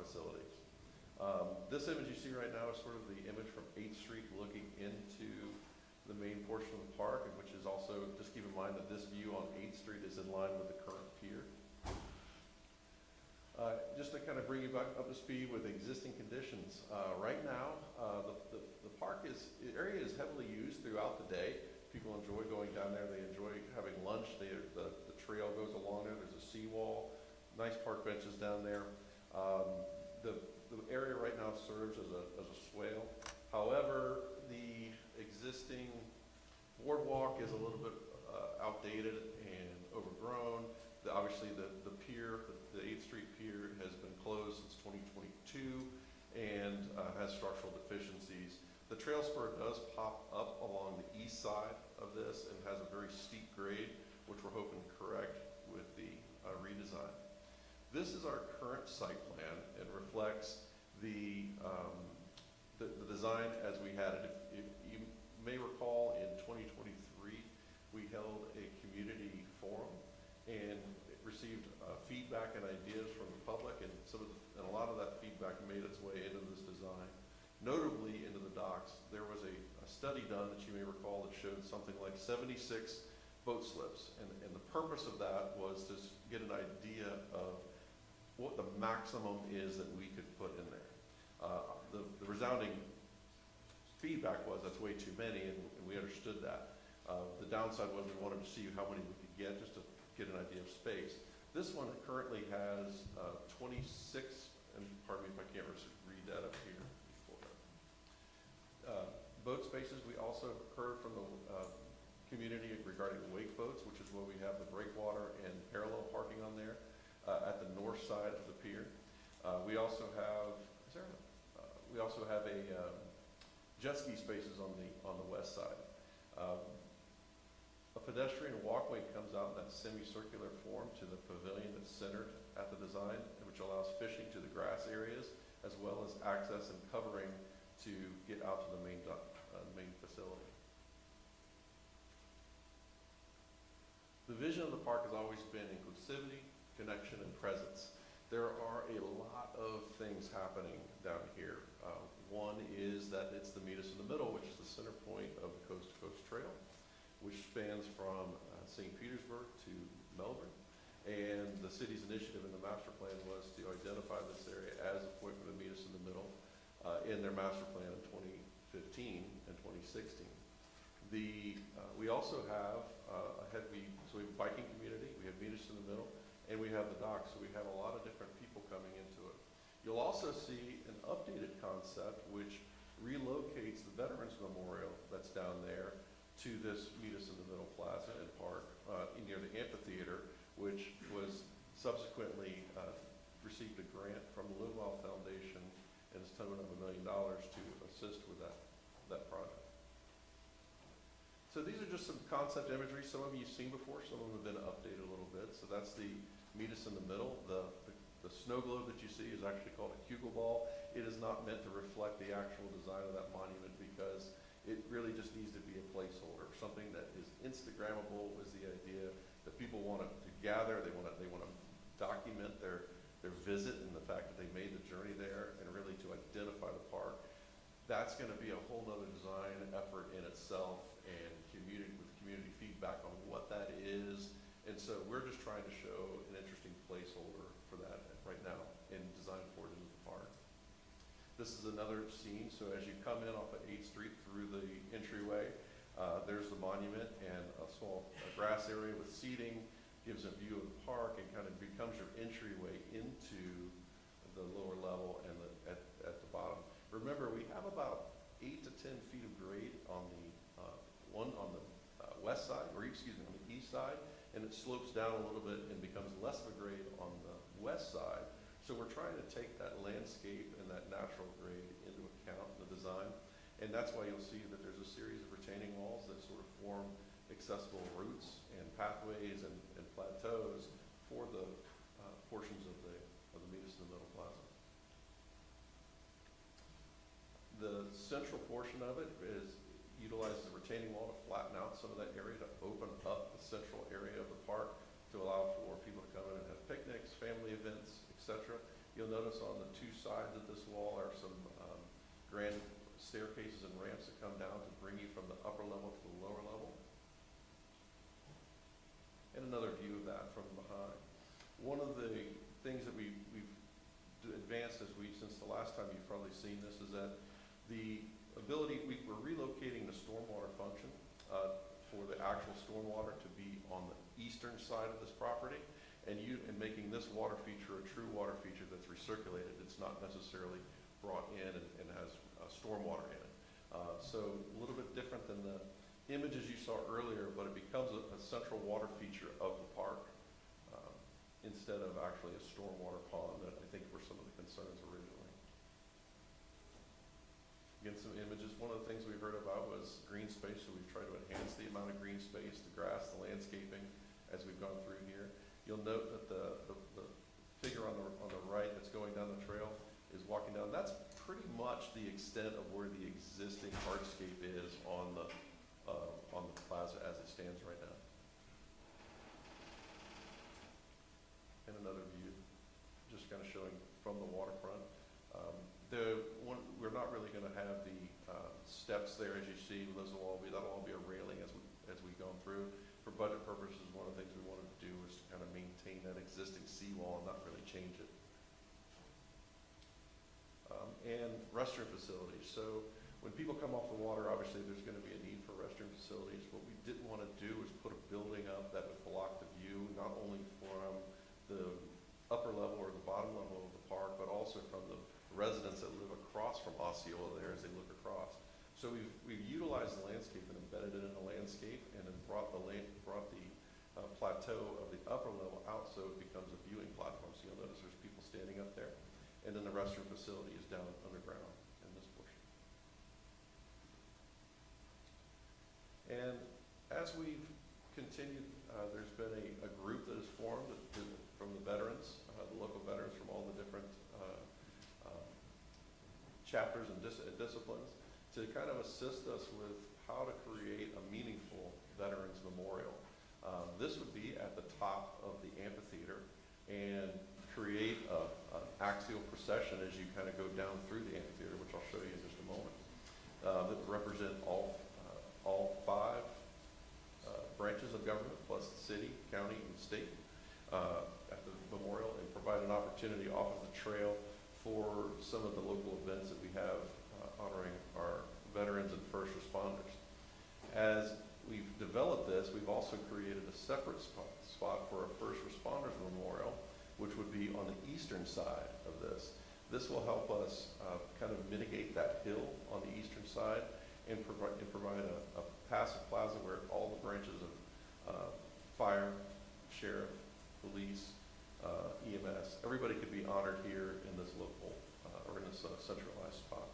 facilities. This image you see right now is sort of the image from 8th Street looking into the main portion of the park, and which is also, just keep in mind that this view on 8th Street is in line with the current pier. Just to kind of bring you back up to speed with existing conditions, right now the area is heavily used throughout the day. People enjoy going down there. They enjoy having lunch. The trail goes along there. There's a seawall, nice park benches down there. The area right now serves as a swale. However, the existing boardwalk is a little bit outdated and overgrown. Obviously, the pier, the 8th Street Pier, has been closed since 2022 and has structural deficiencies. The trail spur does pop up along the east side of this and has a very steep grade, which we're hoping to correct with the redesign. This is our current site plan and reflects the design as we had it. If you may recall, in 2023, we held a community forum and received feedback and ideas from the public, and a lot of that feedback made its way into this design. Notably, into the docks, there was a study done that you may recall that showed something like 76 boat slips, and the purpose of that was to get an idea of what the maximum is that we could put in there. The resounding feedback was that's way too many, and we understood that. The downside was we wanted to see how many we could get, just to get an idea of space. This one currently has 26, and pardon me if I can't read that up here. Boat spaces. We also heard from the community regarding wake boats, which is where we have the breakwater and parallel parking on there at the north side of the pier. We also have a jet ski spaces on the west side. A pedestrian walkway comes out in that semicircular form to the pavilion that's centered at the design, which allows fishing to the grass areas, as well as access and covering to get out to the main facility. The vision of the park has always been inclusivity, connection, and presence. There are a lot of things happening down here. One is that it's the meet us in the middle, which is the center point of the Coast to Coast Trail, which spans from St. Petersburg to Melbourne. And the city's initiative in the master plan was to identify this area as a point for the meet us in the middle in their master plan in 2015 and 2016. We also have we have a biking community, we have meet us in the middle, and we have the docks, so we have a lot of different people coming into it. You'll also see an updated concept which relocates the Veterans Memorial that's down there to this meet us in the middle plaza and park near the amphitheater, which was subsequently received a grant from the Livewell Foundation and is total of $1 million to assist with that project. So these are just some concept imagery. Some of you've seen before, some of them have been updated a little bit. So that's the meet us in the middle. The snow globe that you see is actually called a Kugelball. It is not meant to reflect the actual design of that monument because it really just needs to be a placeholder, something that is Instagrammable. Was the idea that people want to gather, they want to document their visit and the fact that they made the journey there, and really to identify the park. That's going to be a whole nother design effort in itself, and with community feedback on what that is. And so we're just trying to show an interesting placeholder for that right now and design for it into the park. This is another scene. So as you come in off of 8th Street through the entryway, there's the monument, and a small grass area with seating gives a view of the park and kind of becomes your entryway into the lower level and at the bottom. Remember, we have about 8 to 10 feet of grade on the west side, or excuse me, on the east side, and it slopes down a little bit and becomes less of a grade on the west side. So we're trying to take that landscape and that natural grade into account in the design, and that's why you'll see that there's a series of retaining walls that sort of form accessible routes and pathways and plateaus for the portions of the meet us in the middle plaza. The central portion of it utilizes a retaining wall to flatten out some of that area, to open up the central area of the park to allow for people to come in and have picnics, family events, etc. You'll notice on the two sides of this wall are some grand staircases and ramps that come down to bring you from the upper level to the lower level. And another view of that from behind. One of the things that we've advanced since the last time you've probably seen this is that the ability, we're relocating the stormwater function for the actual stormwater to be on the eastern side of this property, and making this water feature a true water feature that's recirculated. It's not necessarily brought in and has stormwater in it. So a little bit different than the images you saw earlier, but it becomes a central water feature of the park instead of actually a stormwater pond that I think were some of the concerns originally. Again, some images. One of the things we heard about was green space, so we've tried to enhance the amount of green space, the grass, the landscaping, as we've gone through here. You'll note that the figure on the right that's going down the trail is walking down. That's pretty much the extent of where the existing hardscape is on the plaza as it stands right now. And another view, just kind of showing from the waterfront. We're not really going to have the steps there as you see. That'll all be a railing as we've gone through. For budget purposes, one of the things we wanted to do was to kind of maintain that existing seawall and not really change it. And restroom facilities. So when people come off the water, obviously there's going to be a need for restroom facilities. What we didn't want to do was put a building up that would block the view, not only from the upper level or the bottom level of the park, but also from the residents that live across from Osceola there as they look across. So we've utilized the landscape and embedded it in the landscape, and then brought the plateau of the upper level out so it becomes a viewing platform. So you'll notice there's people standing up there, and then the restroom facility is down underground in this portion. And as we've continued, there's been a group that has formed from the veterans, the local veterans from all the different chapters and disciplines to kind of assist us with how to create a meaningful Veterans Memorial. This would be at the top of the amphitheater and create an axial procession as you kind of go down through the amphitheater, which I'll show you in just a moment, that would represent all five branches of government, plus the city, county, and state at the memorial, and provide an opportunity off of the trail for some of the local events that we have honoring our veterans and first responders. As we've developed this, we've also created a separate spot for a first responders memorial, which would be on the eastern side of this. This will help us kind of mitigate that hill on the eastern side and provide a passive plaza where all the branches of fire, sheriff, police, EMS, everybody could be honored here in this local or in this centralized spot.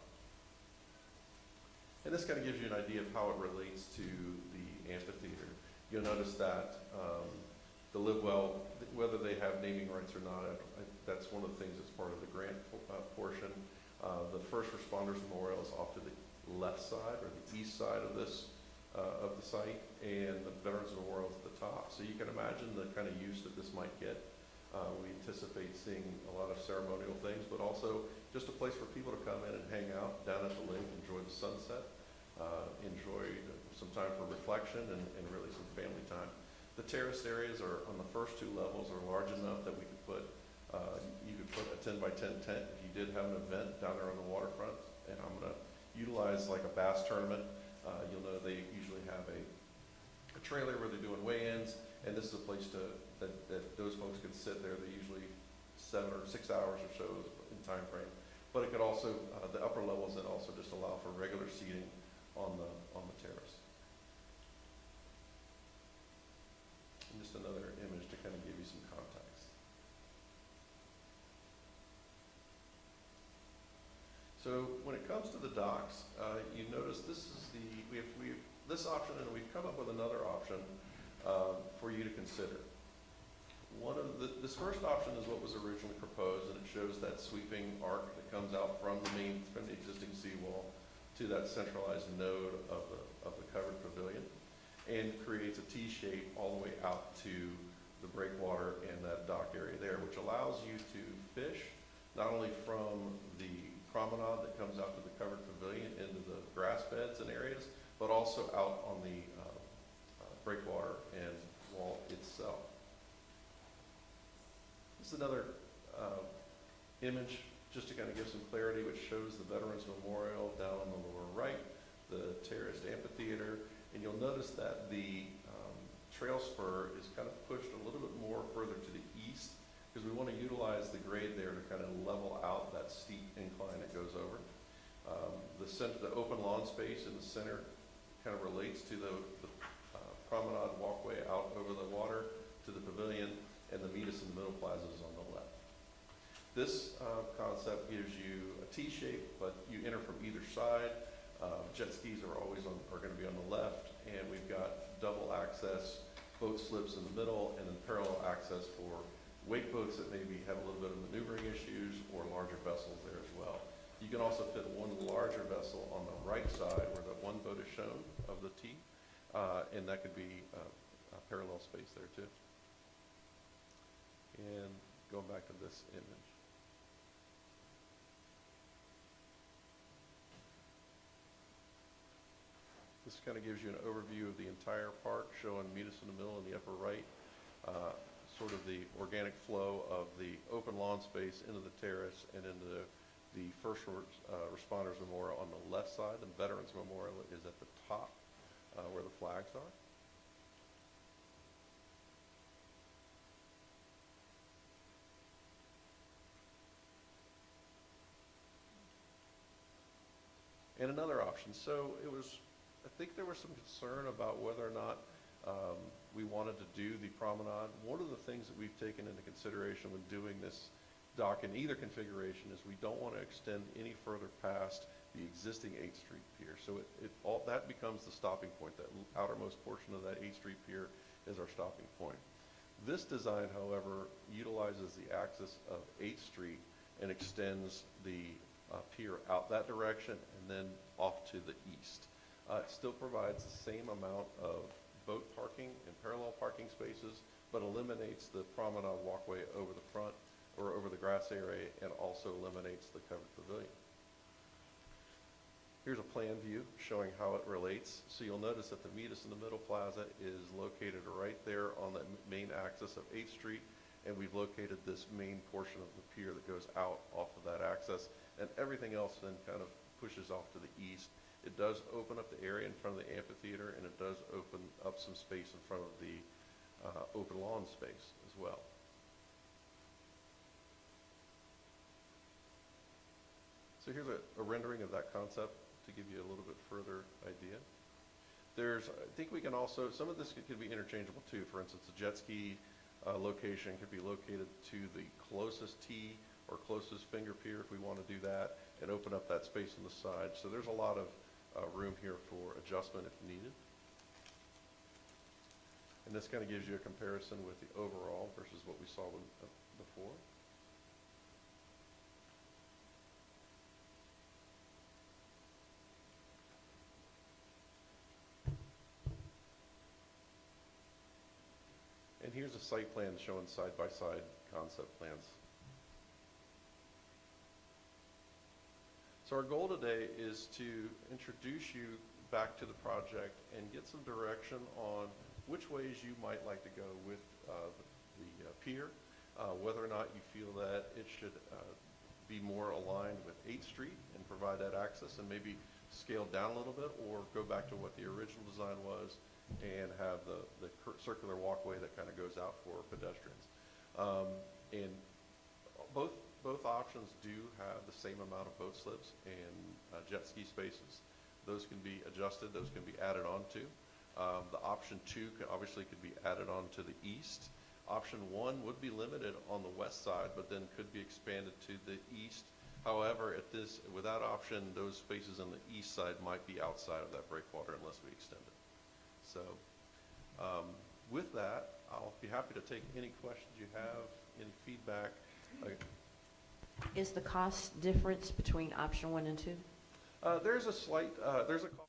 And this kind of gives you an idea of how it relates to the amphitheater. You'll notice that the Live Well, whether they have naming rights or not, that's one of the things that's part of the grant portion. The First Responders Memorial is off to the left side or the east side of this of the site, and the Veterans Memorial is at the top. So you can imagine the kind of use that this might get. We anticipate seeing a lot of ceremonial things, but also just a place for people to come in and hang out down at the lake, enjoy the sunset, enjoy some time for reflection and really some family time. The terraced areas are on the first two levels are large enough that we could put, you could put a 10 by 10 tent if you did have an event down there on the waterfront. And I'm going to utilize like a bass tournament. You'll know they usually have a trailer where they're doing weigh-ins, and this is a place that those folks could sit there. They're usually 7 or 6 hours or so in time frame. But it could also, the upper levels then also just allow for regular seating on the terrace. And just another image to kind of give you some context. So when it comes to the docks, you notice this is we have this option, and we've come up with another option for you to consider. This first option is what was originally proposed, and it shows that sweeping arc that comes out from the existing seawall to that centralized node of the covered pavilion, and creates a T shape all the way out to the breakwater and that dock area there, which allows you to fish not only from the promenade that comes out to the covered pavilion into the grass beds and areas, but also out on the breakwater and wall itself. This is another image just to kind of give some clarity, which shows the Veterans Memorial down on the lower right, the terraced amphitheater, and you'll notice that the trail spur is kind of pushed a little bit more further to the east because we want to utilize the grade there to kind of level out that steep incline that goes over. The open lawn space in the center kind of relates to the promenade walkway out over the water to the pavilion, and the meet us in the middle plaza is on the left. This concept gives you a T shape, but you enter from either side. Jet skis are going to be on the left, and we've got double access boat slips in the middle, and then parallel access for wake boats that maybe have a little bit of maneuvering issues, or larger vessels there as well. You can also fit one larger vessel on the right side where the one boat is shown of the T, and that could be a parallel space there too. And going back to this image. This kind of gives you an overview of the entire park, showing meet us in the middle in the upper right, sort of the organic flow of the open lawn space into the terrace and into the First Responders Memorial on the left side. The Veterans Memorial is at the top where the flags are. And another option. So I think there was some concern about whether or not we wanted to do the promenade. One of the things that we've taken into consideration when doing this dock in either configuration is we don't want to extend any further past the existing 8th Street Pier. So that becomes the stopping point. That outermost portion of that 8th Street Pier is our stopping point. This design, however, utilizes the axis of 8th Street and extends the pier out that direction and then off to the east. It still provides the same amount of boat parking and parallel parking spaces, but eliminates the promenade walkway over the front or over the grass area, and also eliminates the covered pavilion. Here's a plan view showing how it relates. So you'll notice that the Meet Us in the Middle Plaza is located right there on the main axis of 8th Street, and we've located this main portion of the pier that goes out off of that axis, and everything else then kind of pushes off to the east. It does open up the area in front of the amphitheater, and it does open up some space in front of the open lawn space as well. So here's a rendering of that concept to give you a little bit further idea. I think we can also, some of this could be interchangeable too. For instance, the jet ski location could be located to the closest T or closest finger pier if we want to do that, and open up that space on the side. So there's a lot of room here for adjustment if needed. And this kind of gives you a comparison with the overall versus what we saw before. And here's a site plan showing side-by-side concept plans. So our goal today is to introduce you back to the project and get some direction on which ways you might like to go with the pier, whether or not you feel that it should be more aligned with 8th Street and provide that access and maybe scale down a little bit, or go back to what the original design was and have the circular walkway that kind of goes out for pedestrians. And both options do have the same amount of boat slips and jet ski spaces. Those can be adjusted, those can be added on to. The option 2 obviously could be added on to the east. Option 1 would be limited on the west side, but then could be expanded to the east. However, with that option, those spaces on the east side might be outside of that breakwater unless we extend it. So with that, I'll be happy to take any questions you have, any feedback. Is the cost difference between option 1 and 2? There's a slight, there's a cost.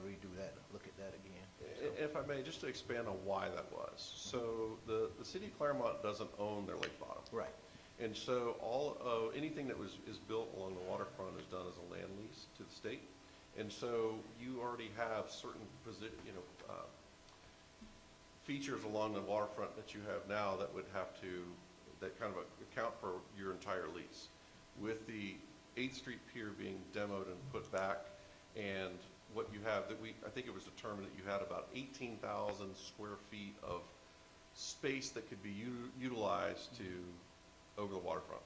redo that, look at that again. If I may, just to expand on why that was. So the city of Clermont doesn't own their lake bottom. Right. And so anything that is built along the waterfront is done as a land lease to the state. And so you already have certain features along the waterfront that you have now that kind of account for your entire lease. With the 8th Street Pier being demoed and put back, and what you have, I think it was determined that you had about 18,000 square feet of space that could be utilized over the waterfront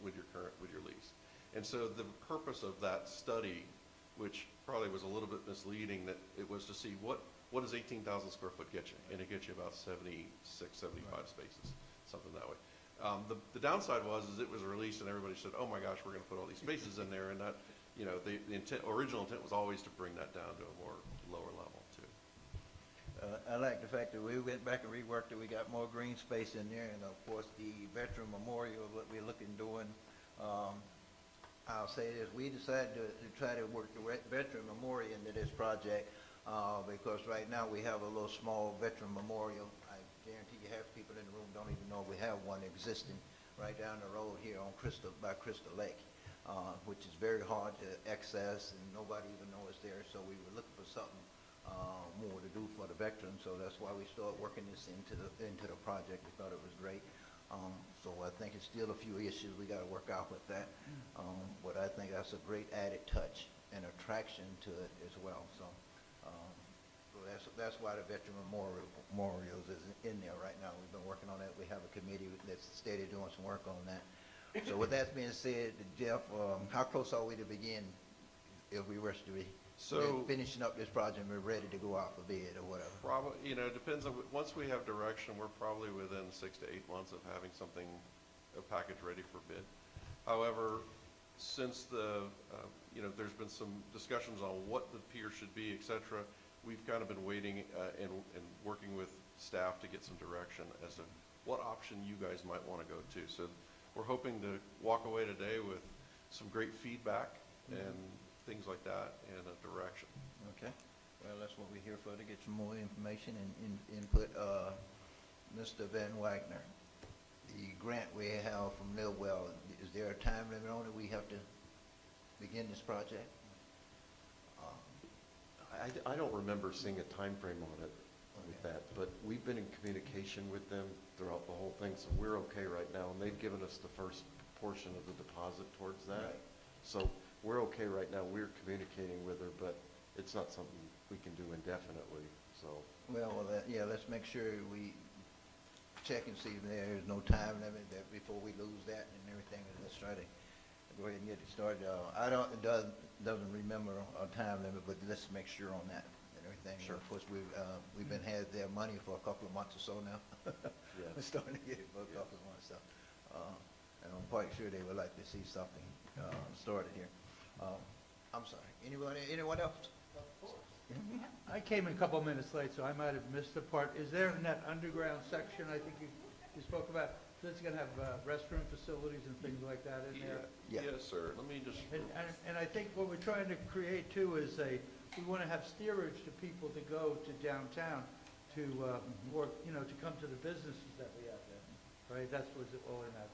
with your lease. And so the purpose of that study, which probably was a little bit misleading, that it was to see what does 18,000 square foot get you? And it gets you about 76, 75 spaces, something that way. The downside was it was released and everybody said, oh my gosh, we're going to put all these spaces in there, and that, the original intent was always to bring that down to a more lower level too. I like the fact that we went back and reworked it. We got more green space in there, and of course the Veteran Memorial, what we're looking doing. I'll say this: we decided to try to work the Veteran Memorial into this project because right now we have a little small Veteran Memorial. I guarantee you half the people in the room don't even know we have one existing right down the road here on by Crystal Lake, which is very hard to access, and nobody even knows it's there. So we were looking for something more to do for the veterans, so that's why we started working this into the project. We thought it was great. So I think it's still a few issues we got to work out with that, but I think that's a great added touch and attraction to it as well. So, that's why the Veteran Memorials is in there right now. We've been working on that. We have a committee that's steady doing some work on that. So with that being said, Jeff, how close are we to begin if we were to be finishing up this project and we're ready to go out for bid or whatever? Probably, it depends on, once we have direction, we're probably within 6 to 8 months of having a package ready for bid. However, since there's been some discussions on what the pier should be, et cetera, we've kind of been waiting and working with staff to get some direction as to what option you guys might want to go to. So we're hoping to walk away today with some great feedback and things like that and a direction. Okay. Well, that's what we're here for, to get some more information and input. Mr. Van Wagner, the grant we have from Millwell, is there a time limit on it? We have to begin this project? I don't remember seeing a time frame on it with that, but we've been in communication with them throughout the whole thing, so we're okay right now, and they've given us the first portion of the deposit towards that. Right. So we're okay right now. We're communicating with her, but it's not something we can do indefinitely, so. Well, let's make sure we check and see if there is no time limit before we lose that and everything, and let's try to go ahead and get it started. It doesn't remember a time limit, but let's make sure on that and everything. Sure. Of course, we've been had their money for a couple of months or so now. Yes. We're starting to get it for a couple of months, so, and I'm quite sure they would like to see something started here. I'm sorry. Anyone else? I came in a couple of minutes late, so I might have missed the part. Is there in that underground section, I think you spoke about, so it's going to have restroom facilities and things like that in there? Yeah. Yes, sir. Let me just. And I think what we're trying to create too is we want to have steerage to people to go to downtown to work, to come to the businesses that we have there, right? That's what's all in that.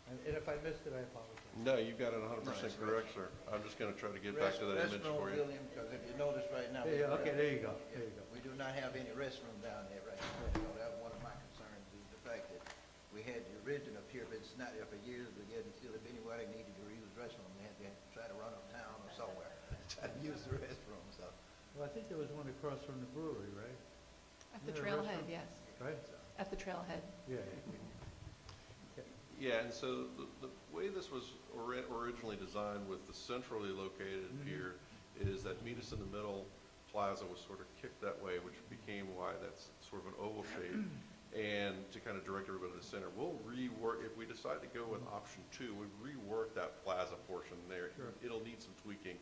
And if I missed it, I apologize. No, you've got it 100% that's correct, sir. I'm just going to try to get back to that image for you. William, because if you notice right now. Yeah, okay, there you go. There you go. We do not have any restroom down there right now. So that was one of my concerns, is the fact that we had the original Pier, but it's not there for years, but yet until if anybody needed to use the restroom, they had to try to run uptown or somewhere, try to use the restroom, so. Well, I think there was one across from the brewery, right? At the Isn't there a trailhead, restaurant? yes. Right? At the trailhead. Yeah. Yeah, and so the way this was originally designed with the centrally located pier is that meet us in the middle plaza was sort of kicked that way, which became why that's sort of an oval shape. And to kind of direct everybody to the center, we'll rework, if we decide to go with option 2, we'll rework that plaza portion there. Sure. It'll need some tweaking.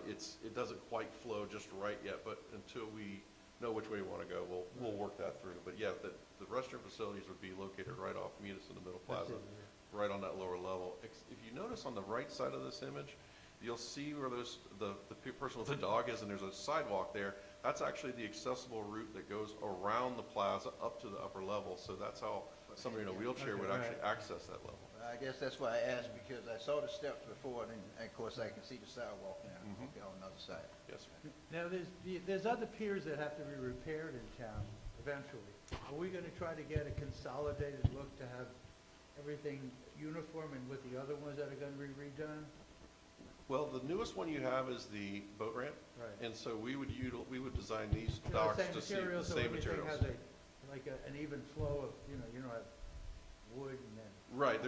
It doesn't quite flow just right yet, but until we know which way we want to go, we'll work that through. But yeah, the restroom facilities would be located right off Meet Us in the Middle Plaza, right on that lower level. If you notice on the right side of this image, you'll see where the person with the dog is, and there's a sidewalk there. That's actually the accessible route that goes around the plaza up to the upper level, so that's how somebody in a wheelchair would actually access that level. I guess that's why I asked, because I saw the steps before, and of course, I can see the sidewalk now, okay, on the other side. Yes, sir. Now, there's other piers that have to be repaired in town eventually. Are we gonna try to get a consolidated look to have everything uniform and with the other ones that are gonna be redone? Well, the newest one you have is the boat ramp. Right. And so we would design these You know, docks same to see the materials, so same everything materials. has an even flow of, you don't have wood and then. Right,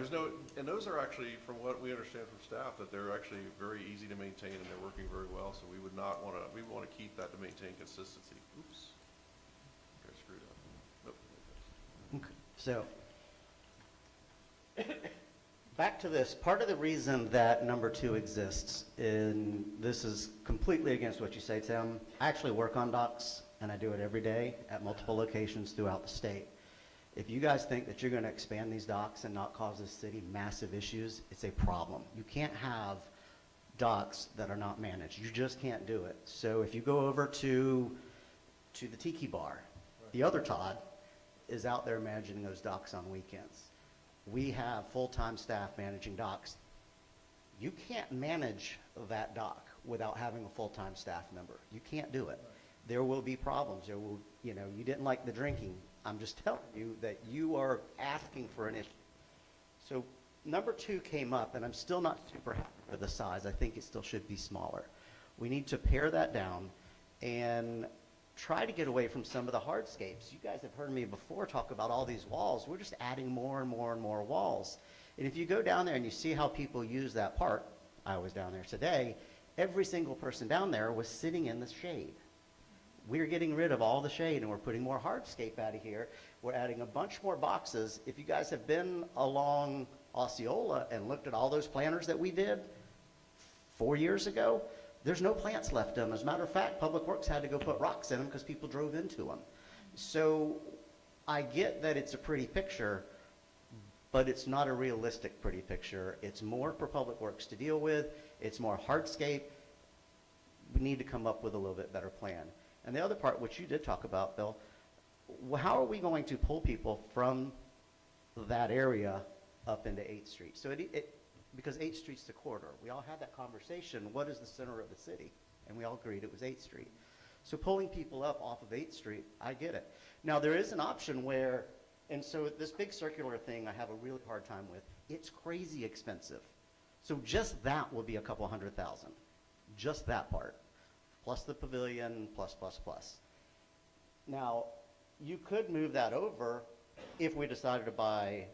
and those are actually, from what we understand from staff, that they're actually very easy to maintain and they're working very well, so we would not wanna, we wanna keep that to maintain consistency. Oops. I screwed up. Nope. So, back to this, part of the reason that number 2 exists, and this is completely against what you say, Tim, I actually work on docks, and I do it every day at multiple locations throughout the state. If you guys think that you're going to expand these docks and not cause this city massive issues, it's a problem. You can't have docks that are not managed. You just can't do it. So if you go over to the Tiki Bar, the other Todd is out there managing those docks on weekends. We have full-time staff managing docks. You can't manage that dock without having a full-time staff member. You can't do it. There will be problems. There will, you didn't like the drinking. I'm just telling you that you are asking for an issue. So number 2 came up, and I'm still not super happy with the size. I think it still should be smaller. We need to pare that down and try to get away from some of the hardscapes. You guys have heard me before talk about all these walls. We're just adding more and more and more walls. And if you go down there and you see how people use that park, I was down there today, every single person down there was sitting in the shade. We're getting rid of all the shade and we're putting more hardscape out of here. We're adding a bunch more boxes. If you guys have been along Osceola and looked at all those planters that we did 4 years ago, there's no plants left in them. As a matter of fact, Public Works had to go put rocks in them because people drove into them. So I get that it's a pretty picture, but it's not a realistic pretty picture. It's more for Public Works to deal with. It's more hardscape. We need to come up with a little bit better plan. And the other part, which you did talk about, Bill, how are we going to pull people from that area up into 8th Street? So because 8th Street's the corridor. We all had that conversation. What is the center of the city? And we all agreed it was 8th Street. So pulling people up off of 8th Street, I get it. Now, there is an option where, and so this big circular thing I have a really hard time with. It's crazy expensive. So just that will be a couple $100,000. Just that part. Plus the pavilion, plus. Now, you could move that over if we decided to buy,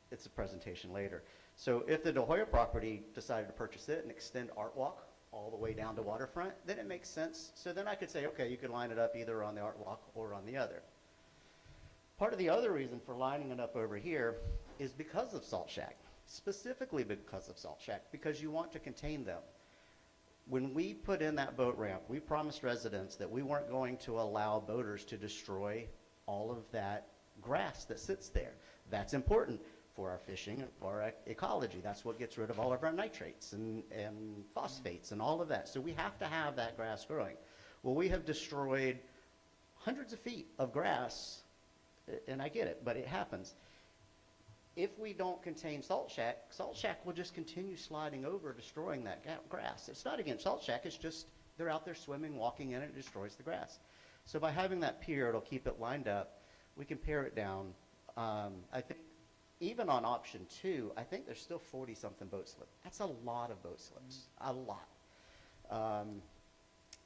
it's a presentation later. So if the Hoya property decided to purchase it and extend Art Walk all the way down to Waterfront, then it makes sense. So then I could say, okay, you could line it up either on the Art Walk or on the other. Part of the other reason for lining it up over here is because of Salt Shack, specifically because of Salt Shack, because you want to contain them. When we put in that boat ramp, we promised residents that we weren't going to allow boaters to destroy all of that grass that sits there. That's important for our fishing and for our ecology. That's what gets rid of all of our nitrates and phosphates and all of that. So we have to have that grass growing. Well, we have destroyed hundreds of feet of grass, and I get it, but it happens. If we don't contain Salt Shack will just continue sliding over, destroying that grass. It's not against Salt Shack, it's just they're out there swimming, walking in it, it destroys the grass. So by having that pier, it'll keep it lined up. We can pare it down. I think even on option 2, I think there's still 40-something boat slips. That's a lot of boat slips, a lot.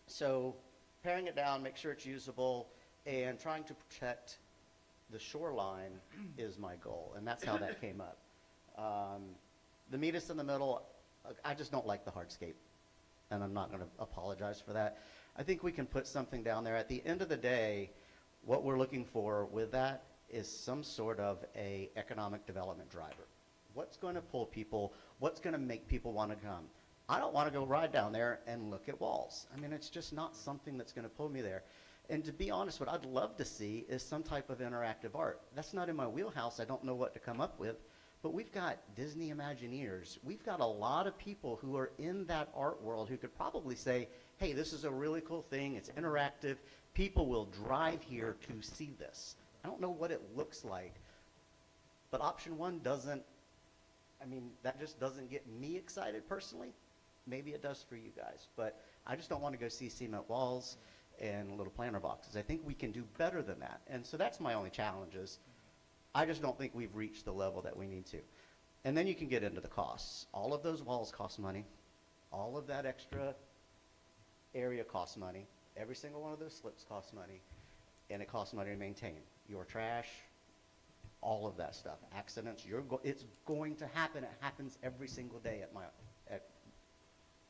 So paring it down, make sure it's usable, and trying to protect the shoreline is my goal, and that's how that came up. The meet us in the middle, I just don't like the hardscape, and I'm not going to apologize for that. I think we can put something down there. At the end of the day, what we're looking for with that is some sort of a economic development driver. What's going to pull people? What's going to make people want to come? I don't want to go ride down there and look at walls. I mean, it's just not something that's going to pull me there. And to be honest, what I'd love to see is some type of interactive art. That's not in my wheelhouse. I don't know what to come up with. but we've got Disney Imagineers. We've got a lot of people who are in that art world who could probably say, hey, this is a really cool thing. It's interactive. People will drive here to see this. I don't know what it looks like, but option one doesn't, I mean, that just doesn't get me excited personally. Maybe it does for you guys, but I just don't want to go see cement walls and little planter boxes. I think we can do better than that. And so that's my only challenge is I just don't think we've reached the level that we need to. And then you can get into the costs. All of those walls cost money. All of that extra area costs money. Every single one of those slips costs money. And it costs money to maintain. Your trash, all of that stuff. Accidents, it's going to happen. It happens every single day at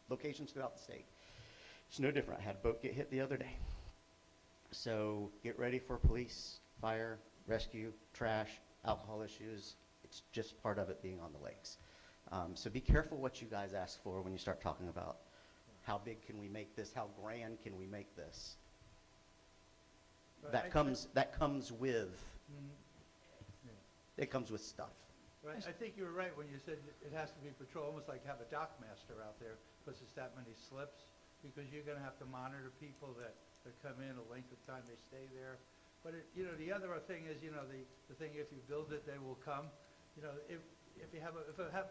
locations throughout the state. It's no different. I had a boat get hit the other day. So get ready for police, fire, rescue, trash, alcohol issues. It's just part of it being on the lakes. So be careful what you guys ask for when you start talking about how big can we make this, how grand can we make this. But That comes with, Mhm. it comes with stuff. Right, I think you were right when you said it has to be patrol, almost like have a dock master out there, because it's that many slips, because you're gonna have to monitor people that come in, the length of time they stay there. But the other thing is, the thing, if you build it, they will come. If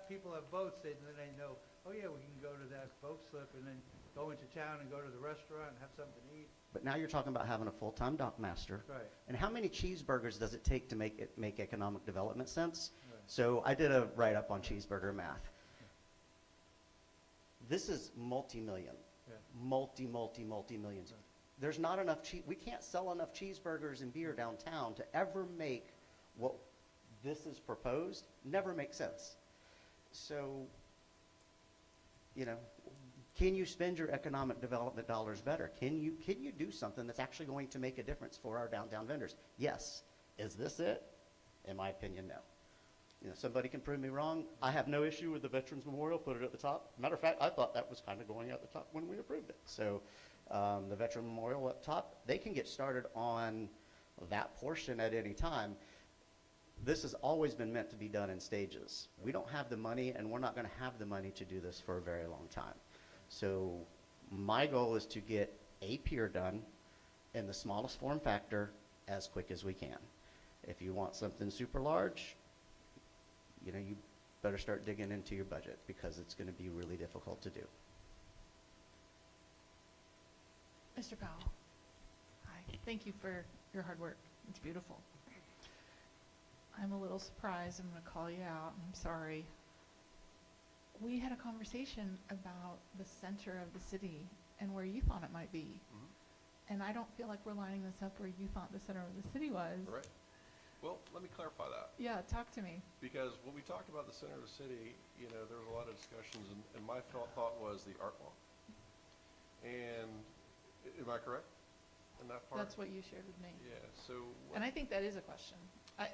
people have boats, then they know, oh yeah, we can go to that boat slip and then go into town and go to the restaurant and have something to eat. But now you're talking about having a full-time dock master. Right. And how many cheeseburgers does it take to make economic development sense? Right. So I did a write-up on cheeseburger math. This is multi-million, Yeah. multi-millions. Right. There's not enough we can't sell enough cheeseburgers and beer downtown to ever make what this is proposed. Never makes sense. So, can you spend your economic development dollars better? Can you do something that's actually going to make a difference for our downtown vendors? Yes. Is this it? In my opinion, no. Somebody can prove me wrong. I have no issue with the Veterans Memorial, put it at the top. Matter of fact, I thought that was kind of going at the top when we approved it. So the Veteran Memorial up top, they can get started on that portion at any time. This has always been meant to be done in stages. We don't have the money, and we're not going to have the money to do this for a very long time. So my goal is to get a pier done in the smallest form factor as quick as we can. If you want something super large, you better start digging into your budget, because it's going to be really difficult to do. Mr. Powell, hi. Thank you for your hard work. It's beautiful. I'm a little surprised. I'm going to call you out. I'm sorry. We had a conversation about the center of the city and where you thought it might be. Mhm. And I don't feel like we're lining this up where you thought the center of the city was. Right. Well, let me clarify that. Yeah, talk to me. Because when we talked about the center of the city, there was a lot of discussions, and my thought was the art walk. And, am I correct in that part? That's what you shared with me. Yeah, so. And I think that is a question.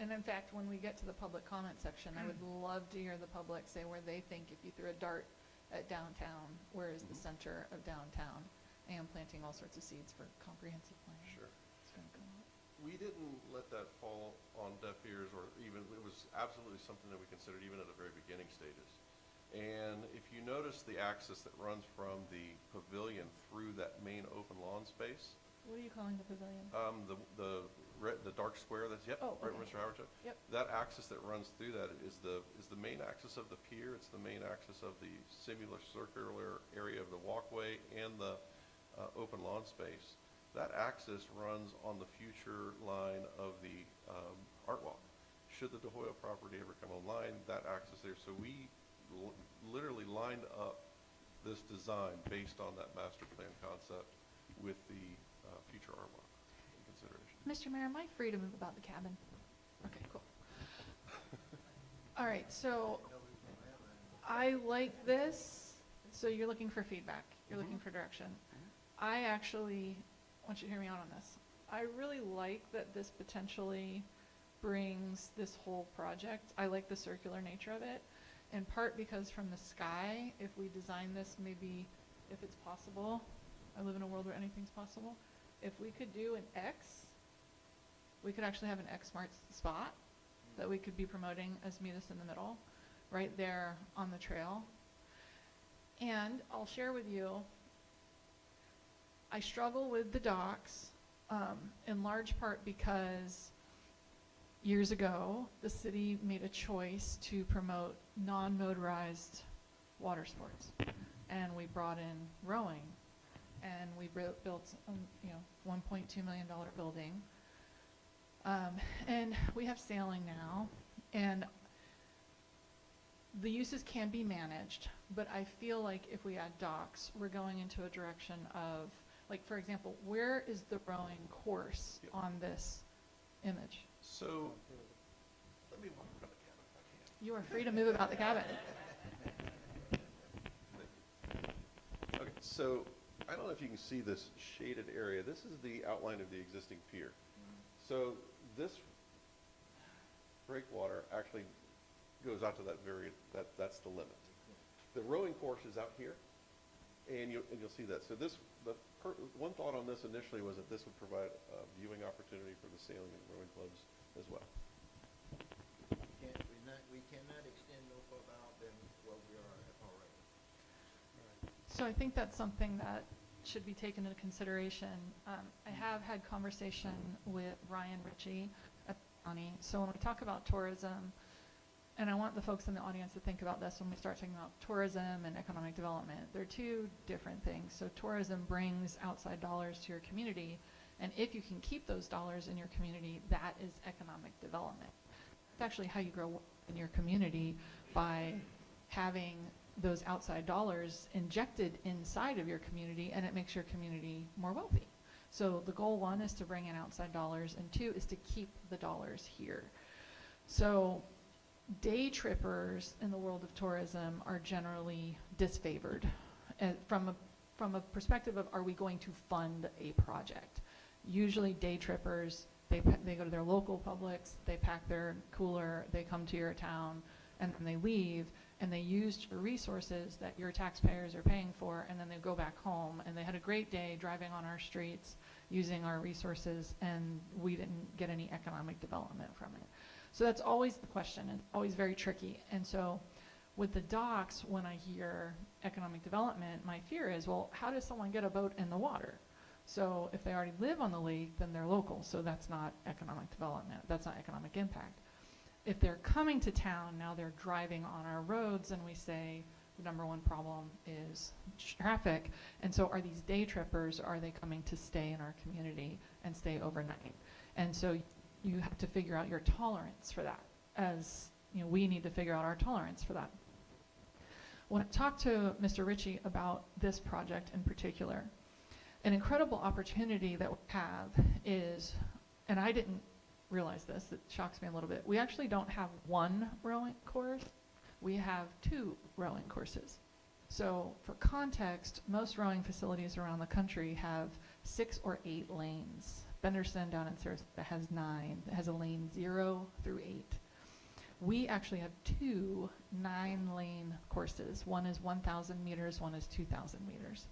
And in fact, when we get to the public comment section, I would love to hear the public say where they think, if you threw a dart at downtown, where is the Mhm. center of downtown? I am planting all sorts of seeds for comprehensive plan. Sure. It's gonna come up. We didn't let that fall on deaf ears, or even, it was absolutely something that we considered even at the very beginning stages. And if you notice the axis that runs from the pavilion through that main open lawn space, What are you calling the pavilion? the dark square that's, yep, Oh, right, okay. Mr. Howard said. Yep. That axis that runs through that is the main axis of the pier. It's the main axis of the circular area of the walkway and the open lawn space. That axis runs on the future line of the art walk. Should the Hoya property ever come online, that axis there. So we literally lined up this design based on that master plan concept with the future art walk in consideration. Mr. Mayor, am I free to move about the cabin? Okay, cool. All right, so I like this. So you're looking for feedback. You're looking for direction. I actually want you to hear me out on this. I really like that this potentially brings this whole project. I like the circular nature of it, in part because from the sky, if we design this, maybe if it's possible, I live in a world where anything's possible. If we could do an X, we could actually have an X marks the spot, that we could be promoting as Meet Us in the Middle, right there on the trail. And I'll share with you, I struggle with the docks in large part because years ago, the city made a choice to promote non-motorized water sports. And we brought in rowing, and we built $1.2 million building. And we have sailing now, and the uses can be managed, but I feel like if we add docks, we're going into a direction of, like, for example, where is the rowing course on this image? So, let me walk around the cabin if I can. You are free to move about the cabin. Okay, so I don't know if you can see this shaded area. This is the outline of the existing pier. So this breakwater actually goes out to that's the limit. The rowing course is out here, and you'll see that. So one thought on this initially was that this would provide a viewing opportunity for the sailing and rowing clubs as well. We cannot extend no further out than what we are already. So I think that's something that should be taken into consideration. I have had conversation with Ryan Ritchie at the county. So when we talk about tourism, and I want the folks in the audience to think about this when we start talking about tourism and economic development, they're two different things. So tourism brings outside dollars to your community, and if you can keep those dollars in your community, that is economic development. It's actually how you grow in your community, by having those outside dollars injected inside of your community, and it makes your community more wealthy. So the goal, one, is to bring in outside dollars, and two, is to keep the dollars here. So day trippers in the world of tourism are generally disfavored from a perspective of, are we going to fund a project? Usually day trippers, they go to their local Publix, they pack their cooler, they come to your town, and then they leave, and they used your resources that your taxpayers are paying for, and then they go back home, and they had a great day driving on our streets using our resources, and we didn't get any economic development from it. So that's always the question, and always very tricky. And so with the docks, when I hear economic development, my fear is, well, how does someone get a boat in the water? So if they already live on the lake, then they're local, so that's not economic development, that's not economic impact. If they're coming to town, now they're driving on our roads, and we say the number one problem is traffic. And so are these day trippers, are they coming to stay in our community and stay overnight? And so you have to figure out your tolerance for that, as we need to figure out our tolerance for that. When I talked to Mr. Ritchie about this project in particular, an incredible opportunity that we have is, and I didn't realize this, it shocks me a little bit, we actually don't have one rowing course, we have 2 rowing courses. So for context, most rowing facilities around the country have 6 or 8 lanes. Benderson down in Sarasota has 9, it has a lane 0 through 8. We actually have 2 9-lane courses. One is 1,000 meters, one is 2,000 meters.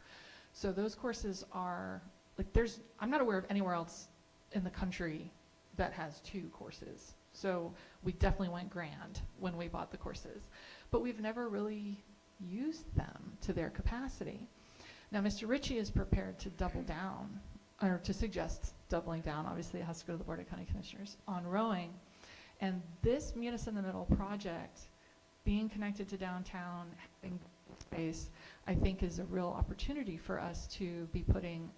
So those courses are, like, I'm not aware of anywhere else in the country that has 2 courses. So we definitely went grand when we bought the courses, but we've never really used them to their capacity. Now, Mr. Ritchie is prepared to double down, or to suggest doubling down, obviously it has to go to the Board of County Commissioners, on rowing. And this Meet Us in the Middle project, being connected to downtown, having space, I think is a real opportunity for us to be putting,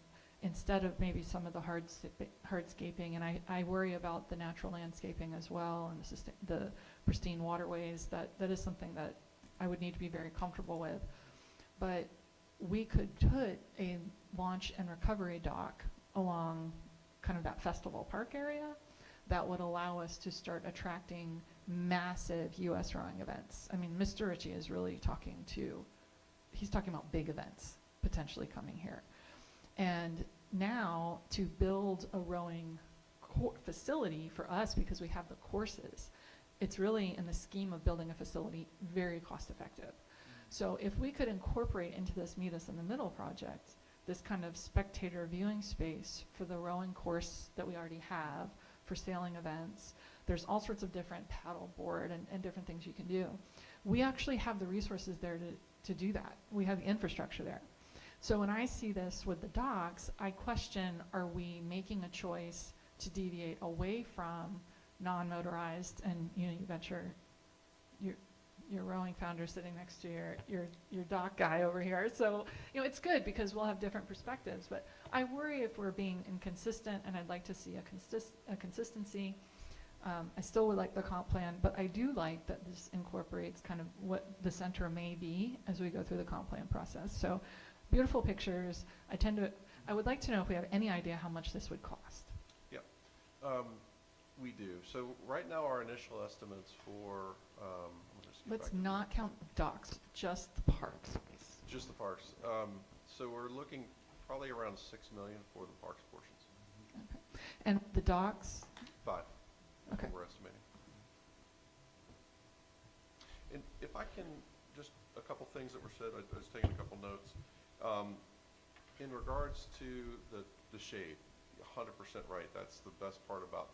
instead of maybe some of the hardscaping, and I worry about the natural landscaping as well, and the pristine waterways, that is something that I would need to be very comfortable with. But we could put a launch and recovery dock along kind of that Festival Park area that would allow us to start attracting massive U.S. rowing events. I mean, Mr. Ritchie is really he's talking about big events potentially coming here. And now to build a rowing facility for us, because we have the courses, it's really, in the scheme of building a facility, very cost effective. So if we could incorporate into this Meet Us in the Middle project this kind of spectator viewing space for the rowing course that we already have, for sailing events, There's all sorts of different paddle board and different things you can do. We actually have the resources there to do that. We have the infrastructure there. So when I see this with the docks, I question, are we making a choice to deviate away from non-motorized? And you got your rowing founder sitting next to your dock guy over here. So it's good because we'll have different perspectives. But I worry if we're being inconsistent, and I'd like to see a consistency. I still would like the comp plan, but I do like that this incorporates kind of what the center may be as we go through the comp plan process. So beautiful pictures. I would like to know if we have any idea how much this would cost. Yeah, we do. So right now, our initial estimates for, Let's not count docks, just the parks. just the parks. So we're looking probably around 6 million for the parks portions. Okay. And the docks? 5. Okay. We're estimating. And if I can, just a couple things that were said, I was taking a couple notes. In regards to the shade, 100% right. That's the best part about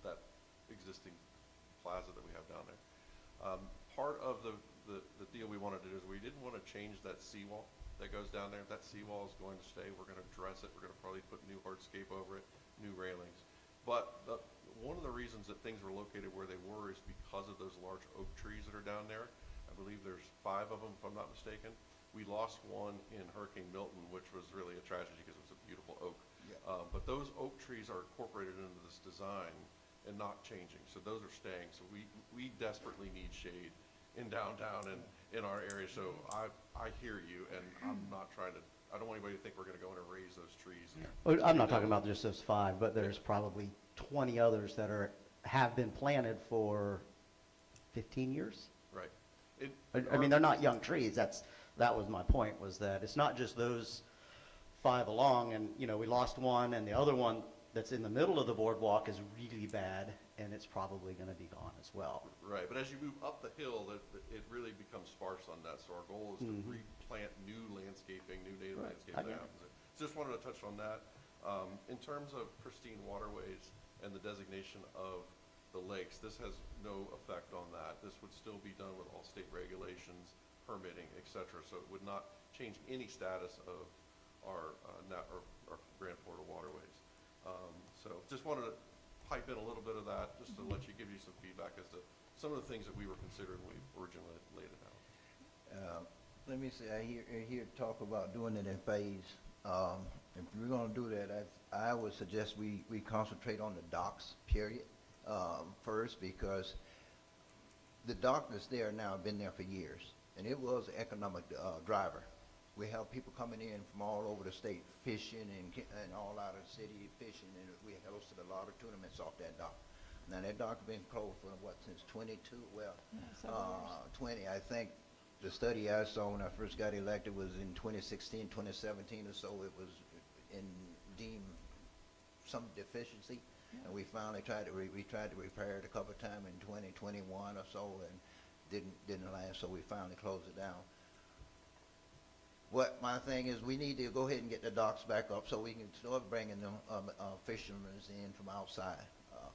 that existing plaza that we have down there. Part of the deal we wanted to do is we didn't want to change that seawall that goes down there. That seawall is going to stay. We're going to dress it. We're going to probably put new hardscape over it, new railings. But one of the reasons that things were located where they were is because of those large oak trees that are down there. I believe there's 5 of them, if I'm not mistaken. We lost one in Hurricane Milton, which was really a tragedy because it was a beautiful oak. Yeah. But those oak trees are incorporated into this design and not changing, so those are staying. So we desperately need shade in downtown and in our area. So I hear you, and I'm not trying to. I don't want anybody to think we're going to go in and raise those trees. Well, I'm not talking about just those 5, but there's probably 20 others that have been planted for 15 years. Right. I mean, they're not young trees. That was my point, was that it's not just those 5 along, and we lost one, and the other one that's in the middle of the boardwalk is really bad, and it's probably going to be gone as well. Right, but as you move up the hill, it really becomes sparse on that. So our goal is to replant new landscaping, new native Right. landscaping. I get That happens there. So just wanted to touch on that. In terms of pristine waterways and the designation of the lakes, this has no effect on that. This would still be done with all state regulations, permitting, et cetera. So it would not change any status of our Grand Florida waterways. So just wanted to pipe in a little bit of that, just to give you some feedback as to some of the things that we were considering when we originally laid it out. Let me say, I hear talk about doing it in phase. If we're gonna do that, I would suggest we concentrate on the docks, period, first, because the dock that's there now have been there for years, and it was an economic driver. We have people coming in from all over the state fishing and all out of the city fishing, and we hosted a lot of tournaments off that dock. Now, that dock has been closed for, since 22? Well, 20, I think. The study I saw when I first got elected was in 2016, 2017 or so. It was deemed some deficiency, and we finally tried to repair it a couple of times in 2021 or so, and didn't last. So we finally closed it down. What my thing is, we need to go ahead and get the docks back up so we can start bringing them fishermen in from outside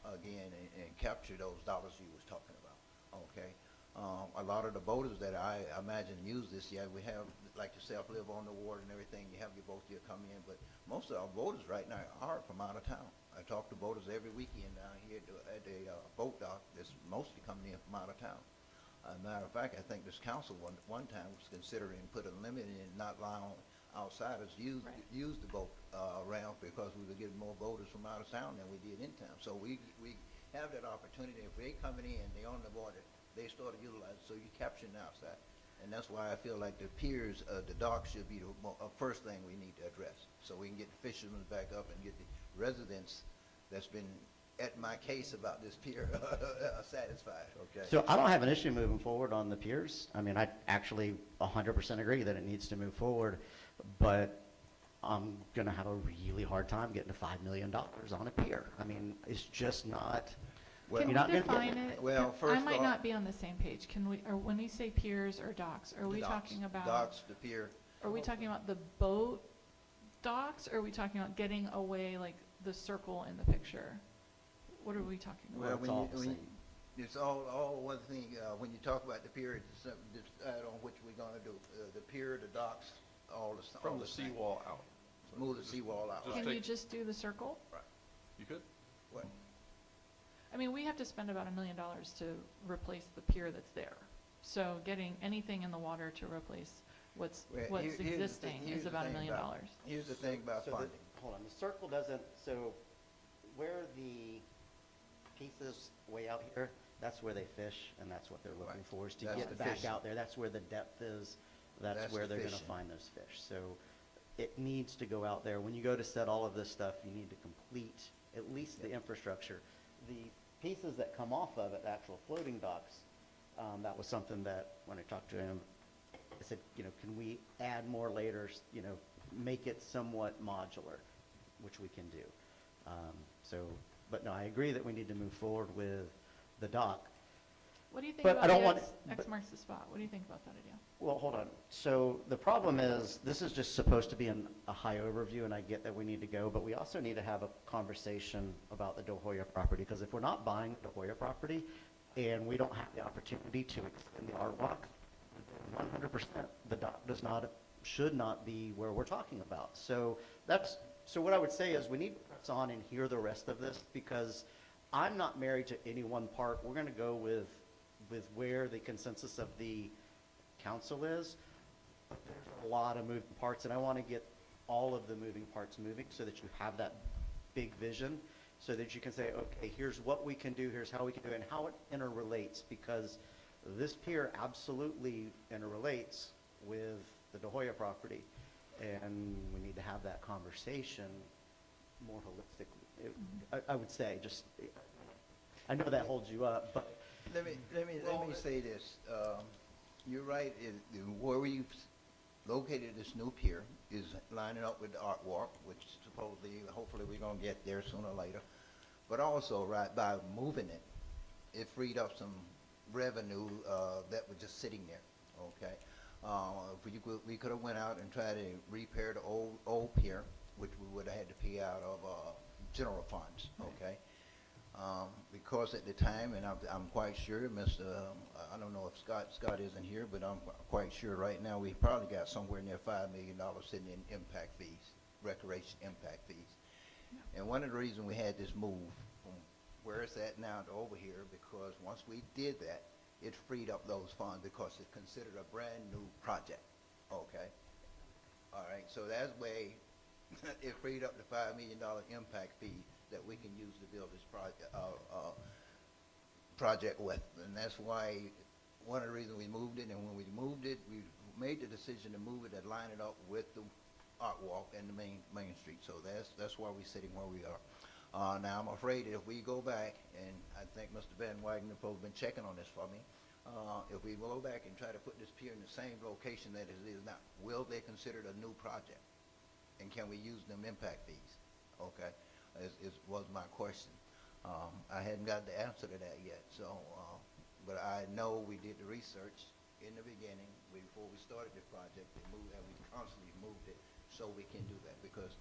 again and capture those dollars you was talking about. Okay. A lot of the boaters that I imagine use this, we have, like yourself, live on the water and everything. You have your boat here come in, but most of our boaters right now are from out of town. I talk to boaters every weekend down here at the boat dock that's mostly coming in from out of town. As a matter of fact, I think this council one time was considering put a limit in not allowing outsiders use the boat ramp because we were getting more boaters from out of town than we did in town. So we have that opportunity. If they coming in, they on the water, they start to utilize it. So you're capturing outside, and that's why I feel like the piers, the docks should be the first thing we need to address, so we can get the fishermen back up and get the residents that's been at my case about this pier satisfied. Okay. So I don't have an issue moving forward on the piers. I mean, I actually 100% agree that it needs to move forward, but I'm going to have a really hard time getting to $5 million on a pier. I mean, it's just not. Well, Can you're not we gonna get define it. it? Well, first I might off- not be on the same page. Can we, or when we say piers or docks, are we talking about? Docks, the pier. Are we talking about the boat docks, or are we talking about getting away like the circle in the picture? What are we talking about? Well, it's all the same. it's all one thing, when you talk about the pier, it's something, just add on which we're gonna do. The pier, the docks, all the, all From the same. seawall out. Move the seawall out. Just Can take- you just do the circle? You could? What? I mean, we have to spend about $1 million to replace the pier that's there. So getting anything in the water to replace what's Well, here's the thing- existing here's is the about $1 thing million. about- Here's the thing about So the- funding. Hold on, the circle doesn't, so where the pieces way out here, that's where they fish, and that's what they're looking Right. for, is to That's get the back fishing. out there. That's where the depth is, that's That's where the they're gonna fishing. find those fish. So it needs to go out there. When you go to set all of this stuff, you need to complete at least the infrastructure. The pieces that come off of it, the actual floating docks, that was something that, when I talked to him, I said, you know, can we add more later, you know, make it somewhat modular, which we can do. So, but no, I agree that we need to move forward with the dock. What do you think But I about don't the want- X but- marks the spot? What do you think about that idea? Well, hold on. So the problem is, this is just supposed to be a high overview, and I get that we need to go, but we also need to have a conversation about the Hoya property, because if we're not buying the Hoya property, and we don't have the opportunity to extend the art walk, 100%, the dock should not be where we're talking about. So so what I would say is, we need to press on and hear the rest of this, because I'm not married to any one part. We're gonna go with where the consensus of the council is. But there's a lot of moving parts, and I want to get all of the moving parts moving, so that you have that big vision, so that you can say, okay, here's what we can do, here's how we can do it, and how it interrelates, because this pier absolutely interrelates with the Hoya property, and we need to have that conversation more holistically. I would say, just, I know that holds you up, but Let me say this. You're right, where we've located this new pier is lining up with the art walk, which supposedly, hopefully we're gonna get there sooner or later. But also, right, by moving it, it freed up some revenue, that was just sitting there, okay? If we could have went out and tried to repair the old pier, which we would have had to pay out of, general funds, okay? Because at the time, and I'm quite sure, I don't know if Scott isn't here, but I'm quite sure right now, we probably got somewhere near $5 million sitting in impact fees, recreation impact fees. And one of the reasons we had this move from where it's at now to over here, because once we did that, it freed up those funds, because it's considered a brand-new project, okay? All right, so that's way, it freed up the $5 million impact fee that we can use to build this project with. And that's why, one of the reasons we moved it, and when we moved it, we made the decision to move it and line it up with the art walk and the main street. So that's why we're sitting where we are. Now, I'm afraid if we go back, and I think Mr. Van Wagner has been checking on this for me, if we go back and try to put this pier in the same location that it is now, will they consider it a new project? And can we use them impact fees? Okay, was my question. I hadn't got the answer to that yet, so, but I know we did the research in the beginning, before we started the project, and we constantly moved it, so we can do that, because,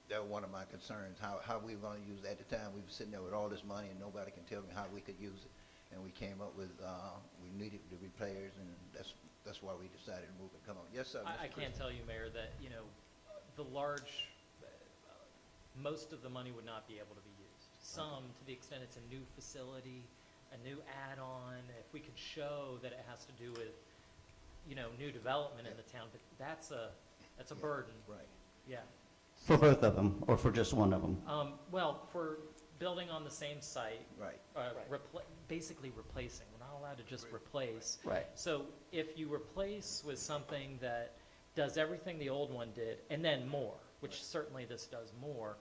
that was one of my concerns, how we were gonna use it. At the time, we were sitting there with all this money, and nobody can tell me how we could use it, and we came up with, we needed the repairs, and that's why we decided to move it. Come on, yes, sir. I Mr. can Christie. tell you, Mayor, that, you know, the large, most of the money would not be able to be used. Some, to the extent it's a new facility, a new add-on, if we could show that it has to do with, you know, new development in the town, but that's a Yeah, burden, Right. yeah. for both of them, or for just one of them? Well, for building on the same site, Right. basically replacing, we're not allowed to just replace. Right. So if you replace with something that does everything the old one did, and then more, which Right. certainly this does more,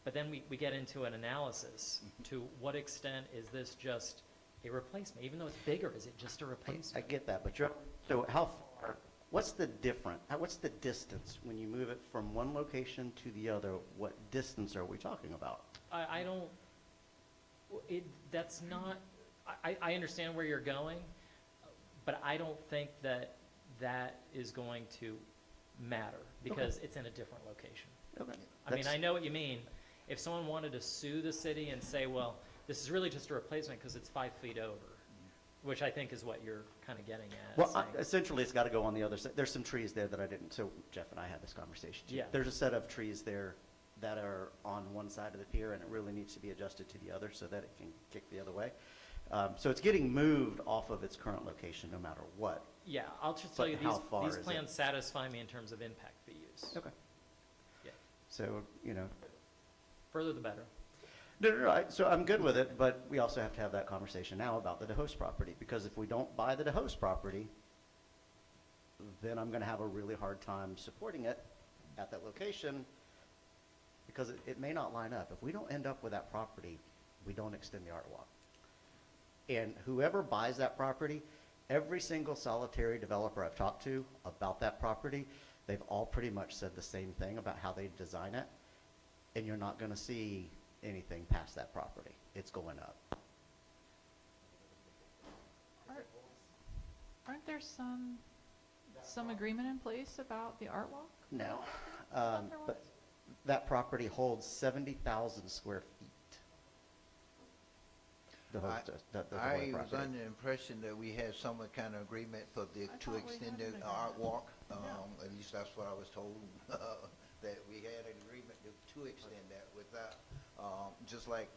but then we get into an analysis to what extent is this just a replacement? Even though it's bigger, is it just a I replacement? get that, but so how far, what's the distance when you move it from one location to the other? What distance are we talking about? I don't, that's not, I understand where you're going, but I don't think that is going to matter, because it's in a different location. Okay. I mean, I know what you mean. If someone wanted to sue the city and say, well, this is really just a replacement because it's 5 feet over, which I think is what you're kind of getting at. Well, saying- essentially, it's got to go on the other side. There's some trees there that I didn't, so Jeff and I had this conversation too. Yeah. There's a set of trees there that are on one side of the pier, and it really needs to be adjusted to the other so that it can kick the other way. So it's getting moved off of its current location no matter what. Yeah, I'll just tell But you, how far these is it? plans satisfy me in terms of impact fee use. Okay. Yeah. So, you know, Further the better. no, so I'm good with it, but we also have to have that conversation now about the DeHost property, because if we don't buy the DeHost property, then I'm gonna have a really hard time supporting it at that location, because it may not line up. If we don't end up with that property, we don't extend the art walk. And whoever buys that property, every single solitary developer I've talked to about that property, they've all pretty much said the same thing about how they design it, and you're not gonna see anything past that property. It's going up. Aren't there some agreement in place about the art walk? No. Thought there But was. that property holds 70,000 square feet. The whole, the whole I was property. under the impression that we had some kind of agreement for the, I to thought we extend had the an art agreement. walk. Yeah. At least that's what I was told, that we had an agreement to extend that without, just like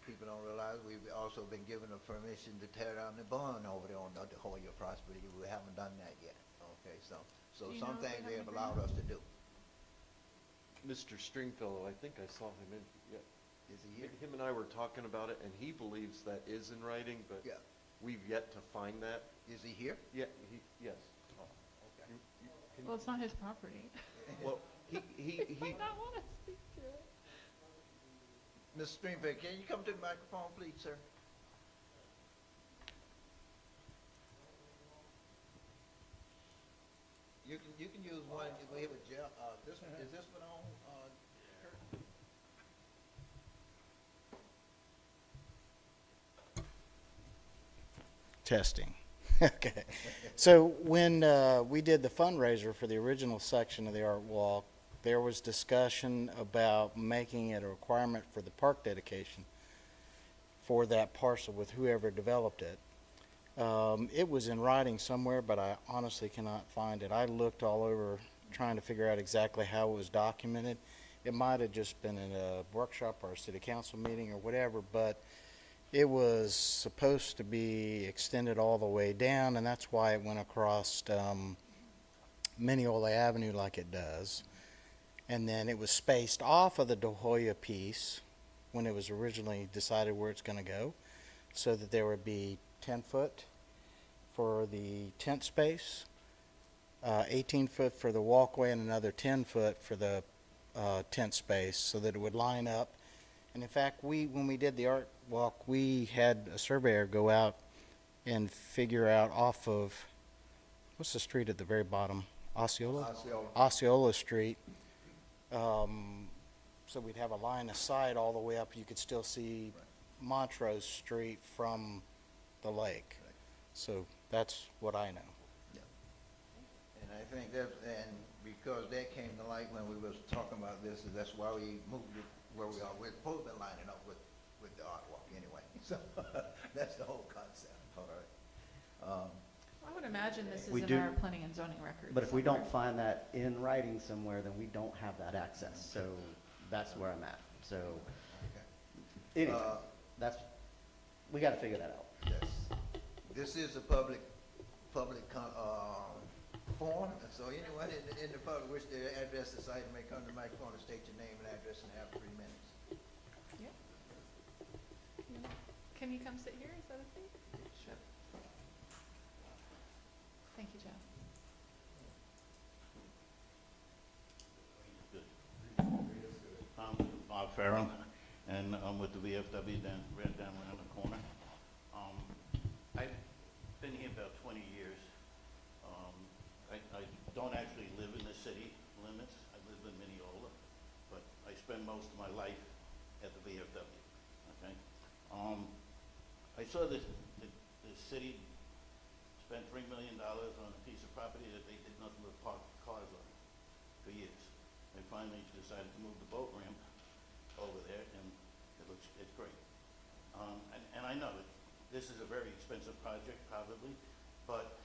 people don't realize, we've also been given a permission to tear down the barn over there on the Hoya property. We haven't done that yet, okay? So Do you some know if we things have they an have allowed us to do. Mr. Stringfellow, I think I saw him in, yeah. Is he here? Him and I were talking about it, and he believes that is in writing, but Yeah. we've yet to find that. Is he here? Yeah, yes. Oh, okay. Can Well, it's not his property. Well, he, He might not want to speak to it. Mr. Stringfellow, can you come to the microphone, please, sir? You can use one, we have a gel, this, is this one on, Kurt? Testing. Okay. So when we did the fundraiser for the original section of the art walk, there was discussion about making it a requirement for the park dedication for that parcel with whoever developed it. It was in writing somewhere, but I honestly cannot find it. I looked all over trying to figure out exactly how it was documented. It might have just been in a workshop or a city council meeting or whatever, but it was supposed to be extended all the way down, and that's why it went across Mineola Avenue like it does. And then it was spaced off of the De Hoya piece when it was originally decided where it's going to go, so that there would be 10 foot for the tent space, 18 foot for the walkway, and another 10 foot for the tent space, so that it would line up. And in fact, when we did the art walk, we had a surveyor go out and figure out off of, what's the street at the very bottom? Osceola? Osceola. Osceola Street. So we'd have a line of sight all the way up. You could still see Montrose Street from the lake. So that's what I know. And I think that, and because that came to light when we was talking about this, that's why we moved it where we are. We're supposed to be lining up with the art walk anyway. So that's the whole concept, all right? I would imagine this We is do- in our planning and zoning records. But if we don't somewhere. find that in writing somewhere, then we don't have that access. So that's where I'm at. So Okay. anyway, that's, we got to figure that out. Yes. This is a public forum, and so anyone in the public wish to address the site may come to the microphone and state your name and address and have 3 minutes. Yeah. Can you come sit here? Is that okay? Sure. Thank you, Jeff. I'm Bob Farrell, and I'm with the VFW right down around the corner. I've been here about 20 years. I don't actually live in the city limits. I live in Mineola, but I spend most of my life at the VFW, okay? I saw the city spent $3 million on a piece of property that they did nothing but park cars on for years. They finally decided to move the boat ramp over there, and it's great. And I know that this is a very expensive project, probably, but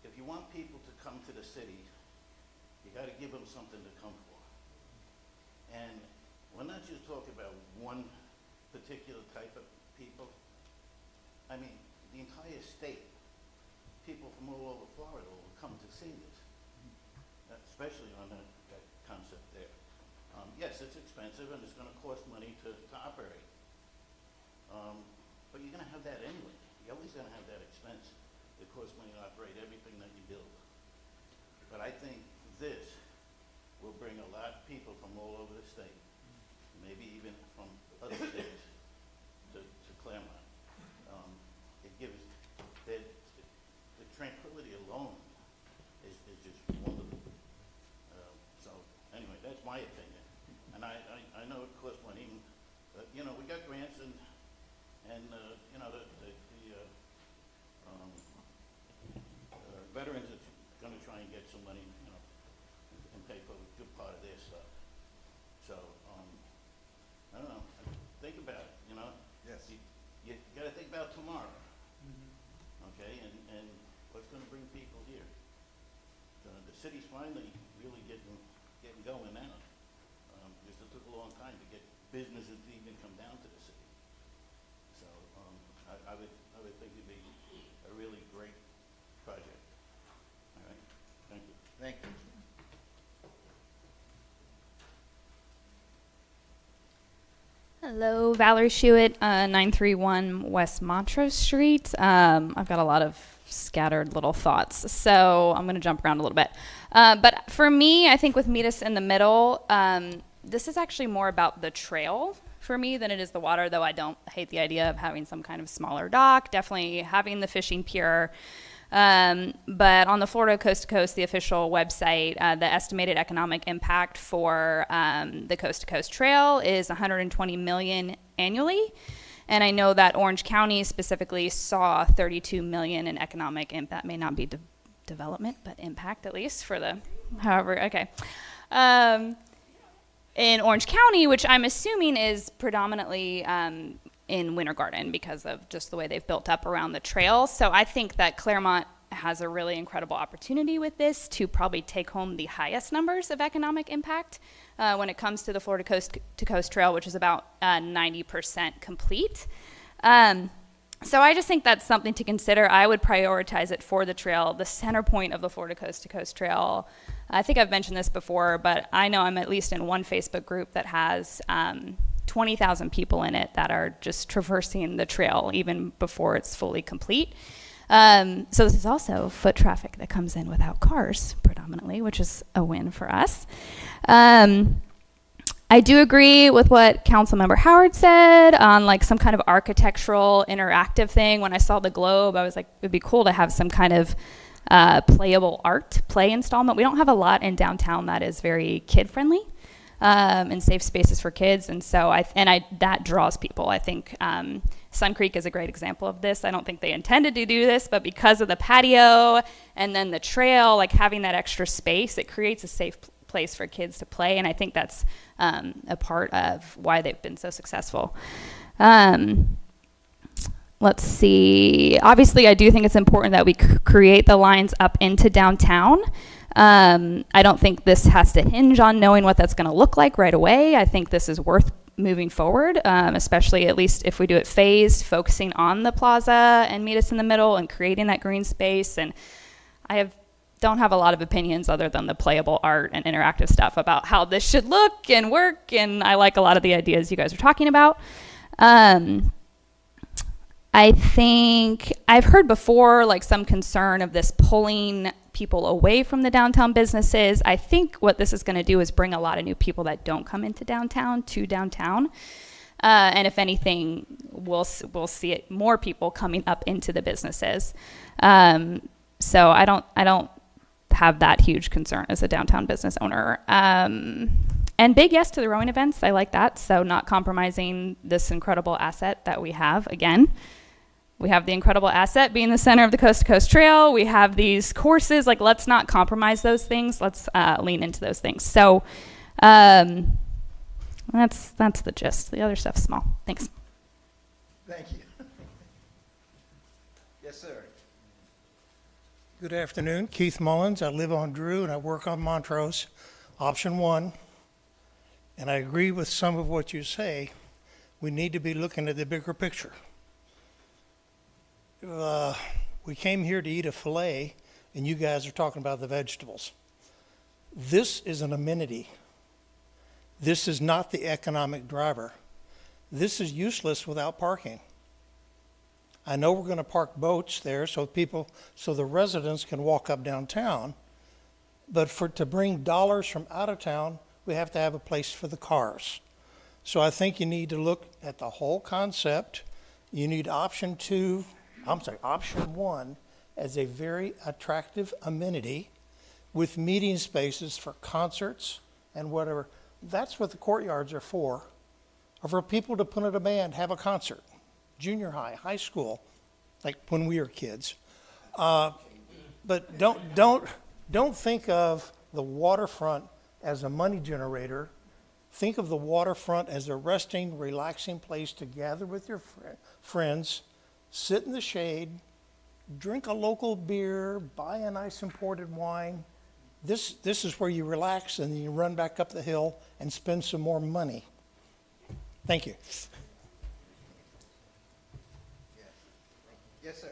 if you want people to come to the city, you gotta give them something to come for. And we're not just talking about one particular type of people. I mean, the entire state, people from all over Florida will come to see this, especially on that concept there. Yes, it's expensive and it's gonna cost money to operate. But you're gonna have that anyway. You're always gonna have that expense. It costs money to operate everything that you build. But I think this will bring a lot of people from all over the state, maybe even from other states, to Clermont. It gives, the tranquility alone is just wonderful. So anyway, that's my opinion. And I know it costs money, but you know, we got grants and you know, the veterans are gonna try and get some money, you know, and pay for a good part of their stuff. So, I don't know, think about it, you know? Yes. You gotta think about tomorrow, okay, and what's gonna bring people here. The city's finally really getting going now. Because it took a long time to get businesses to even come down to the city. So, I would think it'd be a really great project. All right, thank you. Thank you. Hello, Valerie Shewitt, 931 West Montrose Street. I've got a lot of scattered little thoughts, so I'm going to jump around a little bit. But for me, I think with Meet Us in the Middle, this is actually more about the trail for me than it is the water, though I don't hate the idea of having some kind of smaller dock, definitely having the fishing pier. But on the Florida Coast to Coast, the official website, the estimated economic impact for the Coast to Coast Trail is $120 million annually. And I know that Orange County specifically saw $32 million in economic impact. May not be development, but impact at least for the, however, okay. In Orange County, which I'm assuming is predominantly in Winter Garden because of just the way they've built up around the trail. So I think that Clermont has a really incredible opportunity with this to probably take home the highest numbers of economic impact when it comes to the Florida Coast to Coast Trail, which is about 90% complete. So I just think that's something to consider. I would prioritize it for the trail, the center point of the Florida Coast to Coast Trail. I think I've mentioned this before, but I know I'm at least in one Facebook group that has 20,000 people in it that are just traversing the trail even before it's fully complete. So this is also foot traffic that comes in without cars predominantly, which is a win for us. I do agree with what Councilmember Howard said on like some kind of architectural interactive thing. When I saw the globe, I was like, it'd be cool to have some kind of playable art play installment. We don't have a lot in downtown that is very kid friendly and safe spaces for kids, and so that draws people. I think Sun Creek is a great example of this. I don't think they intended to do this, but because of the patio and then the trail, like having that extra space, it creates a safe place for kids to play, and I think that's a part of why they've been so successful. Let's see. Obviously, I do think it's important that we create the lines up into downtown. I don't think this has to hinge on knowing what that's going to look like right away. I think this is worth moving forward, especially at least if we do it phased, focusing on the plaza and Meet Us in the Middle and creating that green space. And I don't have a lot of opinions other than the playable art and interactive stuff about how this should look and work, and I like a lot of the ideas you guys are talking about. I think I've heard before like some concern of this pulling people away from the downtown businesses. I think what this is going to do is bring a lot of new people that don't come into downtown to downtown. And if anything, we'll see it, more people coming up into the businesses. So I don't have that huge concern as a downtown business owner. And big yes to the rowing events. I like that. So not compromising this incredible asset that we have. Again, we have the incredible asset being the center of the Coast to Coast Trail. We have these courses. Like, let's not compromise those things. Let's lean into those things. So That's the gist. The other stuff's small. Thanks. Thank you. Yes, sir. Good afternoon, Keith Mullins. I live on Drew and I work on Montrose, option 1. And I agree with some of what you say. We need to be looking at the bigger picture. We came here to eat a filet and you guys are talking about the vegetables. This is an amenity. This is not the economic driver. This is useless without parking. I know we're going to park boats there so the residents can walk up downtown, but to bring dollars from out of town, we have to have a place for the cars. So I think you need to look at the whole concept. You need option 1 as a very attractive amenity with meeting spaces for concerts and whatever. That's what the courtyards are for people to put in a band, have a concert. Junior high, high school, like when we were kids. But don't think of the waterfront as a money generator. Think of the waterfront as a resting, relaxing place to gather with your friends, sit in the shade, drink a local beer, buy a nice imported wine. This is where you relax and then you run back up the hill and spend some more money. Thank you. Yes, sir.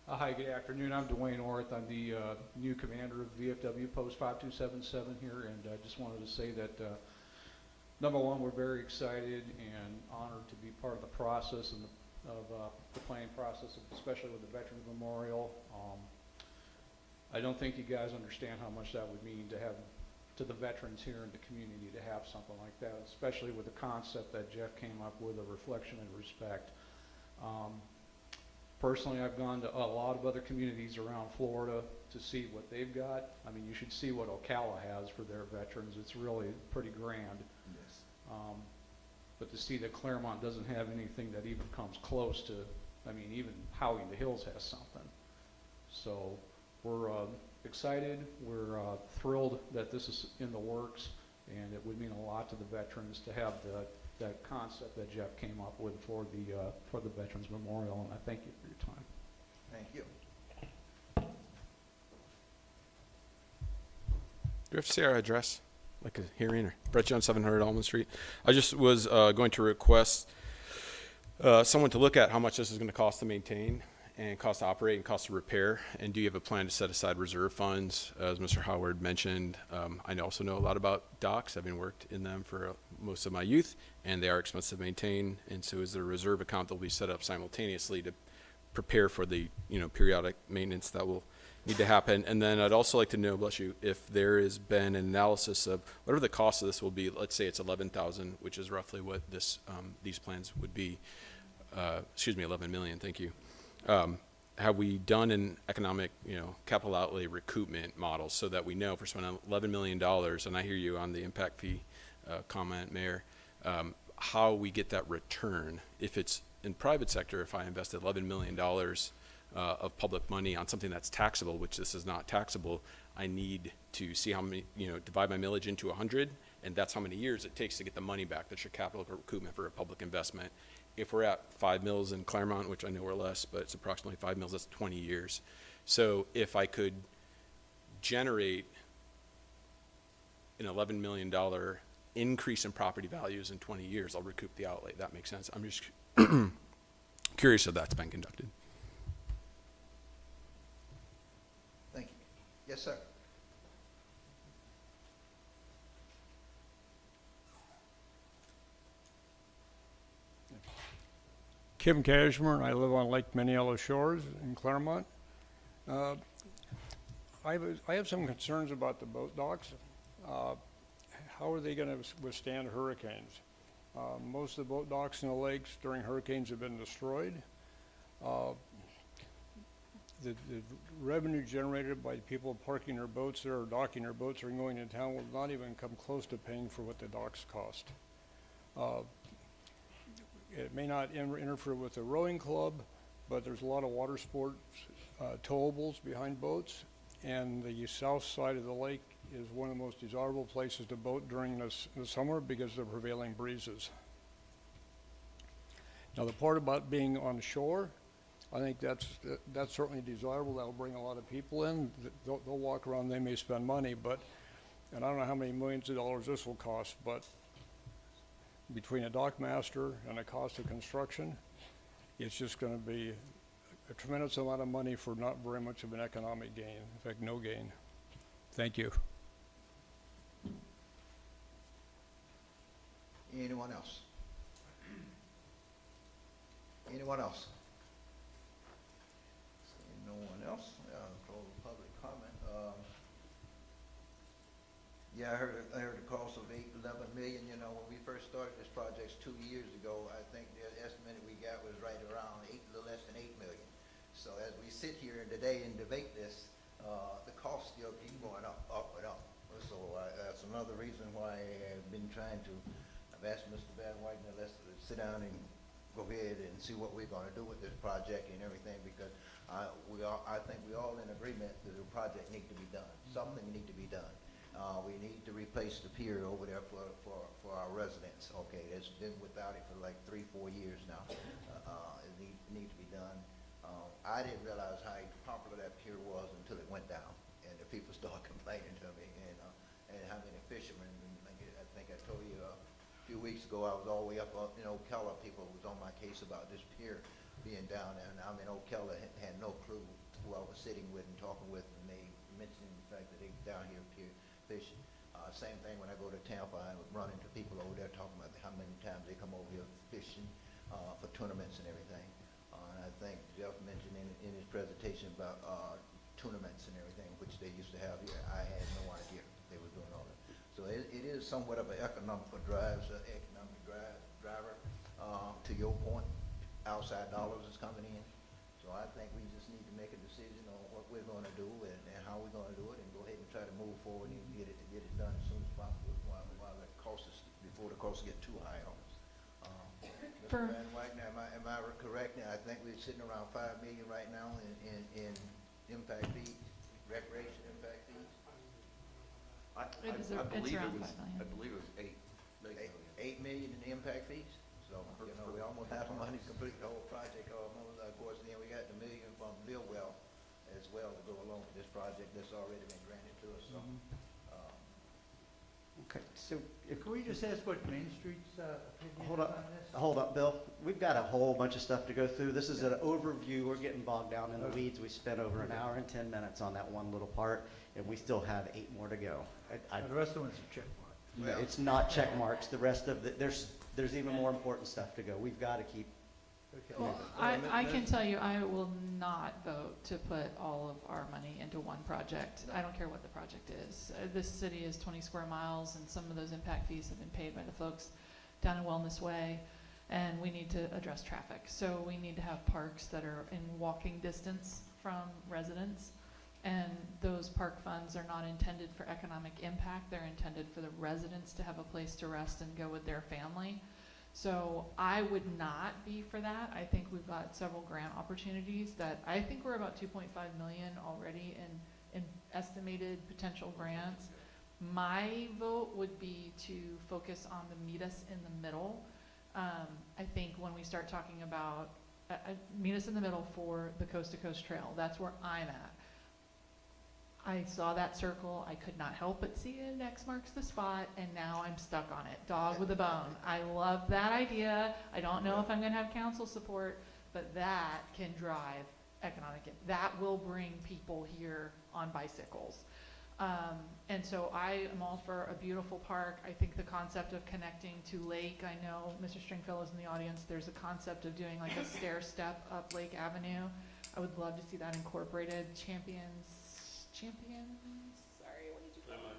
Hi, good afternoon. I'm Dwayne Orth. I'm the new commander of VFW Post 5277 here, and I just wanted to say that, number one, we're very excited and honored to be part of the process and the planning process, especially with the Veterans Memorial. I don't think you guys understand how much that would mean to the veterans here in the community to have something like that, especially with the concept that Jeff came up with, a reflection and respect. Personally, I've gone to a lot of other communities around Florida to see what they've got. I mean, you should see what Ocala has for their veterans. It's really pretty grand. Yes. But to see that Clermont doesn't have anything that even comes close to, I mean, even Hoya the Hills has something. So we're excited. We're thrilled that this is in the works, and it would mean a lot to the veterans to have that concept that Jeff came up with for the Veterans Memorial, and I thank you for your time. Thank you. Do we have to say our address, like a hearing, or Brett Jones, 700 Almond Street? I just was going to request someone to look at how much this is going to cost to maintain and cost to operate and cost to repair, and do you have a plan to set aside reserve funds? As Mr. Howard mentioned, I also know a lot about docks, having worked in them for most of my youth, and they are expensive to maintain, and so is there a reserve account that will be set up simultaneously to prepare for the periodic maintenance that will need to happen? And then I'd also like to know, bless you, if there has been an analysis of whatever the cost of this will be. Let's say it's $11,000, which is roughly what these plans would be. Excuse me, 11 million. Thank you. Have we done an economic, capital outlay recoupment model so that we know if we're spending $11 million, and I hear you on the impact fee comment, Mayor, how we get that return? If it's in private sector, if I invested $11 million of public money on something that's taxable, which this is not taxable, I need to see how many, divide my millage into 100, and that's how many years it takes to get the money back. That's your capital recoupment for a public investment. If we're at 5 mills in Clermont, which I know we're less, but it's approximately 5 mills, that's 20 years. So if I could generate an $11 million increase in property values in 20 years, I'll recoup the outlay. That makes sense. I'm just curious if that's been conducted. Thank you. Yes, sir. Kim Cashmere, I live on Lake Maniello Shores in Clermont. I have some concerns about the boat docks. How are they going to withstand hurricanes? Most of the boat docks in the lakes during hurricanes have been destroyed. The revenue generated by people parking their boats there or docking their boats or going into town will not even come close to paying for what the docks cost. It may not interfere with the rowing club, but there's a lot of water sports towables behind boats, and the south side of the lake is one of the most desirable places to boat during the summer because of the prevailing breezes. Now, the part about being on shore, I think that's certainly desirable. That'll bring a lot of people in. They'll walk around, they may spend money, but, and I don't know how many millions of dollars this will cost, but between a dock master and the cost of construction, it's just going to be a tremendous amount of money for not very much of an economic gain, in fact, no gain. Thank you. Anyone else? Anyone else? Seeing no one else, close the public comment. Yeah, I heard the cost of 11 million. You know, when we first started this project 2 years ago, I think the estimate we got was right around a little less than 8 million. So as we sit here today and debate this, the cost still keep going up and up. So that's another reason why I've been trying to. I've asked Mr. Van Wyden to let's sit down and go ahead and see what we're going to do with this project and everything, because I think we're all in agreement that the project needs to be done. Something needs to be done. We need to replace the pier over there for our residents. Okay, it's been without it for like 3-4 years now. It needs to be done. I didn't realize how popular that pier was until it went down, and the people started complaining to me, and how many fishermen. I think I told you a few weeks ago I was all the way up in Ocala. People was on my case about this pier being down there, and I'm in Ocala, had no clue who I was sitting with and talking with, and they mentioned the fact that they down here pier fishing. Same thing when I go to Tampa, I run into people over there talking about how many times they come over here fishing for tournaments and everything. And I think Jeff mentioned in his presentation about tournaments and everything, which they used to have here. I had no idea they were doing all that. So it is somewhat of an economical driver. To your point, outside dollars is coming in. So I think we just need to make a decision on what we're going to do and how we're going to do it, and go ahead and try to move forward and get it done as soon as possible while the costs before the costs get too high on us. Mr. Van Wyden, am I correct? I think we're sitting around $5 million right now in impact fees, recreation impact fees. I It's believe around it was, 5 million. I believe it was 8 million in impact fees. So, we almost have the money to complete the whole project. Almost, of course, then we got the $1 million from Billwell as well to go along with this project that's already been granted to us. So, Okay, so if, Can we just ask what Main Street's opinion hold is up, on this? hold up, Bill. We've got a whole bunch of stuff to go through. This is an overview. We're getting bogged down in the weeds. We spent over an hour and 10 minutes on that one little part, and we still have 8 more to go. The rest of the ones are check mark. No, it's not check marks. The rest of the, there's even more important stuff to go. We've got to keep. Okay. Well, I can tell you, I will not vote to put all of our money into one project. I don't care what the project is. This city is 20 square miles, and some of those impact fees have been paid by the folks down in Wellness Way, and we need to address traffic. So we need to have parks that are in walking distance from residents, and those park funds are not intended for economic impact. They're intended for the residents to have a place to rest and go with their family. So I would not be for that. I think we've got several grant opportunities that I think we're about 2.5 million already in estimated potential grants. My vote would be to focus on the meet us in the middle. I think when we start talking about meet us in the middle for the Coast to Coast Trail, that's where I'm at. I saw that circle, I could not help but see an X marks the spot, and now I'm stuck on it. Dog with a bone. I love that idea. I don't know if I'm gonna have council support, but that can drive economic, that will bring people here on bicycles. And so I am all for a beautiful park. I think the concept of connecting to Lake, I know Mr. Stringfellow is in the audience, there's a concept of doing like a stair step up Lake Avenue. I would love to see that incorporated. Champions, sorry, what did you call it?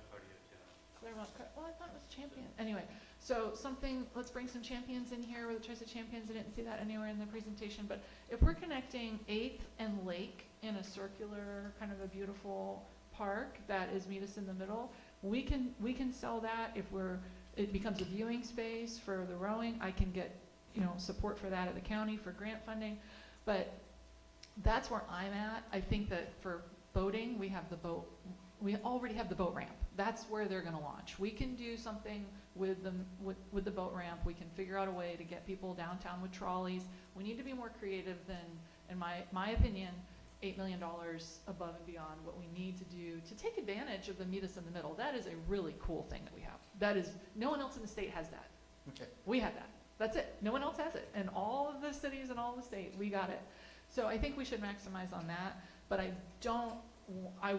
Clermont, well, I thought it was Champion. Anyway, so something, let's bring some champions in here, with the choice of champions. I didn't see that anywhere in the presentation, but if we're connecting 8th and Lake in a circular, kind of a beautiful park that is meet us in the middle, we can sell that. If it becomes a viewing space for the rowing, I can get, support for that at the county for grant funding, but that's where I'm at. I think that for boating, we have the boat, we already have the boat ramp. That's where they're gonna launch. We can do something with the boat ramp. We can figure out a way to get people downtown with trolleys. We need to be more creative than, in my opinion, $8 million above and beyond what we need to do to take advantage of the meet us in the middle. That is a really cool thing that we have. That is, no one else in the state has that. Okay. We have that. That's it. No one else has it. And all of the cities and all the state, we got it. So I think we should maximize on that, but I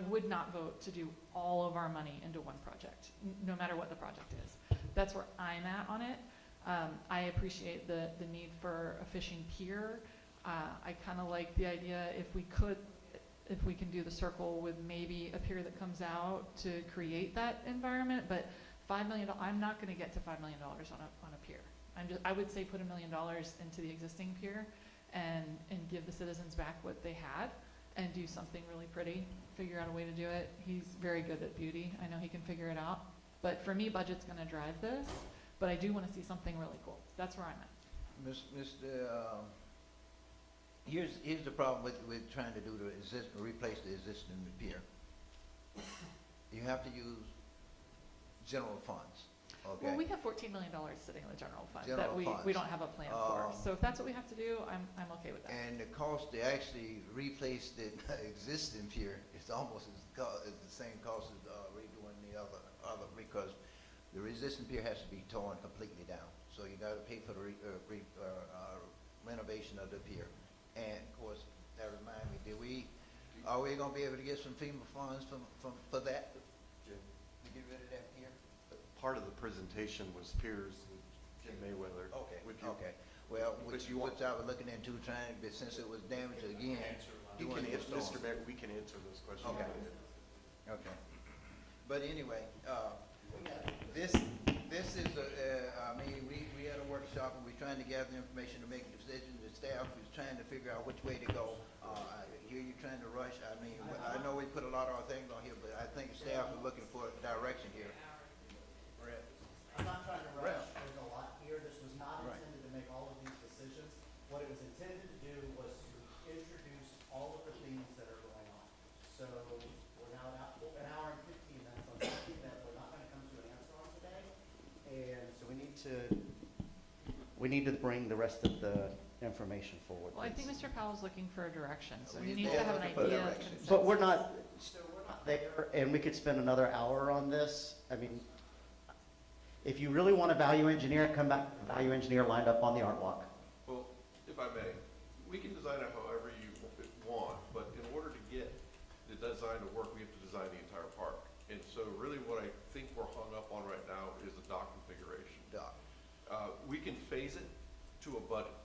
would not vote to do all of our money into one project, no matter what the project is. That's where I'm at on it. I appreciate the need for a fishing pier. I kind of like the idea if we can do the circle with maybe a pier that comes out to create that environment, but $5 million, I'm not going to get to $5 million on a pier. I would say put $1 million into the existing pier and give the citizens back what they had and do something really pretty, figure out a way to do it. He's very good at beauty. I know he can figure it out. But for me, budget's going to drive this, but I do want to see something really cool. That's where I'm at. Here's the problem with trying to do replace the existing pier. You have to use general funds, okay? Well, we have $14 million sitting in the general fund that General we funds. don't have a plan for. So if that's what we have to do, I'm okay with that. And the cost to actually replace the existing pier is almost as the same cost as redoing the other, because the existing pier has to be torn completely down. So you gotta pay for the renovation of the pier. And of course, that reminds me, are we gonna be able to get some FEMA funds for that? To get rid of that pier? Part of the presentation was Piers with Jim Mayweather. Okay, Would you- okay. Well, But you want- which I was looking into trying, but since it was damaged again, You doing can, the storm. Mr. Mayor, we can answer those questions. Okay. Okay. But anyway, this is I mean, we had a workshop and we're trying to gather information to make a decision. The staff is trying to figure out which way to go. I hear you trying to rush. I mean, I know we put a lot of our things on here, but I think staff is looking for direction here. I'm not trying to rush. There's a lot here. This was not Right. intended to make all of these decisions. What it was intended to do was to introduce all of the things that are going on. So we're now an hour and 15 minutes on something that we're not going to come to an answer on today. And so we need to bring the rest of the information forward. Well, I think please. Mr. Powell's looking for a direction, so he We needs to have an looking for idea of direction. consensus. But we're not there, and we could spend another hour on this. I mean, if you really want to value engineer, come back, value engineer lined up on the art walk. Well, if I may, we can design it however you want, but in order to get the design to work, we have to design the entire park. And so really what I think we're hung up on right now is the dock configuration. Doc. We can phase it to a budget.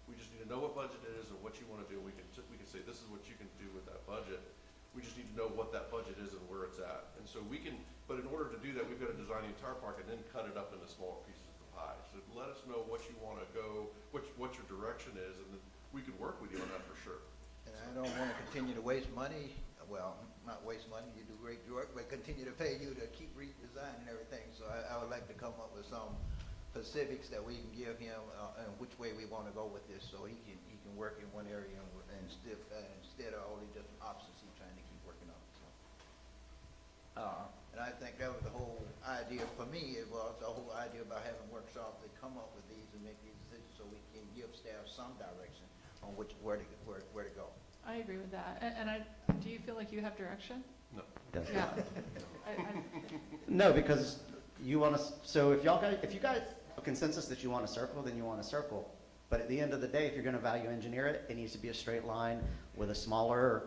We just need to know what budget it is and what you want to do. We can say, this is what you can do with that budget. We just need to know what that budget is and where it's at. And so we can, but in order to do that, we've got to design the entire park and then cut it up into smaller pieces of the pie. So let us know what you want to go, what your direction is, and then we can work with you on that for sure. And I don't want to continue to waste money. Well, not waste money, you do great work, but continue to pay you to keep redesigning everything. So I would like to come up with some specifics that we can give him and which way we want to go with this, so he can work in one area instead of all these different options he's trying to keep working on. So, and I think that was the whole idea for me. It was the whole idea about having workshops that come up with these and make these decisions, so we can give staff some direction on where to go. I agree with that. And do you feel like you have direction? No. Yeah. No, because you want to, so if you guys have a consensus that you want a circle, then you want a circle. But at the end of the day, if you're going to value engineer it, it needs to be a straight line with a smaller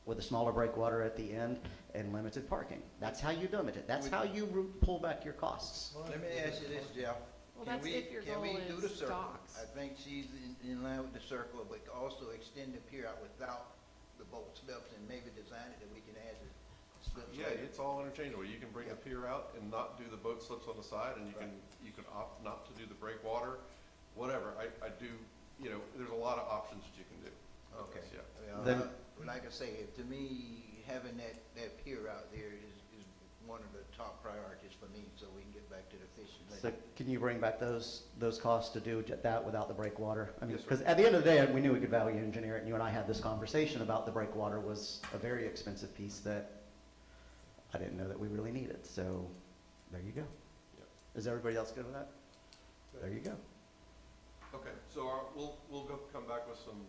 breakwater at the end and limited parking. That's how you limit it. That's how you pull back your costs. Let me ask you this, Jeff. Well, that's if your goal Can we do the is circle? docks. I think she's in line with the circle, but also extend the pier out without the boat slips and maybe design it that we can add the slips. Yeah, later. it's all interchangeable. You can bring the pier out and not do the boat slips on the side, and you can opt not to do the breakwater, whatever. I do, there's a lot of options that you can do. Okay. Yeah. Well, Then- like I say, to me, having that pier out there is one of the top priorities for me, so we can get back to the fishing. So can you bring back those costs to do that without the breakwater? I mean, Yes, sir. because at the end of the day, we knew we could value engineer it, and you and I had this conversation about the breakwater was a very expensive piece that I didn't know that we really needed, so there you go. Yeah. Is everybody else good with that? There you go. Okay, so we'll come back with some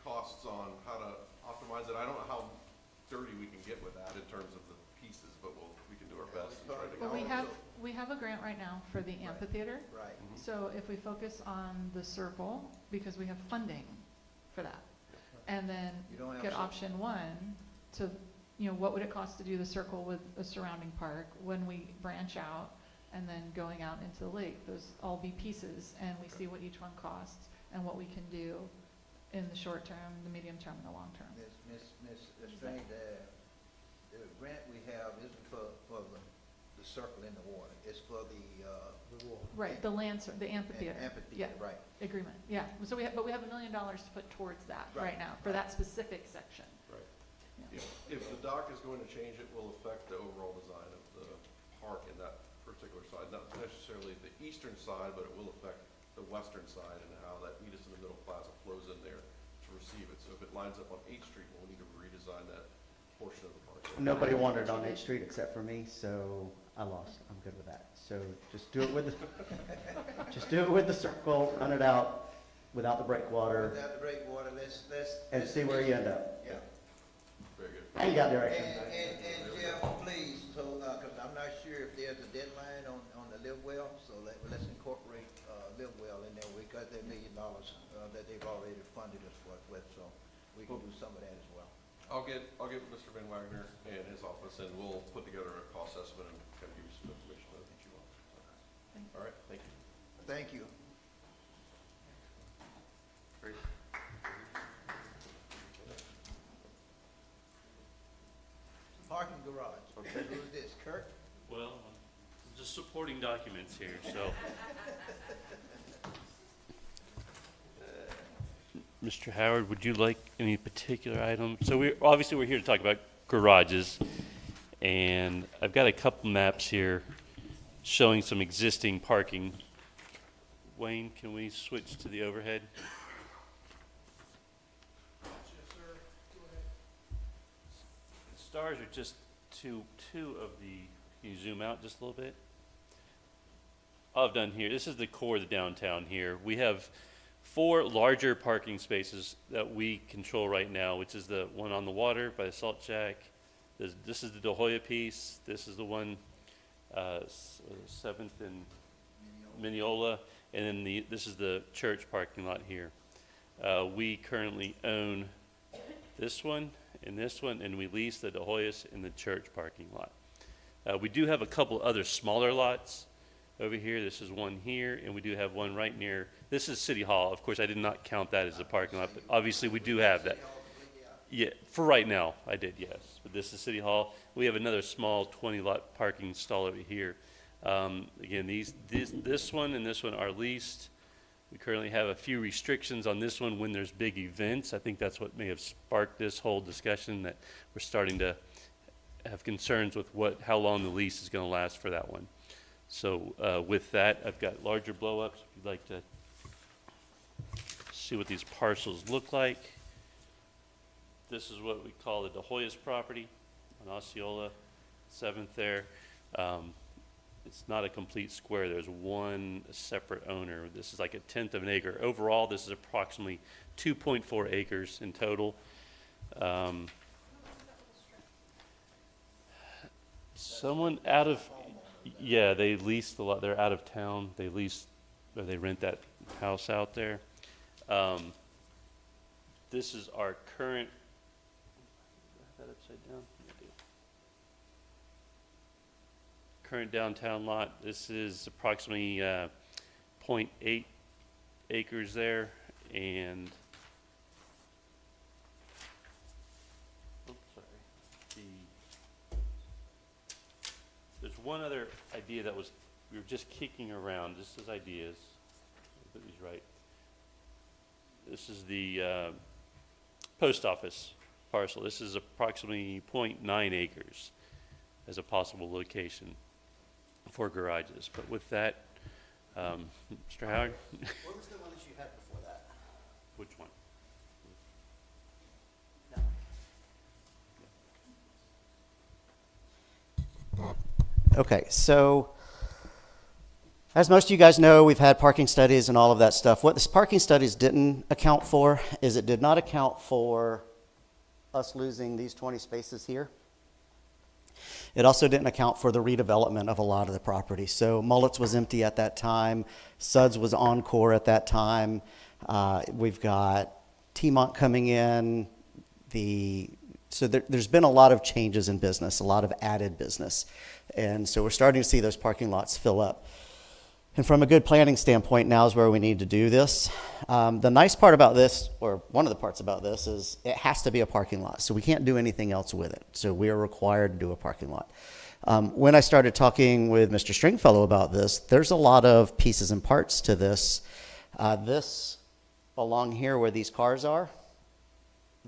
costs on how to optimize it. I don't know how dirty we can get with that in terms of the pieces, but we can do our best and try to. Well, we have a grant right now for the amphitheater. Right. So if we focus on the circle, because we have funding for that, and then You don't have get to- option one to, what would it cost to do the circle with a surrounding park when we branch out and then going out into the lake? Those all be pieces, and we see what each one costs and what we can do in the short term, the medium term, and the long term. Miss Strange, the grant we have isn't for the circle in the water, it's for the water. Right, the amphitheater. Amphitheater, right. Agreement, yeah. So we have $1 million to put towards that Right, right now, for that specific section. Right. Yeah. If the dock is going to change, it will affect the overall design of the park in that particular side, not necessarily the eastern side, but it will affect the western side and how that Meet Us in the Middle Plaza flows in there to receive it. So if it lines up on 8th Street, we'll need to redesign that portion of the park. Nobody wanted it on 8th Street except for me, so I lost. I'm good with that. So just do it with the circle, run it out without the breakwater, Without the breakwater, let's. and see where you end up. Yeah. Very good. And you got direction. And Jeff, please, so, cause I'm not sure if there's a deadline on the live well, so let's incorporate, live well in there. We got that $1 million, that they've already funded us with, so we can do some of that as well. I'll get Mr. Van Wagner and his office, and we'll put together a cost estimate and kind of give you some information that you want. All right, thank you. Thank you. Great. Parking garage. Okay. Who's this, Kurt? Well, just supporting documents here, so. Mr. Howard, would you like any particular item? So we're here to talk about garages, and I've got a couple maps here showing some existing parking. Wayne, can we switch to the overhead? Stars are just two of the, can you zoom out just a little bit? All I've done here, this is the core of the downtown here. We have 4 larger parking spaces that we control right now, which is the one on the water by the Salt Shack. This is the Hoya piece. This is the one, 7th and Mineola. And then this is the church parking lot here. We currently own this one, and we lease the De Hoyas in the church parking lot. We do have a couple other smaller lots over here. This is one here, and we do have one right near, this is City Hall. Of course, I did not count that as a parking lot, but obviously we do have that. Yeah, for right now, I did, yes. But this is City Hall. We have another small 20-lot parking stall over here. Again, this one and this one are leased. We currently have a few restrictions on this one when there's big events. I think that's what may have sparked this whole discussion, that we're starting to have concerns with how long the lease is going to last for that one. So with that, I've got larger blow-ups. If you'd like to see what these parcels look like. This is what we call the De Hoyas property on Osceola, 7th there. It's not a complete square. There's one separate owner. This is like 1/10 of an acre. Overall, this is approximately 2.4 acres in total. Someone out of, yeah, they leased a lot. They're out of town. They lease, or they rent that house out there. This is our current, that upside down. Current downtown lot. This is approximately 0.8 acres there, and there's one other idea that we were just kicking around, just as ideas. Put these right. This is the post office parcel. This is approximately 0.9 acres. as a possible location for garages. But with that, Mr. Howard? What was the one that you had before that? Which one? Okay, so as most of you guys know, we've had parking studies and all of that stuff. What this parking studies didn't account for is it did not account for us losing these 20 spaces here. It also didn't account for the redevelopment of a lot of the property. So Mullet's was empty at that time. Suds was Encore at that time. We've got T-Mont coming in. So there's been a lot of changes in business, a lot of added business. And so we're starting to see those parking lots fill up. And from a good planning standpoint, now is where we need to do this. The nice part about this, or one of the parts about this, is it has to be a parking lot. So we can't do anything else with it. So we are required to do a parking lot. When I started talking with Mr. Stringfellow about this, there's a lot of pieces and parts to this. This along here where these cars are,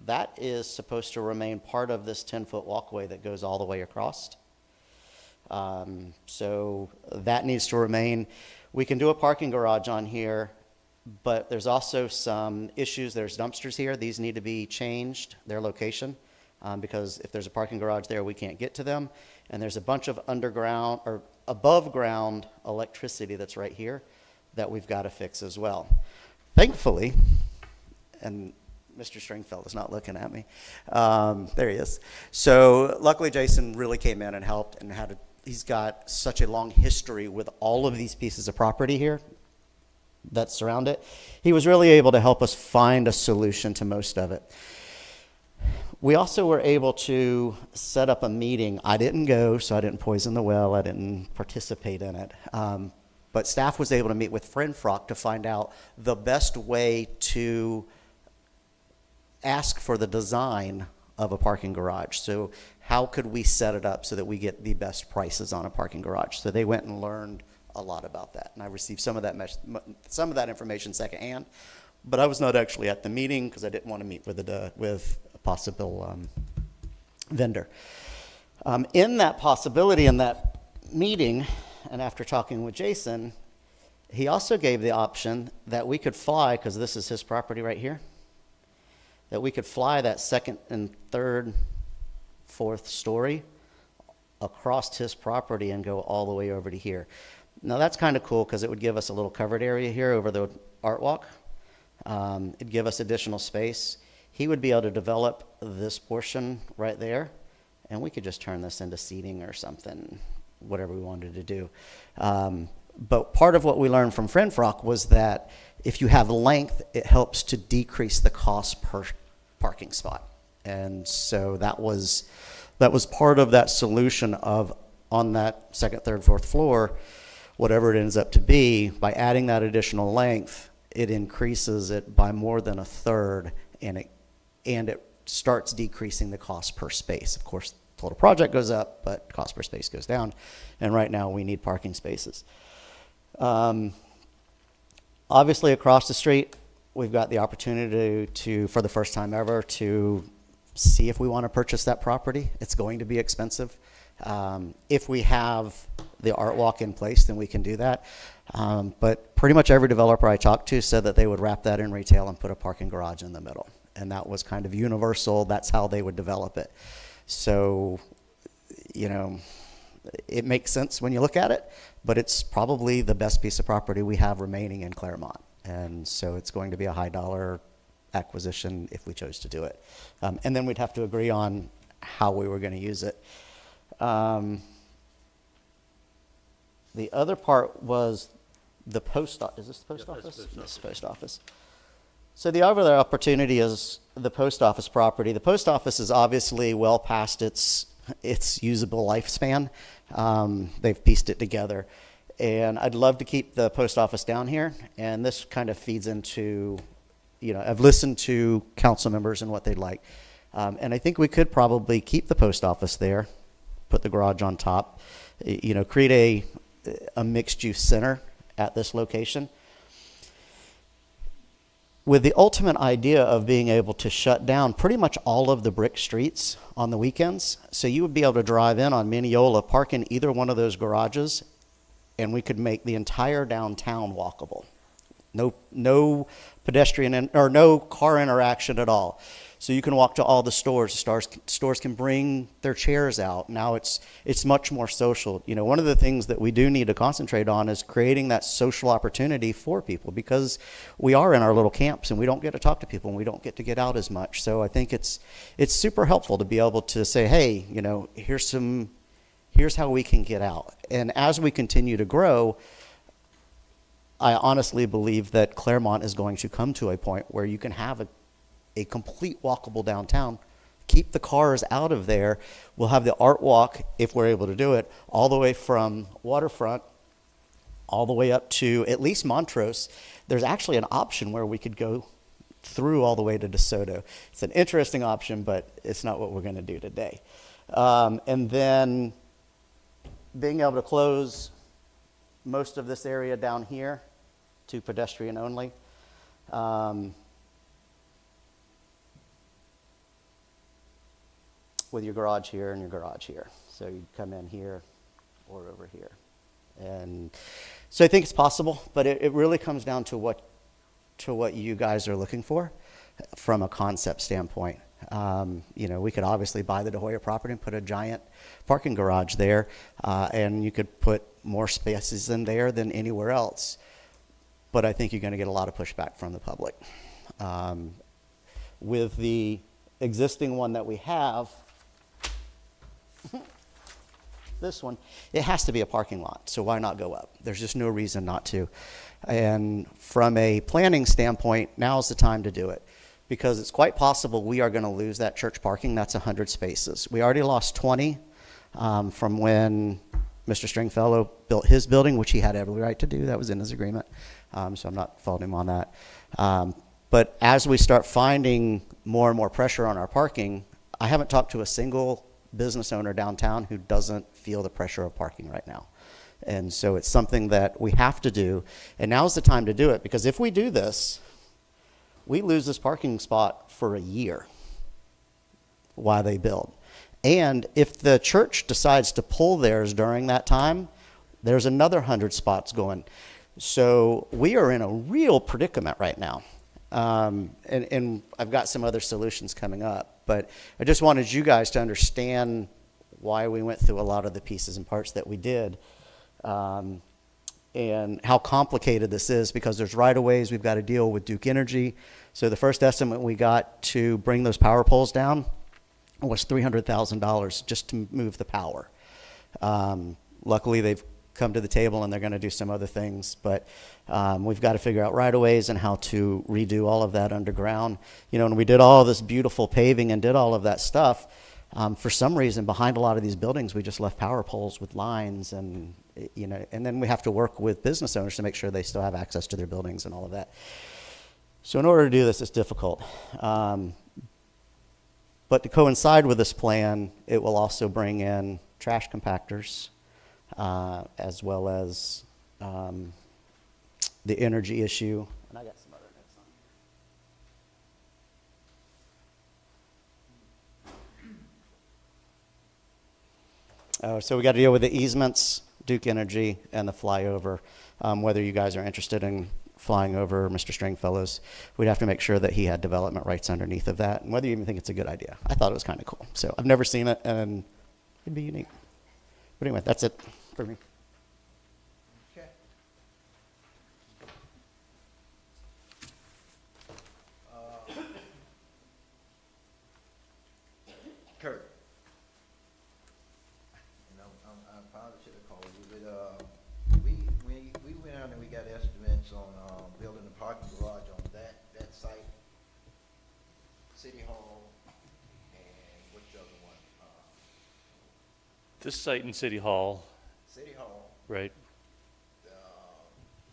that is supposed to remain part of this 10-foot walkway that goes all the way across. So that needs to remain. We can do a parking garage on here, but there's also some issues. There's dumpsters here. These need to be changed, their location, because if there's a parking garage there, we can't get to them. And there's a bunch of underground or above ground electricity that's right here that we've got to fix as well. Thankfully, and Mr. Stringfellow is not looking at me. There he is. So luckily, Jason really came in and helped and he's got such a long history with all of these pieces of property here that surround it. He was really able to help us find a solution to most of it. We also were able to set up a meeting. I didn't go, so I didn't poison the well. I didn't participate in it. But staff was able to meet with Frenfrock to find out the best way to ask for the design of a parking garage. So how could we set it up so that we get the best prices on a parking garage? So they went and learned a lot about that. And I received some of that information secondhand, but I was not actually at the meeting because I didn't want to meet with a possible vendor. In that possibility, in that meeting, and after talking with Jason, he also gave the option that we could fly, because this is his property right here, that we could fly that second and third, fourth story across his property and go all the way over to here. Now that's kind of cool because it would give us a little covered area here over the art walk. It'd give us additional space. He would be able to develop this portion right there, and we could just turn this into seating or something, whatever we wanted to do. But part of what we learned from Frenfrock was that if you have length, it helps to decrease the cost per parking spot. And so that was part of that solution of on that second, third, fourth floor, whatever it ends up to be, by adding that additional length, it increases it by more than a third, and it starts decreasing the cost per space. Of course, total project goes up, but cost per space goes down. And right now we need parking spaces. Obviously across the street, we've got the opportunity to, for the first time ever, to see if we want to purchase that property. It's going to be expensive. If we have the art walk in place, then we can do that. But pretty much every developer I talked to said that they would wrap that in retail and put a parking garage in the middle. And that was kind of universal. That's how they would develop it. So, you know, it makes sense when you look at it, but it's probably the best piece of property we have remaining in Clermont. And so it's going to be a high dollar acquisition if we chose to do it. And then we'd have to agree on how we were going to use it. The other part was the post office. Is this the post office? This is the post office. So the other opportunity is the post office property. The post office is obviously well past its usable lifespan. They've pieced it together. And I'd love to keep the post office down here. And this kind of feeds into, you know, I've listened to council members and what they'd like. And I think we could probably keep the post office there, put the garage on top, you know, create a mixed use center at this location. with the ultimate idea of being able to shut down pretty much all of the brick streets on the weekends. So you would be able to drive in on Mineola, park in either one of those garages, and we could make the entire downtown walkable. No pedestrian or no car interaction at all. So you can walk to all the stores. Stores can bring their chairs out. Now it's much more social. You know, one of the things that we do need to concentrate on is creating that social opportunity for people, because we are in our little camps and we don't get to talk to people and we don't get to get out as much. So I think it's super helpful to be able to say, hey, you know, here's how we can get out. And as we continue to grow, I honestly believe that Clermont is going to come to a point where you can have a complete walkable downtown. Keep the cars out of there. We'll have the art walk, if we're able to do it, all the way from Waterfront all the way up to at least Montrose. There's actually an option where we could go through all the way to DeSoto. It's an interesting option, but it's not what we're going to do today. And then being able to close most of this area down here to pedestrian only. With your garage here and your garage here. So you come in here or over here. And so I think it's possible, but it really comes down to what you guys are looking for from a concept standpoint. You know, we could obviously buy the Hoya property and put a giant parking garage there, and you could put more spaces in there than anywhere else. But I think you're going to get a lot of pushback from the public. With the existing one that we have, this one, it has to be a parking lot, so why not go up? There's just no reason not to. And from a planning standpoint, now's the time to do it, because it's quite possible we are going to lose that church parking. That's 100 spaces. We already lost 20 from when Mr. Stringfellow built his building, which he had every right to do. That was in his agreement, so I'm not faulting him on that. But as we start finding more and more pressure on our parking, I haven't talked to a single business owner downtown who doesn't feel the pressure of parking right now. And so it's something that we have to do, and now's the time to do it, because if we do this, we lose this parking spot for a year while they build. And if the church decides to pull theirs during that time, there's another 100 spots going. So we are in a real predicament right now. And I've got some other solutions coming up, but I just wanted you guys to understand why we went through a lot of the pieces and parts that we did, and how complicated this is, because there's right-of-ways. We've got to deal with Duke Energy. So the first estimate we got to bring those power poles down was $300,000 just to move the power. Luckily, they've come to the table and they're going to do some other things, but we've got to figure out right-of-ways and how to redo all of that underground. You know, and we did all this beautiful paving and did all of that stuff. For some reason, behind a lot of these buildings, we just left power poles with lines, and you know, and then we have to work with business owners to make sure they still have access to their buildings and all of that. So in order to do this, it's difficult. But to coincide with this plan, it will also bring in trash compactors, as well as the energy issue. And I got some other notes on here. So we got to deal with the easements, Duke Energy, and the flyover. Whether you guys are interested in flying over Mr. Stringfellow's, we'd have to make sure that he had development rights underneath of that, and whether you even think it's a good idea. I thought it was kind of cool. So I've never seen it, and it'd be unique. But anyway, that's it for me. Okay. Kurt. You know, I probably should have called you, but we went out and we got estimates on building a parking garage on that site, City Hall, and what's the other one? This site in City Hall, City Hall, right?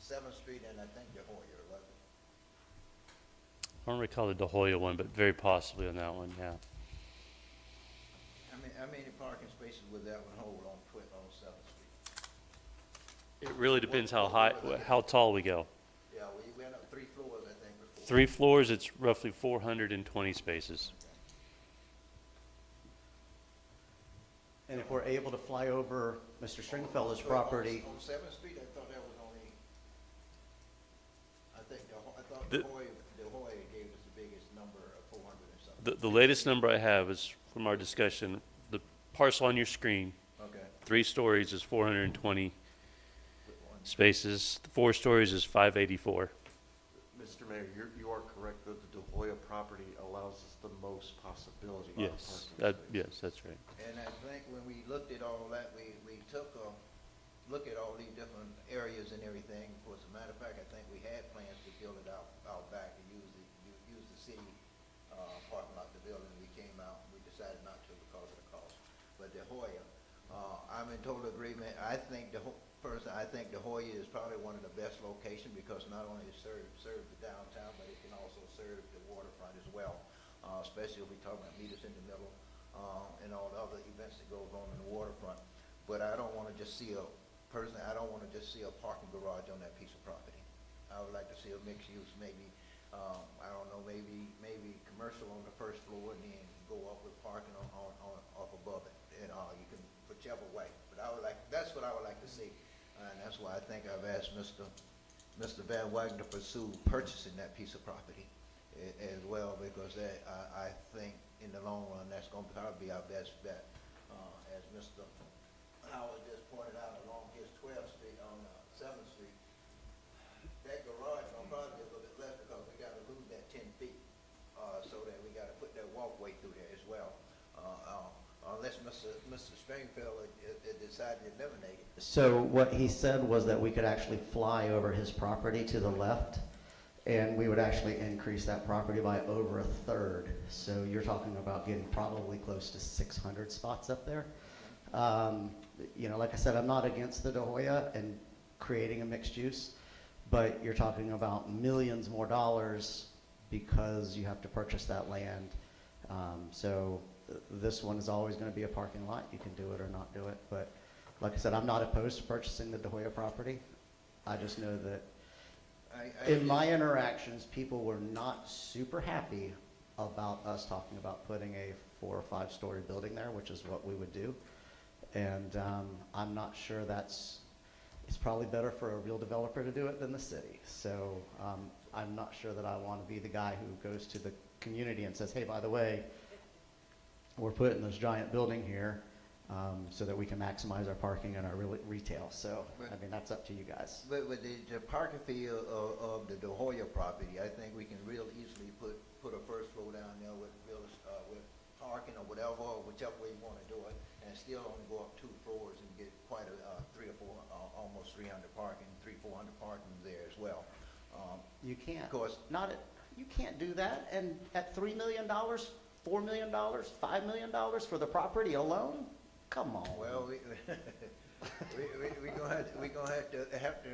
7th Street, and I think the Hoya, 11th. I don't recall the De Hoya one, but very possibly on that one, yeah. How many parking spaces would that one hold on 7th Street? It really depends how high, how tall we go. Yeah, we went up 3 floors, I think, 3 floors, it's roughly 420 spaces. And if we're able to fly over Mr. Stringfellow's property, On 7th Street, I thought that was only, I thought The- the Hoya gave us the biggest number of 400 and something. The latest number I have is from our discussion, the parcel on your screen, Okay. 3 stories is 420 spaces, 4 stories is 584. Mr. Mayor, you are correct that the De Hoya property allows us the most possibility of Yes, parking spaces. yes, that's right. And I think when we looked at all that, we took a look at all these different areas and everything. Of course, as a matter of fact, I think we had plans to build it out back to use the city parking lot to build, and we came out and we decided not to because of the cost. But De Hoya, I'm in total agreement. I think I think De Hoya is probably one of the best locations because not only it serve the downtown, but it can also serve the waterfront as well. Especially if we talk about meters in the middle and all the other events that goes on in the waterfront. But I don't want to just see I don't want to just see a parking garage on that piece of property. I would like to see a mixed use, maybe, I don't know, maybe commercial on the first floor and then go up with parking on up above it. And you can whichever way. But that's what I would like to see. And that's why I think I've asked Mr. Van Wagner to pursue purchasing that piece of property as well, because I think in the long run, that's going to probably be our best bet. As Mr. Howard just pointed out, along his 12th Street on 7th Street, that garage will probably be a little bit less because we got to lose that 10 feet, so that we got to put that walkway through there as well. Unless Mr. Stringfield decided to eliminate it. so what he said was that we could actually fly over his property to the left, and we would actually increase that property by over a third. So you're talking about getting probably close to 600 spots up there. Like I said, I'm not against the De Hoya and creating a mixed use, but you're talking about millions more dollars because you have to purchase that land. So this one is always going to be a parking lot. You can do it or not do it. But like I said, I'm not opposed to purchasing the De Hoya property. I just know that in my interactions, people were not super happy about us talking about putting a 4 or 5 story building there, which is what we would do. And I'm not sure it's probably better for a real developer to do it than the city. So I'm not sure that I want to be the guy who goes to the community and says, hey, by the way, we're putting this giant building here so that we can maximize our parking and our retail. So, I mean, that's up to you guys. But with the parking fee of the De Hoya property, I think we can real easily put a first floor down there with parking or whatever, or whichever way you want to do it, and still only go up 2 floors and get quite a 3 or 4, almost 300 parking, 400 parking there as well. You can't. Of course. You can't do that. And at $3 million, $4 million, $5 million for the property alone? Come on. Well, we're gonna have to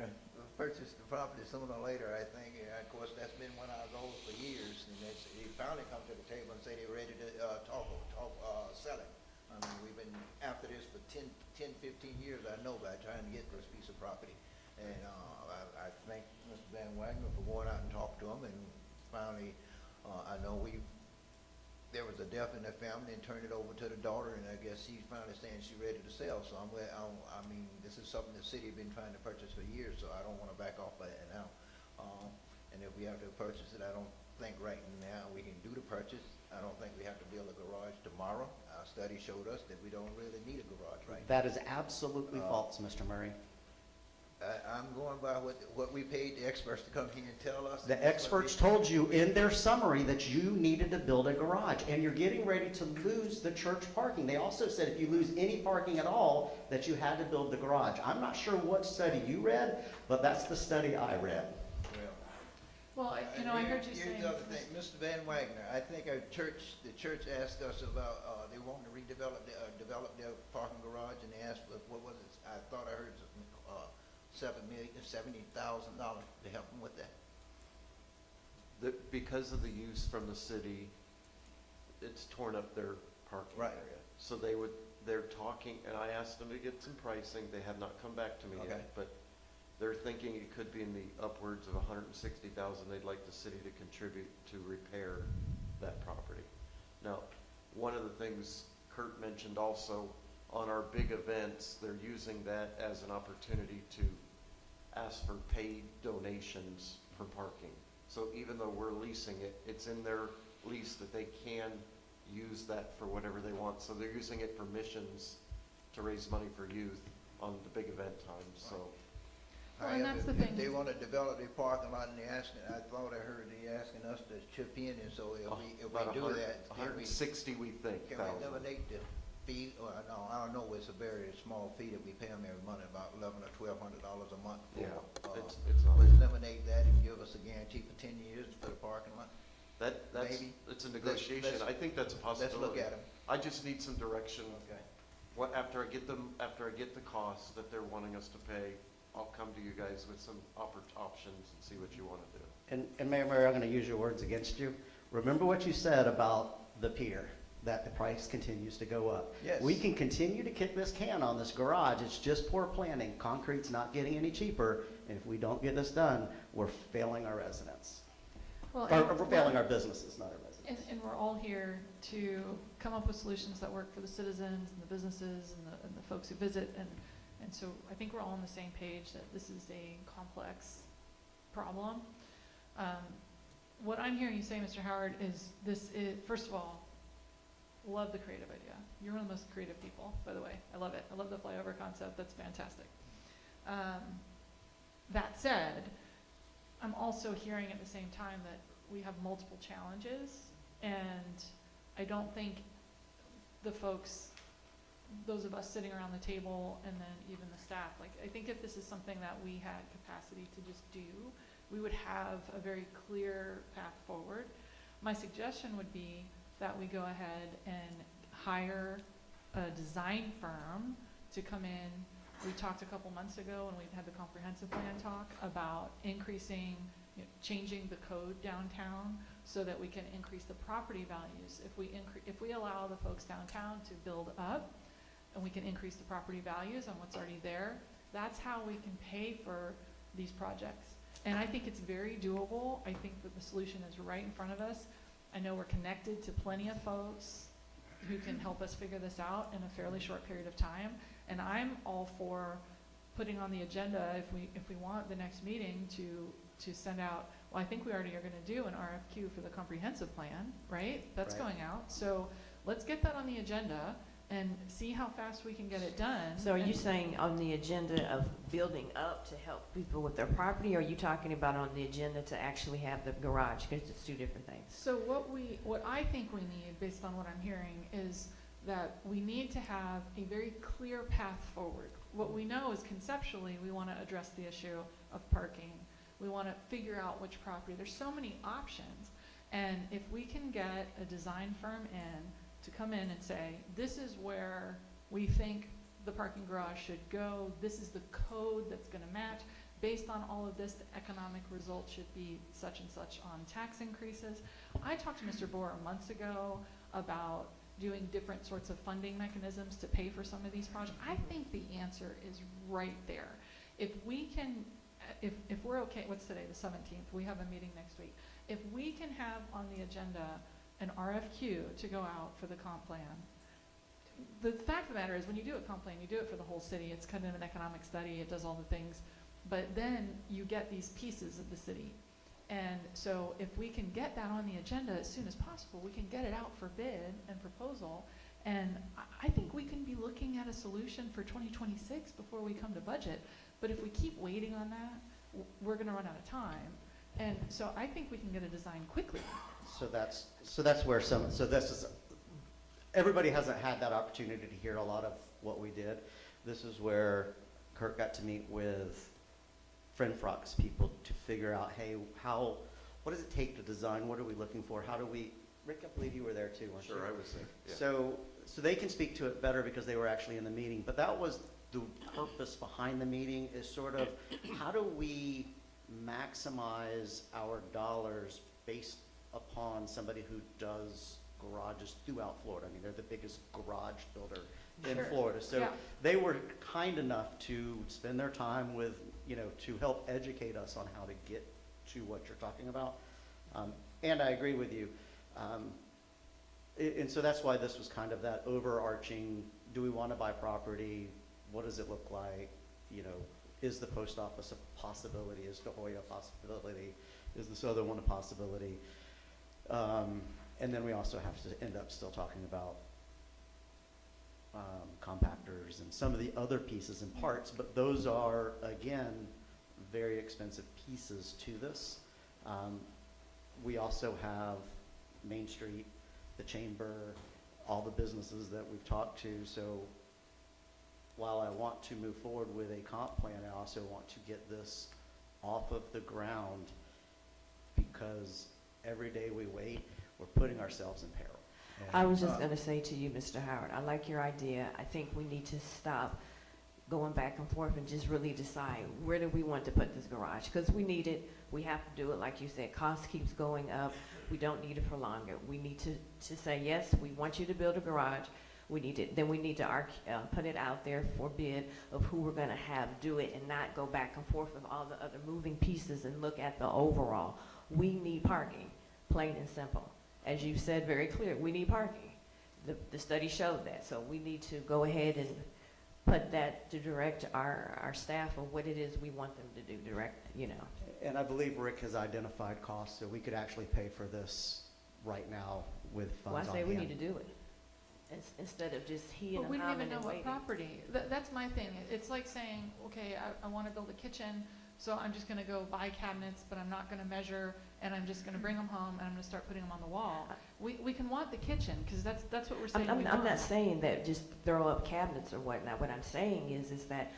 purchase the property sooner or later, I think. And of course, that's been one of our goals for years, and they finally come to the table and say they're ready to talk sell it. I mean, we've been after this for 10, 15 years, I know, by trying to get this piece of property. And I thank Mr. Van Wagner for going out and talking to him, and finally, I know there was a death in the family and turned it over to the daughter, and I guess she's finally saying she's ready to sell. So I mean, this is something the city has been trying to purchase for years, so I don't want to back off of that now. And if we have to purchase it, I don't think right now we can do the purchase. I don't think we have to build a garage tomorrow. Our study showed us that we don't really need a garage right now. That is absolutely false, Mr. Murray. I'm going by what we paid the experts to come here and tell us. The experts told you in their summary that you needed to build a garage, and you're getting ready to lose the church parking. They also said if you lose any parking at all, that you had to build the garage. I'm not sure what study you read, but that's the study I read. Well, I heard you saying. Here's the other thing, Mr. Van Wagner, I think the church asked us about, they want to develop their parking garage, and they asked, what was it? I thought I heard $70,000 to help them with that. Because of the use from the city, it's torn up their parking Right. area. So they're talking, and I asked them to get some pricing. They have not come back to me Okay. yet, but They're thinking it could be in the upwards of 160,000 they'd like the city to contribute to repair that property. Now, one of the things Kurt mentioned also, on our big events, they're using that as an opportunity to ask for paid donations for parking. So even though we're leasing it, it's in their lease that they can use that for whatever they want. So they're using it for missions to raise money for youth on the big event times, so. Well, and that's the If thing. they wanna develop their parking lot and they're asking, I thought I heard they asking us to chip in, and so if we About do that, then we, 160, we think, can we thousand. eliminate the fee, or no, I don't know, it's a very small fee that we pay them every month, about $11 or $1,200 a month for. Yeah, it's not. We'll eliminate that and give us a guarantee for 10 years for the parking lot. That's, Maybe. it's a negotiation. let's- I think that's a possibility. Let's look at them. I just need some direction. Okay. What, after I get the costs that they're wanting us to pay, I'll come to you guys with some options and see what you want to do. And Mayor Murray, I'm going to use your words against you. Remember what you said about the pier, that the price continues to go up. Yes. We can continue to kick this can on this garage. It's just poor planning. Concrete's not getting any cheaper. And if we don't get this done, we're failing our residents. Well, Or we're failing our businesses, not our residents. And we're all here to come up with solutions that work for the citizens and the businesses and the folks who visit. And so I think we're all on the same page that this is a complex problem. What I'm hearing you say, Mr. Howard, is this is, first of all, love the creative idea. You're one of the most creative people, by the way. I love it. I love the flyover concept. That's fantastic. That said, I'm also hearing at the same time that we have multiple challenges, and I don't think the folks, those of us sitting around the table, and then even the staff, like, I think if this is something that we had capacity to just do, we would have a very clear path forward. My suggestion would be that we go ahead and hire a design firm to come in. We talked a couple months ago when we had the comprehensive plan talk about increasing, changing the code downtown so that we can increase the property values. If we allow the folks downtown to build up, and we can increase the property values on what's already there, that's how we can pay for these projects. And I think it's very doable. I think that the solution is right in front of us. I know we're connected to plenty of folks who can help us figure this out in a fairly short period of time. And I'm all for putting on the agenda, if we want the next meeting to send out, well, I think we already are gonna do an RFQ for the comprehensive plan, right? That's Right. going out. So let's get that on the agenda and see how fast we can get it done. So are you And- saying on the agenda of building up to help people with their property, or are you talking about on the agenda to actually have the garage? Because it's two different things. So what I think we need, based on what I'm hearing, is that we need to have a very clear path forward. What we know is conceptually, we want to address the issue of parking. We want to figure out which property. There's so many options. And if we can get a design firm in to come in and say, this is where we think the parking garage should go, this is the code that's going to match, based on all of this, the economic result should be such and such on tax increases. I talked to Mr. Boer months ago about doing different sorts of funding mechanisms to pay for some of these projects. I think the answer is right there. If we can, if we're okay, what's today, the 17th, we have a meeting next week. If we can have on the agenda an RFQ to go out for the comp plan, the fact of the matter is when you do a comp plan, you do it for the whole city. It's kind of an economic study. It does all the things. But then you get these pieces of the city. And so if we can get that on the agenda as soon as possible, we can get it out for bid and proposal. And I think we can be looking at a solution for 2026 before we come to budget. But if we keep waiting on that, we're going to run out of time. And so I think we can get a design quickly. So that's where this is, everybody hasn't had that opportunity to hear a lot of what we did. This is where Kurt got to meet with Friend-Frock's people to figure out, hey, what does it take to design? What are we looking for? How do we, Rick, I believe you were there too, weren't you? Sure, I was there, yeah. So they can speak to it better because they were actually in the meeting, but that was the purpose behind the meeting, is sort of how do we maximize our dollars based upon somebody who does garages throughout Florida. I mean, they're the biggest garage builder in Sure. Florida. So Yeah. they were kind enough to spend their time with to help educate us on how to get to what you're talking about. And I agree with you. And so that's why this was kind of that overarching, do we want to buy property? What does it look like? Is the post office a possibility? Is the Hoya a possibility? Is this other one a possibility? And then we also have to end up still talking about compactors and some of the other pieces and parts, but those are, again, very expensive pieces to this. We also have Main Street, the Chamber, all the businesses that we've talked to. So while I want to move forward with a comp plan, I also want to get this off of the ground, because every day we wait, we're putting ourselves in peril. I was just going to say to you, Mr. Howard, I like your idea. I think we need to stop going back and forth and just really decide, where do we want to put this garage? Because we need it. We have to do it. Like you said, cost keeps going up. We don't need to prolong it. We need to say, yes, we want you to build a garage. We need it. Then we need to put it out there for bid of who we're going to have do it, and not go back and forth with all the other moving pieces and look at the overall. We need parking, plain and simple. As you said very clear, we need parking. The study showed that. So we need to go ahead and put that to direct our staff of what it is we want them to do, And I believe Rick has identified costs, so we could actually pay for this right now with funds on hand. Well, I say we need to do it. Instead of just he and But we don't humming even know and what waiting. property. That's my thing. It's like saying, okay, I want to build a kitchen, so I'm just going to go buy cabinets, but I'm not going to measure, and I'm just going to bring them home, and I'm going to start putting them on the wall. We can want the kitchen, because that's what we're saying. I'm not saying that just throw up cabinets or whatnot. What I'm saying is that,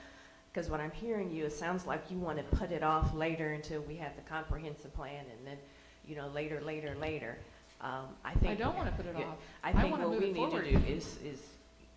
because what I'm hearing you, it sounds like you want to put it off later until we have the comprehensive plan, and then, later. I think I don't want to put it off. I think wanna what move we it need forward. to do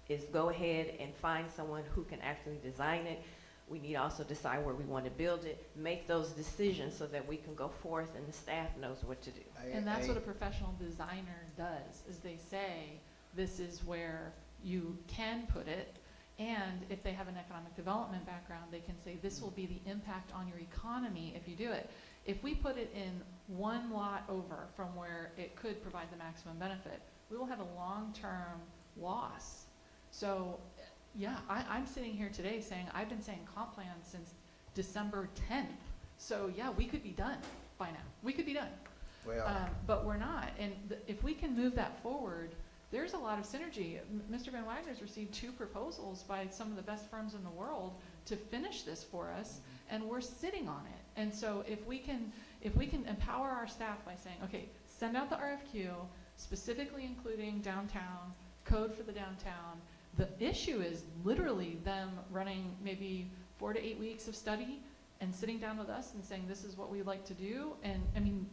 is go ahead and find someone who can actually design it. We need to also decide where we want to build it, make those decisions so that we can go forth and the staff knows what to do. And that's what a professional designer does, is they say, this is where you can put it, and if they have an economic development background, they can say, this will be the impact on your economy if you do it. If we put it in one lot over from where it could provide the maximum benefit, we will have a long-term loss. So, yeah, I'm sitting here today saying, I've been saying comp plan since December 10th. So, yeah, we could be done by now. We could be done. Well, But we're not. And if we can move that forward, there's a lot of synergy. Mr. Van Wagner's received 2 proposals by some of the best firms in the world to finish this for us, and we're sitting on it. And so if we can empower our staff by saying, okay, send out the RFQ, specifically including downtown, code for the downtown. The issue is literally them running maybe 4 to 8 weeks of study and sitting down with us and saying, this is what we'd like to do. And I mean,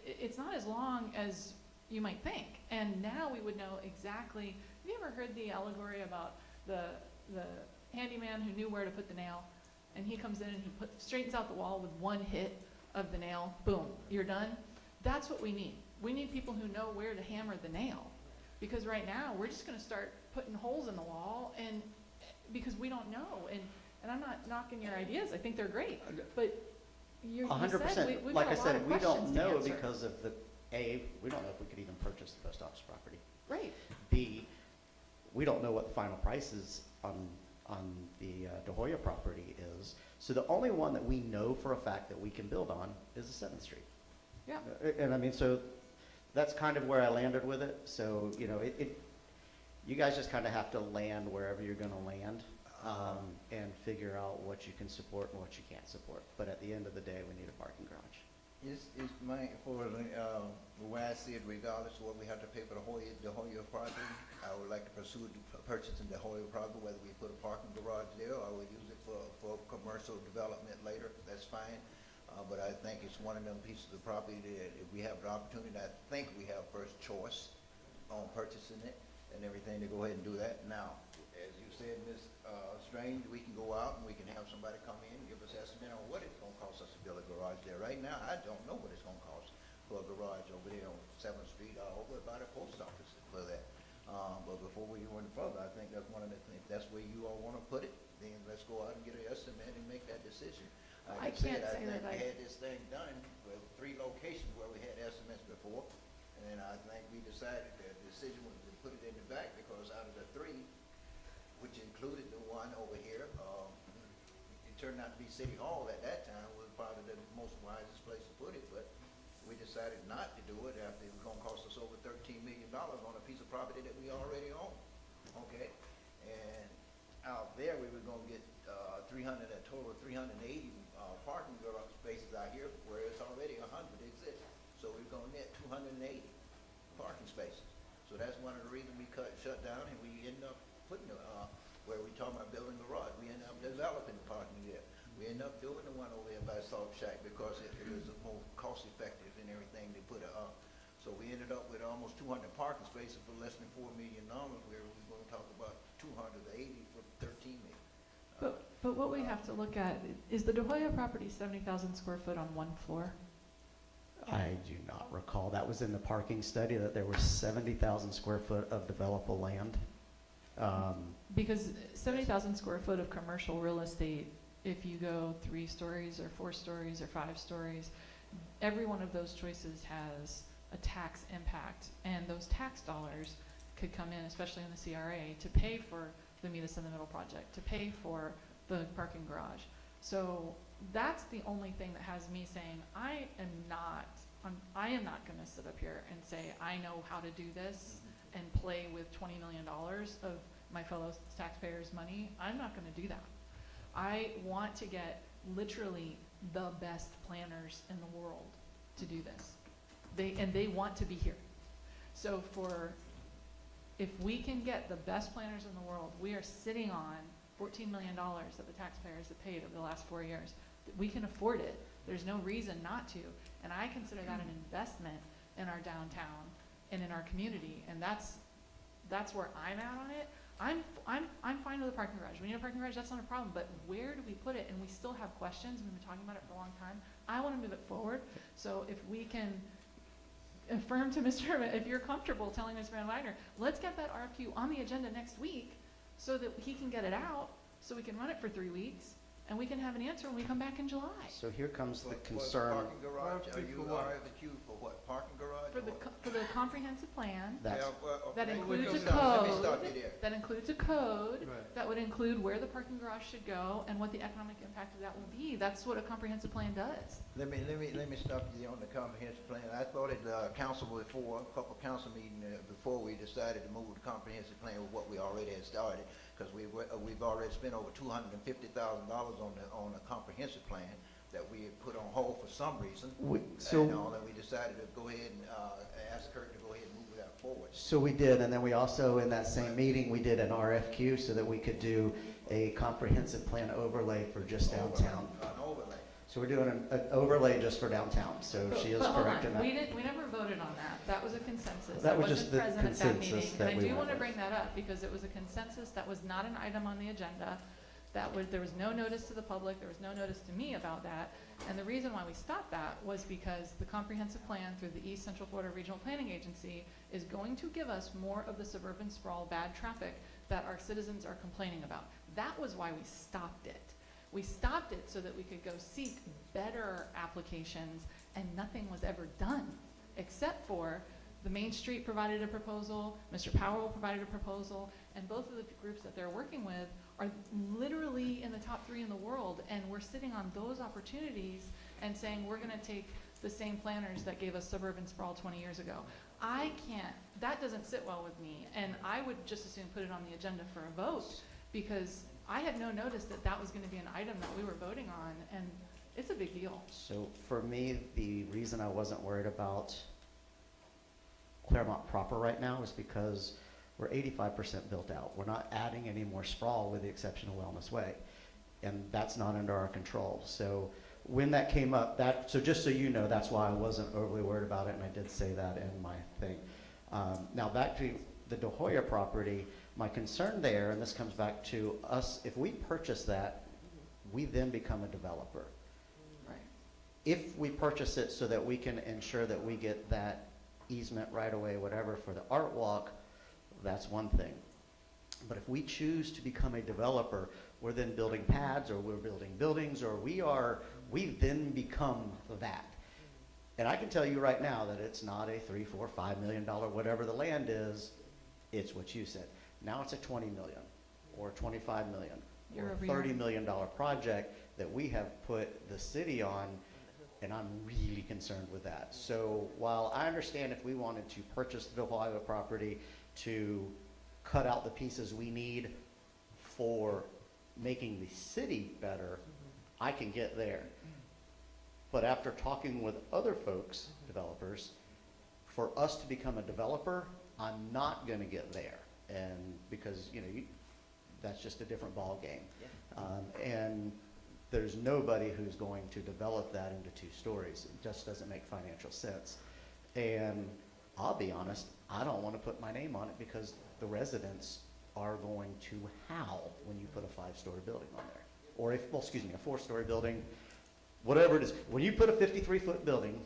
it's not as long as you might think. And now we would know exactly. Have you ever heard the allegory about the handyman who knew where to put the nail, and he comes in and he straightens out the wall with one hit of the nail? Boom, you're done. That's what we need. We need people who know where to hammer the nail, because right now we're just going to start putting holes in the wall, and because we don't know. And I'm not knocking your ideas. I think they're great, but you 100%. we've Like got I a lot said, of we don't questions to know answer. because of we don't know if we could even purchase the post office property. Right. B, we don't know what the final price is on the De Hoya property is. So the only one that we know for a fact that we can build on is the 7th Street. Yeah. And I mean, so that's kind of where I landed with it. So, you guys just kind of have to land wherever you're going to land, and figure out what you can support and what you can't support. But at the end of the day, we need a parking garage. It's for the way I see it, regardless of what we have to pay for the Hoya property, I would like to pursue purchasing the Hoya property, whether we put a parking garage there or we use it for commercial development later, that's fine. But I think it's one of them pieces of property that if we have the opportunity, I think we have first choice on purchasing it and everything to go ahead and do that. Now, as you said, Ms. Strange, we can go out and we can have somebody come in and give us an estimate on what it's going to cost us to build a garage there. Right now, I don't know what it's going to cost for a garage over there on 7th Street or over by the post office for that. But before we go any further, I think that's one of the things. If that's where you all want to put it, then let's go out and get an estimate and make that decision. I Like said, can't say think that we I- had this thing done with 3 locations where we had estimates before, and I think we decided that the decision was to put it in the back because out of the 3, which included the one over here, it turned out to be City Hall at that time was probably the most wisest place to put it, but we decided not to do it after it was gonna cost us over $13 million on a piece of property that we already own, okay? And out there, we were gonna get, a total of 380, parking garage spaces out here, whereas already 100 exist. So we're gonna net 280 parking spaces. So that's one of the reasons we shut down, and we ended up putting, where we talking about building a garage, we ended up developing the parking there. We ended up doing the one over there by Salt Shack because it was more cost effective and everything to put it up. So we ended up with almost 200 parking spaces for less than $4 million, where we're gonna talk about 280 for 13 million. But what we have to look at, is the De Hoya property 70,000 square foot on one floor? I do not recall. That was in the parking study, that there was 70,000 square foot of developable land. Because 70,000 square foot of commercial real estate, if you go 3 stories or 4 stories or 5 stories, every one of those choices has a tax impact, and those tax dollars could come in, especially in the CRA, to pay for the Meet Us in the Middle project, to pay for the parking garage. So that's the only thing that has me saying, I am not gonna sit up here and say, I know how to do this and play with $20 million of my fellow taxpayers' money. I'm not gonna do that. I want to get literally the best planners in the world to do this. They want to be here. So if we can get the best planners in the world, we are sitting on $14 million that the taxpayers have paid over the last 4 years. We can afford it. There's no reason not to. And I consider that an investment in our downtown and in our community. And that's where I'm at on it. I'm fine with a parking garage. We need a parking garage, that's not a problem. But where do we put it? And we still have questions. We've been talking about it for a long time. I want to move it forward. So if we can affirm to Mr. if you're comfortable telling Mr. Van Wagner, let's get that RFQ on the agenda next week so that he can get it out, so we can run it for 3 weeks, and we can have an answer when we come back in July. So here comes the For concern. parking garage, are you For what? RFQ for what, parking garage? For or the, what? for the comprehensive plan, That's, that okay, includes a let me stop you code, there. that includes a code, Right. that would include where the parking garage should go and what the economic impact of that will be. That's what a comprehensive plan does. Let me stop you on the comprehensive plan. I thought at council before, a couple council meetings before we decided to move the comprehensive plan with what we already had started, because we've already spent over $250,000 on the comprehensive plan that we had put on hold for some reason. And we decided to go ahead and ask Kurt to go ahead and move that forward. So we did, and then we also, in that same meeting, we did an RFQ so that we could do a comprehensive plan overlay for just downtown. An overlay. So we're doing an overlay just for downtown, so she is But hold correct in on, that. we never voted on that. That was a consensus. That I was just wasn't the present at that consensus meeting. that And we I do went want to with. bring that up because it was a consensus. That was not an item on the agenda. There was no notice to the public. There was no notice to me about that. And the reason why we stopped that was because the comprehensive plan through the East Central Florida Regional Planning Agency is going to give us more of the suburban sprawl, bad traffic that our citizens are complaining about. That was why we stopped it. We stopped it so that we could go seek better applications, and nothing was ever done, except for the Main Street provided a proposal, Mr. Powell provided a proposal, and both of the groups that they're working with are literally in the top 3 in the world, and we're sitting on those opportunities and saying we're gonna take the same planners that gave us suburban sprawl 20 years ago. That doesn't sit well with me, and I would just as soon put it on the agenda for a vote, because I had no notice that that was gonna be an item that we were voting on, and it's a big deal. So for me, the reason I wasn't worried about Clermont proper right now is because we're 85% built out. We're not adding any more sprawl with the exception of Wellness Way. And that's not under our control. So when that came up, so just so you know, that's why I wasn't overly worried about it, and I did say that in my thing. Now back to the De Hoya property, my concern there, and this comes back to us, if we purchase that, we then become a developer. Right. If we purchase it so that we can ensure that we get that easement right away, whatever, for the art walk, that's one thing. But if we choose to become a developer, we're then building pads, or we're building buildings, or we then become that. And I can tell you right now that it's not a $3, $4, $5 million, whatever the land is, it's what you said. Now it's a 20 million, or 25 million, or a $30 million project that we have put the city on, and I'm really concerned with that. So while I understand if we wanted to purchase the Hoya property to cut out the pieces we need for making the city better, I can get there. But after talking with other folks, developers, for us to become a developer, I'm not gonna get there. And because, that's just a different ball game. And there's nobody who's going to develop that into 2 stories. It just doesn't make financial sense. And I'll be honest, I don't want to put my name on it because the residents are going to howl when you put a 5-story building on there. Or a 4-story building, whatever it is. When you put a 53-foot building,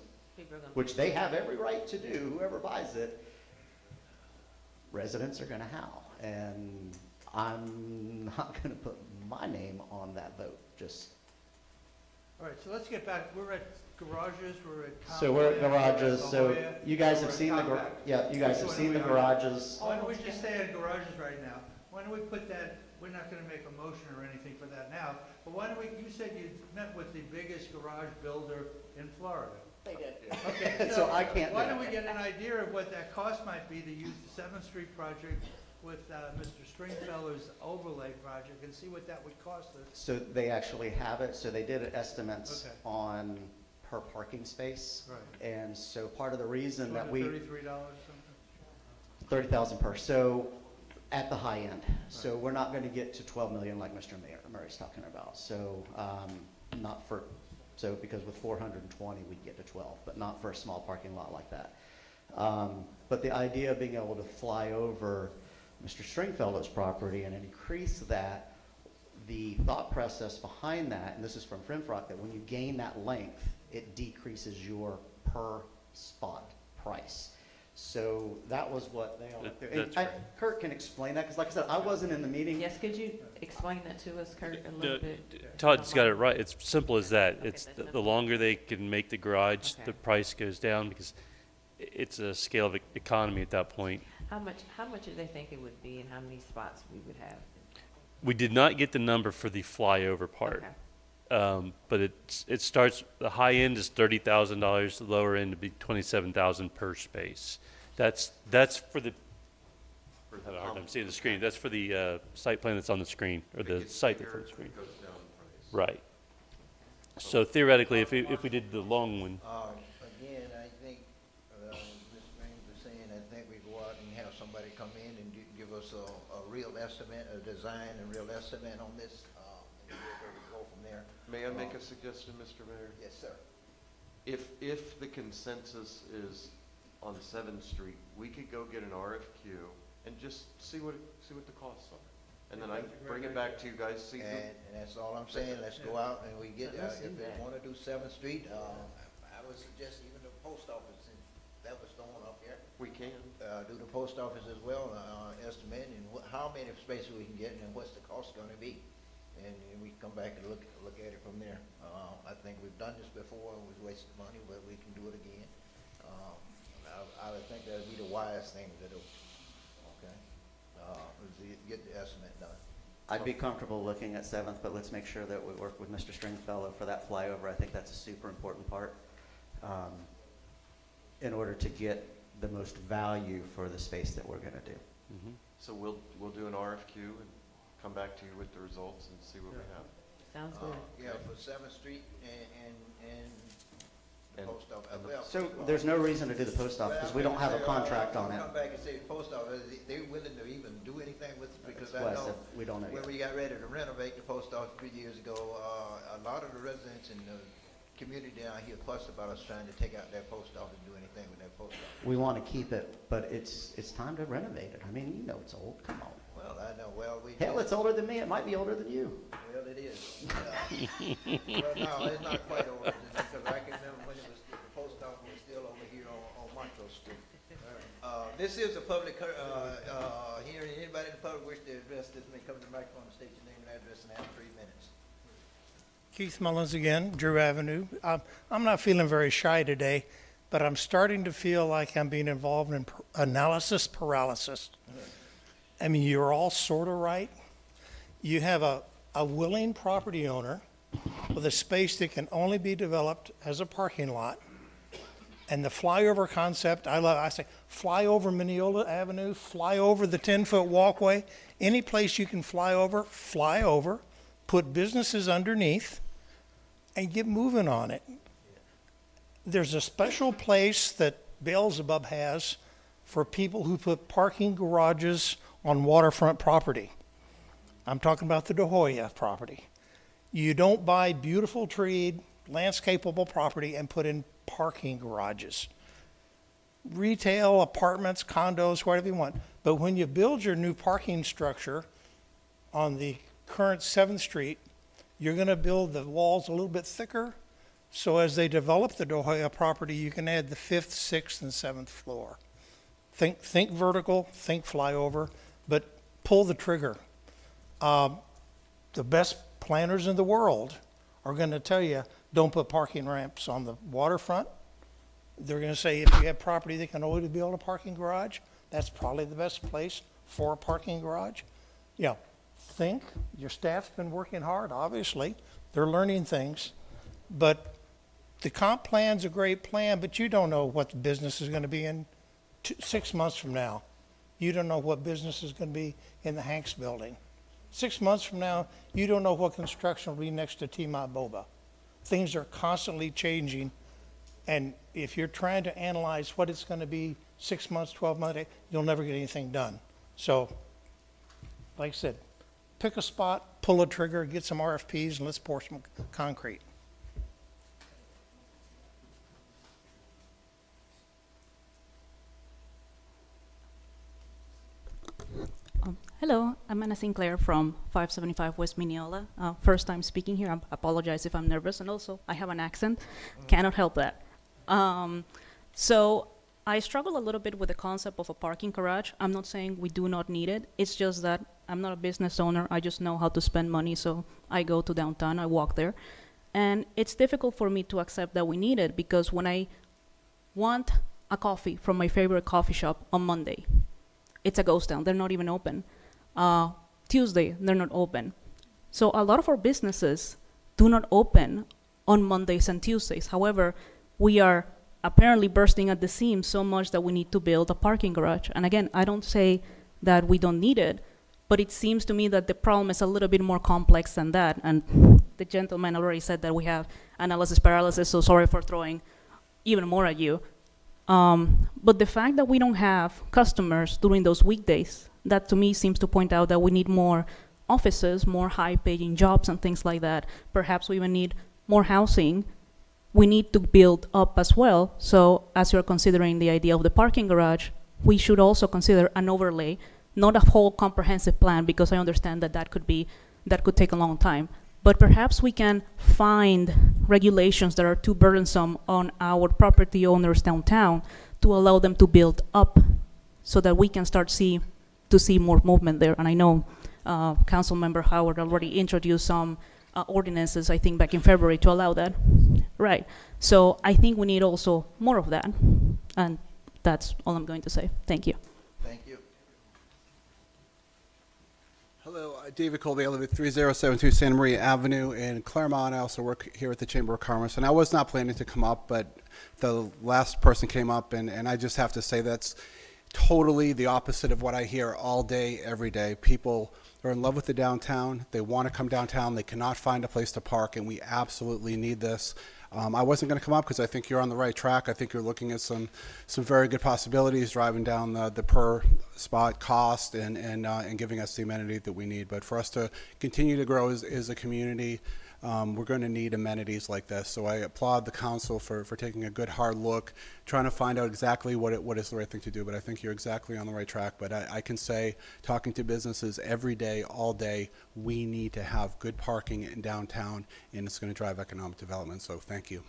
which they have every right to do, whoever buys it, residents are going to howl. And I'm not going to put my name on that vote. All right, so let's get back, we're at garages, we're at. So we're at garages, La so Jolla, you guys we're have at seen the, Compact. you guys have Which one seen are the we on? garages. Why don't we just stay on garages right now? Why don't we put that, we're not gonna make a motion or anything for that now, but why don't we, you said you met with the biggest garage builder in Florida. They did. Okay, So I can't why do don't we it. get an idea of what that cost might be to use the 7th Street project with Mr. Stringfellow's overlay project and see what that would cost us? So they actually have it, so they did estimates Okay. on per parking space. Right. And so part of the reason that we, $33 something? 30,000 per, so at the high end. So we're not gonna get to 12 million like Mr. Murray's talking about. So, because with 420, we'd get to 12, but not for a small parking lot like that. But the idea of being able to fly over Mr. Stringfellow's property and increase that, the thought process behind that, and this is from Frimfrock, that when you gain that length, it decreases your per spot price. So that was what they all went through. And That's right. Kurt can explain that, because like I said, I wasn't in the meeting. Yes, could you explain that to us, Kurt, a little bit? Todd's got it right. It's simple as that. Okay, It's that's the simple. longer they can make the garage, Okay. the price goes down because it's a scale of economy at that point. How much do they think it would be and how many spots we would have? We did not get the number for the flyover part. Okay. But it starts, the high end is $30,000, the lower end would be $27,000 per space. That's for the, I have a hard time seeing the screen, that's for the site plan that's on the screen, or the site that's on the screen. Goes down in price. Right. So theoretically, if we did the long one, Again, I think, Ms. Raines was saying, I think we go out and have somebody come in and give us a real estimate, a design and real estimate on this, and we'll go from there. May I make a suggestion, Mr. Mayor? Yes, sir. If the consensus is on 7th Street, we could go get an RFQ and just see what the costs are. And then I bring it back to you guys, see. And that's all I'm saying, let's go out and we get, Let's do if they that. wanna do 7th Street, I would suggest even the post office, since that was thrown up here. We can. Do the post office as well, estimate, and how many spaces we can get, and what's the cost gonna be. And we can come back and look at it from there. I think we've done this before, it was wasted money, but we can do it again. I would think that'd be the wise thing to do, okay? Is to get the estimate done. I'd be comfortable looking at 7th, but let's make sure that we work with Mr. Stringfellow for that flyover. I think that's a super important part in order to get the most value for the space that we're gonna do. So we'll do an RFQ and come back to you with the results and see what we have. Sounds good. Yeah, for 7th Street and And- post office. and the- Well, So there's no reason to do the post office because we don't have a contract on it. Come back and say the post office, they're willing to even do anything with it, because I Wes, know if we don't know when yet. we got ready to renovate the post office 3 years ago, a lot of the residents in the community down here fussed about us trying to take out their post office and do anything with their post office. We want to keep it, but it's time to renovate it. I mean, you know it's old, come on. Well, I know, well, we. Hell, it's older than me, it might be older than you. Well, it is. Well, no, it's not quite over, because I can remember when it was, the post office was still over here on Montrose Street. This is a public, hearing. Anybody in the public wish to address this may come to the microphone and state your name and address and have 3 minutes. Keith Mullins again, Drew Avenue. I'm not feeling very shy today, but I'm starting to feel like I'm being involved in analysis paralysis. I mean, you're all sort of right. You have a willing property owner with a space that can only be developed as a parking lot. And the flyover concept, I say, fly over Mineola Avenue, fly over the 10-foot walkway. Any place you can fly over, put businesses underneath, and get moving on it. There's a special place that Beelzebub has for people who put parking garages on waterfront property. I'm talking about the Hoya property. You don't buy beautiful treed, landscapable property and put in parking garages. Retail, apartments, condos, whatever you want. But when you build your new parking structure on the current 7th Street, you're going to build the walls a little bit thicker, so as they develop the Hoya property, you can add the 5th, 6th, and 7th floor. Think vertical, think flyover, but pull the trigger. The best planners in the world are going to tell you, don't put parking ramps on the waterfront. They're going to say if you have property that can only build a parking garage, that's probably the best place for a parking garage. Yeah, think. Your staff's been working hard, obviously. They're learning things. But the comp plan's a great plan, but you don't know what the business is going to be in 6 months from now. You don't know what business is going to be in the Hanks building. 6 months from now, you don't know what construction will be next to T-Mont Boba. Things are constantly changing, and if you're trying to analyze what it's going to be 6 months, 12 months, you'll never get anything done. So, like I said, pick a spot, pull a trigger, get some RFPs, and let's pour some concrete. Hello, I'm Anna Sinclair from 575 West Mineola. First time speaking here. I apologize if I'm nervous, and also I have an accent. Cannot help that. So I struggle a little bit with the concept of a parking garage. I'm not saying we do not need it. It's just that I'm not a business owner. I just know how to spend money, so I go to downtown, I walk there. And it's difficult for me to accept that we need it, because when I want a coffee from my favorite coffee shop on Monday, it's a ghost town. They're not even open. Tuesday, they're not open. So a lot of our businesses do not open on Mondays and Tuesdays. However, we are apparently bursting at the seams so much that we need to build a parking garage. And again, I don't say that we don't need it, but it seems to me that the problem is a little bit more complex than that. And the gentleman already said that we have analysis paralysis, so sorry for throwing even more at you. But the fact that we don't have customers during those weekdays, that to me seems to point out that we need more offices, more high-paying jobs and things like that. Perhaps we even need more housing. We need to build up as well. So as you're considering the idea of the parking garage, we should also consider an overlay, not a whole comprehensive plan, because I understand that that could take a long time. But perhaps we can find regulations that are too burdensome on our property owners downtown to allow them to build up, so that we can start to see more movement there. And I know Councilmember Howard already introduced some ordinances, I think back in February, to allow that. Right. So I think we need also more of that. And that's all I'm going to say. Thank you. Thank you. Hello, David Colby. I live at 3072 Santa Maria Avenue in Clermont. I also work here at the Chamber of Commerce. And I was not planning to come up, but the last person came up, and I just have to say that's totally the opposite of what I hear all day, every day. People are in love with the downtown. They want to come downtown. They cannot find a place to park, and we absolutely need this. I wasn't going to come up because I think you're on the right track. I think you're looking at some very good possibilities, driving down the per spot cost and giving us the amenity that we need. But for us to continue to grow as a community, we're going to need amenities like this. So I applaud the council for taking a good hard look, trying to find out exactly what is the right thing to do. But I think you're exactly on the right track. But I can say, talking to businesses every day, all day, we need to have good parking in downtown, and it's going to drive economic development. So thank you.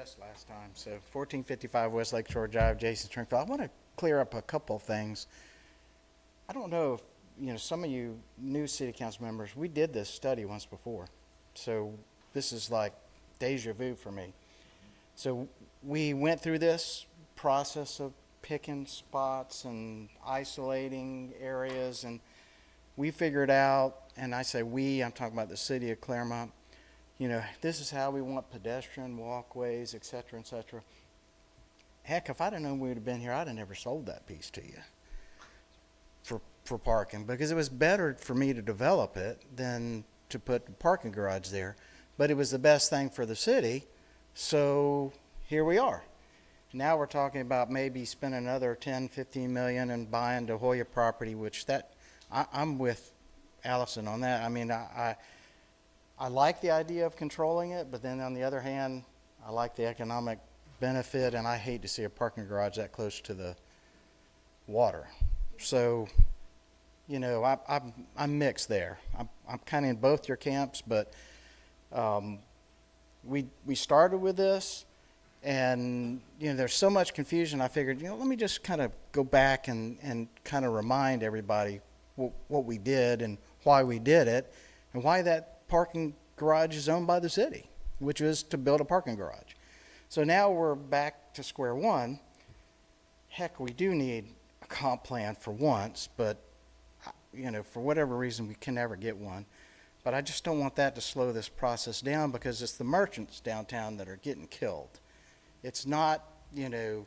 addressed last time. So 1455 West Lake Shore Drive, Jason Stringfield. I want to clear up a couple of things. I don't know if, some of you new city council members, we did this study once before. So this is like deja vu for me. So we went through this process of picking spots and isolating areas, and we figured out, and I say we, I'm talking about the city of Clermont, this is how we want pedestrian walkways, et cetera, et cetera. Heck, if I'd have known we would have been here, I'd have never sold that piece to you for parking, because it was better for me to develop it than to put a parking garage there. But it was the best thing for the city, so here we are. Now we're talking about maybe spending another 10, 15 million and buying the Hoya property, which I'm with Allison on that. I mean, I like the idea of controlling it, but then on the other hand, I like the economic benefit, and I hate to see a parking garage that close to the water. So, I'm mixed there. I'm kind of in both your camps, but we started with this, and there's so much confusion. I figured, let me just kind of go back and kind of remind everybody what we did and why we did it, and why that parking garage is owned by the city, which is to build a parking garage. So now we're back to square one. Heck, we do need a comp plan for once, but for whatever reason we can never get one. But I just don't want that to slow this process down, because it's the merchants downtown that are getting killed. It's not, the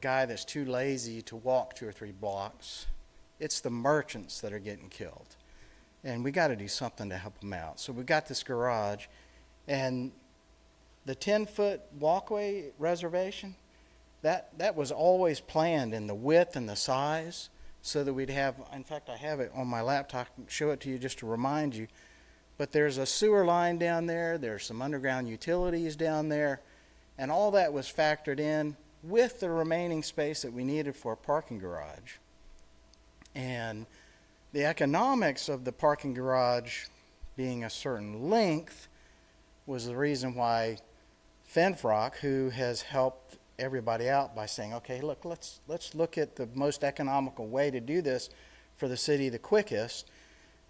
guy that's too lazy to walk 2 or 3 blocks. It's the merchants that are getting killed. And we got to do something to help them out. So we got this garage, and the 10-foot walkway reservation, that was always planned in the width and the size, so that we'd have, in fact, I have it on my laptop, I can show it to you just to remind you. But there's a sewer line down there, there's some underground utilities down there, and all that was factored in with the remaining space that we needed for a parking garage. And the economics of the parking garage being a certain length was the reason why Fenfrock, who has helped everybody out by saying, okay, look, let's look at the most economical way to do this for the city the quickest.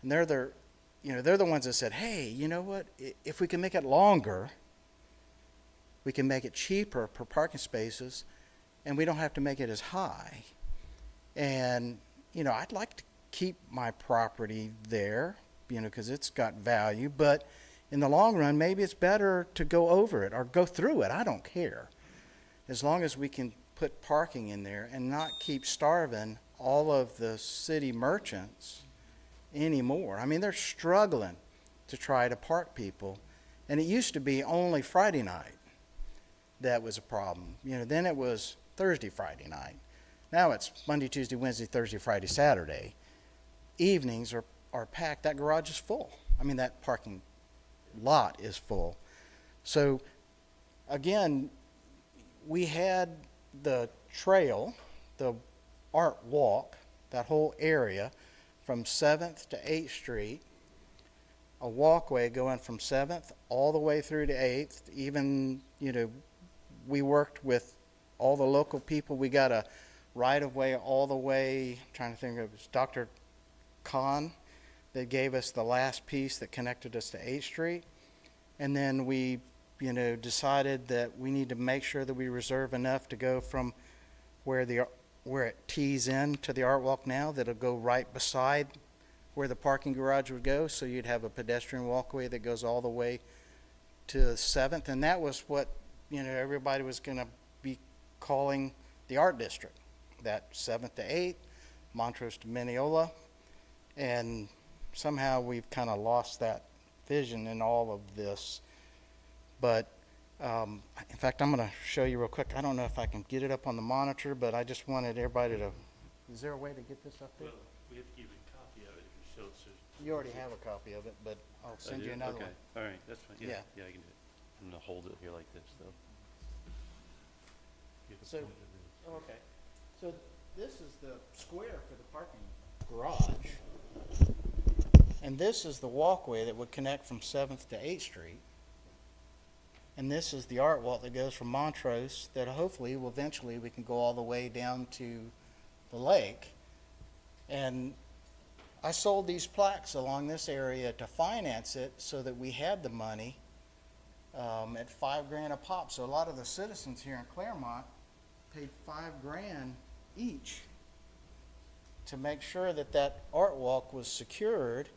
And they're the ones that said, hey, you know what? If we can make it longer, we can make it cheaper per parking spaces, and we don't have to make it as high. And, I'd like to keep my property there, because it's got value, but in the long run, maybe it's better to go over it or go through it. I don't care. As long as we can put parking in there and not keep starving all of the city merchants anymore. I mean, they're struggling to try to park people. And it used to be only Friday night that was a problem. Then it was Thursday, Friday night. Now it's Monday, Tuesday, Wednesday, Thursday, Friday, Saturday. Evenings are packed. That garage is full. I mean, that parking lot is full. So, again, we had the trail, the art walk, that whole area from 7th to 8th Street, a walkway going from 7th all the way through to 8th. Even, we worked with all the local people. We got a right-of-way all the way, I'm trying to think, it was Dr. Kahn that gave us the last piece that connected us to 8th Street. And then we decided that we need to make sure that we reserve enough to go from where it tees in to the art walk now, that'll go right beside where the parking garage would go. So you'd have a pedestrian walkway that goes all the way to 7th. And that was what, everybody was going to be calling the art district, that 7th to 8th, Montrose to Mineola. And somehow we've kind of lost that vision in all of this. But in fact, I'm going to show you real quick. I don't know if I can get it up on the monitor, but I just wanted everybody to, is there a way to get this up there? Well, we have to give you a copy of it if you show it. You already have a copy of it, but I'll send you another okay. one. All right, that's fine. Yeah, I can do it. I'm going to hold it here like this, though. So, okay. So this is the square for the parking garage. And this is the walkway that would connect from 7th to 8th Street. And this is the art walk that goes from Montrose that hopefully will eventually we can go all the way down to the lake. And I sold these plaques along this area to finance it so that we had the money at $5,000 a pop. So a lot of the citizens here in Clermont paid $5,000 each to make sure that that art walk was secured.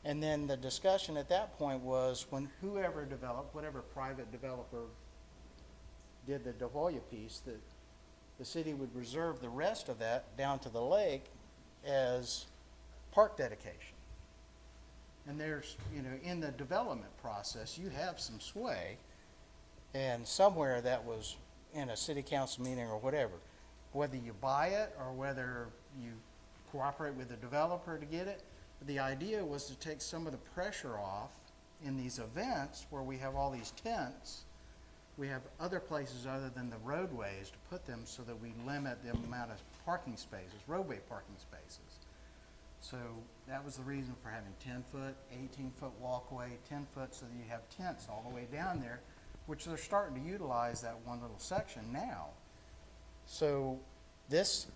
And then the discussion at that point was when whoever developed, whatever private developer did the Hoya piece, that the city would reserve the rest of that down to the lake as park dedication. And there's, you know, in the development process, you have some sway, and somewhere that was in a city council meeting or whatever, whether you buy it or whether you cooperate with the developer to get it. The idea was to take some of the pressure off in these events where we have all these tents. We have other places other than the roadways to put them so that we limit the amount of parking spaces, roadway parking spaces. So that was the reason for having 10-foot, 18-foot walkway, 10-foot, so that you have tents all the way down there, which they're starting to utilize that one little section now. So this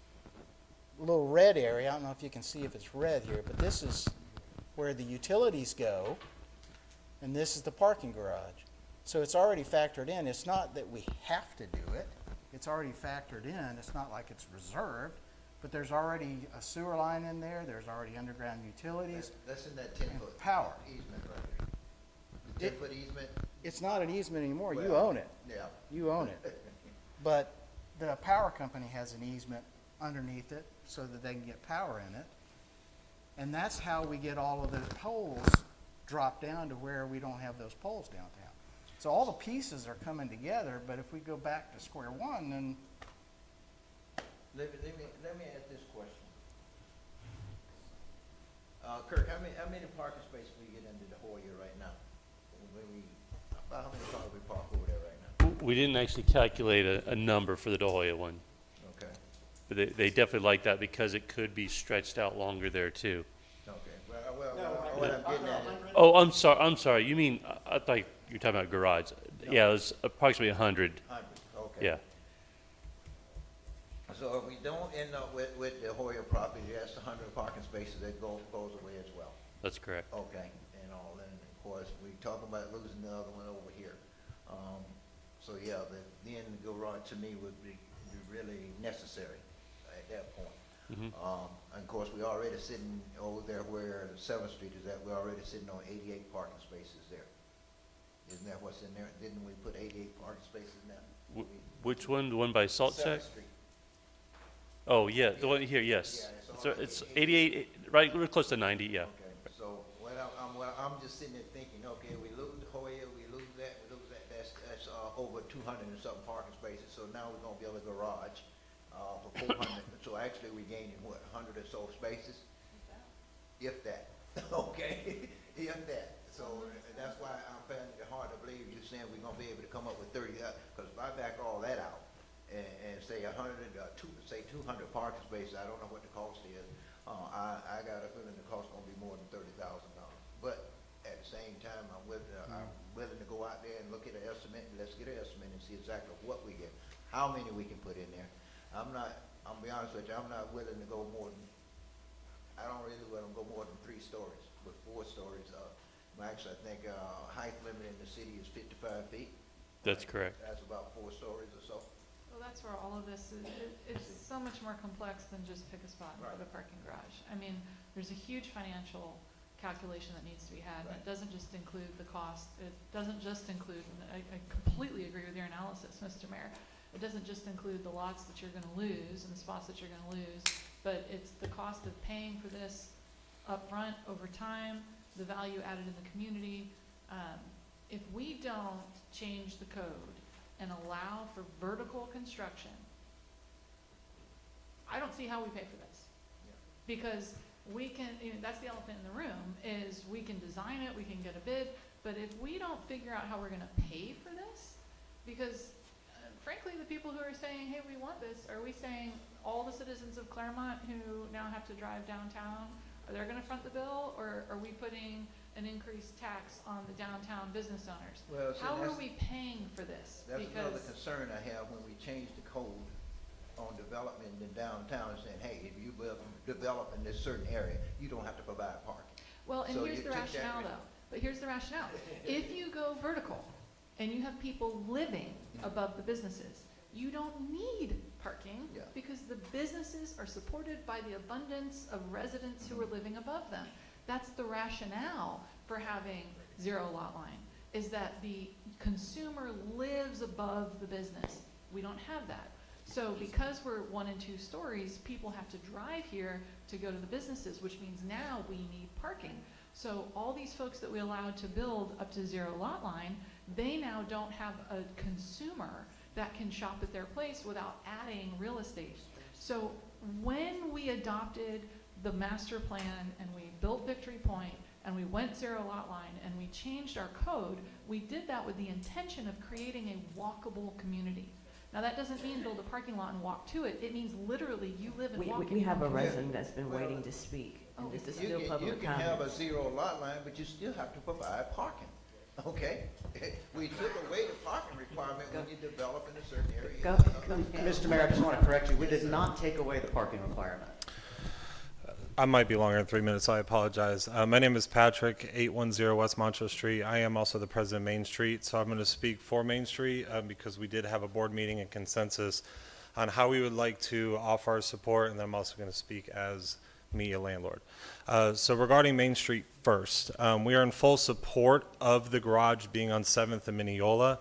little red area, I don't know if you can see if it's red here, but this is where the utilities go, and this is the parking garage. So it's already factored in. It's not that we have to do it. It's already factored in. It's not like it's reserved, but there's already a sewer line in there. There's already underground utilities. That's in that 10-foot power easement right there. The 10-foot easement. It's not an easement anymore. You Well, own it. Yeah. You own it. But the power company has an easement underneath it so that they can get power in it. And that's how we get all of those poles dropped down to where we don't have those poles downtown. So all the pieces are coming together, but if we go back to square one, then Let me ask this question. Kirk, how many parking spaces we get into the Hoya right now? About how many cars we park over there right now? We didn't actually calculate a number for the De Hoya one. Okay. But they definitely like that because it could be stretched out longer there too. Okay. What I'm getting at is, Oh, I'm sorry. You mean, I thought you were talking about garage. Yeah, it was approximately 100. 100, okay. Yeah. So if we don't end up with the Hoya property, that's 100 parking spaces that goes away as well. That's correct. Okay, and all, and of course, we talk about losing the other one over here. So yeah, then the garage to me would be really necessary at that point. And of course, we already sitting over there where 7th Street is at, we're already sitting on 88 parking spaces there. Isn't that what's in there? Didn't we put 88 parking spaces in there? Which one? The one by Salt Shack? 7th Street. Oh, yeah, the one here, yes. Yeah, So it's 88, right, we're close to 90, yeah. Okay, so I'm just sitting there thinking, okay, we lose the Hoya, we lose that, that's over 200 and something parking spaces, so now we're gonna build a garage, for 400, so actually we gaining what, 100 or so spaces? If that, okay, if that, so that's why I'm finding it hard to believe you saying we're gonna be able to come up with 30, cause if I back all that out, and say 200 parking spaces, I don't know what the cost is. I got a feeling the cost gonna be more than $30,000. But at the same time, I'm willing to go out there and look at an estimate, and let's get an estimate and see exactly what we get, how many we can put in there. I'm be honest with you, I'm not willing to go more than, I don't really want to go more than 3 stories, but 4 stories. Actually, I think height limit in the city is 55 feet. That's correct. That's about 4 stories or so. Well, that's where all of this is, it's so much more complex than just pick a spot and put a parking garage. I mean, there's a huge financial calculation that needs to be had, and it doesn't just include the cost, it doesn't just include, and I completely agree with your analysis, Mr. Mayor, it doesn't just include the lots that you're gonna lose and the spots that you're gonna lose, but it's the cost of paying for this upfront over time, the value added in the community. If we don't change the code and allow for vertical construction, I don't see how we pay for this. Because we can, that's the elephant in the room, is we can design it, we can get a bid, but if we don't figure out how we're gonna pay for this, because frankly, the people who are saying, hey, we want this, are we saying all the citizens of Clermont who now have to drive downtown, are they gonna front the bill, or are we putting an increased tax on the downtown business owners. Well, see, How are that's- we paying for this? That's another Because, concern I have when we change the code on development in downtown, saying, hey, if you will develop in this certain area, you don't have to provide parking. well, and So here's you the took that rationale risk. though, but here's the rationale. If you go vertical and you have people living above the businesses, you don't need parking Yeah. because the businesses are supported by the abundance of residents who are living above them. That's the rationale for having zero lot line, is that the consumer lives above the business. We don't have that. So because we're 1 and 2 stories, people have to drive here to go to the businesses, which means now we need parking. So all these folks that we allowed to build up to zero lot line, they now don't have a consumer that can shop at their place without adding real estate. So when we adopted the master plan and we built Victory Point and we went zero lot line and we changed our code, we did that with the intention of creating a walkable community. Now that doesn't mean build a parking lot and walk to it. It means literally you live and walk. We have a in resident that's been waiting to speak, and this is still public You can have a comment. zero lot line, but you still have to provide parking, okay? We took away the parking requirement when you develop in a certain area. Mr. Mayor, I just want to correct you. We did not take away the parking requirement. I might be longer than 3 minutes, so I apologize. My name is Patrick, 810 West Montrose Street. I am also the president of Main Street, so I'm going to speak for Main Street because we did have a board meeting and consensus on how we would like to offer our support, and then I'm also going to speak as me, a landlord. So regarding Main Street first, we are in full support of the garage being on 7th and Mineola,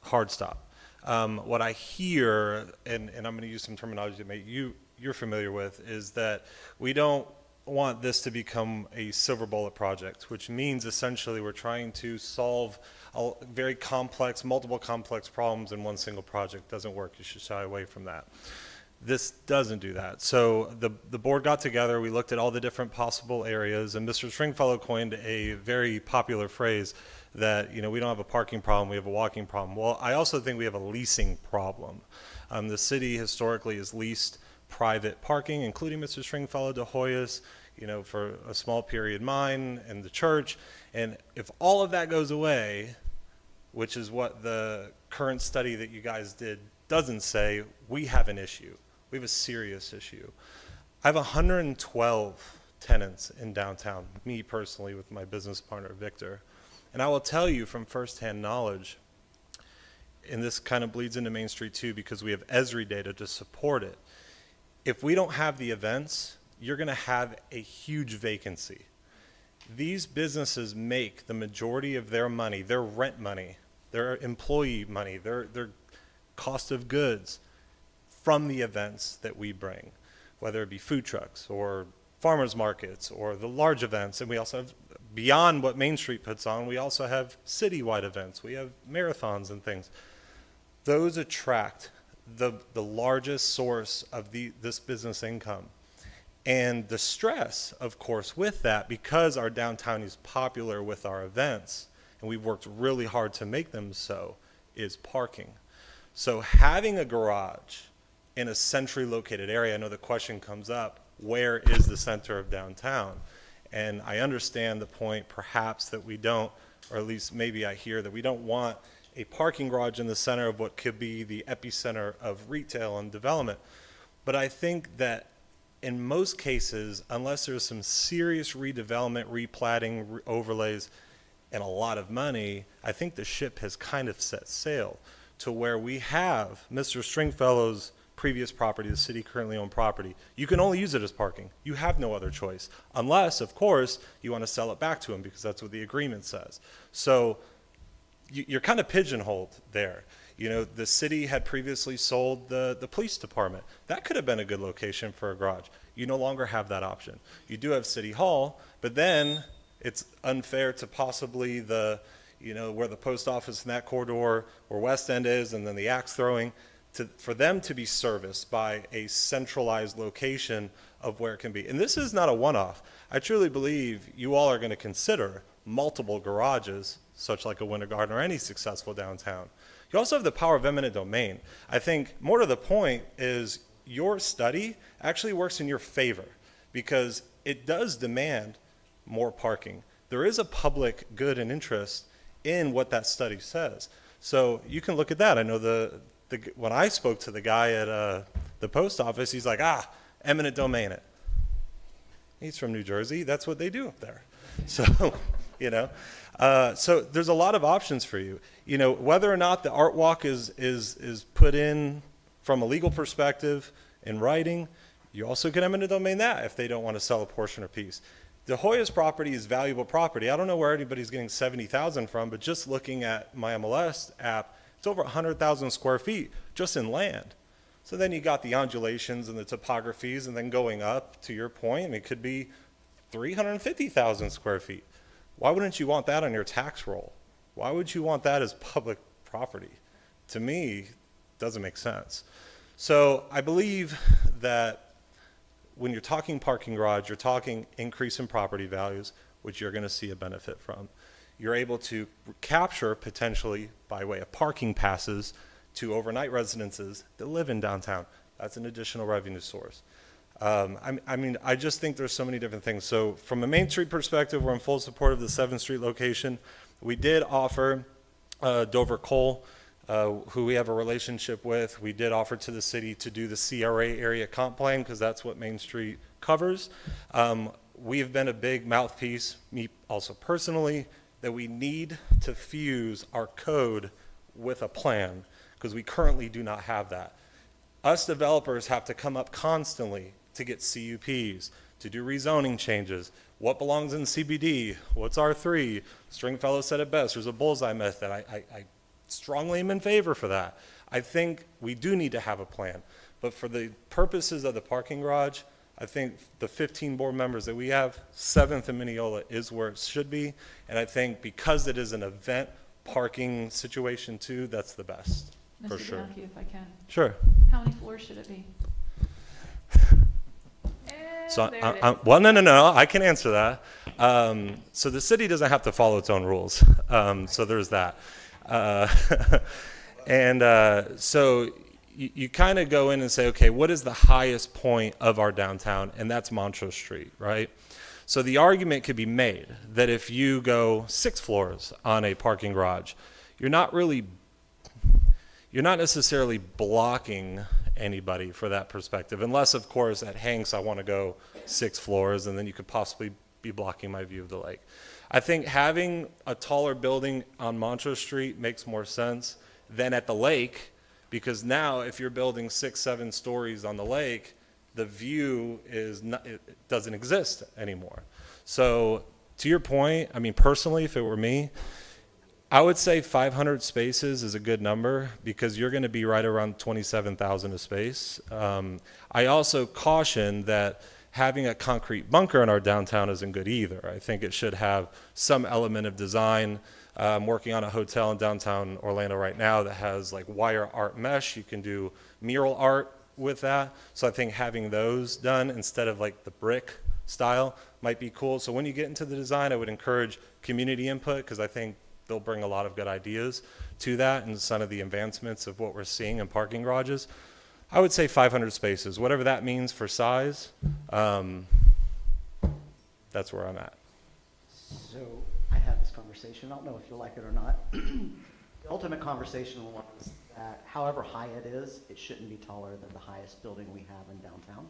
hard stop. What I hear, and I'm going to use some terminology that you're familiar with, is that we don't want this to become a silver bullet project, which means essentially we're trying to solve a very complex, multiple complex problems in one single project. Doesn't work. You should shy away from that. This doesn't do that. So the board got together, we looked at all the different possible areas, and Mr. Stringfellow coined a very popular phrase that, we don't have a parking problem, we have a walking problem. Well, I also think we have a leasing problem. The city historically has leased private parking, including Mr. Stringfellow to Hoya's, for a small period, mine and the church. And if all of that goes away, which is what the current study that you guys did doesn't say, we have an issue. We have a serious issue. I have 112 tenants in downtown, me personally with my business partner, Victor. And I will tell you from firsthand knowledge, and this kind of bleeds into Main Street too, because we have Esri data to support it. If we don't have the events, you're going to have a huge vacancy. These businesses make the majority of their money, their rent money, their employee money, their cost of goods from the events that we bring, whether it be food trucks or farmers markets or the large events. And we also have, beyond what Main Street puts on, we also have citywide events. We have marathons and things. Those attract the largest source of this business income. And the stress, of course, with that, because our downtown is popular with our events, and we've worked really hard to make them so, is parking. So having a garage in a centrally located area, I know the question comes up, where is the center of downtown? And I understand the point perhaps that we don't, or at least maybe I hear that we don't want a parking garage in the center of what could be the epicenter of retail and development. But I think that in most cases, unless there's some serious redevelopment, replatting, overlays, and a lot of money, I think the ship has kind of set sail to where we have Mr. Stringfellow's previous property, the city currently owned property. You can only use it as parking. You have no other choice, unless, of course, you want to sell it back to him, because that's what the agreement says. So you're kind of pigeonholed there. The city had previously sold the police department. That could have been a good location for a garage. You no longer have that option. You do have City Hall, but then it's unfair to possibly where the post office in that corridor, where West End is, and then the axe throwing, for them to be serviced by a centralized location of where it can be. And this is not a one-off. I truly believe you all are going to consider multiple garages, such like a Winter Garden or any successful downtown. You also have the power of eminent domain. I think more to the point is your study actually works in your favor, because it does demand more parking. there is a public good and interest in what that study says. So you can look at that. I know when I spoke to the guy at the post office, he's like, eminent domain it. He's from New Jersey. That's what they do up there. So, you know, so there's a lot of options for you. You know, whether or not the art walk is put in from a legal perspective in writing, you also can eminent domain that if they don't want to sell a portion or piece. The Hoya's property is valuable property. I don't know where anybody's getting 70,000 from, but just looking at my MLS app, it's over 100,000 square feet just in land. So then you got the undulations and the topographies, and then going up, to your point, it could be 350,000 square feet. Why wouldn't you want that on your tax roll? Why would you want that as public property? To me, it doesn't make sense. So I believe that when you're talking parking garage, you're talking increase in property values, which you're going to see a benefit from. You're able to capture potentially by way of parking passes to overnight residences that live in downtown. That's an additional revenue source. I mean, I just think there's so many different things. So from a Main Street perspective, we're in full support of the 7th Street location. We did offer Dover Coal, who we have a relationship with. We did offer to the city to do the CRA area comp plan because that's what Main Street covers. We have been a big mouthpiece, me also personally, that we need to fuse our code with a plan because we currently do not have that. Us developers have to come up constantly to get CUPs, to do rezoning changes. What belongs in CBD? What's R3? Stringfellow said it best. There's a bullseye method. I strongly am in favor for that. I think we do need to have a plan. But for the purposes of the parking garage, I think the 15 board members that we have, 7th and Mineola is where it should be. And I think because it is an event parking situation too, that's the best, for Mr. sure. Bianchi, if I can. Sure. How many floors should it be? So there it is. well, no, I can answer that. So the city doesn't have to follow its own rules. So there's that. So you kind of go in and say, okay, what is the highest point of our downtown? And that's Montrose Street, right? So the argument could be made that if you go 6 floors on a parking garage, you're not necessarily blocking anybody for that perspective, unless of course at Hanks I want to go 6 floors and then you could possibly be blocking my view of the lake. I think having a taller building on Montrose Street makes more sense than at the lake, because now if you're building 6-7 stories on the lake, the view it doesn't exist anymore. So to your point, I mean, personally, if it were me, I would say 500 spaces is a good number because you're going to be right around 27,000 a space. I also caution that having a concrete bunker in our downtown isn't good either. I think it should have some element of design. I'm working on a hotel in downtown Orlando right now that has like wire art mesh. You can do mural art with that. So I think having those done instead of like the brick style might be cool. So when you get into the design, I would encourage community input because I think they'll bring a lot of good ideas to that and some of the advancements of what we're seeing in parking garages. I would say 500 spaces, whatever that means for size. That's where I'm at. So I had this conversation, I don't know if you'll like it or not. The ultimate conversation was that however high it is, it shouldn't be taller than the highest building we have in downtown.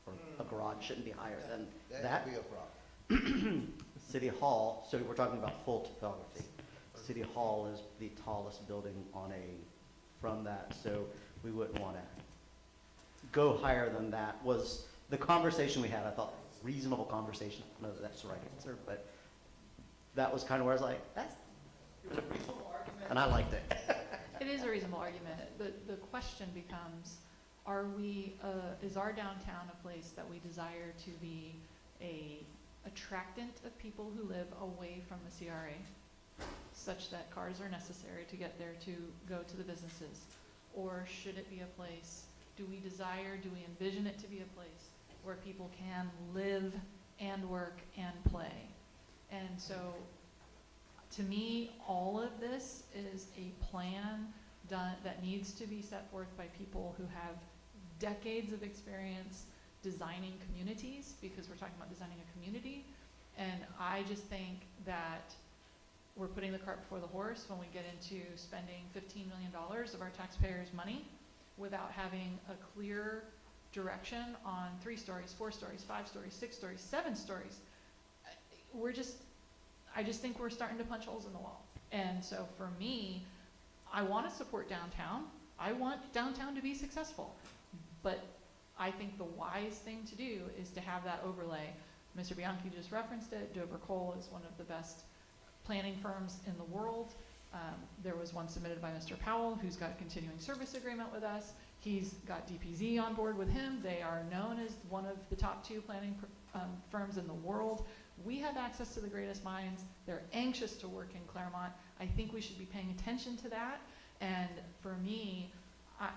Or a garage shouldn't be higher than that. That would be a problem. City Hall, so we're talking about full topography. City Hall is the tallest building from that, so we wouldn't want to go higher than that. Was the conversation we had, I thought, reasonable conversation. I don't know that that's the right answer, but that was kind of where I was like, that's a reasonable argument, and I liked it. It is a reasonable argument. The question becomes, is our downtown a place that we desire to be a attractant of people who live away from the CRA, such that cars are necessary to get there to go to the businesses? Or should it be a place, do we envision it to be a place where people can live and work and play? And so, to me, all of this is a plan done that needs to be set forth by people who have decades of experience designing communities, because we're talking about designing a community, And I just think that we're putting the cart before the horse when we get into spending $15 million of our taxpayers' money without having a clear direction on 3 stories, 4 stories, 5 stories, 6 stories, 7 stories. I just think we're starting to punch holes in the wall. And so for me, I want to support downtown. I want downtown to be successful. But I think the wise thing to do is to have that overlay. Mr. Bianchi just referenced it. Dover Cole is one of the best planning firms in the world. There was one submitted by Mr. Powell, who's got a continuing service agreement with us. He's got DPZ on board with him. They are known as one of the top 2 planning firms in the world. We have access to the greatest minds. They're anxious to work in Clermont. I think we should be paying attention to that. And for me,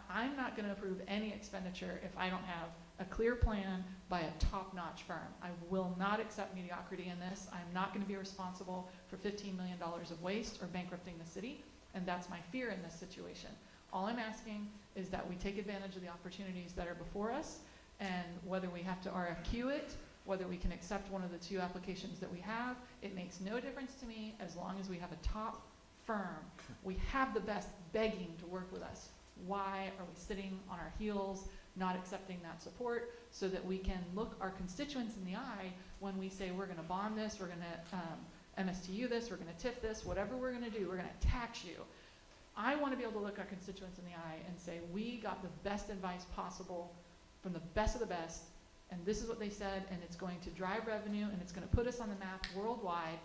I'm not going to approve any expenditure if I don't have a clear plan by a top-notch firm. I will not accept mediocrity in this. I'm not going to be responsible for $15 million of waste or bankrupting the city, and that's my fear in this situation. All I'm asking is that we take advantage of the opportunities that are before us, and whether we have to RFQ it, whether we can accept one of the 2 applications that we have, it makes no difference to me as long as we have a top firm. We have the best begging to work with us. Why are we sitting on our heels, not accepting that support, so that we can look our constituents in the eye when we say we're going to bond this, we're going to MSTU this, we're going to TIF this, whatever we're going to do, we're going to tax you. I want to be able to look our constituents in the eye and say we got the best advice possible from the best of the best, and this is what they said, and it's going to drive revenue, and it's going to put us on the map worldwide.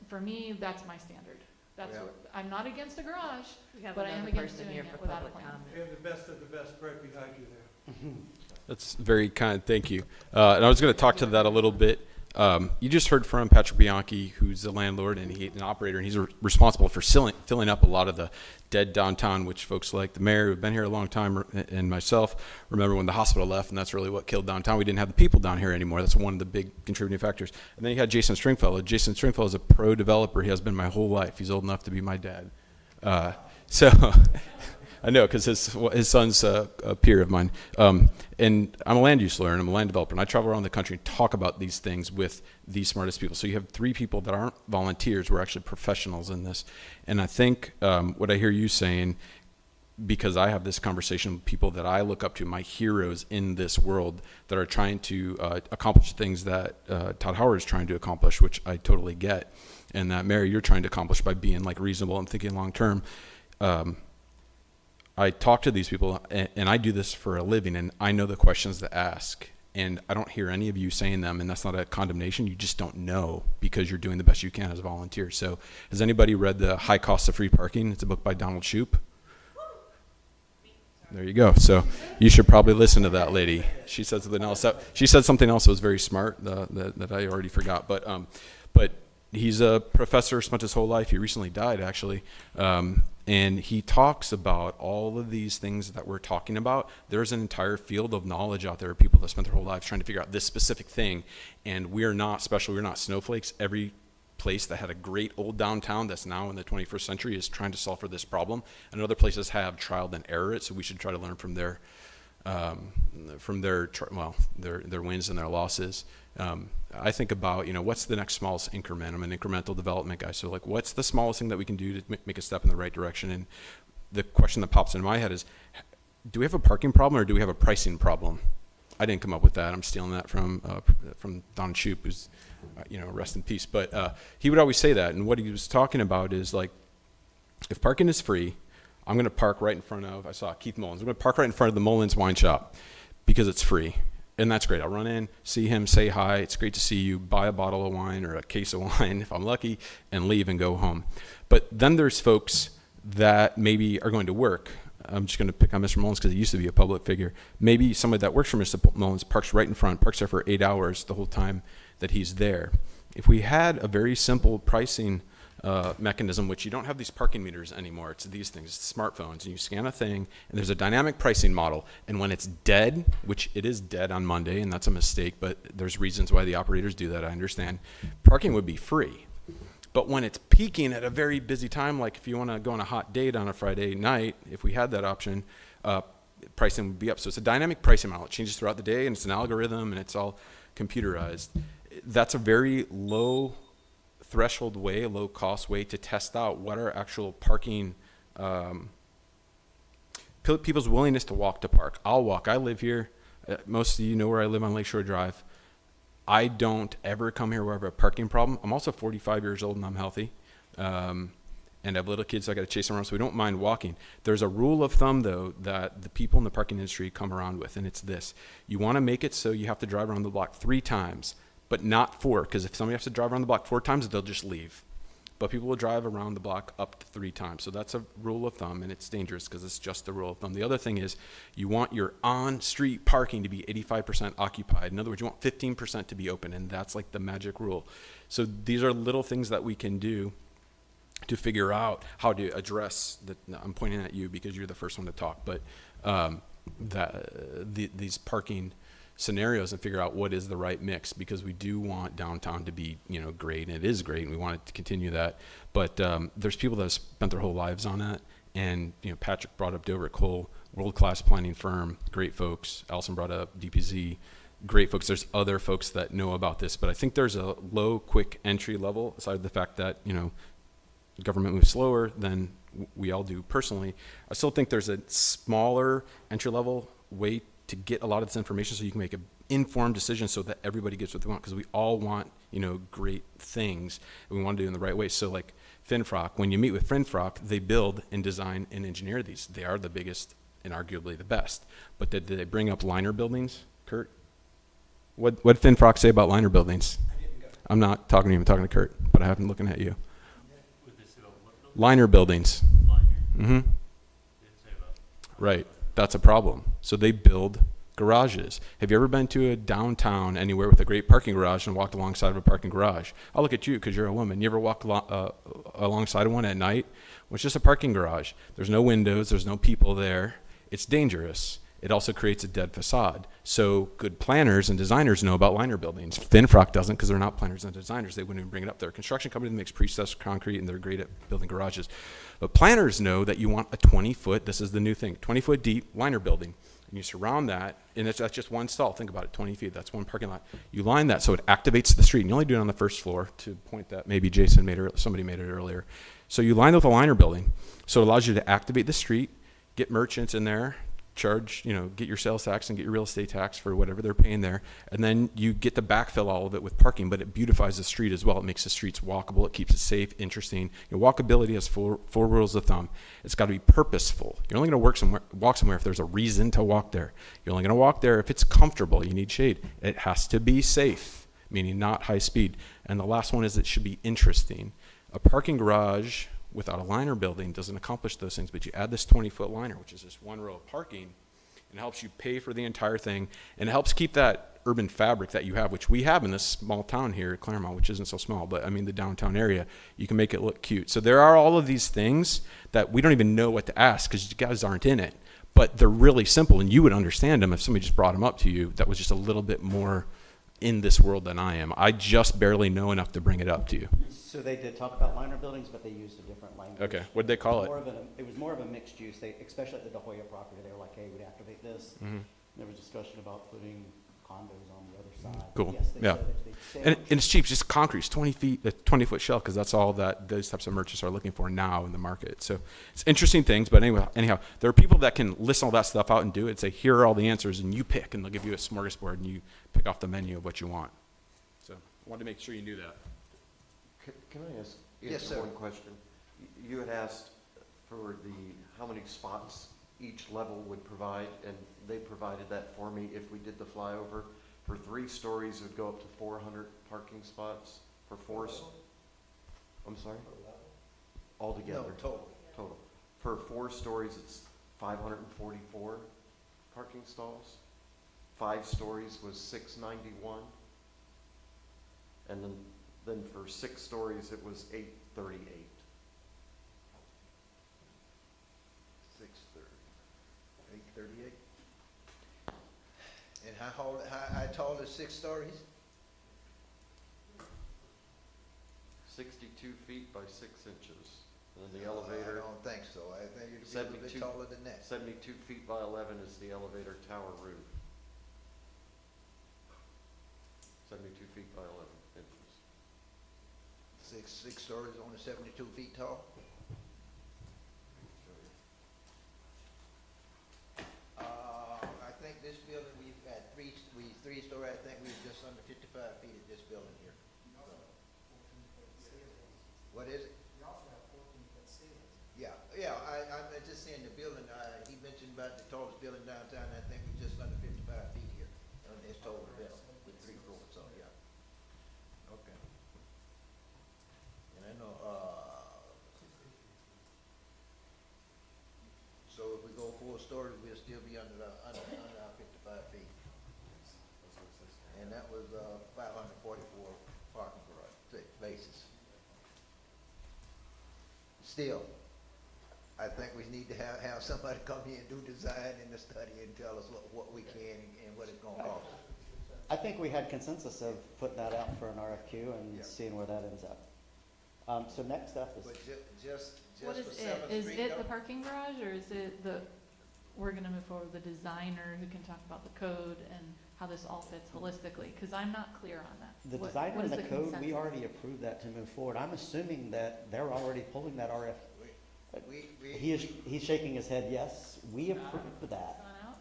For me, that's my standard. That's what, I'm not against a garage, but I am against doing it without a plan. We have the best of the best right behind you there. That's very kind, thank you. And I was going to talk to that a little bit. You just heard from Patrick Bianchi, who's a landlord and an operator, and he's responsible for filling up a lot of the dead downtown, which folks like the mayor who've been here a long time and myself remember when the hospital left, and that's really what killed downtown. We didn't have the people down here anymore. That's one of the big contributing factors. And then you had Jason Stringfellow. Jason Stringfellow is a pro developer. He has been my whole life. He's old enough to be my dad. So I know, because his son's a peer of mine. And I'm a land use lawyer, and I'm a land developer, and I travel around the country and talk about these things with the smartest people. So you have 3 people that aren't volunteers, we're actually professionals in this. And I think what I hear you saying, because I have this conversation with people that I look up to, my heroes in this world that are trying to accomplish things that Todd Howard is trying to accomplish, which I totally get, and that, Mary, you're trying to accomplish by being like reasonable and thinking long term. I talk to these people, and I do this for a living, and I know the questions to ask, and I don't hear any of you saying them, and that's not a condemnation. You just don't know because you're doing the best you can as a volunteer. So has anybody read The High Cost of Free Parking? It's a book by Donald Shoup. There you go. So you should probably listen to that lady. She said something else. She said something else that was very smart that I already forgot. But he's a professor, spent his whole life. He recently died, actually. And he talks about all of these things that we're talking about. There's an entire field of knowledge out there, people that spent their whole lives trying to figure out this specific thing. And we're not special, we're not snowflakes. Every place that had a great old downtown that's now in the 21st century is trying to solve for this problem. And other places have trial and error it, so we should try to learn from their wins and their losses. I think about, what's the next smallest increment? I'm an incremental development guy. So like, what's the smallest thing that we can do to make a step in the right direction? And the question that pops into my head is, do we have a parking problem or do we have a pricing problem? I didn't come up with that. I'm stealing that from Don Shoup, who's, rest in peace. But he would always say that. And what he was talking about is like, if parking is free, I'm going to park right in front of, I saw Keith Mullins. I'm going to park right in front of the Mullins wine shop because it's free. And that's great. I'll run in, see him, say hi. It's great to see you. Buy a bottle of wine or a case of wine if I'm lucky, and leave and go home. But then there's folks that maybe are going to work. I'm just going to pick on Mr. Mullins because he used to be a public figure. Maybe somebody that works for Mr. Mullins parks right in front, parks there for 8 hours the whole time that he's there. If we had a very simple pricing mechanism, which you don't have these parking meters anymore. It's these things, it's smartphones, and you scan a thing, and there's a dynamic pricing model. And when it's dead, which it is dead on Monday, and that's a mistake, but there's reasons why the operators do that, I understand. Parking would be free. But when it's peaking at a very busy time, like if you want to go on a hot date on a Friday night, if we had that option, pricing would be up. So it's a dynamic pricing model. It changes throughout the day, and it's an algorithm, and it's all computerized. that's a very low threshold way, a low cost way to test out what are actual parking, people's willingness to walk to park. I'll walk. I live here. Most of you know where I live on Lakeshore Drive. I don't ever come here where I have a parking problem. I'm also 45 years old and I'm healthy. And I have little kids, so I got to chase them around, so we don't mind walking. There's a rule of thumb, though, that the people in the parking industry come around with, and it's this. You want to make it so you have to drive around the block 3 times, but not 4, because if somebody has to drive around the block 4 times, they'll just leave. But people will drive around the block up to 3 times. So that's a rule of thumb, and it's dangerous because it's just a rule of thumb. The other thing is you want your on-street parking to be 85% occupied. In other words, you want 15% to be open, and that's like the magic rule. So these are little things that we can do to figure out how to address the, I'm pointing at you because you're the first one to talk, but these parking scenarios and figure out what is the right mix, because we do want downtown to be, you know, great, and it is great, and we want it to continue that. But there's people that have spent their whole lives on that, and you know, Patrick brought up Dover Cole, world-class planning firm, great folks. Allison brought up DPZ, great folks. There's other folks that know about this, but I think there's a low, quick entry level, aside the fact that, you know, government moves slower than we all do personally. I still think there's a smaller entry level way to get a lot of this information so you can make an informed decision so that everybody gets what they want, because we all want, you know, great things, and we want to do it in the right way. So like Finfrock, when you meet with Finfrock, they build and design and engineer these. They are the biggest and arguably the best. But did they bring up liner buildings, Kurt? What did Finfrock say about liner buildings? I'm not talking to you, I'm talking to Kurt, but I have been looking at you. Liner buildings. Mm-hmm. Right. That's a problem. So they build garages. Have you ever been to a downtown anywhere with a great parking garage and walked alongside of a parking garage? I'll look at you because you're a woman. You ever walk alongside of one at night? Well, it's just a parking garage. There's no windows. There's no people there. It's dangerous. It also creates a dead facade. So good planners and designers know about liner buildings. Finfrock doesn't, because they're not planners and designers. They wouldn't even bring it up. They're a construction company that makes precessed concrete, and they're great at building garages. But planners know that you want a 20-foot, this is the new thing, 20-foot deep liner building. And you surround that, and that's just one stall. Think about it, 20 feet. That's one parking lot. You line that so it activates the street. And you only do it on the first floor, to point that maybe Jason made it, somebody made it earlier. So you line it with a liner building. So it allows you to activate the street, get merchants in there, charge, you know, get your sales tax and get your real estate tax for whatever they're paying there. And then you get to backfill all of it with parking, but it beautifies the street as well. It makes the streets walkable. It keeps it safe, interesting. You know, walkability has four rules of thumb. It's got to be purposeful. You're only going to walk somewhere if there's a reason to walk there. You're only going to walk there if it's comfortable. You need shade. It has to be safe, meaning not high speed. And the last one is it should be interesting. A parking garage without a liner building doesn't accomplish those things, but you add this 20-foot liner, which is just one row of parking, and it helps you pay for the entire thing, and it helps keep that urban fabric that you have, which we have in this small town here, Clermont, which isn't so small, but I mean the downtown area. You can make it look cute. So there are all of these things that we don't even know what to ask because you guys aren't in it, but they're really simple, and you would understand them if somebody just brought them up to you that was just a little bit more in this world than I am. I just barely know enough to bring it up to you. So they did talk about liner buildings, but they used a different language. Okay, what did they call it? It was more of a mixed use. They, especially at the Hoya property, they were like, hey, we'd activate this. Mm-hmm. There was discussion about putting condos on the other side. Cool. Yes, they Yeah. said And it's cheap, just concrete. It's 20 feet, a 20-foot shell, because that's all that those types of merchants are looking for now in the market. So it's interesting things, but anyhow, there are people that can list all that stuff out and do it and say, here are all the answers, and you pick, and they'll give you a smorgasbord, and you pick off the menu of what you want. So I wanted to make sure you knew that. Can I ask Yes, sir. one question? You had asked for how many spots each level would provide, and they provided that for me. If we did the flyover, for 3 stories, it would go up to 400 parking spots. For 4, I'm sorry? Altogether? No, total. Total. For 4 stories, it's 544 parking stalls. 5 stories was 691. And then for 6 stories, it was 838. 838. And how tall is 6 stories? 62 feet by 6 inches. And then the elevator. I don't think so. I think it'd be a little bit taller than that. 72 feet by 11 is the elevator tower roof. 72 feet by 11. six stories, only 72 feet tall. I think this building, we've got three-story, I think we're just under 55 feet at this building here. What is it? We also have 14-foot ceilings. Yeah, I'm just saying the building, he mentioned about the tallest building downtown, I think we're just under 55 feet here on this total building with 3 floors, so, yeah. Okay. And I know, so if we go 4 stories, we'll still be under our 55 feet. And that was, 544 parking garage spaces. Still, I think we need to have somebody come here and do design and the study and tell us what we can and what it's gonna cost. I think we had consensus of putting that out for an RFQ and Yeah. seeing where that ends up. So next up is, But just What for is it? Seventh Is Street, it though? the parking garage, or is it we're gonna move forward with the designer who can talk about the code and how this all fits holistically? Because I'm not clear on that. the What- designer what and is the code, we consensus? already approved that to move forward. I'm assuming that they're already pulling that RF. He's shaking his head, yes, we approved that. Gone out?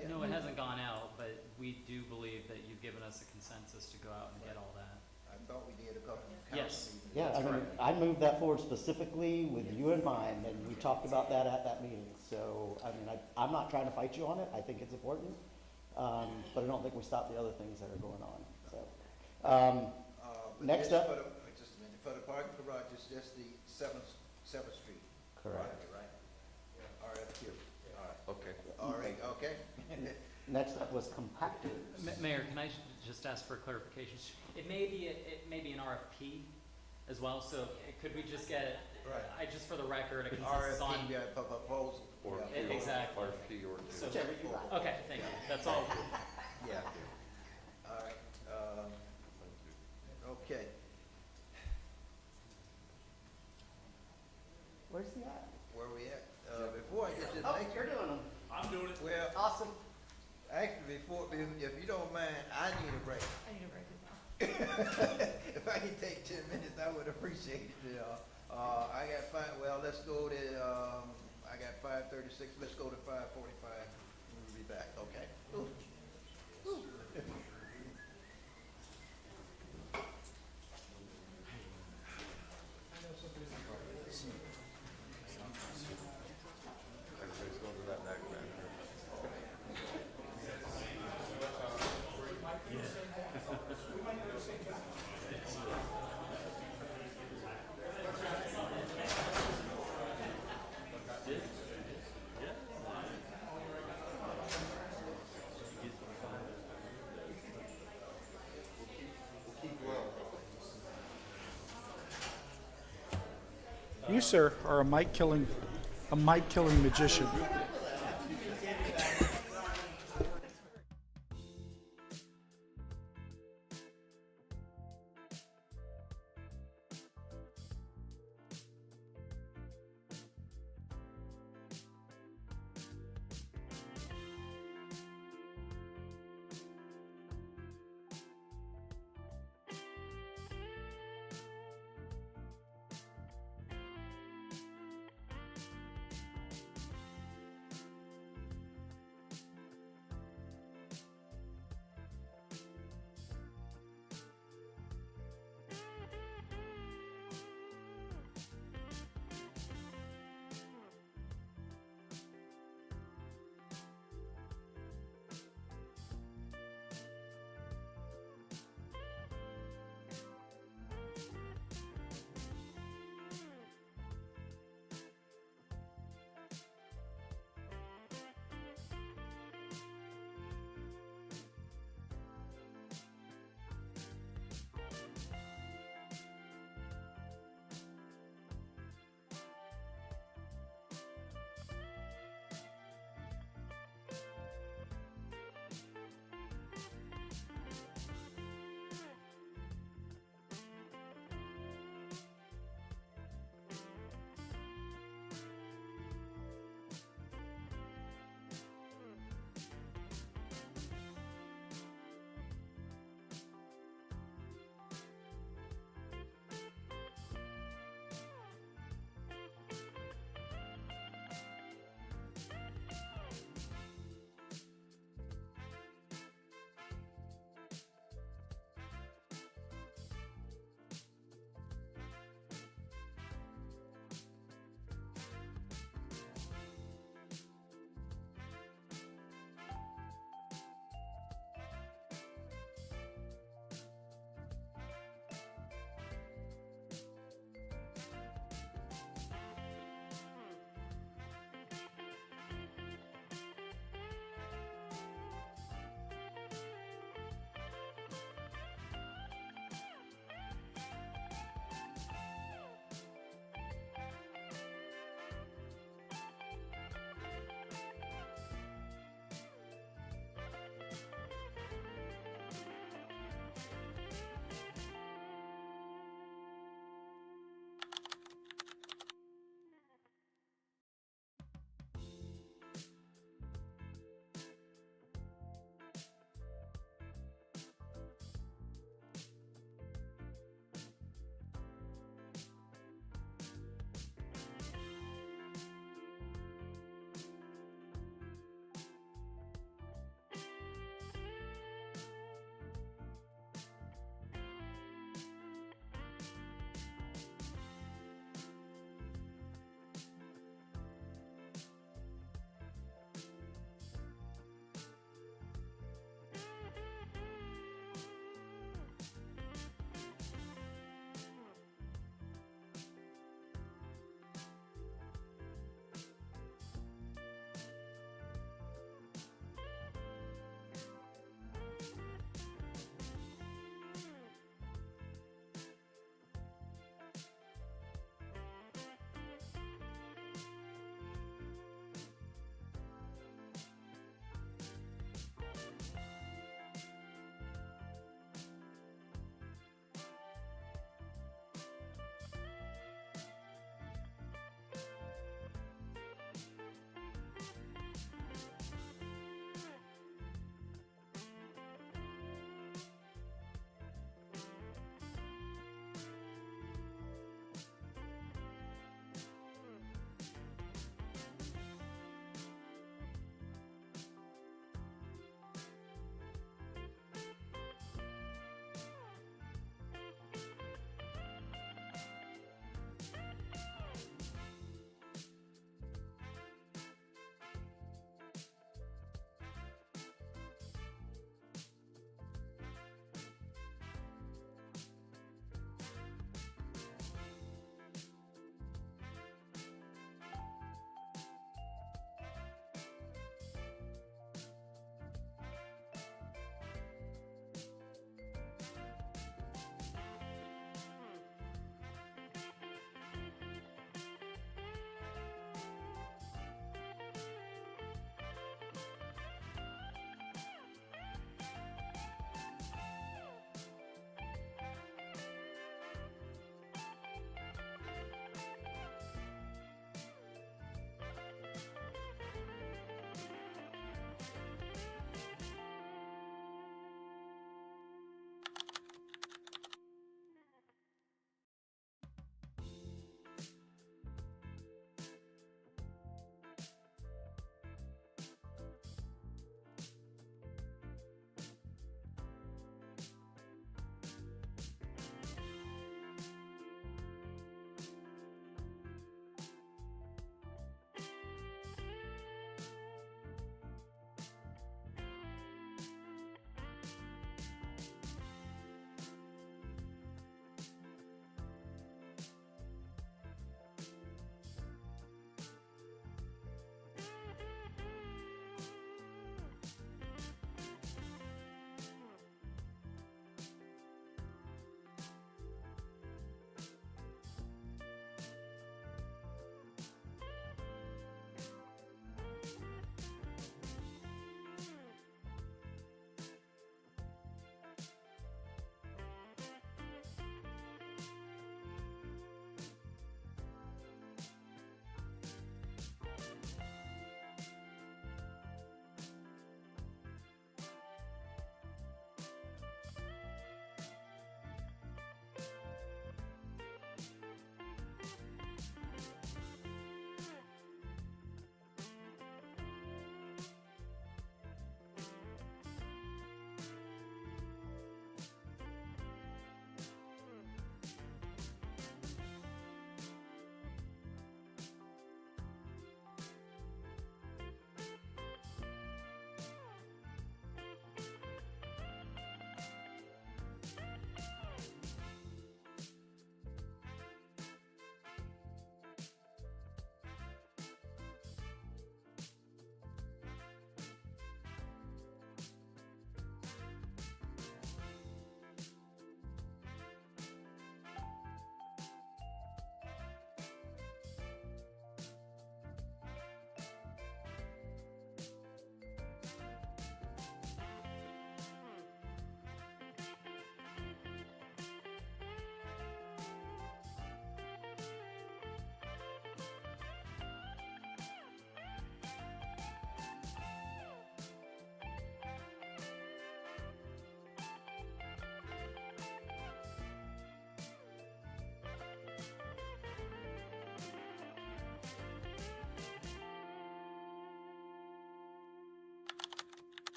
Yeah. No, it hasn't gone out, but we do believe that you've given us a consensus to go out and get all that. I thought we did a couple of Yes. council meetings. Yeah, I mean, I moved that forward specifically with you in mind, and we talked about that at that meeting. So, I mean, I'm not trying to fight you on it, I think it's important, but I don't think we stopped the other things that are going on, so. But Next this up. for the- just a minute, for the parking garage, it's just the Seventh Street. Correct. project, right? RFQ, all Okay. right. All right, okay. Next up was compacted. Mayor, can I just ask for clarification? It may be an RFP as well, so could we just get, Right. just for the record, a consensus on? RFP, yeah, proposal. Or Yeah. Exactly. RFP or two. So- Whichever you like. Okay, thank you, that's all. Yeah. All right, okay. Where's he at? Where we at? Before I get this Oh, next. you're doing them. I'm doing it. Well, Awesome. actually, if you don't mind, I need a break. I need a break as well. If I can take 10 minutes, I would appreciate it. I got let's go to, I got 5:36, let's go to 5:45. We'll be back, okay? Ooh. Ooh. Everybody's going to that back van. You, sir, are a mic-killing magician.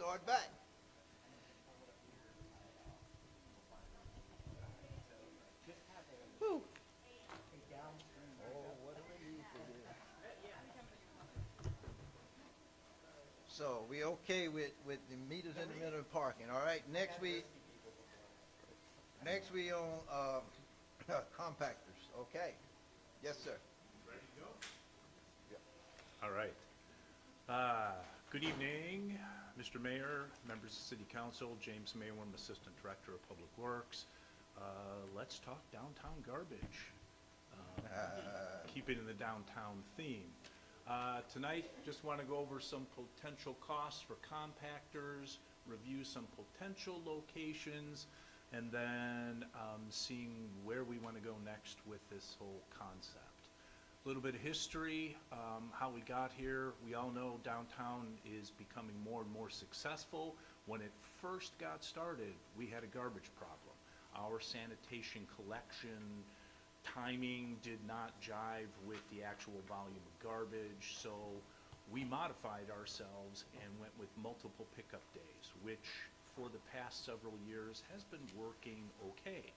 start back. Whew. Oh, what do we need for this? So we okay with the meters in the middle of parking, all right? Next we on, compactors, okay? Yes, sir. Ready to go? All right. Good evening, Mr. Mayor, members of City Council, James Maywin, Assistant Director of Public Works. Let's talk downtown garbage. Keeping in the downtown theme. Tonight, just want to go over some potential costs for compactors, review some potential locations, and then seeing where we want to go next with this whole concept. A little bit of history, how we got here. We all know downtown is becoming more and more successful. When it first got started, we had a garbage problem. Our sanitation collection timing did not jive with the actual volume of garbage, so we modified ourselves and went with multiple pickup days, which for the past several years has been working okay.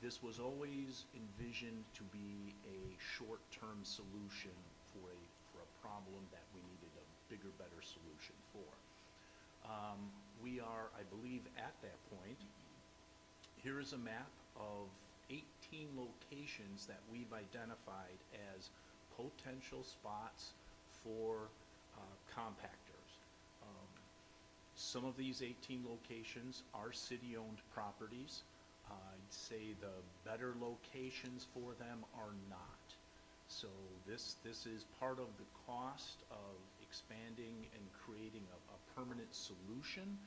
This was always envisioned to be a short-term solution for a problem that we needed a bigger, better solution for. We are, I believe, at that point. Here is a map of 18 locations that we've identified as potential spots for compactors. Some of these 18 locations are city-owned properties. I'd say the better locations for them are not. So this is part of the cost of expanding and creating a permanent solution,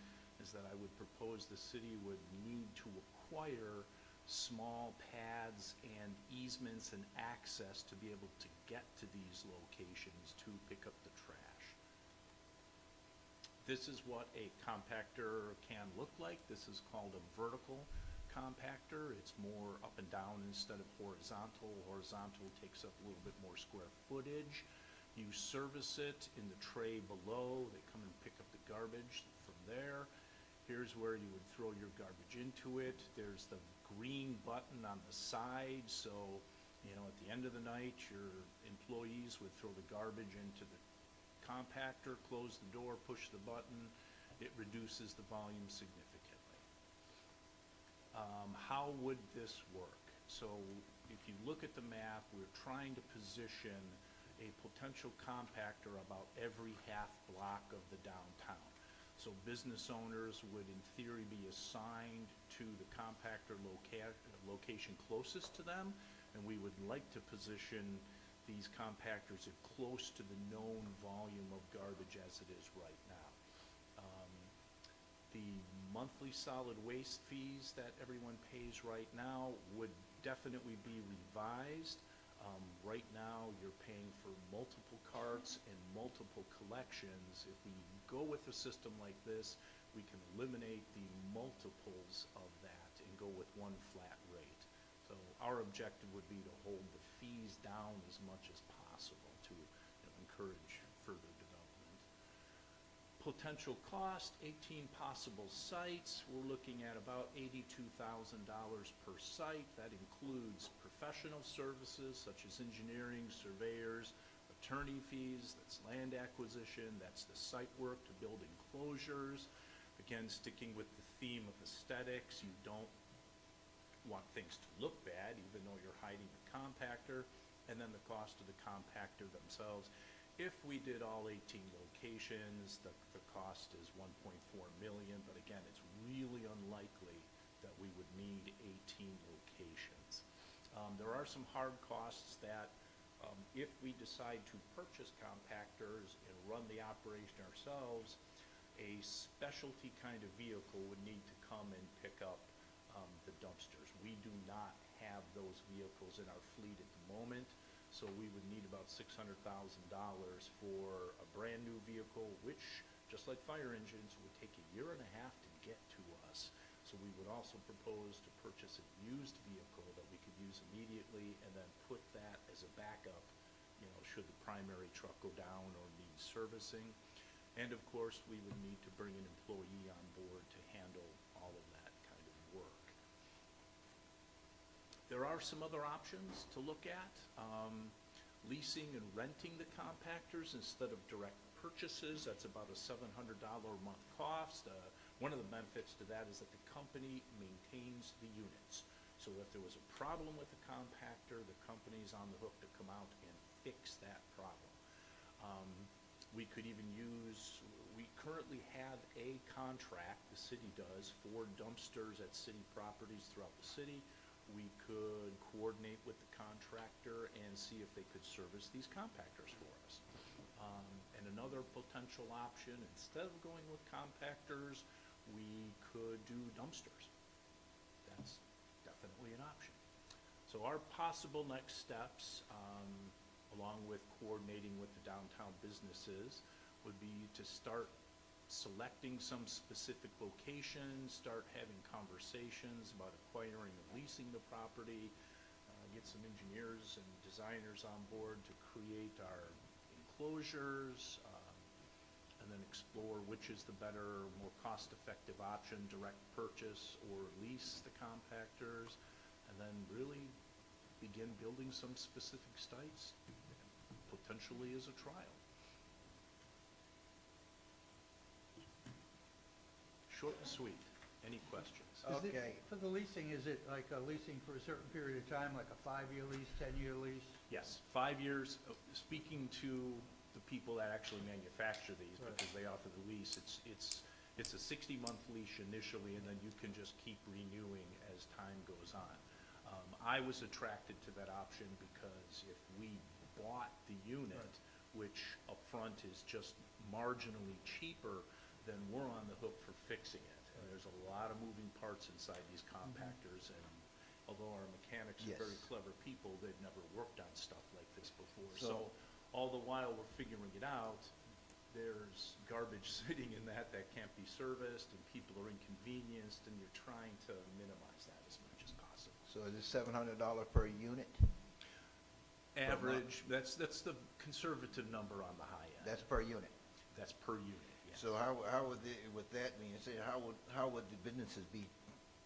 is that I would propose the city would need to acquire small pads and easements and access to be able to get to these locations to pick up the trash. This is what a compactor can look like. This is called a vertical compactor. It's more up and down instead of horizontal. Horizontal takes up a little bit more square footage. You service it in the tray below. They come and pick up the garbage from there. Here's where you would throw your garbage into it. There's the green button on the side, so at the end of the night, your employees would throw the garbage into the compactor, close the door, push the button. It reduces the volume significantly. How would this work? So if you look at the map, we're trying to position a potential compactor about every half block of the downtown. So business owners would in theory be assigned to the compactor location closest to them, and we would like to position these compactors at close to the known volume of garbage as it is right now. The monthly solid waste fees that everyone pays right now would definitely be revised. Right now, you're paying for multiple carts and multiple collections. If we go with a system like this, we can eliminate the multiples of that and go with one flat rate. So our objective would be to hold the fees down as much as possible to encourage further development. Potential cost, 18 possible sites. We're looking at about $82,000 per site. That includes professional services such as engineering, surveyors, attorney fees, that's land acquisition, that's the site work to build enclosures. Again, sticking with the theme of aesthetics, you don't want things to look bad even though you're hiding the compactor, and then the cost of the compactor themselves. If we did all 18 locations, the cost is $1.4 million, but again, it's really unlikely that we would need 18 locations. There are some hard costs that if we decide to purchase compactors and run the operation ourselves, a specialty kind of vehicle would need to come and pick up the dumpsters. We do not have those vehicles in our fleet at the moment. So we would need about $600,000 for a brand new vehicle, which, just like fire engines, would take a year and a half to get to us. So we would also propose to purchase a used vehicle that we could use immediately and then put that as a backup, should the primary truck go down or need servicing. And of course, we would need to bring an employee on board to handle all of that kind of work. There are some other options to look at. Leasing and renting the compactors instead of direct purchases. That's about a $700 a month cost. One of the benefits to that is that the company maintains the units. So if there was a problem with the compactor, the company's on the hook to come out and fix that problem. We could even we currently have a contract, the city does, for dumpsters at city properties throughout the city. We could coordinate with the contractor and see if they could service these compactors for us. And another potential option, instead of going with compactors, we could do dumpsters. That's definitely an option. So our possible next steps, along with coordinating with the downtown businesses, would be to start selecting some specific locations, start having conversations about acquiring and leasing the property, get some engineers and designers on board to create our enclosures, and then explore which is the better, more cost-effective option, direct purchase or lease the compactors, and then really begin building some specific sites, potentially as a trial. Short and sweet. Any questions? Okay. For the leasing, is it like a leasing for a certain period of time, like a 5-year lease, 10-year lease? Yes, 5 years. Speaking to the people that actually manufacture these, Right. because they offer the lease, it's a 60-month leash initially, and then you can just keep renewing as time goes on. I was attracted to that option because if we bought the unit, which upfront is just marginally cheaper, then we're on the hook for fixing it. And there's a lot of moving parts inside these compactors, and although our mechanics are very clever people, they've never worked on stuff like this before. So all the while we're figuring it out, there's garbage sitting in that can't be serviced, and people are inconvenienced, and you're trying to minimize that as much as possible. So is it $700 per unit? Average, that's the conservative number on the high end. That's per unit? That's per unit, yes. So how would with that being said, how would the businesses be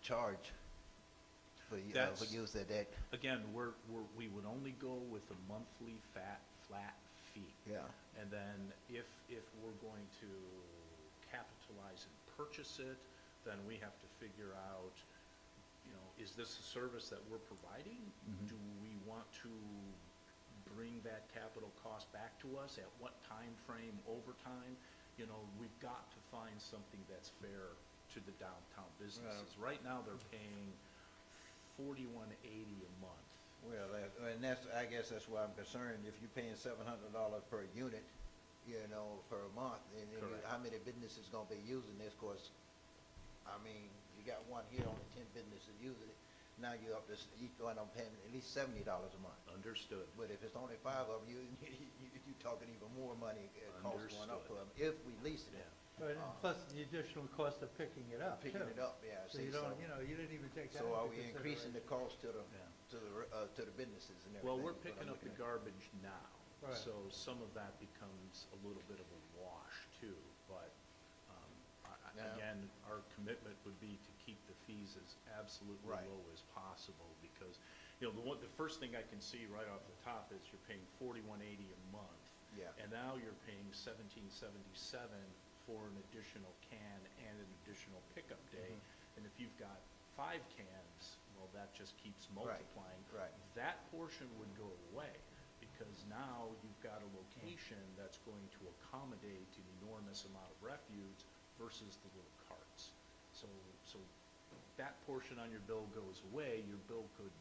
charged for use of that? Again, we would only go with a monthly flat fee. Yeah. And then if we're going to capitalize and purchase it, then we have to figure out, is this a service that we're providing? Mhm. Do we want to bring that capital cost back to us? At what time frame over time? We've got to find something that's fair to the downtown businesses. Right now, they're paying $41.80 a month. Well, and I guess that's why I'm concerned. If you're paying $700 per unit, per month, and then how many businesses gonna be using this? Cause, you got one here, only 10 businesses using it. Now you're up to each one of them paying at least $70 a month. Understood. But if it's only 5 of you, you're talking even more money cost going up for them if we lease it. Right, and plus the additional cost of picking it up, Picking too. it up, yeah. So you don't, you didn't even take that So into are we increasing the consideration. cost to the businesses and everything? Well, we're is what picking I'm up the looking at. garbage now, Right. so some of that becomes a little bit of a wash too, but, Yeah. again, our commitment would be to keep the fees as absolutely Right. low as possible, because, the first thing I can see right off the top is you're paying $41.80 a month. Yeah. And now you're paying $17.77 for an additional can and an additional pickup day. And if you've got 5 cans, well, that just keeps multiplying. Right. That portion would go away, because now you've got a location that's going to accommodate an enormous amount of refuse versus the little carts. So that portion on your bill goes away, your bill could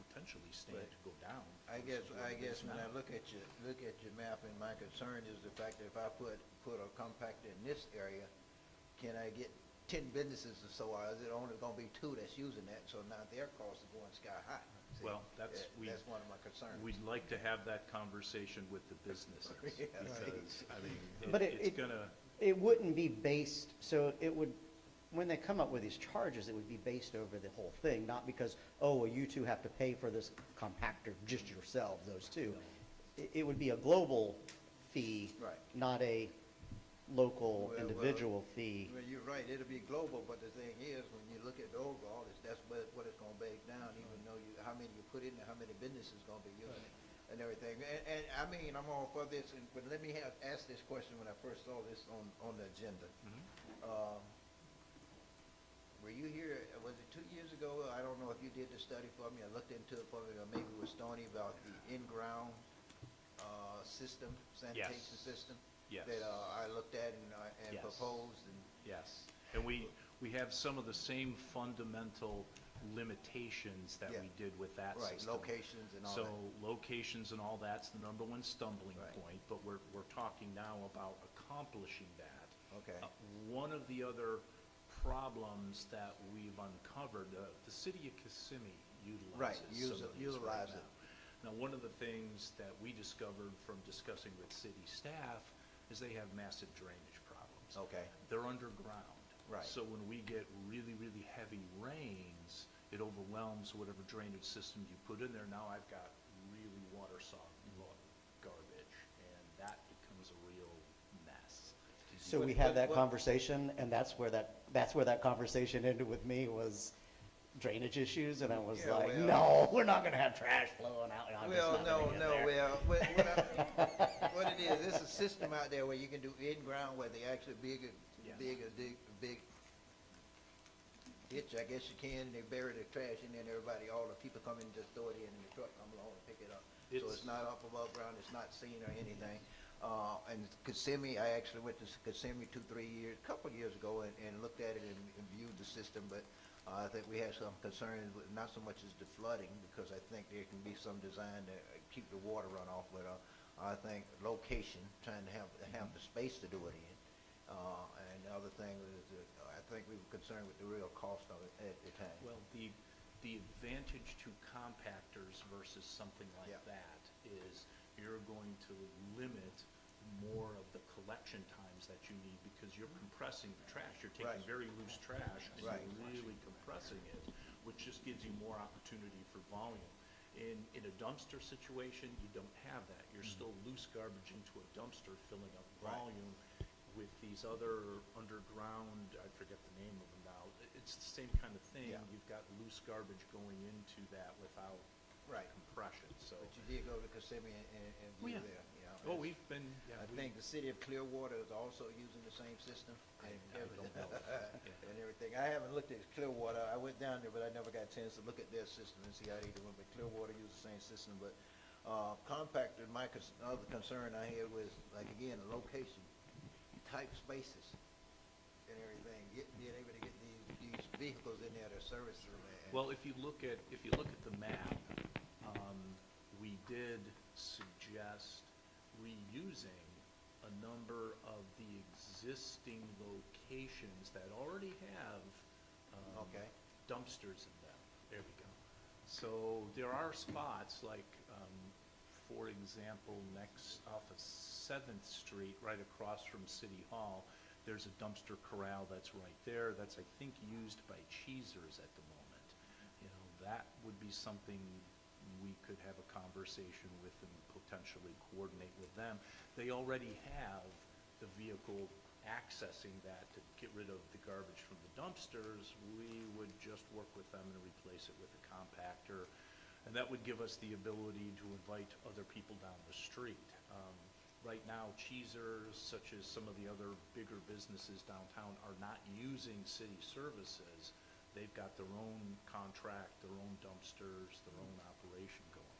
potentially stand to go down. I guess when I look at your map, and my concern is the fact that if I put a compactor in this area, can I get 10 businesses or so, or is it only gonna be 2 that's using that, so now their costs are going sky high? See, Well, that's one of my concerns. We'd like to have that conversation with the businesses, Yeah, because, But it's gonna, it wouldn't be based, so it would, when they come up with these charges, it would be based over the whole thing, not because, well, you two have to pay for this compactor just yourselves, those two. It would be a global fee, Right. not a local Well, individual fee. Well, you're right, it'll be global, but the thing is, when you look at the overall, that's what it's gonna break down, even though how many you put in there, how many businesses gonna be using it and everything. And I mean, I'm all for this, but let me ask this question when I first saw this on the agenda. Were you here, was it 2 years ago? I don't know if you did the study for me, I looked into it for me, or maybe it was Stoney, about the in-ground system, sanitation system. Yes. That I looked at and Yes. proposed and. Yes, and we have some of the same fundamental limitations that we did with that Right, system. locations and all So that. locations and all that's the number one stumbling Right. point, but we're talking now about accomplishing that. Okay. One of the other problems that we've uncovered, the city of Kissimmee Right, utilizes some of these utilize right it. now. Now, one of the things that we discovered from discussing with city staff is they have massive drainage problems. Okay. They're underground. Right. So when we get really, really heavy rains, it overwhelms whatever drainage system you put in there. Now I've got really water-soggy garbage, and that becomes a real mess. So we had that conversation, and that's where that conversation ended with me, was drainage issues, and I was Yeah, like, well- no, we're not gonna have trash flowing out. I'm just Well, not gonna get there. what it is, there's a system out there where you can do in-ground, where they actually big ditch, I guess you can, they bury the trash in there, and everybody, all the people come in and just throw it in, and the truck come along and pick it up. So It's- it's not up above ground, it's not seen or anything. And Kissimmee, I actually went to Kissimmee 2-3 years, a couple of years ago, and looked at it and viewed the system, but I think we had some concerns with, not so much as the flooding, because I think there can be some design to keep the water runoff, but I think location, trying to have the space to do it in. And the other thing was, I think we were concerned with the real cost of it at the time. Well, the advantage to compactors versus something like that is you're going to limit more of the collection times that you need, because you're compressing the trash. You're taking Right. very loose trash and Right. you're really compressing it, which just gives you more opportunity for volume. In a dumpster situation, you don't have that. You're still loose garbage into a dumpster, filling up Right. volume. With these other underground, I forget the name of them now, it's the same kind of thing. Yeah. You've got loose garbage going into that without Right. compression, so. But you did go to Kissimmee and Oh, view yeah. there, yeah. Oh, we've been, yeah. I think the city of Clearwater is also using the same system. I and don't everything. know. And everything. I haven't looked at Clearwater. I went down there, but I never got a chance to look at their system and see how they doing. But Clearwater uses the same system. But compactor, my other concern I had was, like, again, the location, type spaces and everything. Being able to get these vehicles in there to service them. Well, if you look at the map, we did suggest reusing a number of the existing locations that already have Okay. dumpsters in them. There we go. So there are spots like, for example, next off of 7th Street, right across from City Hall, there's a dumpster corral that's right there. That's, I think, used by Cheezers at the moment. You know, that would be something we could have a conversation with and potentially coordinate with them. They already have the vehicle accessing that to get rid of the garbage from the dumpsters. We would just work with them and replace it with a compactor. And that would give us the ability to invite other people down the street. Right now, Cheezers, such as some of the other bigger businesses downtown, are not using city services. They've got their own contract, their own dumpsters, their own operation going.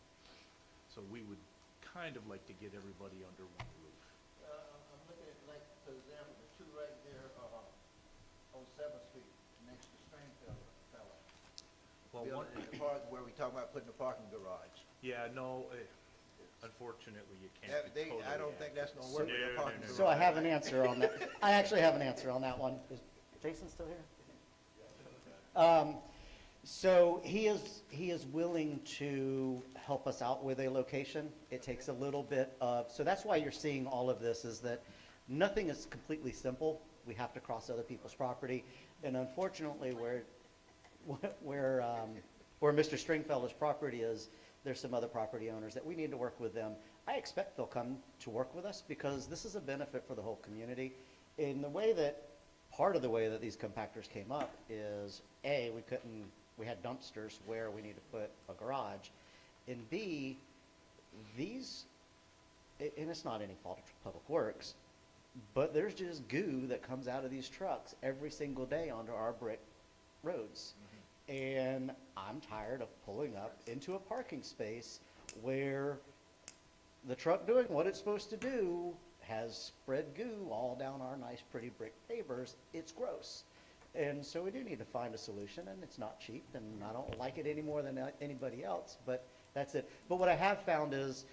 So we would kind of like to get everybody under one roof. I'm looking at, like, for example, the two right there on 7th Street, next to Stringfellow. Well, one, The part where we talk about putting the parking garage. yeah, no, unfortunately, you can't. That- be I don't totally think that's gonna work with the No, parking no, no, garage. So I have an answer on that. I actually have an answer on that one. Is Jason still here? So he is willing to help us out with a location. It takes a little bit of, so that's why you're seeing all of this, is that nothing is completely simple. We have to cross other people's property. And unfortunately, where Mr. Stringfellow's property is, there's some other property owners that we need to work with them. I expect they'll come to work with us because this is a benefit for the whole community. In the way that, part of the way that these compactors came up is, A, we had dumpsters where we need to put a garage, and B, these, and it's not any fault of Public Works, but there's just goo that comes out of these trucks every single day onto our brick roads. And I'm tired of pulling up into a parking space where the truck doing what it's supposed to do has spread goo all down our nice pretty brick pavers. It's gross. And so we do need to find a solution, and it's not cheap, and I don't like it any more than anybody else, but that's it. But what I have found is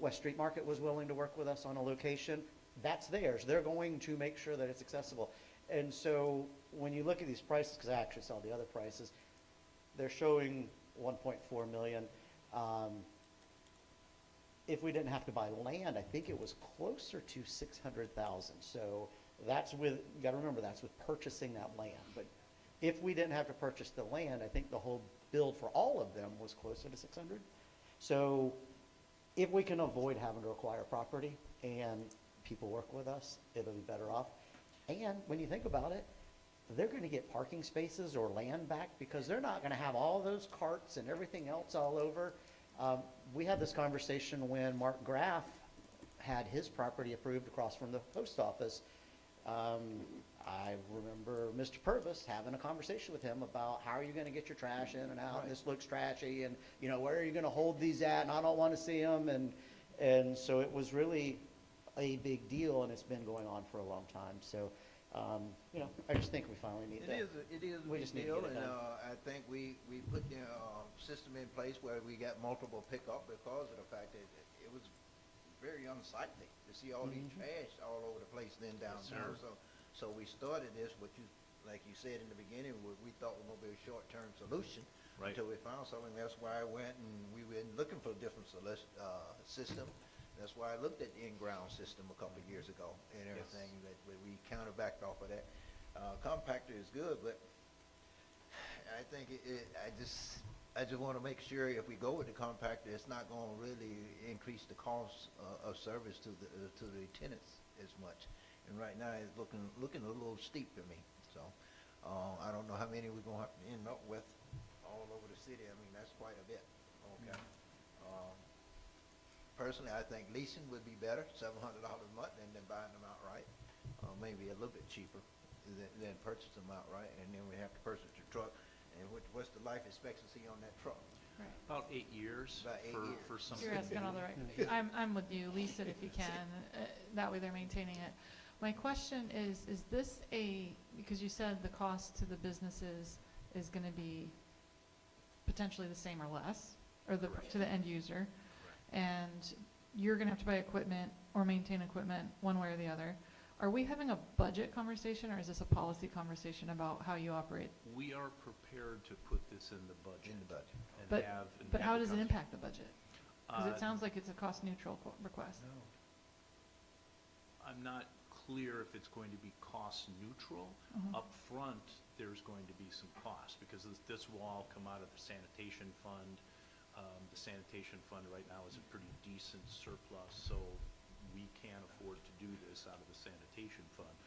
West Street Market was willing to work with us on a location. That's theirs. They're going to make sure that it's accessible. And so when you look at these prices, because I actually saw the other prices, they're showing 1.4 million. If we didn't have to buy land, I think it was closer to 600,000. So that's with, you got to remember, that's with purchasing that land. But if we didn't have to purchase the land, I think the whole build for all of them was closer to 600. So if we can avoid having to acquire property and people work with us, it'll be better off. And when you think about it, they're going to get parking spaces or land back because they're not going to have all those carts and everything else all over. We had this conversation when Mark Graff had his property approved across from the post office. I remember Mr. Purvis having a conversation with him about how are you going to get your trash in and out, and this looks trashy, and where are you going to hold these at, and I don't want to see them, and so it was really a big deal, and it's been going on for a long time. So I just think we finally need that. It is a We big just need to deal, get it and done. I think we put the system in place where we got multiple pickup because of the fact that it was very unsightly to see all these trash all over the place then downtown. So we started this, like you said in the beginning, we thought was going to be a short-term solution until we found something. That's why I went and we were looking for a different system. That's why I looked at the in-ground system a couple of years ago and everything, that we counterbacked off of that. Compactor is good, but I think I just want to make sure if we go with the compactor, it's not going to really increase the cost of service to the tenants as much. And right now, it's looking a little steep to me. So I don't know how many we're going to have to end up with all over the city. I mean, that's quite a bit. Okay. Personally, I think leasing would be better, $700 a month, and then buying them outright. Maybe a little bit cheaper than purchase them outright, and then we have to purchase the truck. And what's the life expectancy on that truck? Right. About 8 years. About 8 years. For some. You're asking all the right. I'm with you. Lease it if you can. That way they're maintaining it. My question is this because you said the cost to the businesses is going to be potentially the same or less, or to the end user, and you're going to have to buy equipment or maintain equipment one way or the other. Are we having a budget conversation, or is this a policy conversation about how you operate? We are prepared to put this in the budget. But And how have does it come- impact the budget? Because it Uh, sounds like it's a cost-neutral request. I'm not clear if it's going to be cost neutral. Mhm. Up front, there's going to be some cost because this will all come out of the sanitation fund. The sanitation fund right now is a pretty decent surplus, so we can't afford to do this out of the sanitation fund.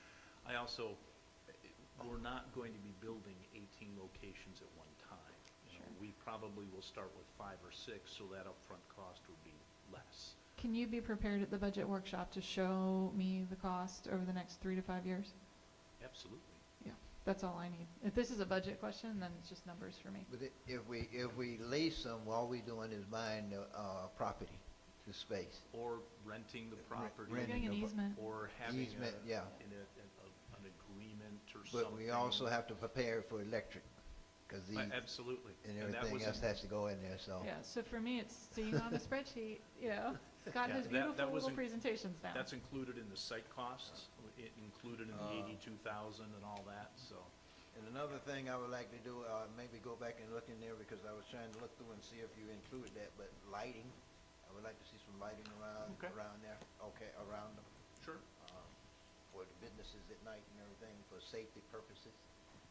We're not going to be building 18 locations at one time. We probably will start with 5 or 6, so that upfront cost would be less. Can you be prepared at the budget workshop to show me the cost over the next 3 to 5 years? Absolutely. Yeah, that's all I need. If this is a budget question, then it's just numbers for me. But if we lease them, all we're doing is buying the property, the space. Or renting the property. You're getting an easement. Or having Easement, yeah. an agreement or But something. we also have to prepare for electric, because Absolutely. and that everything was else has to go in there, so. Yeah, so for me, it's seeing on the spreadsheet, Scott Yeah, has that beautiful was little presentations now. That's included in the site costs, included in the 82,000 and all that, so. And another thing I would like to do, maybe go back and look in there, because I was trying to look through and see if you included that, but lighting, I would like to see some lighting around there, around them. Sure. For the businesses at night and everything, for safety purposes.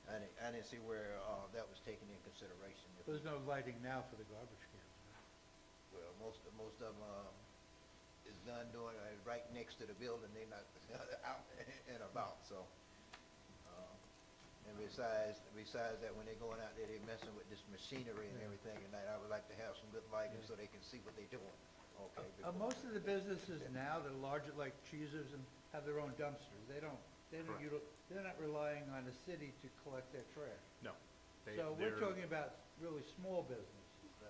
I didn't see where that was taken in consideration. There's no lighting now for the garbage cans. Well, most of them, done doing it right next to the building, they're not out and about, so. And besides that, when they're going out there, they're messing with this machinery and everything, and I would like to have some good lighting so they can see what they're doing, okay? before- Most of the businesses now, the larger, like Cheezers, and have their own dumpsters. They're not relying on the city to collect their trash. No. So we're talking about really small businesses.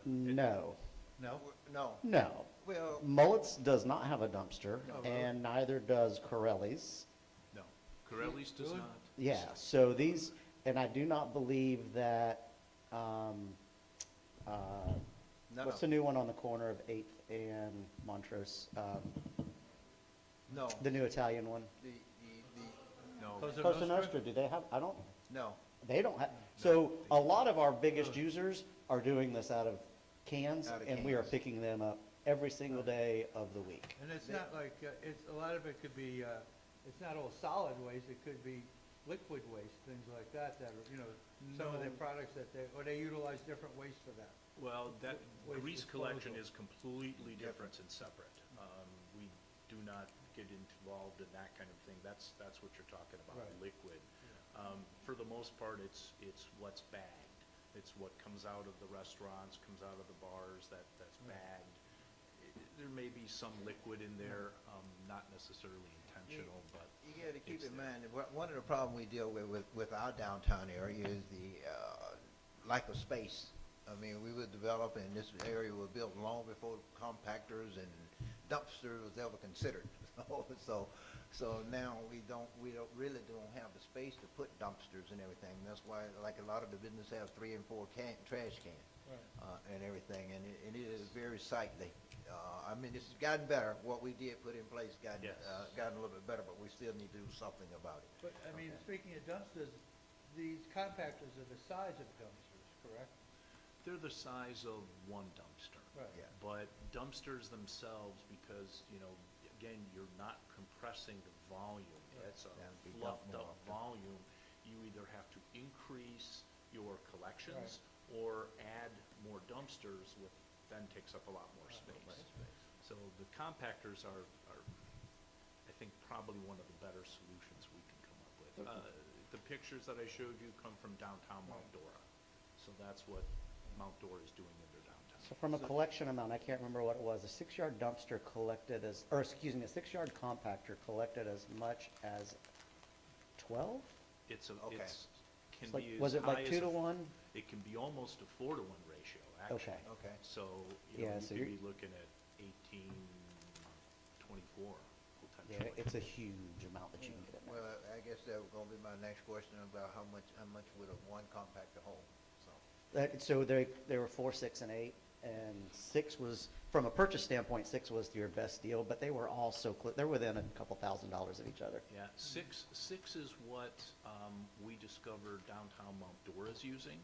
No, No? No. no. Well, Mullets does not have a dumpster, Oh, really? and neither does Corelli's. No. Corelli's does Really? not. Yeah, so these, and I do not believe that, what's the new one on the corner of 8th and Montrose? no. The new Italian one? No. Cosa Cosa Nostra? Nostra, do they have, I don't, No. they don't have, so a lot of our biggest users are doing this out of cans, Out of and we are cans. picking them up every single day of the week. And it's not like, a lot of it could be, it's not all solid waste, it could be liquid waste, things like that, some of their No. products or they utilize different waste for that. Well, that Waste grease collection disposal. is completely different and separate. We do not get involved in that kind of thing. That's what you're talking about, Right. liquid. For the most part, it's what's bagged. It's what comes out of the restaurants, comes out of the bars, that's bagged. There may be some liquid in there, not necessarily intentional, but. You gotta keep it's in there. mind, that one of the problems we deal with our downtown area is the lack of space. I mean, we were developing, this area was built long before compactors and dumpsters was ever considered. So now we really don't have the space to put dumpsters and everything. That's why, like, a lot of the business have 3 and 4 trash cans. And everything, and it is very sightly. I mean, it's gotten better. What we did put in place gotten Yes. gotten a little bit better, but we still need to do something about it. But, I mean, speaking of dumpsters, these compactors are the size of dumpsters, correct? They're the size of one dumpster. Right. Yeah. But dumpsters themselves, because, again, you're not compressing the volume. It's a That'd be fluffed more up often. volume. You either have to increase your collections or add more dumpsters, which then takes up a lot more space. So the compactors are, I think, probably one of the better solutions we can come up with. The pictures that I showed you come from downtown Mount Dora. So that's what Mount Dora is doing in their downtown. So from a collection amount, I can't remember what it was, a 6-yard dumpster collected as, or excuse me, a 6-yard compactor collected as much as 12? It's Okay. can It's like- be was as it like high as 2 to 1? It can be almost a 4-to-1 ratio, actually. Okay. Okay. So, Yeah, you so could you're- be looking at 18, 24 Yeah, potentially. it's a huge amount that you can get in there. Well, I guess that was gonna be my next question about how much would a one compactor hold, so. So they were 4, 6, and 8, and 6 was, from a purchase standpoint, 6 was your best deal, but they were all so, they're within a couple $1,000s of each other. Yeah, six is what we discovered downtown Mount Dora's using,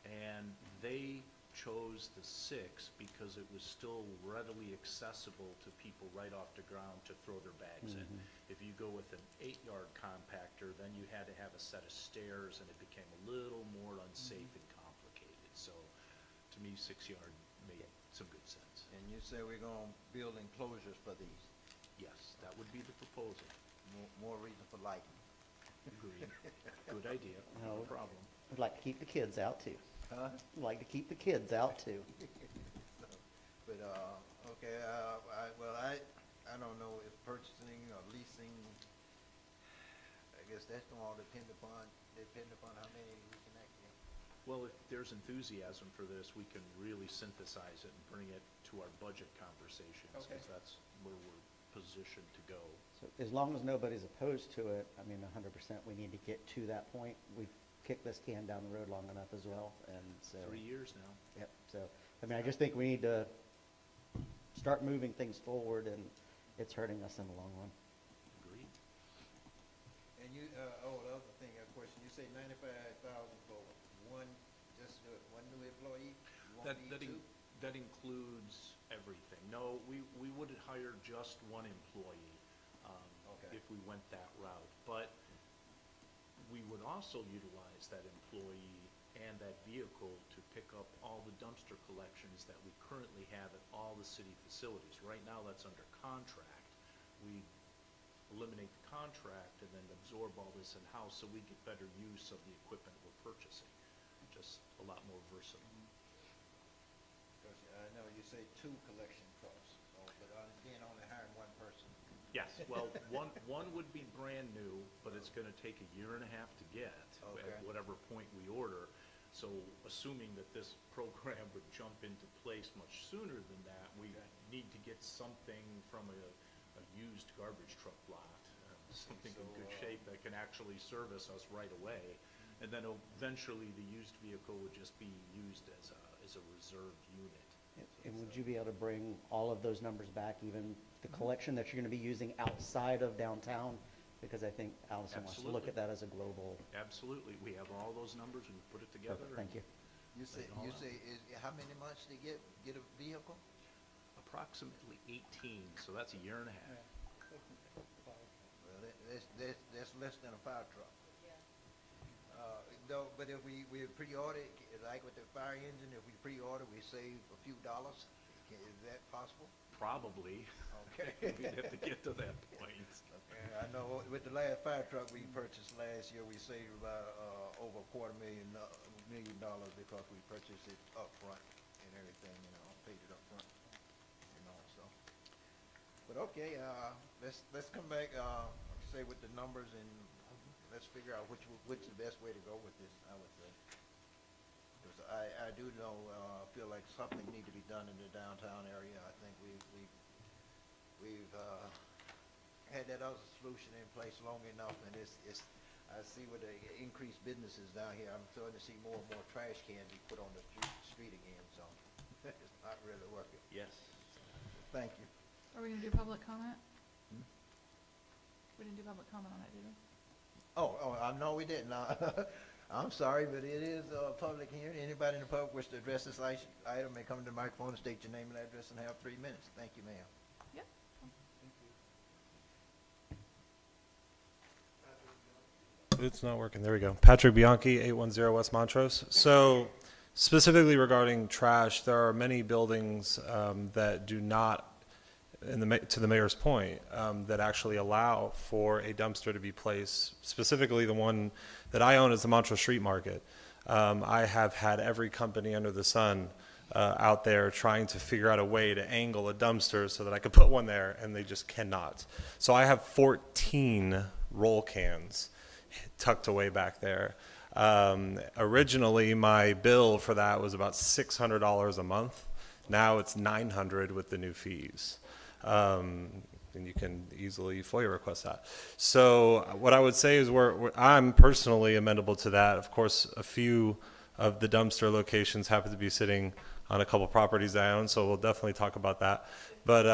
and they chose the 6 because it was still readily accessible to people right off the ground to throw their bags in. If you go with an 8-yard compactor, then you had to have a set of stairs, and it became a little more unsafe and complicated. So, to me, 6-yard made some good sense. And you say we're gonna build enclosures for these, Yes, that would be the proposal. more reason for lighting. Agreed. Good idea, No. no problem. I'd like to keep the kids out too. Huh? I'd like to keep the kids out too. But, okay, I don't know if purchasing or leasing, I guess that's gonna all depend upon how many we can actually. Well, if there's enthusiasm for this, we can really synthesize it and bring it to our budget conversations, Okay. because that's where we're positioned to go. So as long as nobody's opposed to it, I mean, 100%, we need to get to that point. We've kicked this can down the road long enough as well, and so. 3 years now. Yep, so, I mean, I just think we need to start moving things forward, and it's hurting us in the long run. Agreed. And you, the other thing, a question, you say 95,000 for one new employee? You won't need two? That includes everything. No, we would hire just one employee, Okay. if we went that route. But we would also utilize that employee and that vehicle to pick up all the dumpster collections that we currently have at all the city facilities. Right now, that's under contract. we eliminate the contract and then absorb all this in-house so we get better use of the equipment we're purchasing. Just a lot more versatile. Because I know you say 2 collection trucks, so, but again, only hiring one person. Yes, well, one would be brand new, but it's gonna take a year and a half to get Okay. at whatever point we order. So assuming that this program would jump into place much sooner than that, we need to get something from a used garbage truck lot, something in good shape that can actually service us right away. And then eventually the used vehicle would just be used as a reserve unit. And would you be able to bring all of those numbers back, even the collection that you're going to be using outside of downtown? Because I think Allison wants to look at that as a global. Absolutely. We have all those numbers. We put it together. Perfect, thank you. You say, how many months to get a vehicle? Approximately 18, so that's a year and a half. Well, that's less than a fire truck. No, but if we pre-order, like with the fire engine, if we pre-order, we save a few dollars. Is that possible? Probably. Okay. We'd have to get to that point. Okay, I know with the last fire truck we purchased last year, we saved about over $250,000 because we purchased it up front and everything, paid it up front, so. But okay, let's come back, say with the numbers and let's figure out which is the best way to go with this, I would say. Because I do know, feel like something need to be done in the downtown area. I think we've had that other solution in place long enough, and I see with the increased businesses down here, I'm starting to see more and more trash cans be put on the street again, so it's not really working. Yes. Thank you. Are we gonna do public comment? We didn't do public comment on it, did we? No, we didn't. I'm sorry, but it is a public hearing. Anybody in the public wish to address this item may come to the microphone and state your name and address and have 3 minutes. Thank you, ma'am. Yep. It's not working. There we go. Patrick Bianchi, 810 West Montrose. So specifically regarding trash, there are many buildings that do not, to the mayor's point, that actually allow for a dumpster to be placed. Specifically, the one that I own is the Montrose Street Market. I have had every company under the sun out there trying to figure out a way to angle a dumpster so that I could put one there, and they just cannot. So I have 14 roll cans tucked away back there. Originally, my bill for that was about $600 a month. Now it's $900 with the new fees. And you can easily FOIA request that. So what I would say is I'm personally amenable to that. Of course, a few of the dumpster locations happen to be sitting on a couple properties I own, so we'll definitely talk about that. But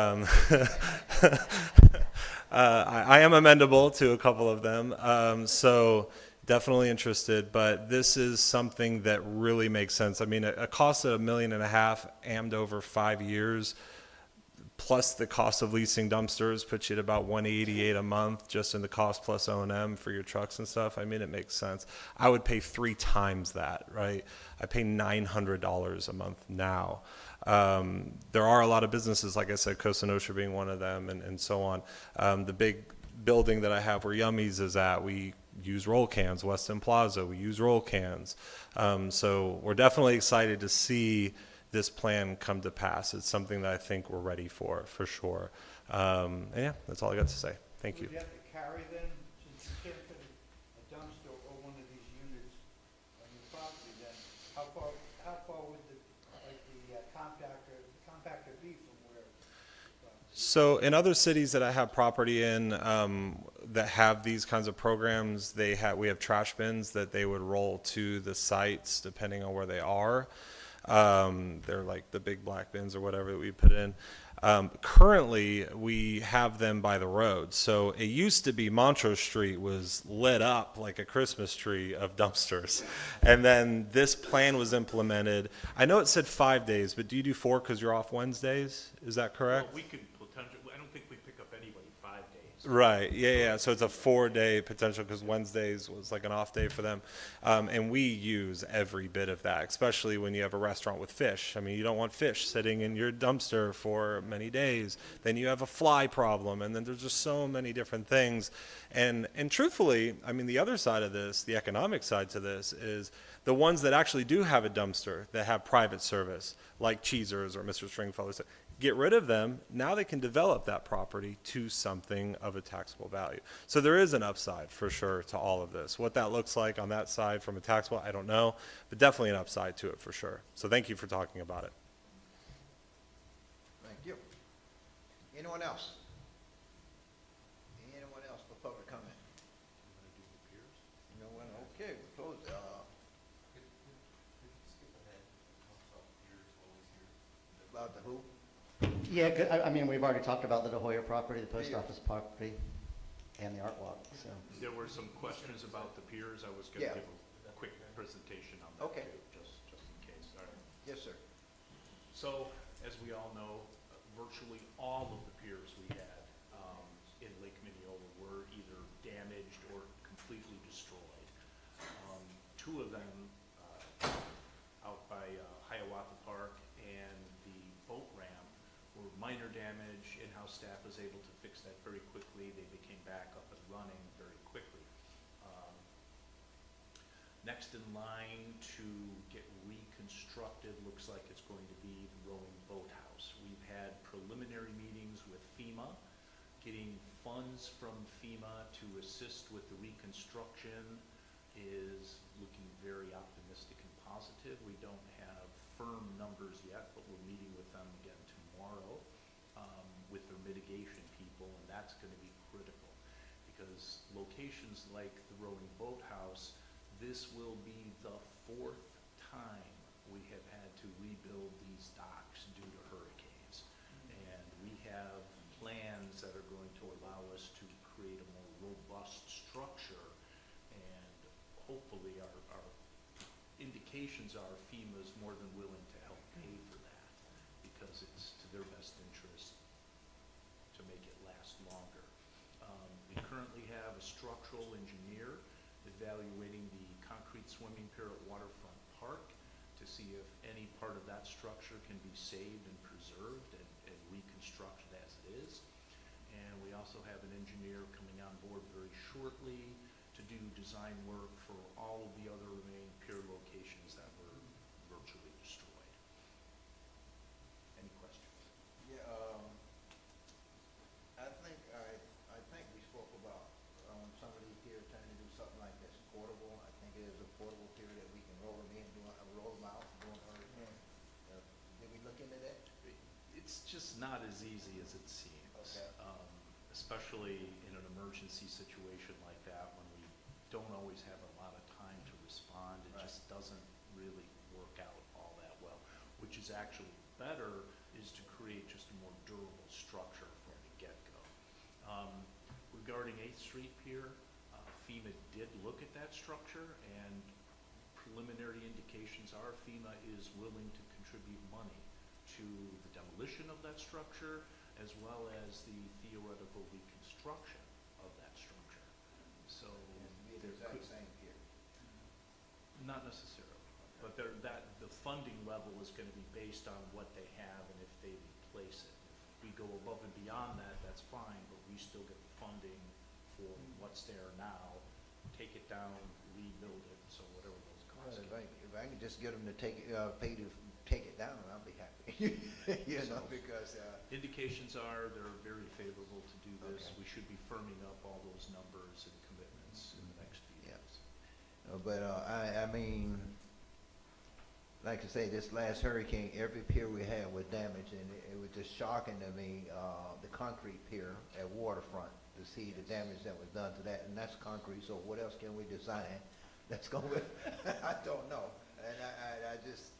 I am amendable to a couple of them, so definitely interested. But this is something that really makes sense. I mean, a cost of $1.5 million ammed over 5 years, plus the cost of leasing dumpsters puts you at about $188 a month just in the cost plus O&M for your trucks and stuff. I mean, it makes sense. I would pay 3 times that, right? I pay $900 a month now. There are a lot of businesses, like I said, Costa Nostra being one of them, and so on. The big building that I have where Yummies is at, we use roll cans. Weston Plaza, we use roll cans. So we're definitely excited to see this plan come to pass. It's something that I think we're ready for sure. And yeah, that's all I got to say. Thank you. Would you have to carry them, since you can't put a dumpster or one of these units on your property, then how far would the compactor be from where? So in other cities that I have property in that have these kinds of programs, we have trash bins that they would roll to the sites depending on where they are. They're like the big black bins or whatever that we put in. Currently, we have them by the road. So it used to be Montrose Street was lit up like a Christmas tree of dumpsters. And then this plan was implemented. I know it said 5 days, but do you do 4 because you're off Wednesdays? Is that correct? Well, we could potentially, I don't think we pick up anybody 5 days. Right, yeah. So it's a 4-day potential because Wednesdays was like an off day for them. And we use every bit of that, especially when you have a restaurant with fish. I mean, you don't want fish sitting in your dumpster for many days. Then you have a fly problem, and then there's just so many different things. And truthfully, I mean, the other side of this, the economic side to this, is the ones that actually do have a dumpster that have private service, like Cheezers or Mr. Stringfellow, get rid of them. Now they can develop that property to something of a taxable value. So there is an upside for sure to all of this. What that looks like on that side from a taxable, I don't know, but definitely an upside to it for sure. So thank you for talking about it. Thank you. Anyone else? Anyone else for public comment? No one? Okay, we close. About the who? Yeah, I mean, we've already talked about the Hoya property, the post office property, and the art walk, so. There were some questions about the piers. I was gonna Yeah. give a quick presentation on that Okay. too, just in case. All right. Yes, sir. So, as we all know, virtually all of the piers we had in Lake Mineola were either damaged or completely destroyed. Two of them out by Hiawatha Park and the boat ramp were minor damage. In-house staff was able to fix that very quickly. They became back up and running very quickly. Next in line to get reconstructed looks like it's going to be the rowing boathouse. We've had preliminary meetings with FEMA, getting funds from FEMA to assist with the reconstruction is looking very optimistic and positive. We don't have firm numbers yet, but we're meeting with them again tomorrow with their mitigation people, and that's going to be critical because locations like the rowing boathouse, this will be the 4th time we have had to rebuild these docks due to hurricanes. And we have plans that are going to allow us to create a more robust structure, and hopefully our indications are FEMA's more than willing to help pay for that because it's to their best interest to make it last longer. We currently have a structural engineer evaluating the concrete swimming pier at Waterfront Park to see if any part of that structure can be saved and preserved and reconstructed as it is. And we also have an engineer coming on board very shortly to do design work for all of the other remaining pier locations that were virtually destroyed. Any questions? Yeah, I think we spoke about somebody here trying to do something like this, portable. I think it is a portable pier that we can roll them in, roll them out, do a hurricane. Did we look into that? It's just not as easy as it seems. Okay. Especially in an emergency situation like that when we don't always have a lot of time to respond. It Right. just doesn't really work out all that well. Which is actually better is to create just a more durable structure from the get-go. Regarding 8th Street Pier, FEMA did look at that structure, and preliminary indications are FEMA is willing to contribute money to the demolition of that structure as well as the theoretical reconstruction of that structure. So Be the there exact could, same pier. not necessarily, but the funding level is going to be based on what they have and if they replace it. If we go above and beyond that, that's fine, but we still get the funding for what's there now, take it down, rebuild it, so whatever those Well, costs. if I can just get them to take, pay to take it down, I'll be happy. You know, because, Indications are they're very favorable to do this. Okay. We should be firming up all those numbers and commitments in the next few Yeah. years. but, I mean, like I say, this last hurricane, every pier we had was damaged, and it was just shocking to me, the concrete pier at Waterfront, to see the damage that was done to that, and that's concrete, so what else can we design that's going to, I don't know. And I just,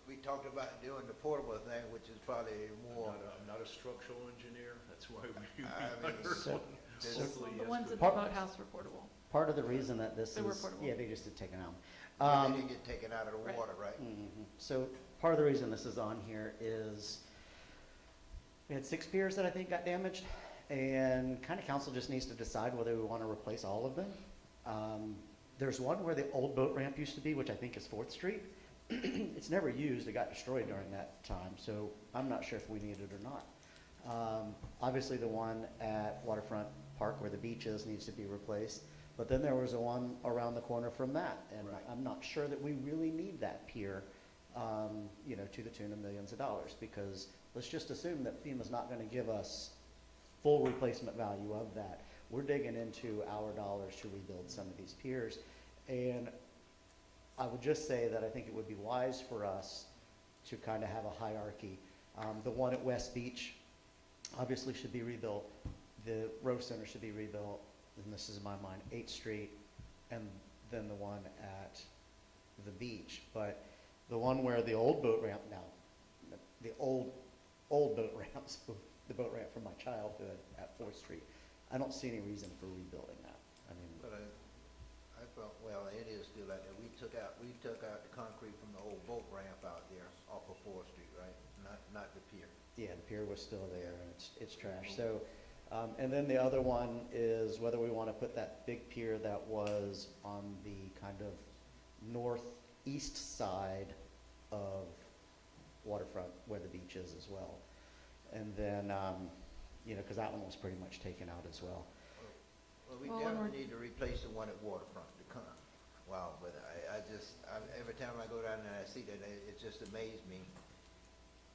we talked about doing the portable thing, which is probably more. I'm not a structural engineer, that's why we. I mean, Hopefully, The yes, ones but- at the boathouse were portable. Part of the reason that this They were is, portable. yeah, they just did take it out. They didn't get taken out of the Right. water, right? So part of the reason this is on here is we had 6 piers that I think got damaged, And kind of council just needs to decide whether we want to replace all of them. There's one where the old boat ramp used to be, which I think is 4th Street. It's never used, it got destroyed during that time, so I'm not sure if we need it or not. Obviously the one at Waterfront Park where the beach is needs to be replaced, but then there was a one around the corner from that, and I'm not sure that we really need that pier, you know, to the tune of millions of dollars, because let's just assume that FEMA's not gonna give us full replacement value of that. We're digging into our dollars to rebuild some of these piers, and I would just say that I think it would be wise for us to kind of have a hierarchy. The one at West Beach obviously should be rebuilt. The Rose Center should be rebuilt, and this is in my mind 8th Street, and then the one at the beach. But the one where the old boat ramp now, the old boat ramps, the boat ramp from my childhood at 4th Street, I don't see any reason for rebuilding that. I mean, But I thought, well, it is still out there. We took out the concrete from the old boat ramp out there off of 4th Street, right? Not the pier. yeah, the pier was still there, and it's trash. So, and then the other one is whether we want to put that big pier that was on the kind of northeast side of Waterfront where the beach is as well. And then, you know, because that one was pretty much taken out as well. Well, we definitely need to replace the one at Waterfront, the con. Wow, but every time I go down there and I see that, it just amazed me.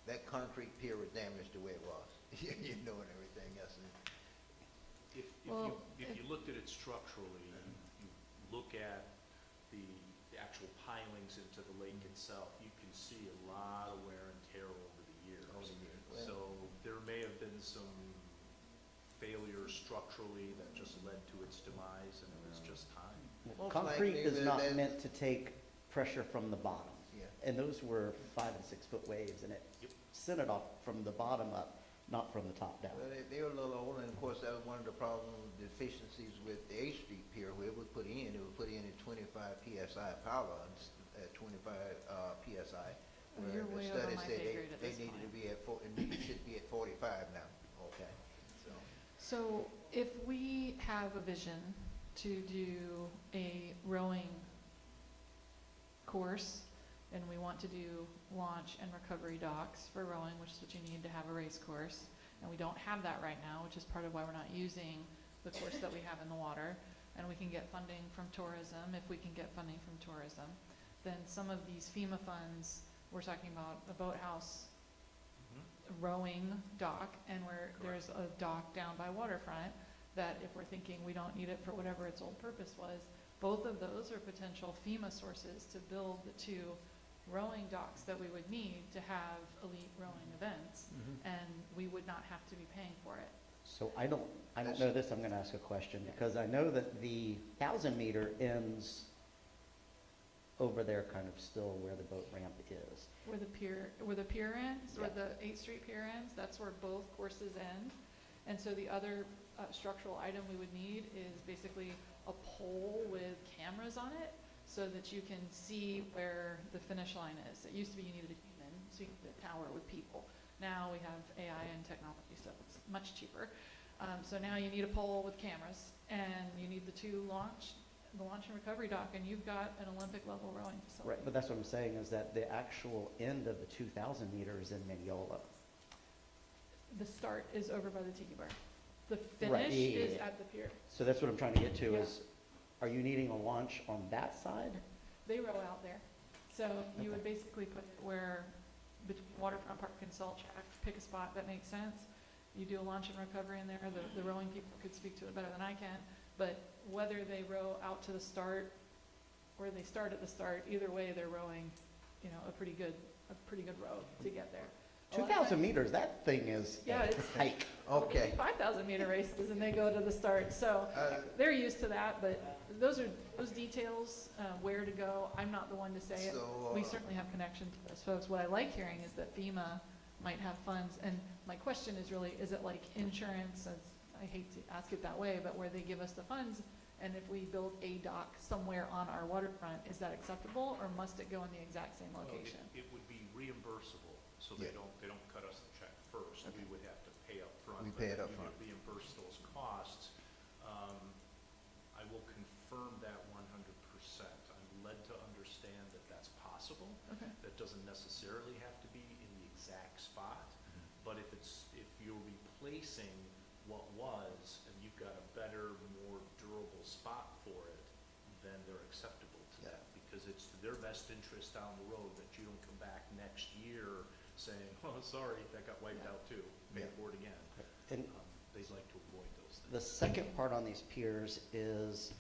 That concrete pier was damaged the way it was, you know, and everything else. If you looked at it structurally, you look at the actual pilings into the lake itself, you can see a lot of wear and tear over the years. So there may have been some failure structurally that just led to its demise, and it was just time. Well, concrete is not meant to take pressure from the bottom. Yeah. And those were 5 and 6 foot waves, and it sent it off from the bottom up, not from the top down. Well, they were a little old, and of course, that was one of the problems, deficiencies with the 8th Street Pier, where it was put in at 25 PSI power, at 25 PSI. You're where the way over study my said pay grade at they this needed point. to be it should be at 45 now. Okay, so. So if we have a vision to do a rowing course, and we want to do launch and recovery docks for rowing, which is what you need to have a race course, and we don't have that right now, which is part of why we're not using the course that we have in the water, and we can get funding from tourism, if we can get funding from tourism, then some of these FEMA funds, we're talking about a boathouse rowing dock, and where there's a dock down by Waterfront, that if we're thinking we don't need it for whatever its old purpose was, both of those are potential FEMA sources to build the 2 rowing docks that we would need to have elite rowing events, and we would not have to be paying for it. So I don't know this, I'm gonna ask a question, because I know that the 1,000 meter ends over there kind of still where the boat ramp is. Where the pier ends, or the 8th Street pier ends, that's where both courses end. And so the other structural item we would need is basically a pole with cameras on it, so that you can see where the finish line is. It used to be you needed a human, so you could tower with people. Now we have AI and technology, so it's much cheaper. So now you need a pole with cameras, and you need the launch and recovery dock, and you've got an Olympic level rowing facility. Right, but that's what I'm saying, is that the actual end of the 2,000 meters in Mineola. The start is over by the tiki bar. The Right, finish yeah. is at the pier. So that's what I'm trying to get to, Yeah. is, are you needing a launch on that side? They row out there. So you would basically put it where, between Waterfront Park and Salt Track, pick a spot that makes sense. You do a launch and recovery in there. The rowing people could speak to it better than I can. But whether they row out to the start or they start at the start, either way they're rowing, you know, a pretty good row to get there. 2,000 meters, that thing is Yeah, a it's- hike. Okay. 5,000 meter races, and they go to the start. So they're used to that, but those details, where to go, I'm not the one to say it. So, We certainly have connection to those folks. What I like hearing is that FEMA might have funds, and my question is really, is it like insurance, I hate to ask it that way, but where they give us the funds, and if we build a dock somewhere on our waterfront, is that acceptable, or must it go in the exact same location? It would be reimbursable, so they don't cut us the check first. We would have to pay up front front. We pay it but up front. We reimburse those costs. I will confirm that 100%. I'm led to understand that that's possible. Okay. That doesn't necessarily have to be in the exact spot, but if you're replacing what was, and you've got a better, more durable spot for it, then they're acceptable to that, because it's to their best interest down the road that you don't come back next year saying, oh, sorry, that got wiped out too, pay for it again. And They'd like to avoid those things. the second part on these piers is,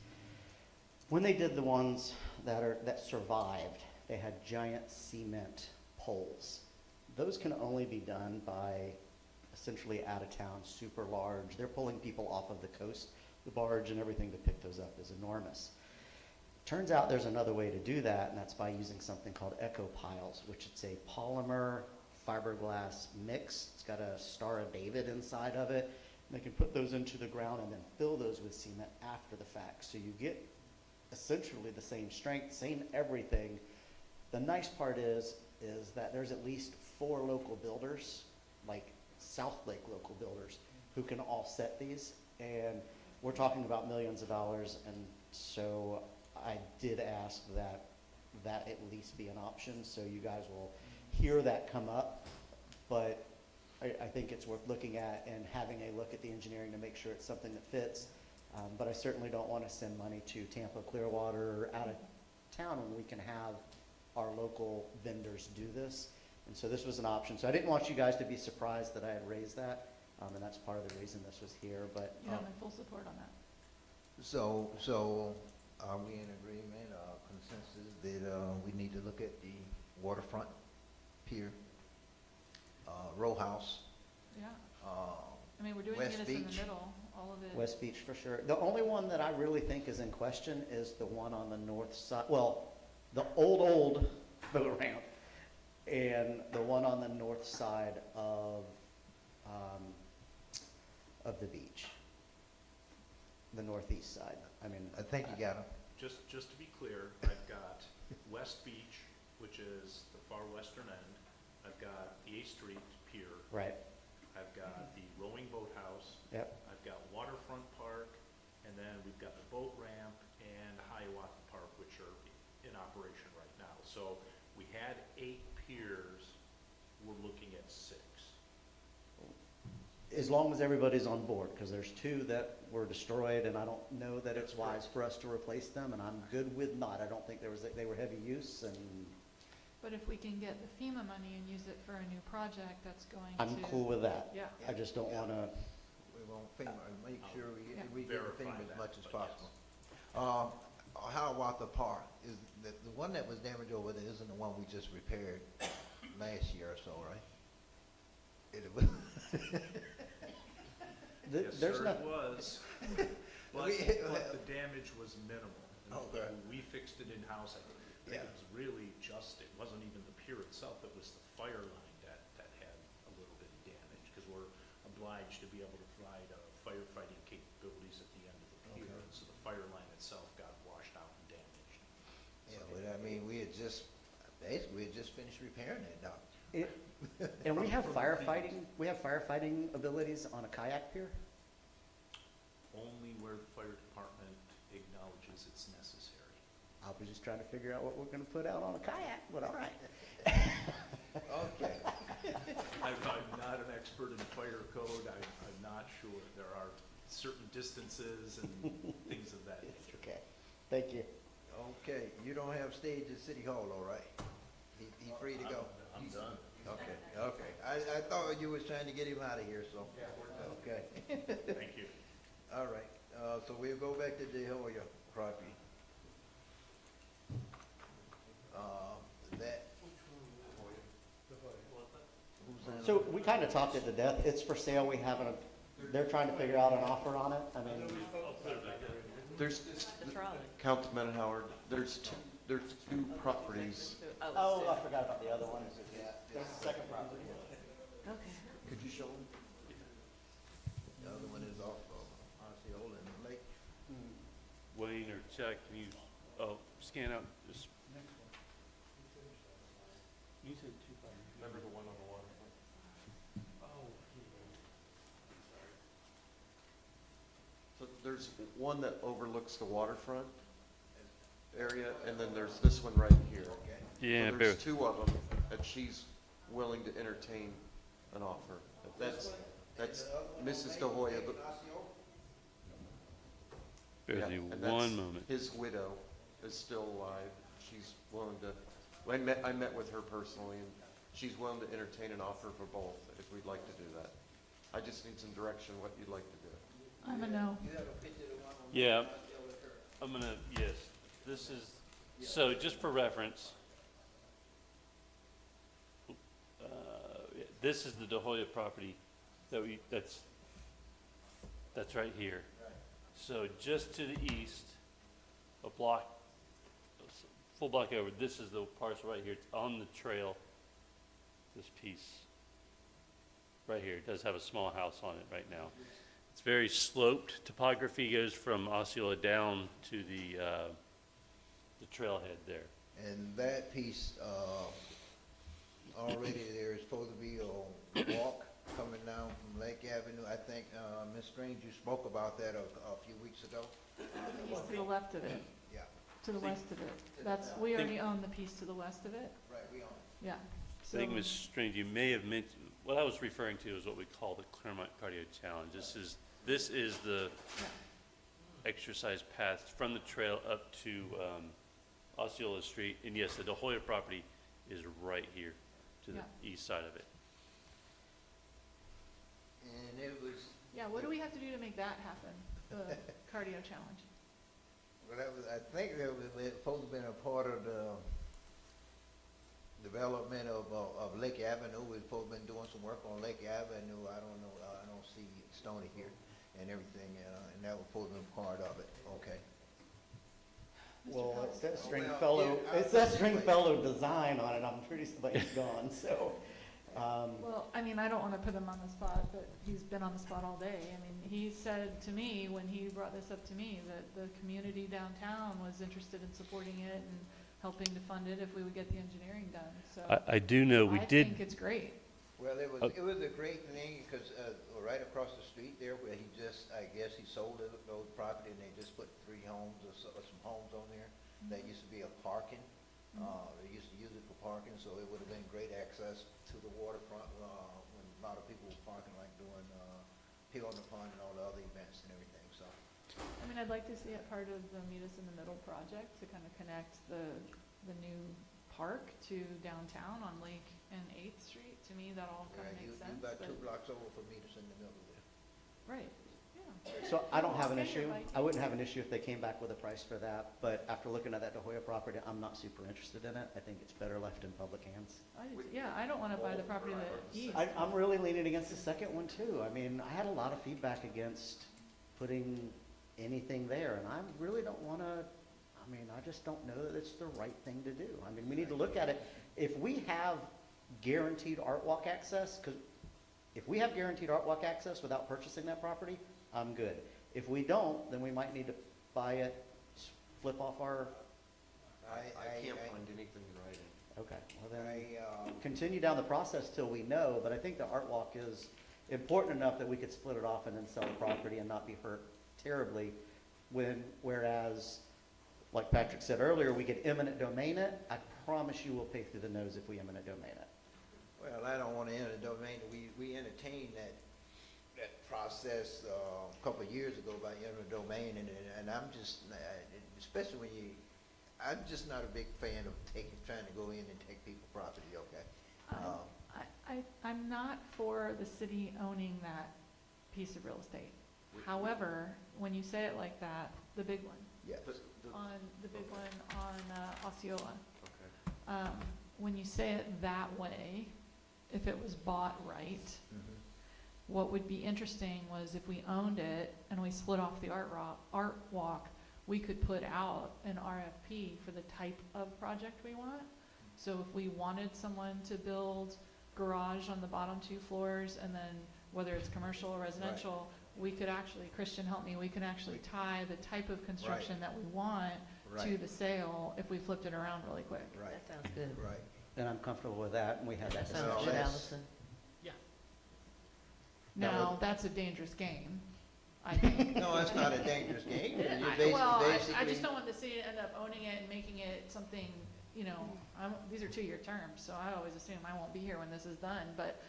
when they did the ones that survived, they had giant cement poles. Those can only be done by essentially out of town, super large. They're pulling people off of the coast. The barge and everything to pick those up is enormous. Turns out there's another way to do that, and that's by using something called eco piles, which it's a polymer fiberglass mix. It's got a Star of David inside of it. And they can put those into the ground and then fill those with cement after the fact. So you get essentially the same strength, same everything. The nice part is that there's at least 4 local builders, like South Lake local builders, who can all set these. And we're talking about millions of dollars, and so I did ask that at least be an option, so you guys will hear that come up. But I think it's worth looking at and having a look at the engineering to make sure it's something that fits. But I certainly don't want to send money to Tampa, Clearwater, or out of town when we can have our local vendors do this. And so this was an option. So I didn't want you guys to be surprised that I had raised that, and that's part of the reason this was here. But You have my full support on that. So are we in agreement, consensus that we need to look at the waterfront pier, row house? Yeah. I mean, we're doing West it in the Beach. middle, all of it. West Beach for sure. The only one that I really think is in question is the one on the north side, well, the old boat ramp, and the one on the north side of the beach, the northeast side. I mean, I think you got them. Just to be clear, I've got West Beach, which is the far western end. I've got the 8th Street Pier. Right. I've got the rowing boathouse. Yep. I've got Waterfront Park, and then we've got the boat ramp and Hiawatha Park, which are in operation right now. So we had 8 piers, we're looking at 6. As long as everybody's on board, because there's 2 that were destroyed, and I don't know that it's wise for us to replace them, and I'm good with not. I don't think they were heavy use, and But if we can get the FEMA money and use it for a new project, that's going to. I'm cool with that. Yeah. I just don't want to. We want FEMA, make sure Yeah. we get Verify FEMA as that, much as but possible. How about the park? Is the one that was damaged over there isn't the one we just repaired last year or so, right? Yes, There's sir, not. it was. But the damage was minimal. Okay. We fixed it in-house. I think it was really just, it wasn't even the pier itself, it was the fire line that had a little bit of damage, because we're obliged to be able to provide firefighting capabilities at the end of the pier. Okay. And so the fire line itself got washed out and damaged. Yeah, but I mean, we had just finished repairing that dock. And we have firefighting abilities on a kayak pier. Only where the fire department acknowledges it's necessary. I was just trying to figure out what we're going to put out on a kayak, but all right. Okay. I'm not an expert in fire code, I'm not sure. There are certain distances and things of that nature. Okay, thank you. Okay, you don't have stage at City Hall, all right? He free to go? I'm done. Okay. I thought you was trying to get him out of here, so. Yeah, we're done. Okay. Thank you. All right, so we'll go back to the Hoya property. That. Who's So we kind of talked it to death. It's for sale. They're trying to figure out an offer on it. I mean, There's, count the minute, Howard, there's 2 properties. oh, I forgot about the other one. Yeah, there's the second property. Okay. Could you show them? The other one is off of Osceola and Lake. Wayne or Chuck, can you, scan out this? You said 2 properties. Remember the one on the waterfront? Oh, So there's one that overlooks the waterfront area, and then there's this one right here. Yeah, So bear there's two of them that she's willing to entertain an offer. That's Mrs. De Hoya. Bear with me and one that's moment. his widow is still alive. She's willing to, I met with her personally, and she's willing to entertain an offer for both, if we'd like to do that. I just need some direction what you'd like to do. I'm a no. Yeah, I'm gonna, yes, this is, so just for reference, this is the De Hoya property that's right here. So just to the east, a full block over, this is the parcel right here. It's on the trail, this piece right here. It does have a small house on it right now. It's very sloped. Topography goes from Osceola down to the trailhead there. And that piece, already there is supposed to be a walk coming down from Lake Avenue. I think, Ms. Strange, you spoke about that a few weeks ago. The piece to the left of it, Yeah. to the west of it. That's, we already own the piece to the west of it. Right, we own it. Yeah. I think, Ms. Strange, you may have mentioned, what I was referring to is what we call the Clermont Cardio Challenge. This is the exercise path from the trail up to Osceola Street. And yes, the De Hoya property is right here to the east side of it. And it was, Yeah, what do we have to do to make that happen, the cardio challenge? well, that was, I think that was supposed to have been a part of the development of Lake Avenue. We're supposed to have been doing some work on Lake Avenue. I don't know, I don't see Stony here and everything, and that was supposed to be part of it. Okay. Well, it says Oh, Stringfellow, yeah, it says Stringfellow Design on it, I'm pretty sure, but he's gone, so. Well, I mean, I don't want to put him on the spot, but he's been on the spot all day. I mean, he said to me, when he brought this up to me, that the community downtown was interested in supporting it and helping to fund it if we would get the engineering done, so. I do know we I did. think it's great. Well, it was a great thing, because right across the street there, where he just, I guess he sold those property, and they just put 3 homes or some homes on there. That used to be a parking. They used to use it for parking, so it would have been great access to the waterfront when a lot of people were parking, like doing Pier on the Pond and all the other events and everything. So, I mean, I'd like to see it part of the Meet Us in the Middle project to kind of connect the new park to downtown on Lake and 8th Street. To me, that all kind of makes sense. you got 2 but- blocks over from Meet Us in the Middle there. Right, yeah. So I don't have an Spend your issue. bike. I wouldn't have an issue if they came back with a price for that, but after looking at that De Hoya property, I'm not super interested in it. I think it's better left in public hands. Yeah, I don't want to buy the property that he's. I'm really leaning against the second one too. I mean, I had a lot of feedback against putting anything there, and I really don't want to, I mean, I just don't know that it's the right thing to do. I mean, we need to look at it. If we have guaranteed art walk access, because if we have guaranteed art walk access without purchasing that property, I'm good. If we don't, then we might need to buy it, flip off our, I can't find anything in writing. okay, well then, continue down the process till we know, but I think the art walk is important enough that we could split it off and then sell the property and not be hurt terribly, whereas, like Patrick said earlier, we could eminent domain it. I promise you we'll pay through the nose if we eminent domain it. Well, I don't want to enter the domain. We entertained that process a couple of years ago by eminent domain, and I'm just, especially when I'm just not a big fan of trying to go in and take people's property. Okay. I'm not for the city owning that piece of real estate. However, when you say it like that, the big one. Yes. On the big one on Osceola. Okay. When you say it that way, if it was bought right, what would be interesting was if we owned it and we split off the art walk, we could put out an RFP for the type of project we want. So if we wanted someone to build garage on the bottom 2 floors, and then whether it's commercial or residential, we could actually, Christian, help me, we can actually tie the type of construction that we want to the sale if we flipped it around really quick. Right. That sounds good. Right. And I'm comfortable with that, and we had that That sounds discussion. good, Allison. Now, that's a dangerous game. I think. No, it's not a dangerous game. You Well, I basically, just don't want the city to end up owning it and making it something, you know, these are 2-year terms, so I always assume I won't be here when this is done, but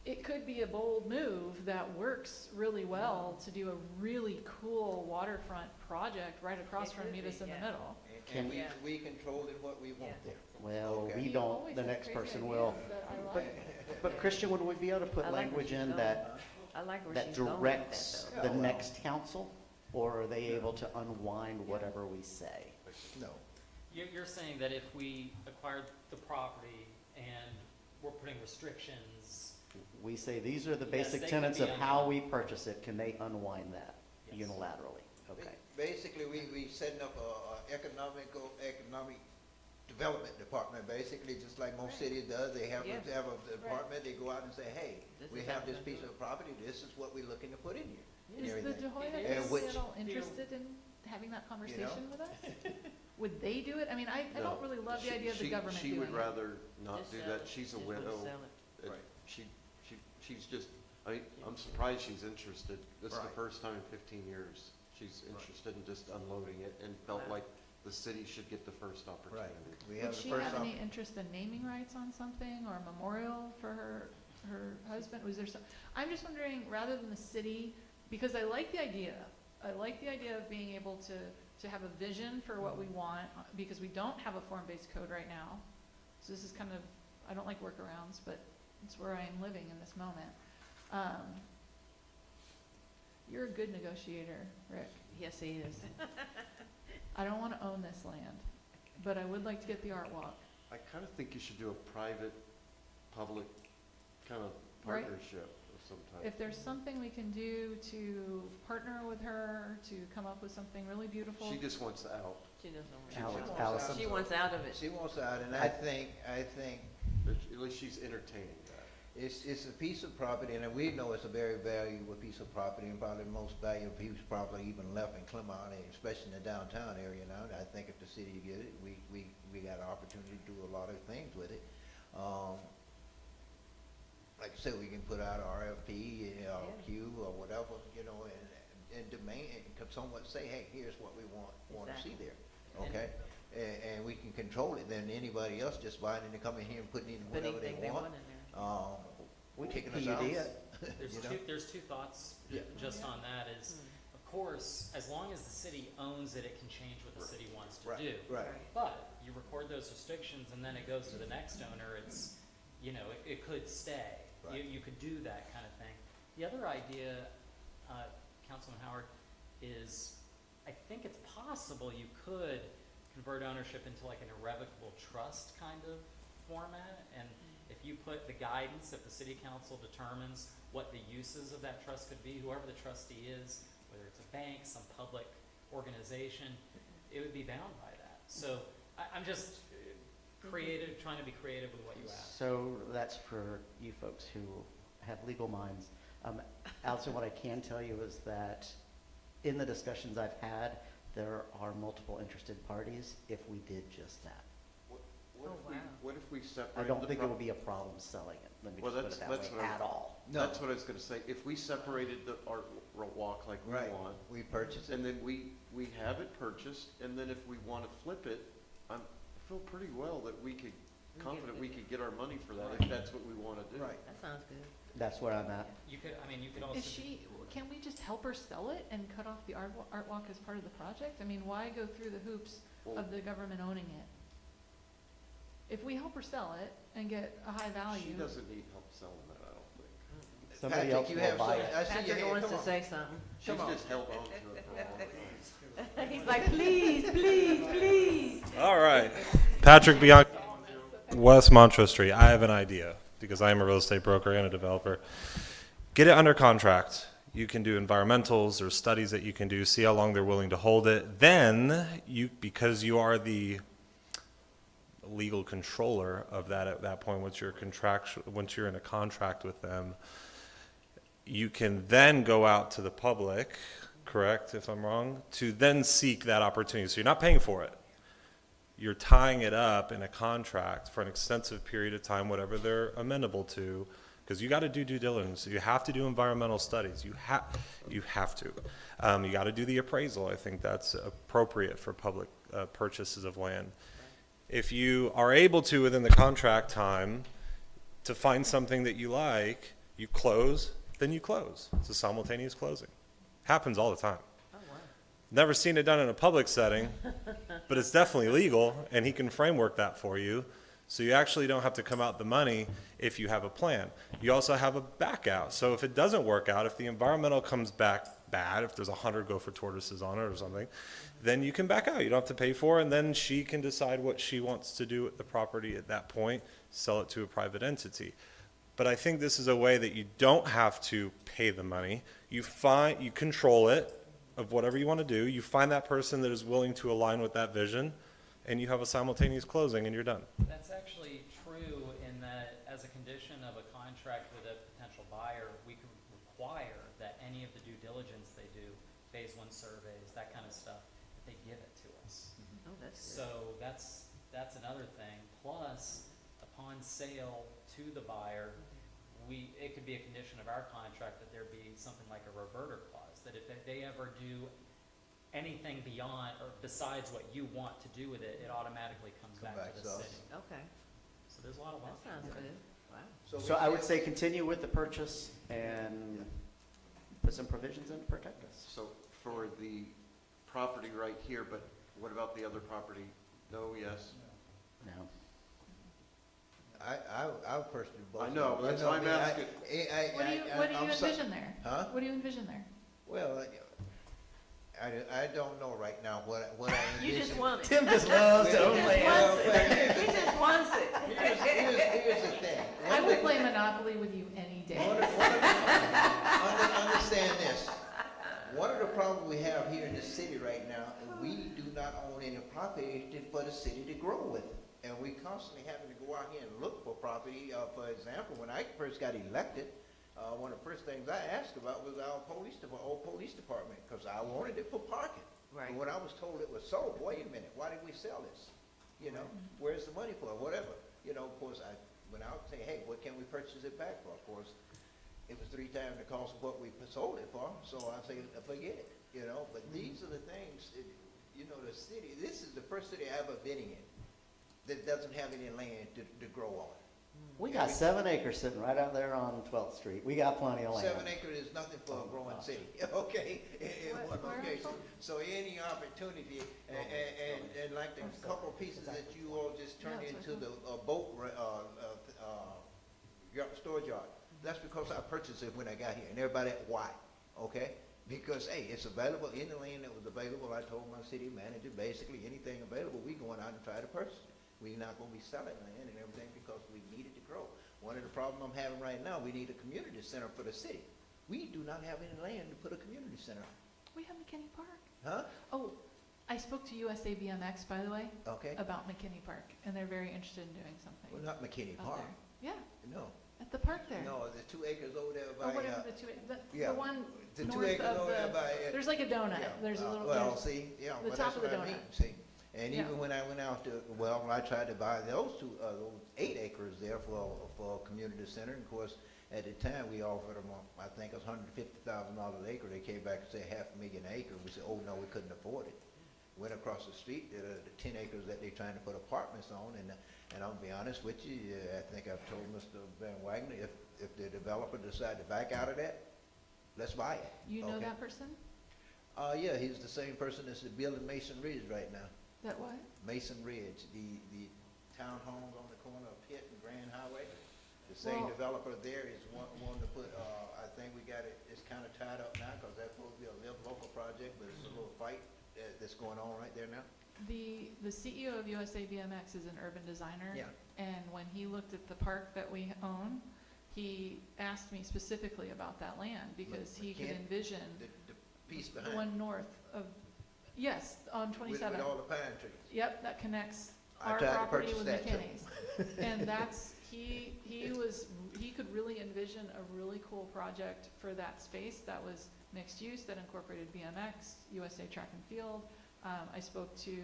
it could be a bold move that works really well to do a really cool waterfront project right across from Meet Us in the Middle. and we control it what we want there. Well, Okay. we You don't, always the have next crazy person ideas will. that I But, like. but Christian, would we be able to put I like where language she's in going. that, I like where that she's going with directs that, though. the Yeah, well. next council? Or are they able to unwind whatever we say? No. You're saying that if we acquired the property and we're putting restrictions, We say, these are the Yes, basic they can tenets be of how unwound. we purchase it. Can they unwind that Yes. unilaterally? Okay. Basically, we setting up a economic development department, basically, just like most cities does. They have Yeah. to have a department, they go out and say, hey, This we is have how this we're piece gonna of property, this is what we're looking to put in here. and Is the everything. De Hoya And family which- at all interested in having that conversation with us? know? Would they do it? I mean, I don't really love the idea of the government She doing would it. rather not Just do sell that. it. She's a Just wanna widow. sell it. Right. She's just, I'm surprised she's interested. This is the Right. first time in 15 years she's interested in just unloading it and felt Wow. like the city should get the first opportunity. We have Would the she first have any op- interest in naming rights on something or a memorial for her husband? Was there some, I'm just wondering, rather than the city, because I like the idea. I like the idea of being able to have a vision for what we want, because we don't have a form-based code right now. So this is kind of, I don't like workarounds, but it's where I am living in this moment. You're a good negotiator, Rick. Yes, he is. I don't want to own this land, but I would like to get the art walk. I kind of think you should do a private-public kind of Right. partnership of some type. If there's something we can do to partner with her to come up with something really beautiful. She just wants out. She doesn't She want wants it. Allison. She wants out of it. She wants out, and I think At least she's entertaining that. it's a piece of property, and we know it's a very valuable piece of property, and probably the most valuable piece of property even left in Clermont, especially in the downtown area now. And I think if the city get it, we got an opportunity to do a lot of things with it. Like I said, we can put out RFP, Q, or whatever, and demand, and somewhat say, hey, here's what we want to see there, okay? And we can control it, then anybody else just buying it and coming here and putting in Put whatever they anything they want. want in there. We kicking us PUD out. it. There's two thoughts Yeah. just on that is, of course, as long as the city owns it, it can change what the city wants to do. Right. But you record those restrictions and then it goes to the next owner, it's, it could stay. Right. You could do that kind of thing. The other idea, Councilman Howard, is I think it's possible you could convert ownership into like an irrevocable trust kind of format. And if you put the guidance, if the city council determines what the uses of that trust could be, whoever the trustee is, whether it's a bank, some public organization, it would be bound by that. So I'm just trying to be creative with what you ask. So that's for you folks who have legal minds. Allison, what I can tell you is that in the discussions I've had, there are multiple interested parties if we did just that. What if we I separated don't the think it pro- would be a problem selling it, let me Well, just put it that that's way, what I- at all. No. That's what I was gonna say. If we separated the art walk like we Right. want, We purchase it. and then we have it purchased, and then if we wanna flip it, I feel pretty well that we could, confident we could get our money for that if that's what we wanna do. Right. That sounds good. That's where I'm at. You could also. Can we just help her sell it and cut off the art walk as part of the project? I mean, why go through the hoops of the government owning it? If we help her sell it and get a high value. She doesn't need help selling that, I don't think. Somebody Patrick, else you will have buy some- it. I see your Patrick hand. wants Come to on. say something. She's just held on to it for a long time. He's like, please, please, please. All right. Patrick Bianchi, West Montrose Street. I have an idea because I am a real estate broker and a developer. Get it under contract. You can do environmentals or studies that you can do, see how long they're willing to hold it. Then because you are the legal controller of that at that point, once you're in a contract with them, you can then go out to the public, correct, if I'm wrong, to then seek that opportunity. So you're not paying for it. You're tying it up in a contract for an extensive period of time, whatever they're amenable to, because you got to do due diligence. You have to do environmental studies. You have to. You got to do the appraisal. I think that's appropriate for public purchases of land. If you are able to, within the contract time, to find something that you like, you close, then you close. It's a simultaneous closing. Happens all the time. Never seen it done in a public setting, but it's definitely legal, and he can framework that for you. So you actually don't have to come out the money if you have a plan. You also have a back out. So if it doesn't work out, if the environmental comes back bad, if there's 100 gopher tortoises on it or something, then you can back out. You don't have to pay for it, and then she can decide what she wants to do with the property at that point, sell it to a private entity. But I think this is a way that you don't have to pay the money. You control it of whatever you want to do. You find that person that is willing to align with that vision, and you have a simultaneous closing, and you're done. That's actually true in that as a condition of a contract with a potential buyer, we can require that any of the due diligence they do, phase 1 surveys, that kind of stuff, that they give it to us. Oh, that's good. So that's another thing. Plus, upon sale to the buyer, it could be a condition of our contract that there be something like a reverter clause, that if they ever do anything beyond or besides what you want to do with it, it automatically comes back to the city. Okay, So there's a lot of that options. sounds good. Wow. So I would say continue with the purchase and put some provisions in to protect us. So for the property right here, but what about the other property? No, yes? No. I personally. I know, that's why I'm asking. What do you envision there? Huh? What do you envision there? Well, I don't know right now what I You envision. just want it. Tim just loves to own land. He just wants it. Here's the thing. I would play Monopoly with you any day. Understand this. One of the problems we have here in the city right now, we do not own any property for the city to grow with. And we constantly having to go out here and look for property. For example, when I first got elected, one of the first things I asked about was our old police department, because I wanted it for parking. Right. And when I was told it was sold, wait a minute, why did we sell this? You know, where's the money for it, whatever. You know, of course, I went out and say, hey, what can we purchase it back for? Of course, it was 3 times the cost of what we sold it for, so I say, forget it, you know. But these are the things, you know, the city, this is the first city I've ever been in that doesn't have any land to grow on. We got 7 acres sitting right out there on 12th Street. We got plenty of land. 7 acres is nothing for a growing city, okay? In one location. So any opportunity, and like the couple of pieces that you all just turned into the boat storage yard, that's because I purchased it when I got here, and everybody, why, okay? Because, hey, it's available in the land that was available. I told my city manager, basically anything available, we going out and try to purchase it. We're not going to be selling land and everything because we need it to grow. One of the problems I'm having right now, we need a community center for the city. We do not have any land to put a community center on. We have McKinney Park. Huh? Oh, I spoke to USA BMX, by the way, Okay. about McKinney Park, and they're very interested in doing something. Well, not McKinney out Park. there. Yeah, No. at the park there. No, the 2 acres over there Or by, whatever yeah, the one the 2 north acres of over there the, by. there's like a donut. Yeah, There's a little, well, there's see, yeah, the well, top that's of the what I donut. mean, see. And Yeah. even when I went out to, well, I tried to buy those 8 acres there for a community center. And of course, at the time, we offered them, I think it was $150,000 an acre. They came back and said $500,000 an acre. We said, oh, no, we couldn't afford it. Went across the street, the 10 acres that they're trying to put apartments on. And I'll be honest with you, I think I've told Mr. Van Wagner, if the developer decide to back out of that, let's buy it. You know Okay? that person? Yeah, he's the same person that's building Mason Ridge right now. That what? Mason Ridge, the townhomes on the corner of Pitt and Grand Highway. The same Well- developer there is wanting to put, I think we got it, it's kind of tied up now because that's supposed to be a local project, but it's a little fight that's going on right there now. The CEO of USA BMX is an urban designer. Yeah. And when he looked at the park that we own, he asked me specifically about that land because he could McKinney? envision The piece the behind. one north of, yes, on 27. With all the pine trees. Yep, that connects I our tried to property purchase with that too. McKinney's. And that's, he could really envision a really cool project for that space that was mixed use, that incorporated BMX, USA Track and Field, I spoke to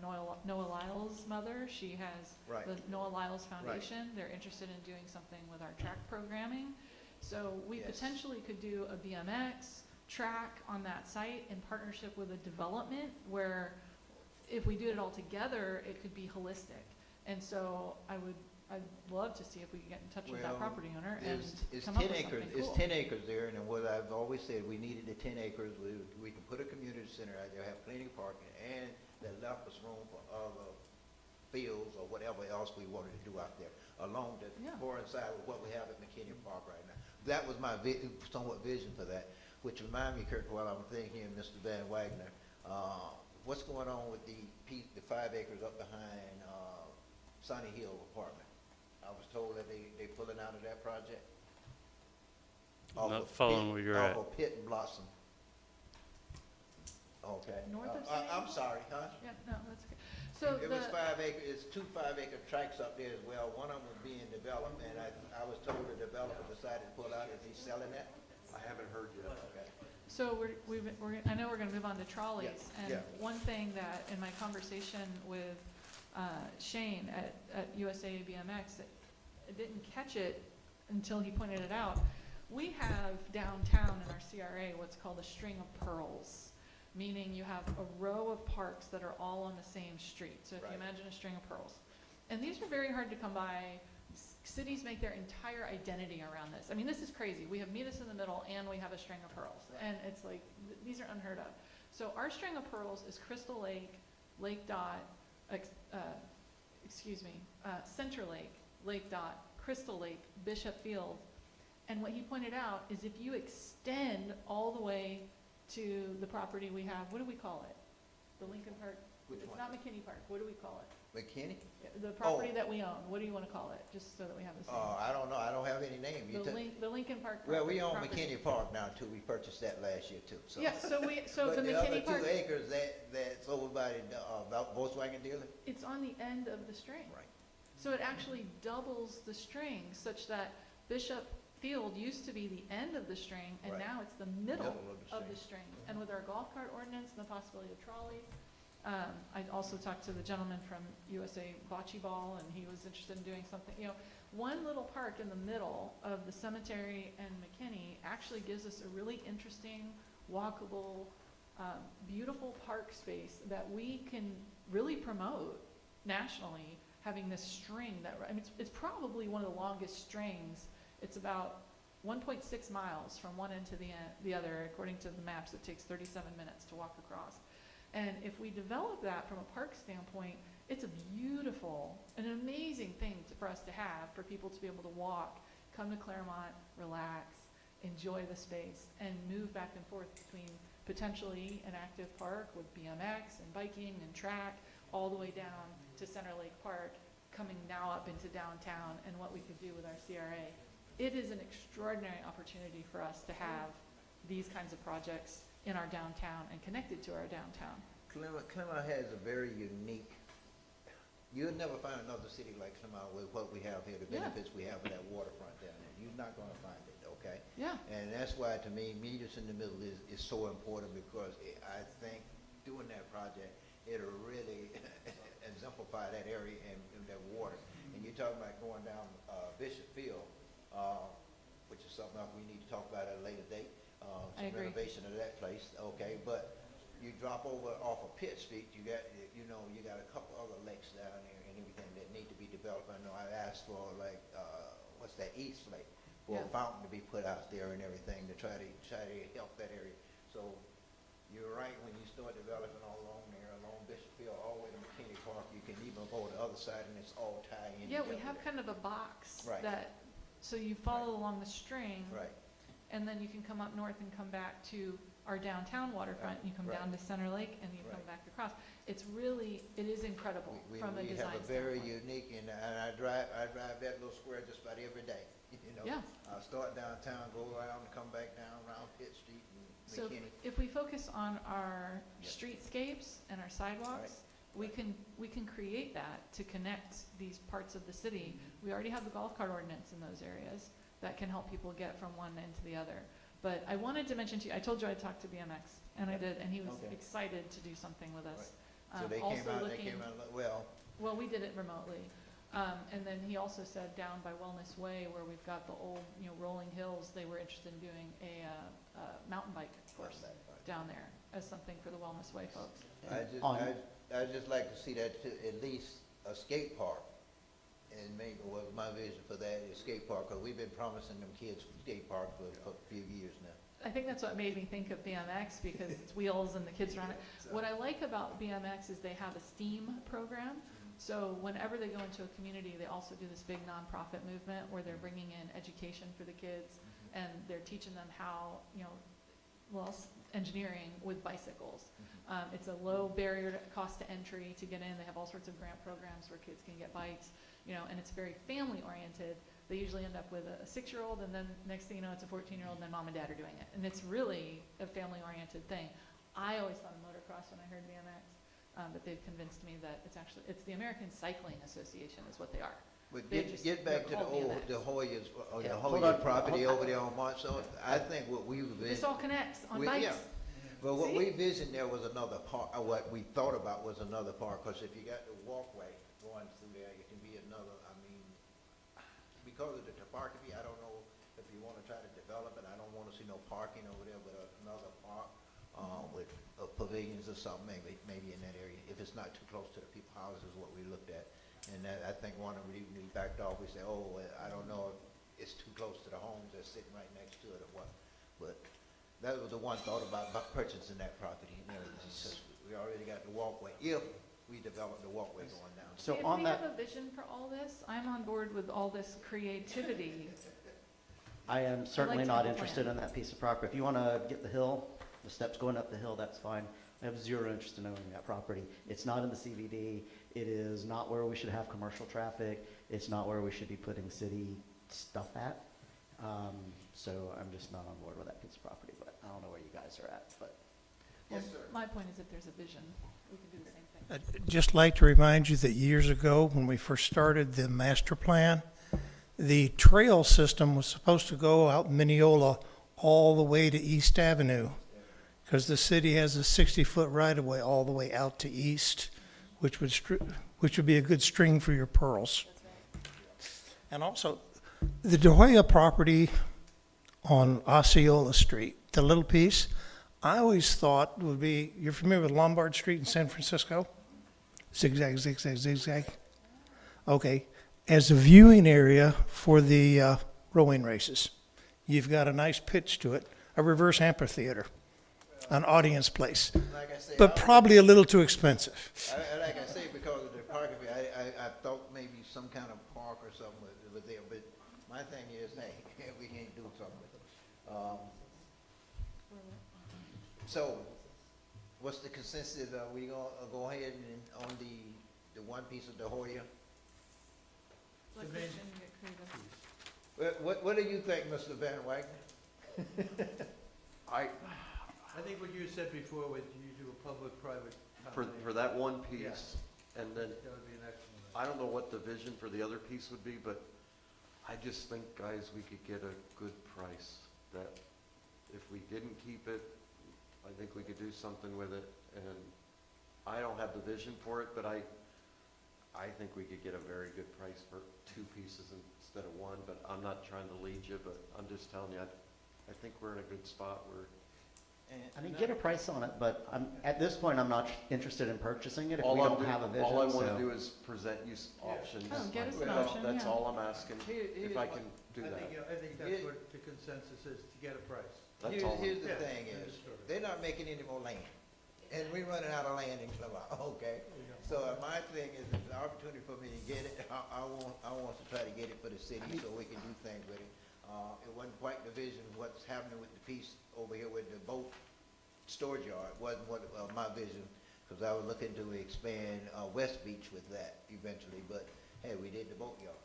Noah Lyle's mother. She has Right. the Noah Lyle's Foundation. They're interested in doing something with our track programming. So we Yes. potentially could do a BMX track on that site in partnership with a development where if we did it all together, it could be holistic. And so I'd love to see if we could get in touch with that property owner and It's come up 10 with acres, something it's cool. 10 acres there, and what I've always said, we needed the 10 acres, we can put a community center out there, have plenty of parking, and that left us room for other fields or whatever else we wanted to do out there, along the foreign side of what we have at McKinney Park right now. That was my somewhat vision for that, which remind me, Kirk, while I'm thinking, Mr. Van Wagner, what's going on with the 5 acres up behind Sunny Hill apartment? I was told that they pulling out of that project. Not following where you're at. Off of Pitt and Blossom. Okay. North of Sunny I'm Hill? sorry, huh? Yeah, no, that's okay. So It was the- 5 acre, it's 2 5-acre tracts up there as well. One of them was being developed, and I was told the developer decided to pull out. Is he selling that? I haven't heard yet. Okay. So I know we're gonna move on to trolleys, and yeah. one thing that in my conversation with Shane at USA BMX, I didn't catch it until he pointed it out. We have downtown in our CRA what's called a string of pearls, meaning you have a row of parks that are all on the same street. So if you imagine a string of pearls. And these are very hard to come by. Cities make their entire identity around this. I mean, this is crazy. We have Meet Us in the Middle and we have a string of pearls. And it's like, these are unheard of. So our string of pearls is Crystal Lake, Lake Dot, Center Lake, Lake Dot, Crystal Lake, Bishop Field. And what he pointed out is if you extend all the way to the property we have, what do we call it? The Lincoln Park? Which It's one? not McKinney Park. What do we call it? McKinney? The property that we own. What do you want to call it? Just so that we have the same. I don't know. I don't have any name. The Lincoln Park Well, we own property. McKinney Park now too. We purchased that last year too. So. Yeah, so But the the McKinney other Park, 2 acres, that's over by the Volkswagen dealer? it's on the end of the string. Right. So it actually doubles the string such that Bishop Field used to be the end of the string, and Right. now it's the middle Of the of the string. And with our golf cart ordinance and the possibility of trolleys, I also talked to the gentleman from USA Bocce Ball, and he was interested in doing something. You know, one little park in the middle of the cemetery and McKinney actually gives us a really interesting, walkable, beautiful park space that we can really promote nationally, having this string that, I mean, it's probably one of the longest strings. It's about 1.6 miles from one end to the other. According to the maps, it takes 37 minutes to walk across. And if we develop that from a park standpoint, it's a beautiful, an amazing thing for us to have, for people to be able to walk, come to Clermont, relax, enjoy the space, and move back and forth between potentially an active park with BMX and biking and track, all the way down to Center Lake Park, coming now up into downtown, and what we could do with our CRA. It is an extraordinary opportunity for us to have these kinds of projects in our downtown and connected to our downtown. Clermont has a very unique, you'll never find another city like Clermont with what we have here, the benefits we have of that waterfront down there. You're not gonna find it, okay? Yeah. And that's why, to me, Meet Us in the Middle is so important, because I think doing that project, it'll really exemplify that area and that water. And you're talking about going down Bishop Field, which is something else we need to talk about at a later date. I agree. Renovation of that place, okay, but you drop over off of Pitt Street, you got a couple other lakes down there and everything that need to be developed. I know I asked for like, what's that, East Lake, for a fountain to be put out there and everything to try to help that area. So you're right, when you start developing all along there, along Bishop Field, all the way to McKinney Park, you can even go to the other side and it's all tied in. Yeah, we together have there. kind of a box Right. that, so you follow along the string. Right. And then you can come up north and come back to our downtown waterfront. You come down to Center Lake and you come back across. It's really, it is incredible from a design We have a very standpoint. unique, and I drive that little square just about every day, you know. Yeah. I'll start downtown, go around, and come back down around Pitt Street and So McKinney. if we focus on our streetscapes and our sidewalks, we can create that to connect these parts of the city. We already have the golf cart ordinance in those areas that can help people get from one end to the other. But I wanted to mention to you, I told you I talked to BMX, and I did, and he was Okay. excited to do something with us. So they Also came out, looking- well, Well, we did it remotely. And then he also said down by Wellness Way, where we've got the old, rolling hills, they were interested in doing a mountain bike course down there as something for the Wellness Way folks. I'd just like to see that at least a skate park. And maybe, well, my vision for that is skate park, because we've been promising them kids skate park for a few years now. I think that's what made me think of BMX, because it's wheels and the kids are on it. What I like about BMX is they have a STEAM program. So whenever they go into a community, they also do this big nonprofit movement where they're bringing in education for the kids, and they're teaching them how, engineering with bicycles. It's a low barrier to cost to entry to get in. They have all sorts of grant programs where kids can get bikes, and it's very family oriented. They usually end up with a 6-year-old, and then next thing you know, it's a 14-year-old, and then mom and dad are doing it. And it's really a family oriented thing. I always thought of motocross when I heard BMX. But they've convinced me that it's the American Cycling Association is what they are. But They're get back to they're called the BMX. Hoya property over there on Monson. I think what we This all connects on bikes. But what See? we visioned there was another park, what we thought about was another park, because if you got the walkway going through there, it can be another, because of the topography, I don't know if you want to try to develop it, I don't want to see no parking over there, but another park, with pavilions or something, maybe in that area, if it's not too close to the people's houses, is what we looked at. And that, I think one of them, we backed off, we said, I don't know if it's too close to the homes that's sitting right next to it or what, but that was the one thought about purchasing that property and everything, since we already got the walkway, if we develop the walkway going down. So If on we that, have a vision for all this, I'm on board with all this creativity. I am certainly to not have a interested plan. in that piece of property. If you want to get the hill, the steps going up the hill, that's fine. I have zero interest in owning that property. It's not in the CBD. It is not where we should have commercial traffic. It's not where we should be putting city stuff at. So I'm just not on board with that piece of property, but I don't know where you guys are at, but. Yes, sir. My point is, if there's a vision, we can do the same thing. I'd just like to remind you that years ago, when we first started the master plan, the trail system was supposed to go out Mineola all the way to East Avenue, because the city has a 60-foot right-of-way all the way out to East, which would be a good string for your pearls. And also, the De Hoya property on Osceola Street, the little piece, I always thought would be, you're familiar with Lombard Street in San Francisco? Zigzag, zigzag, zigzag. Okay, as a viewing area for the rowing races. You've got a nice pitch to it, a reverse amphitheater, an audience place, Like I say, but probably a little too expensive. Like I say, because of the topography, I thought maybe some kind of park or something was there, but my thing is, hey, we can't do something with it. So, what's the consensus? Are we gonna go ahead and on the one piece of the Hoya? Let Christian get creative. What do you think, Mr. Van Wagner? I, I think what you said before, with you do a public-private For combination. that one piece, and then, That would be an excellent. I don't know what the vision for the other piece would be, but I just think, guys, we could get a good price. That if we didn't keep it, I think we could do something with it, and I don't have the vision for it, but I think we could get a very good price for two pieces instead of one, but I'm not trying to lead you, but I'm just telling you, I think we're in a good spot where. I mean, get a price on it, but at this point, I'm not interested in purchasing it if we All I'm don't have a vision. All I want so- to do is present you options. Oh, get us an That's- option, That's yeah. all I'm asking, if I can do that. I think that's what the consensus is, to get a price. That's all. Here's the Yeah, thing end of is, story. they're not making any more land, and we're running out of land in Clermont, okay? So my thing is, it's an opportunity for me to get it, I want to try to get it for the city so we can do things with it. It wasn't quite the vision of what's happening with the piece over here with the boat storage yard, wasn't what, my vision, because I was looking to expand, West Beach with that eventually, but, hey, we did the boat yard.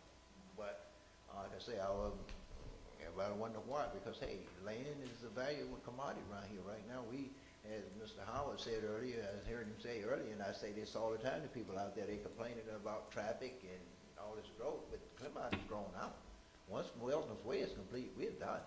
But, like I say, everybody wonder why, because, hey, land is a valuable commodity around here right now. We, as Mr. Howard said earlier, I heard him say earlier, and I say this all the time to people out there, they complaining about traffic and all this growth, but Clermont has grown out. Once Wellness Way is complete, we're done.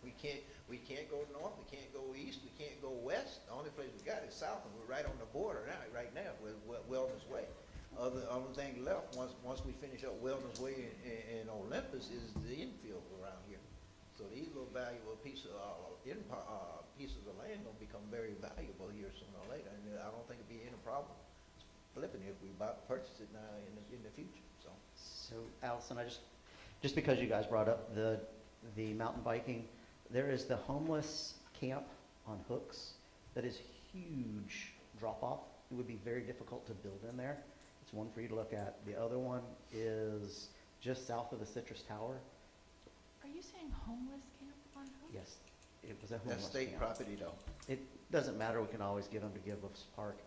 We can't go north, we can't go east, we can't go west. The only place we got is south, and we're right on the border now, right now, with Wellness Way. Other thing left, once we finish up Wellness Way in Olympus, is the infield around here. So these little valuable pieces of land gonna become very valuable here sooner or later, and I don't think it'd be any problem flipping it if we purchase it now in the future, so. So Allison, just because you guys brought up the mountain biking, there is the homeless camp on Hooks that is huge drop off. It would be very difficult to build in there. It's one for you to look at. The other one is just south of the Citrus Tower. Are you saying homeless camp on Hooks? Yes, it was a homeless That's state camp. property though. It doesn't matter, we can always get them to give us park.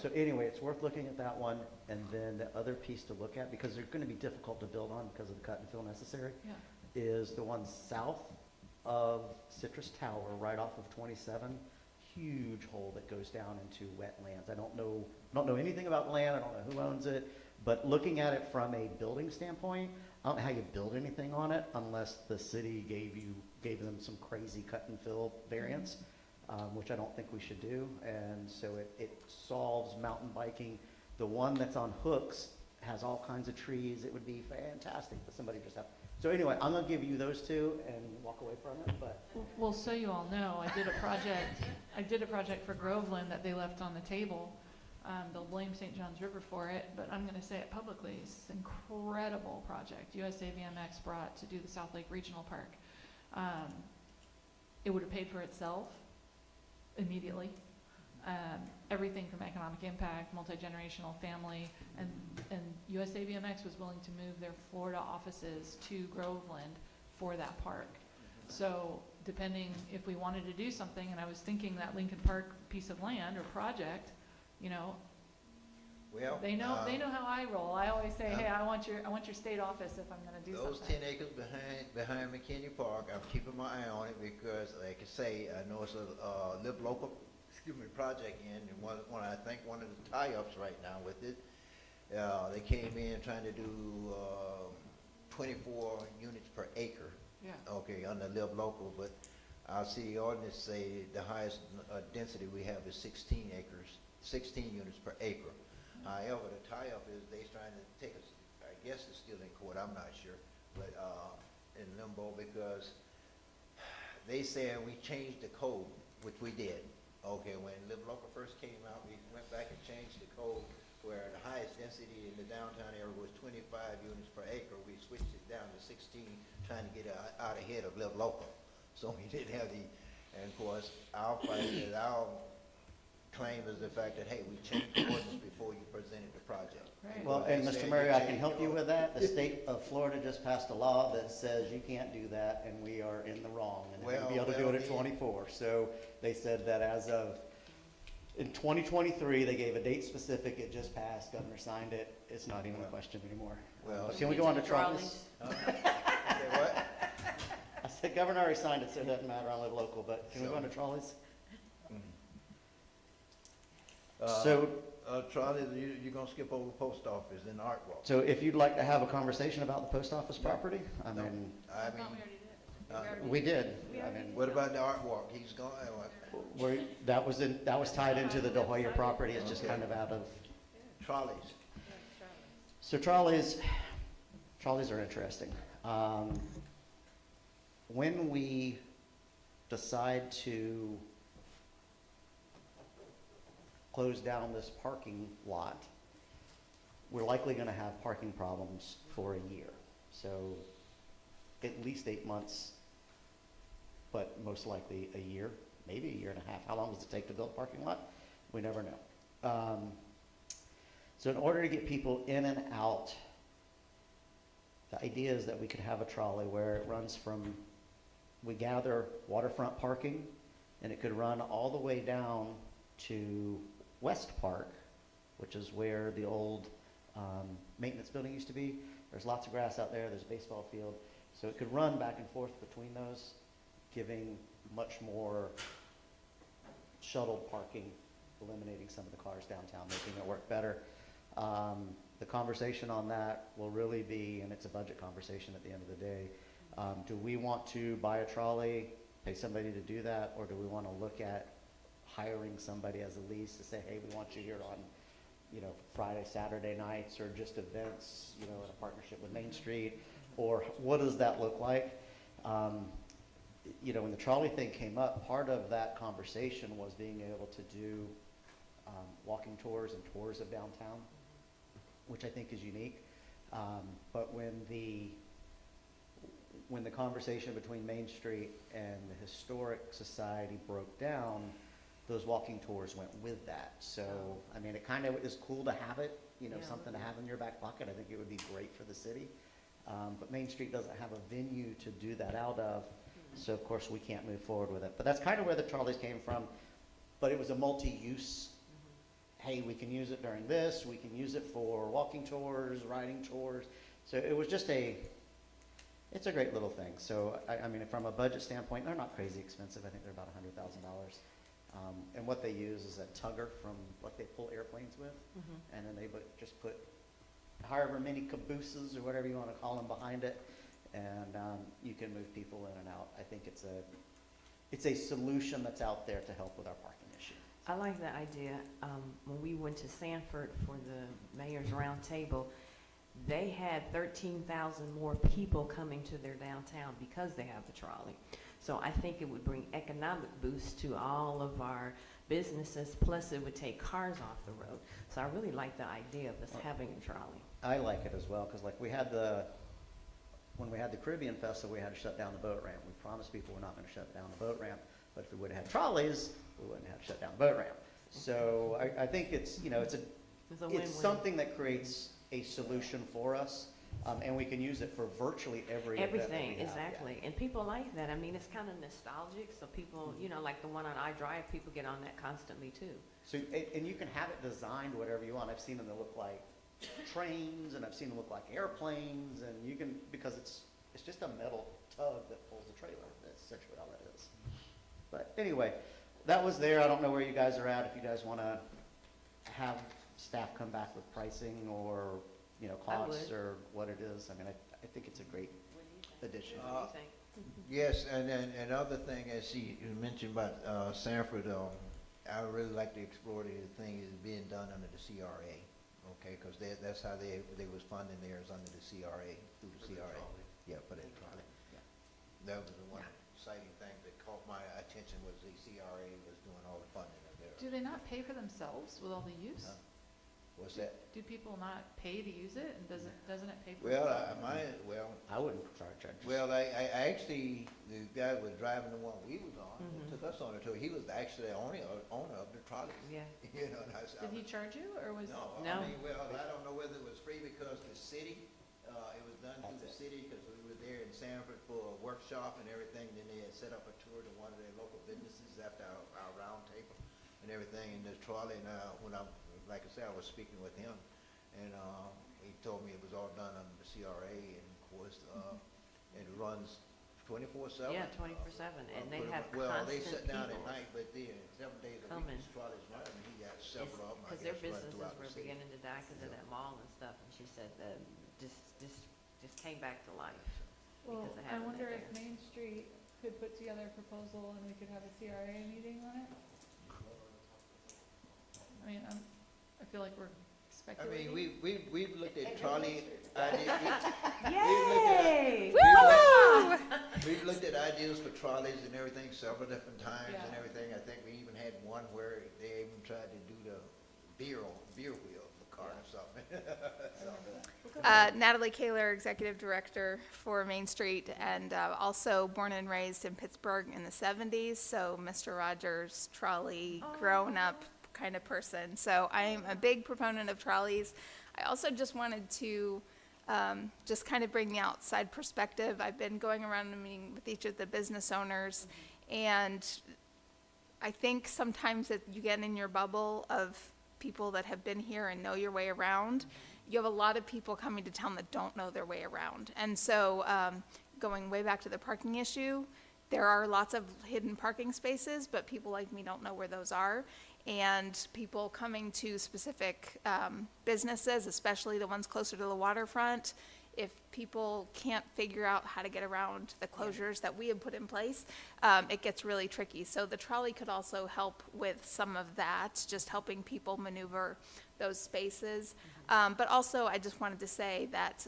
So anyway, it's worth looking at that one, and then the other piece to look at, because they're gonna be difficult to build on because of the cut and fill necessary, Yeah. is the one south of Citrus Tower, right off of 27. Huge hole that goes down into wetlands. I don't know anything about the land, I don't know who owns it, but looking at it from a building standpoint, I don't know how you build anything on it unless the city gave them some crazy cut and fill variance, which I don't think we should do. And so it solves mountain biking. The one that's on Hooks has all kinds of trees. It would be fantastic, but somebody just have. So anyway, I'm gonna give you those two and walk away from it, but. Well, so you all know, I did a project for Groveland that they left on the table. They'll blame St. Johns River for it, but I'm gonna say it publicly. It's an incredible project USAVMX brought to do the South Lake Regional Park. It would have paid for itself immediately. Everything from economic impact, multi-generational family, and USAVMX was willing to move their Florida offices to Groveland for that park. So depending if we wanted to do something, and I was thinking that Lincoln Park piece of land or project, you know, Well, they know how I roll. I always say, hey, I want your state office if I'm gonna do those something. 10 acres behind McKinney Park, I'm keeping my eye on it because, like I say, I know it's a live local, project in, and one of the tie-ups right now with it, they came in trying to do 24 units per acre. Yeah. Okay, under live local, but our city ordinance say the highest density we have is 16 units per acre. However, the tie-up is they trying to take us, I guess it's still in court, I'm not sure, but in limbo because they said we changed the code, which we did. Okay, when Live Local first came out, we went back and changed the code where the highest density in the downtown area was 25 units per acre. We switched it down to 16, trying to get out ahead of Live Local. So we didn't have and of course, our claim is the fact that, hey, we changed the ordinance before you presented the project. Right. Well, and Mr. Murray, I can help you with that. The state of Florida just passed a law that says you can't do that, and we are in the wrong, and they're gonna be able to do it at 24. So they said that as of, in 2023, they gave a date specific, it just passed, governor signed it, it's not even a question anymore. Well, Can we go on to trolleys? Okay, what? I said governor already signed it, so it doesn't matter, I live local, but can we go on to trolleys? So, Charlie, you're gonna skip over post office and art walk. so if you'd like to have a conversation about the post office property, I mean, I thought we already did. we did. I mean, What about the art walk? He's gone, that was tied into the Hoya property, it's just kind of out of. trolleys. So trolleys are interesting. When we decide to close down this parking lot, we're likely gonna have parking problems for a year. So at least 8 months, but most likely a year, maybe a year and a half. How long does it take to build a parking lot? We never know. So in order to get people in and out, the idea is that we could have a trolley where it runs from, we gather waterfront parking, and it could run all the way down to West Park, which is where the old maintenance building used to be. There's lots of grass out there, there's a baseball field. So it could run back and forth between those, giving much more shuttle parking, eliminating some of the cars downtown, making it work better. The conversation on that will really be, and it's a budget conversation at the end of the day, do we want to buy a trolley pay somebody to do that, or do we want to look at hiring somebody as a lease to say, hey, we want you here on, you know, Friday, Saturday nights, or just events, you know, in a partnership with Main Street, or what does that look like? You know, when the trolley thing came up, part of that conversation was being able to do walking tours and tours of downtown, which I think is unique. But when the conversation between Main Street and the Historic Society broke down, those walking tours went with that. So, I mean, it kind of is cool to have it, you know, something to have in your back pocket. I think it would be great for the city. But Main Street doesn't have a venue to do that out of, so of course we can't move forward with it. But that's kind of where the trolleys came from. But it was a multi-use. Hey, we can use it during this, we can use it for walking tours, riding tours. So it was just it's a great little thing. So, I mean, from a budget standpoint, they're not crazy expensive. I think they're about $100,000. And what they use is a tugger from what they pull airplanes with. And then they just put however many cabooses or whatever you want to call them behind it. And you can move people in and out. I think it's a solution that's out there to help with our parking issue. I like that idea. When we went to Sanford for the mayor's roundtable, they had 13,000 more people coming to their downtown because they have the trolley. So I think it would bring economic boost to all of our businesses, plus it would take cars off the road. So I really like the idea of us having a trolley. I like it as well, because like when we had the Caribbean Festival, we had to shut down the boat ramp. We promised people we're not going to shut down the boat ramp, but if we would have had trolleys, we wouldn't have to shut down the boat ramp. So I think it's, you know, it's something that creates a solution for us, and we can use it for virtually everything that we have. Exactly. And people like that. I mean, it's kind of nostalgic, so people, you know, like the one on iDrive, people get on that constantly too. So, and you can have it designed whatever you want. I've seen them that look like trains, and I've seen them look like airplanes, and you can, because it's just a metal tug that pulls the trailer. That's essentially all that is. But anyway, that was there. I don't know where you guys are at, if you guys want to have staff come back with pricing or, you know, costs or what it is. I mean, I think it's a great addition. What do you think? Yes, and then another thing, as you mentioned about Sanford, I would really like to explore the thing is being done under the CRA, okay? Because that's how they was funding theirs, under the CRA, through the CRA. Yeah, for that trolley. Yeah. That was the one exciting thing that caught my attention, was the CRA was doing all the funding of theirs. Do they not pay for themselves with all the use? What's that? Do people not pay to use it, and doesn't it pay for Well, itself? I wouldn't charge. Well, I actually, the guy was driving the one we was on, and took us on it too. He was actually the owner of the trolley. Yeah. You know, Did he charge you, or was? No, I mean, well, I don't know whether it was free because the city, it was done through the city, because we were there in Sanford for a workshop and everything. Then they had set up a tour to one of their local businesses after our round table and everything in the trolley. And when like I said, I was speaking with him, and he told me it was all done under the CRA, and of course, it runs 24/7. Yeah, 24/7, and they have well, constant they shut down at people night, but then 7 days a week, these trolleys running. He got several of them. Because their businesses were beginning to die because of that mall and stuff, and she said that just came back to life. Well, because of I having wonder it if there. Main Street could put together a proposal and we could have a CRA meeting on it. I mean, I feel like we're I speculating. mean, we've looked at trolley ideas. Yay! We've looked at ideas for trolleys and everything several different times and Yeah. everything. I think we even had one where they even tried to do the beer wheel for car or something. Natalie Kaler, Executive Director for Main Street, and also born and raised in Pittsburgh in the 70s, so Mr. Rogers trolley grown up kind of person. So I'm a big proponent of trolleys. I also just wanted to just kind of bring the outside perspective. I've been going around and meeting with each of the business owners, and I think sometimes that you get in your bubble of people that have been here and know your way around. You have a lot of people coming to town that don't know their way around. And so going way back to the parking issue, there are lots of hidden parking spaces, but people like me don't know where those are. And people coming to specific businesses, especially the ones closer to the waterfront, if people can't figure out how to get around the closures that we have put in place, it gets really tricky. So the trolley could also help with some of that, just helping people maneuver those spaces. But also, I just wanted to say that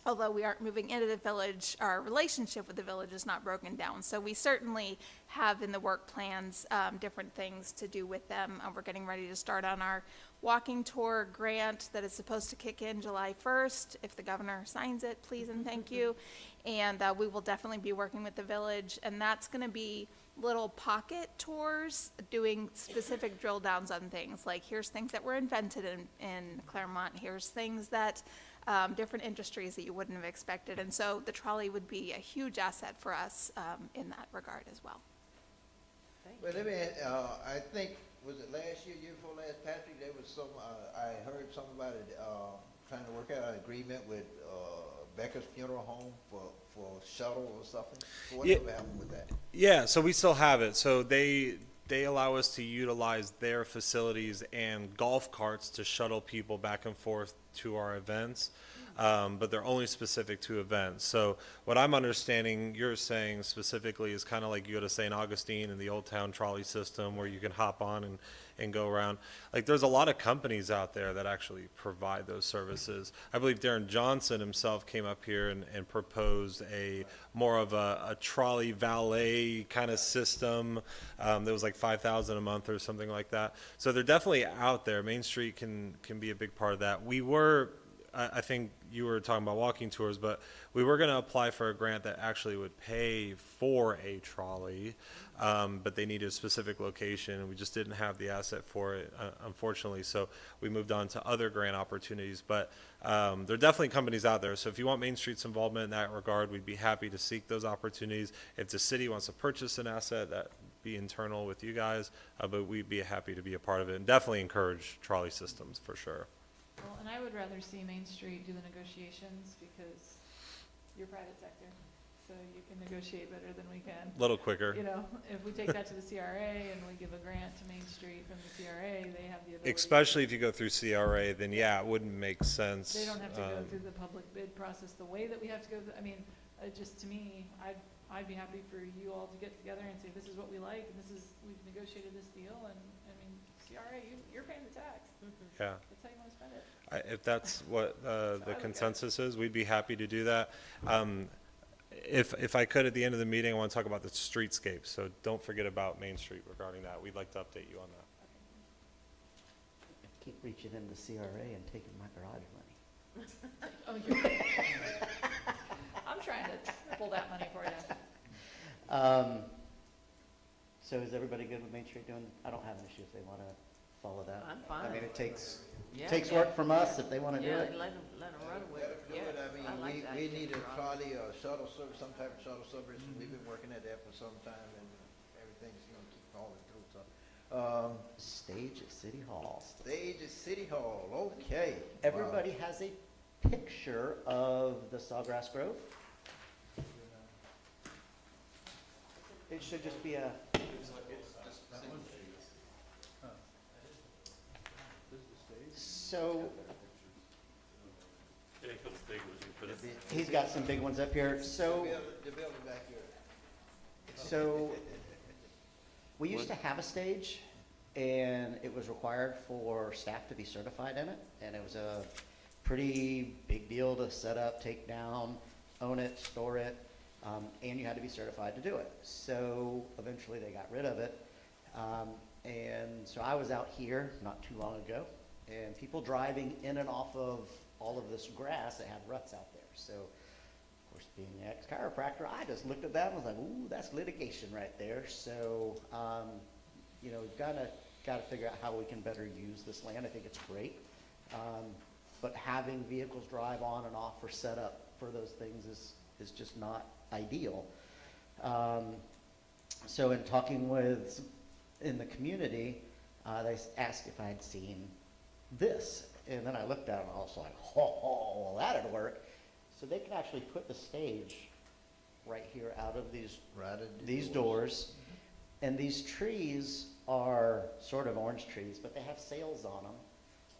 although we aren't moving into the village, our relationship with the village is not broken down. So we certainly have in the work plans different things to do with them. We're getting ready to start on our walking tour grant that is supposed to kick in July 1st. If the governor signs it, please and thank you. And we will definitely be working with the village. And that's going to be little pocket tours doing specific drill downs on things. Like, here's things that were invented in Clermont. Here's things that different industries that you wouldn't have expected. And so the trolley would be a huge asset for us in that regard as well. Well, let me, I think, was it last year, year before last, Patrick, there was some, I heard somebody trying to work out an agreement with Becker's Funeral Home for shuttle or something. So whatever happened with that? Yeah, so we still have it. So they allow us to utilize their facilities and golf carts to shuttle people back and forth to our events, but they're only specific to events. So what I'm understanding you're saying specifically is kind of like you go to St. Augustine and the Old Town trolley system where you can hop on and go around. Like, there's a lot of companies out there that actually provide those services. I believe Darren Johnson himself came up here and proposed more of a trolley valet kind of system that was like $5,000 a month or something like that. So they're definitely out there. Main Street can be a big part of that. I think you were talking about walking tours, but we were going to apply for a grant that actually would pay for a trolley, but they needed a specific location, and we just didn't have the asset for it, unfortunately. So we moved on to other grant opportunities. But there are definitely companies out there. So if you want Main Street's involvement in that regard, we'd be happy to seek those opportunities. If the city wants to purchase an asset, that be internal with you guys, but we'd be happy to be a part of it, and definitely encourage trolley systems for sure. Well, and I would rather see Main Street do the negotiations because you're private sector, so you can negotiate better than we can. A little quicker. You know, if we take that to the CRA and we give a grant to Main Street from the CRA, they have the ability. Especially if you go through CRA, then yeah, it wouldn't make sense. They don't have to go through the public bid process the way that we have to go through. I mean, just to me, I'd be happy for you all to get together and say, this is what we like, and we've negotiated this deal, and I mean, CRA, you're paying the tax. Yeah. That's how you want to spend it. If that's what the consensus is, we'd be happy to do that. If I could, at the end of the meeting, I want to talk about the streetscape, so don't forget about Main Street regarding that. We'd like to update you on that. Keep reaching into CRA and taking my garage money. Oh, I'm trying to triple that money for you. So is everybody good with Main Street doing, I don't have an issue if they want to follow that. I'm fine. I mean, it takes Yeah, work from us if they want to do it. Let them run with it. Do it. I mean, like that. we need a trolley or shuttle service, some type of shuttle service. We've been working at that for some time, and everything's going to keep falling through. So, Stage at City Hall. stage at City Hall. Okay. Everybody has a picture of the Sawgrass Grove. It should just be a. So he's got some big ones up here. So The building back here. So we used to have a stage, and it was required for staff to be certified in it, and it was a pretty big deal to set up, take down, own it, store it, and you had to be certified to do it. So eventually they got rid of it, and so I was out here not too long ago, and people driving in and off of all of this grass that had ruts out there. So, of course, being an ex-chiropractor, I just looked at that and was like, ooh, that's litigation right there. So, we've got to figure out how we can better use this land. I think it's great. But having vehicles drive on and off or set up for those things is just not ideal. So in talking in the community, they asked if I had seen this. And then I looked at it and I was like, well, that'd work. So they can actually put the stage right here out of these doors. And these trees are sort of orange trees, but they have sails on them.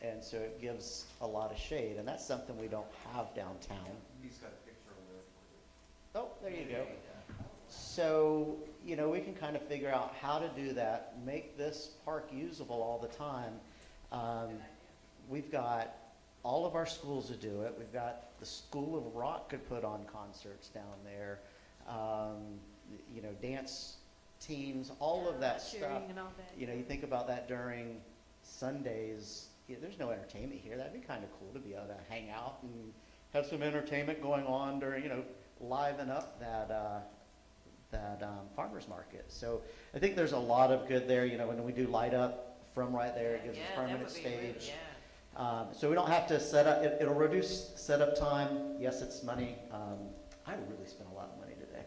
And so it gives a lot of shade, and that's something we don't have downtown. He's got a picture on there. Oh, there you go. So, you know, we can kind of figure out how to do that, make this park usable all the time. We've got all of our schools to do it. We've got the School of Rock could put on concerts down there. You know, dance teams, all of that stuff. cheering and all that. You know, you think about that during Sundays. There's no entertainment here. That'd be kind of cool to be able to hang out and have some entertainment going on during, you know, liven up that farmer's market. So I think there's a lot of good there. You know, when we do light up from right there, it gives us permanent stage. So we don't have to set up, it'll reduce setup time. Yes, it's money. I really spent a lot of money today.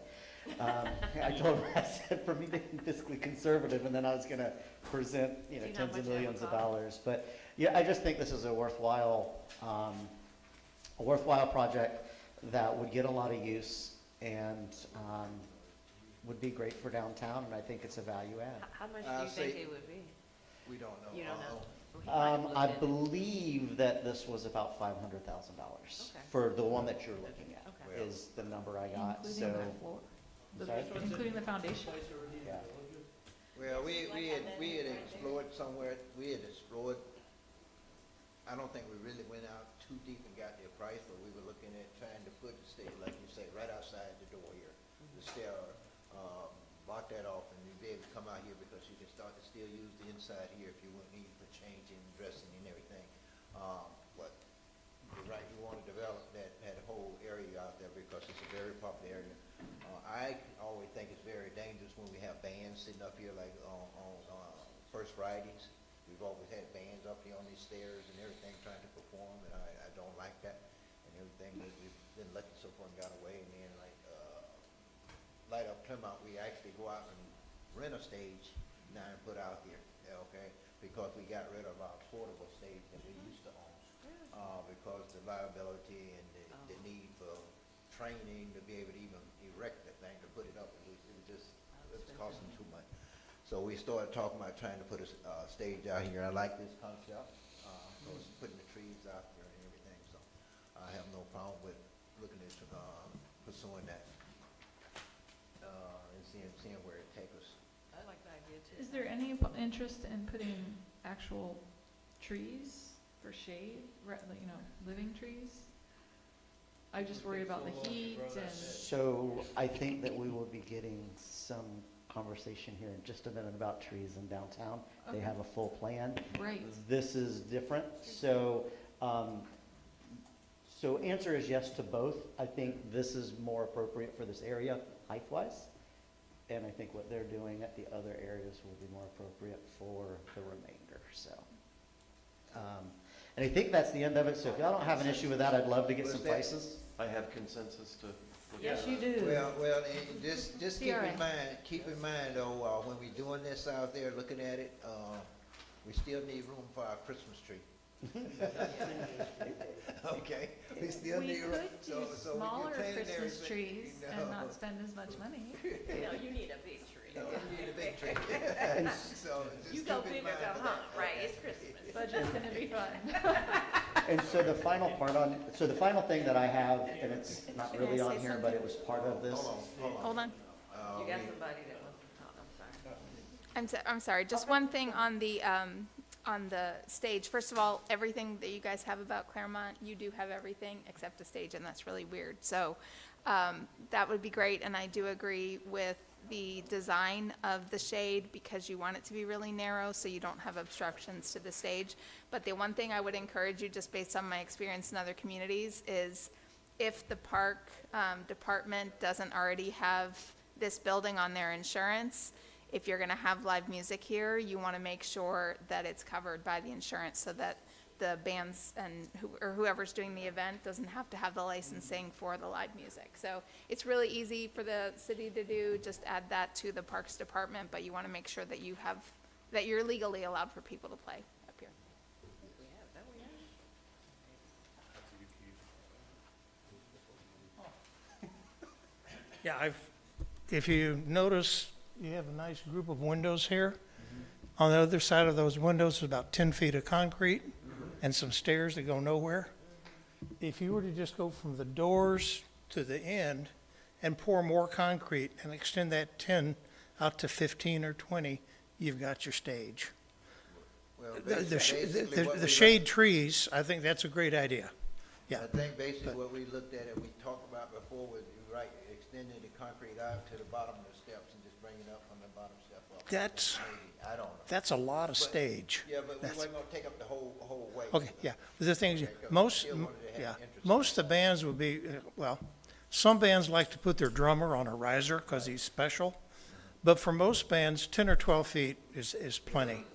I told him, I said, for me being fiscally conservative, and then I was going to present, you know, tens of millions of dollars. But yeah, I just think this is a worthwhile project that would get a lot of use and would be great for downtown, and I think it's a value add. How much do you think it would be? We don't know. You don't know? I believe that this was about $500,000 for the one that you're looking at, is the number I got, so. Sorry? Including the foundation. Yeah. Well, we had explored somewhere, I don't think we really went out too deep and got their price, but we were looking at trying to put the stair, like you say, right outside the door here. The stair, block that off, and you'd be able to come out here because you can start to still use the inside here if you would need for changing, dressing and everything. But you're right, you want to develop that whole area out there because it's a very popular area. I always think it's very dangerous when we have bands sitting up here like on First Fridays. We've always had bands up here on these stairs and everything trying to perform, and I don't like that. And everything that we've been lucky so far and got away. And then like Light Up Clermont, we actually go out and rent a stage now and put out here, okay? Because we got rid of our portable stage that we used to own. Because the liability and the need for training to be able to even erect the thing, to put it up, it was costing too much. So we started talking about trying to put a stage out here. I like this concept, putting the trees out there and everything, so I have no problem with looking at pursuing that and seeing where it takes us. I like the idea too. Is there any interest in putting actual trees for shade, you know, living trees? I just worry about the heat and. So I think that we will be getting some conversation here in just a minute about trees in downtown. They have a full plan. Right. This is different. So, so answer is yes to both. I think this is more appropriate for this area height-wise. And I think what they're doing at the other areas will be more appropriate for the remainder, so. And I think that's the end of it. So if y'all don't have an issue with that, I'd love to get some prices. I have consensus to. Yes, you do. Well, and just keep in mind though, when we're doing this out there, looking at it, we still need room for our Christmas tree. Okay, we still need room. We could do smaller Christmas trees and not spend as much money. No, you need a big tree. No, we need a big tree. So You just go keep in big or mind go for home, that. right? It's Christmas. Budget's gonna be fun. And so the final thing that I have, and it's not Can I really on say here, but it was part of this. Hold on. You got somebody that wants to talk, I'm sorry. I'm sorry, just one thing on the stage. First of all, everything that you guys have about Clermont, you do have everything except the stage, and that's really weird. So that would be great, and I do agree with the design of the shade because you want it to be really narrow so you don't have obstructions to the stage. But the one thing I would encourage you, just based on my experience in other communities, is if the park department doesn't already have this building on their insurance, if you're going to have live music here, you want to make sure that it's covered by the insurance so that the bands and whoever's doing the event doesn't have to have the licensing for the live music. So it's really easy for the city to do, just add that to the Parks Department, but you want to make sure that that you're legally allowed for people to play up here. Yeah, if you notice, you have a nice group of windows here. On the other side of those windows is about 10 feet of concrete, and some stairs that go nowhere. If you were to just go from the doors to the end and pour more concrete and extend that 10 out to 15 or 20, you've got your stage. Well, The basically shade trees, I think that's a great idea. Yeah. I think basically what we looked at and we talked about before was, right, extending the concrete out to the bottom of the steps and just bringing it up from the bottom step up. That's, Maybe, I don't know. that's a lot of But- stage. Yeah, but we That's- weren't gonna take up the whole way. Okay, yeah. But the thing is, Okay, 'cause we most, still wanted to have yeah, interest in most of the bands would be, well, some bands like to put their drummer on a riser because he's special. But for most bands, 10 or 12 feet is plenty.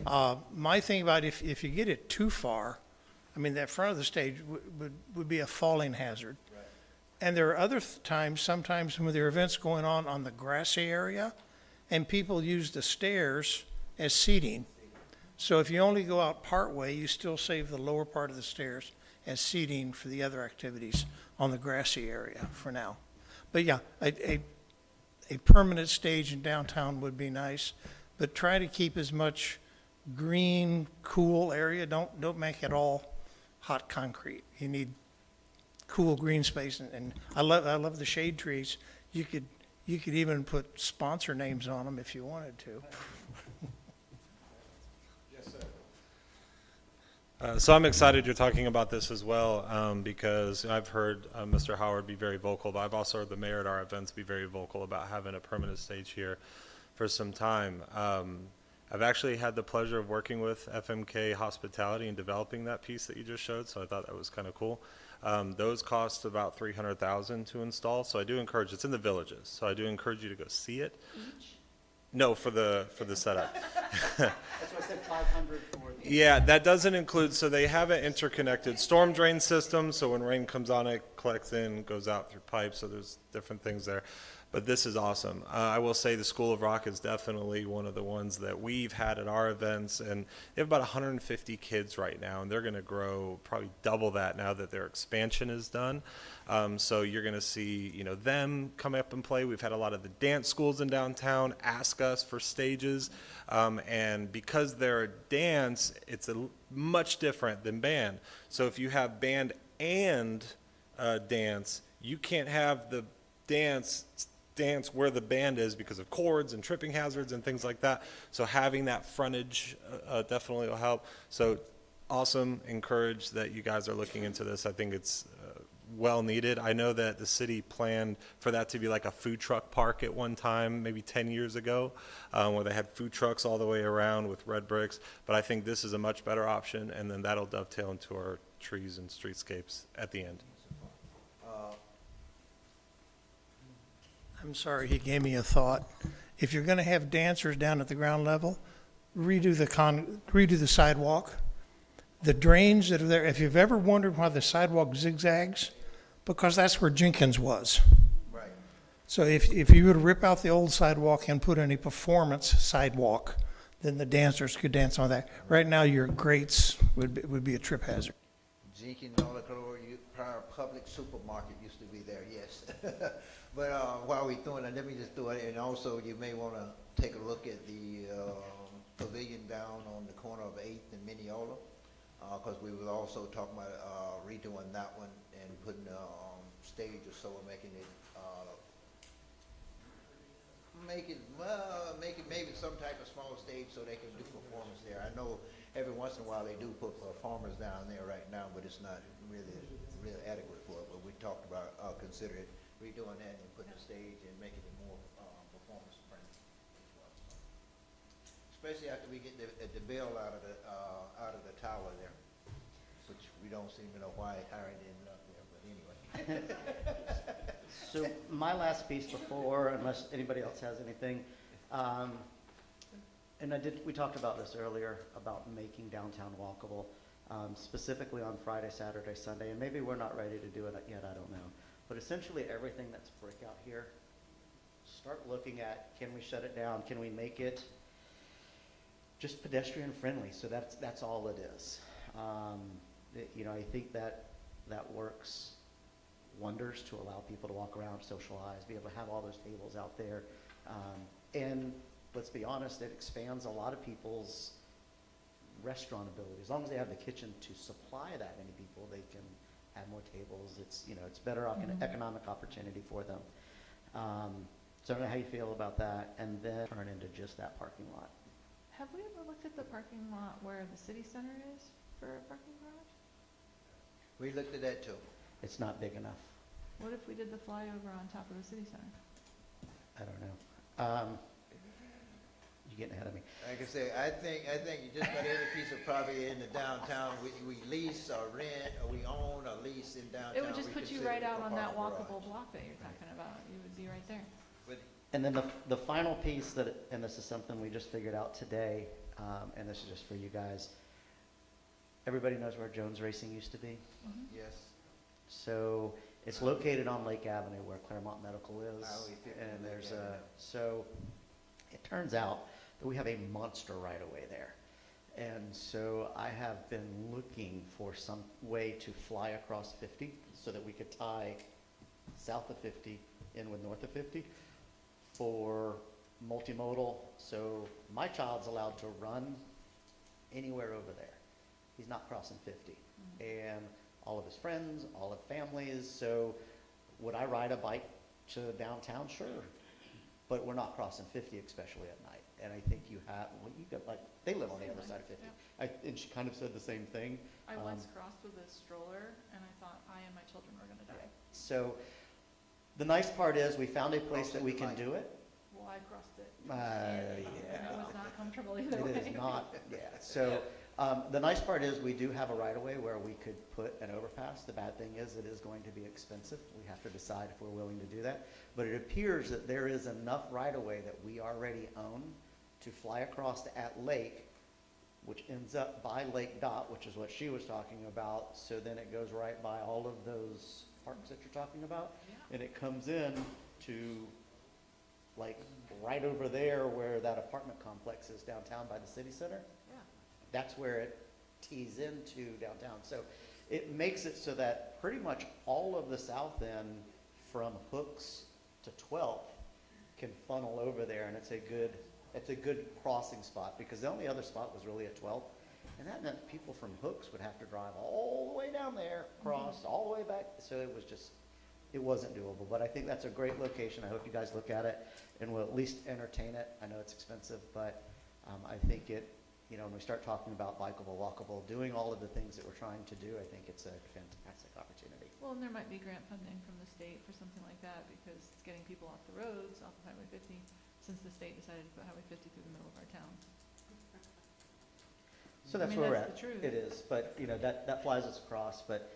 My thing about if you get it too far, I mean, that front of the stage would be a falling hazard. Right. And there are other times, sometimes when there are events going on the grassy area, and people use the stairs as seating. So if you only go out part way, you still save the lower part of the stairs as seating for the other activities on the grassy area for now. But yeah, a permanent stage in downtown would be nice, but try to keep as much green, cool area. Don't make it all hot concrete. You need cool green space, and I love the shade trees. You could even put sponsor names on them if you wanted to. So I'm excited you're talking about this as well, because I've heard Mr. Howard be very vocal, but I've also heard the mayor at our events be very vocal about having a permanent stage here for some time. I've actually had the pleasure of working with FMK Hospitality in developing that piece that you just showed, so I thought that was kind of cool. Those cost about $300,000 to install, so I do encourage, it's in the villages, so I do encourage you to go see it. No, for the setup. That's why I said 500 for the. Yeah, that doesn't include, so they have an interconnected storm drain system, so when rain comes on, it collects in, goes out through pipes, so there's different things there. But this is awesome. I will say the School of Rock is definitely one of the ones that we've had at our events, and they have about 150 kids right now, and they're going to grow probably double that now that their expansion is done. So you're going to see, you know, them come up and play. We've had a lot of the dance schools in downtown ask us for stages, and because they're a dance, it's much different than band. So if you have band and dance, you can't have the dance where the band is because of chords and tripping hazards and things like that. So having that frontage definitely will help. So awesome. Encourage that you guys are looking into this. I think it's well needed. I know that the city planned for that to be like a food truck park at one time, maybe 10 years ago, where they had food trucks all the way around with red bricks. But I think this is a much better option, and then that'll dovetail into our trees and streetscapes at the end. I'm sorry, he gave me a thought. If you're going to have dancers down at the ground level, redo the sidewalk. The drains that are there, if you've ever wondered why the sidewalk zigzags, because that's where Jenkins was. Right. So if you were to rip out the old sidewalk and put in a performance sidewalk, then the dancers could dance on that. Right now, your grates would be a trip hazard. Jenkins, all the prior public supermarket used to be there, yes. But while we're doing it, let me just do it, and also you may want to take a look at the pavilion down on the corner of 8th and Mineola, because we were also talking about redoing that one and putting a stage or so, making it maybe some type of small stage so they can do performance there. I know every once in a while they do put performers down there right now, but it's not really adequate for it. But we talked about considering redoing that and putting a stage and making it more performance friendly as well. Especially after we get the bill out of the tower there, which we don't seem to know why Harry ended up there, but anyway. So my last piece before, unless anybody else has anything, and we talked about this earlier, about making downtown walkable, specifically on Friday, Saturday, Sunday, and maybe we're not ready to do it yet, I don't know. But essentially everything that's brick out here, start looking at, can we shut it down? Can we make it just pedestrian friendly? So that's all it is. You know, I think that works wonders to allow people to walk around, socialize, be able to have all those tables out there. And let's be honest, it expands a lot of people's restaurant ability. As long as they have the kitchen to supply that many people, they can add more tables. It's, you know, it's better economic opportunity for them. So I don't know how you feel about that, and then turn into just that parking lot. Have we ever looked at the parking lot where the city center is for a parking garage? We looked at that too. It's not big enough. What if we did the flyover on top of the city center? I don't know. You're getting ahead of me. Like I say, I think you just about every piece of property in the downtown, we lease or rent, or we own or lease in downtown. It would just we put you consider right out for on that parking walkable garage. block that you're talking about. You would be right there. And then the final piece that, and this is something we just figured out today, and this is just for you guys. Everybody knows where Jones Racing used to be? Yes. So it's located on Lake Avenue where Clermont Medical is. Highway 50 And Lake there's Avenue. so it turns out that we have a monster right away there. And so I have been looking for some way to fly across 50 so that we could tie south of 50 in with north of 50 for multimodal. So my child's allowed to run anywhere over there. He's not crossing 50. And all of his friends, all of families. So would I ride a bike to downtown? Sure. But we're not crossing 50, especially at night. And I think you have, well, you got like, they live on the other side of 50. And she kind of said the same thing. I once crossed with a stroller, and I thought I and my children were going to die. So the nice part is we found a place that we can do it. Well, I crossed it. Yeah. And it was not comfortable either way. It is not, yeah. So the nice part is we do have a right-of-way where we could put an overpass. The bad thing is it is going to be expensive. We have to decide if we're willing to do that. But it appears that there is enough right-of-way that we already own to fly across at Lake, which ends up by Lake Dot, which is what she was talking about. So then it goes right by all of those parks that you're talking about. And it comes in to like right over there where that apartment complex is downtown by the city center. That's where it tees into downtown. So it makes it so that pretty much all of the south end from Hooks to 12th can funnel over there, and it's a good crossing spot, because the only other spot was really at 12th, and that meant people from Hooks would have to drive all the way down there, cross all the way back. So it wasn't doable. But I think that's a great location. I hope you guys look at it and will at least entertain it. I know it's expensive, but I think it, you know, when we start talking about bikeable, walkable, doing all of the things that we're trying to do, I think it's a fantastic opportunity. Well, and there might be grant funding from the state for something like that, because it's getting people off the roads, off of Highway 50, since the state decided to put Highway 50 through the middle of our town. So that's I mean, where we're that's at. the truth. It is, but you know, that flies us across. But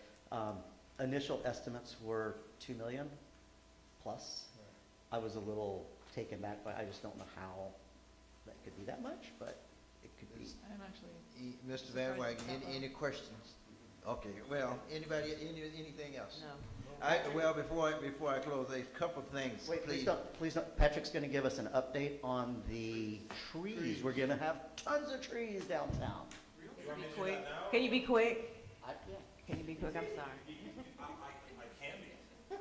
initial estimates were 2 million plus. I was a little taken back by, I just don't know how that could be that much, but it could be. I'm actually. Mr. Van Wagen, any questions? Okay, well, anybody, anything else? No. Well, before I close, a couple of things, Wait, please don't. Patrick's going to give us an update on the trees. We're going to have tons of trees downtown. Can you be quick? Can you be quick? Can you be quick? I'm sorry. I can be.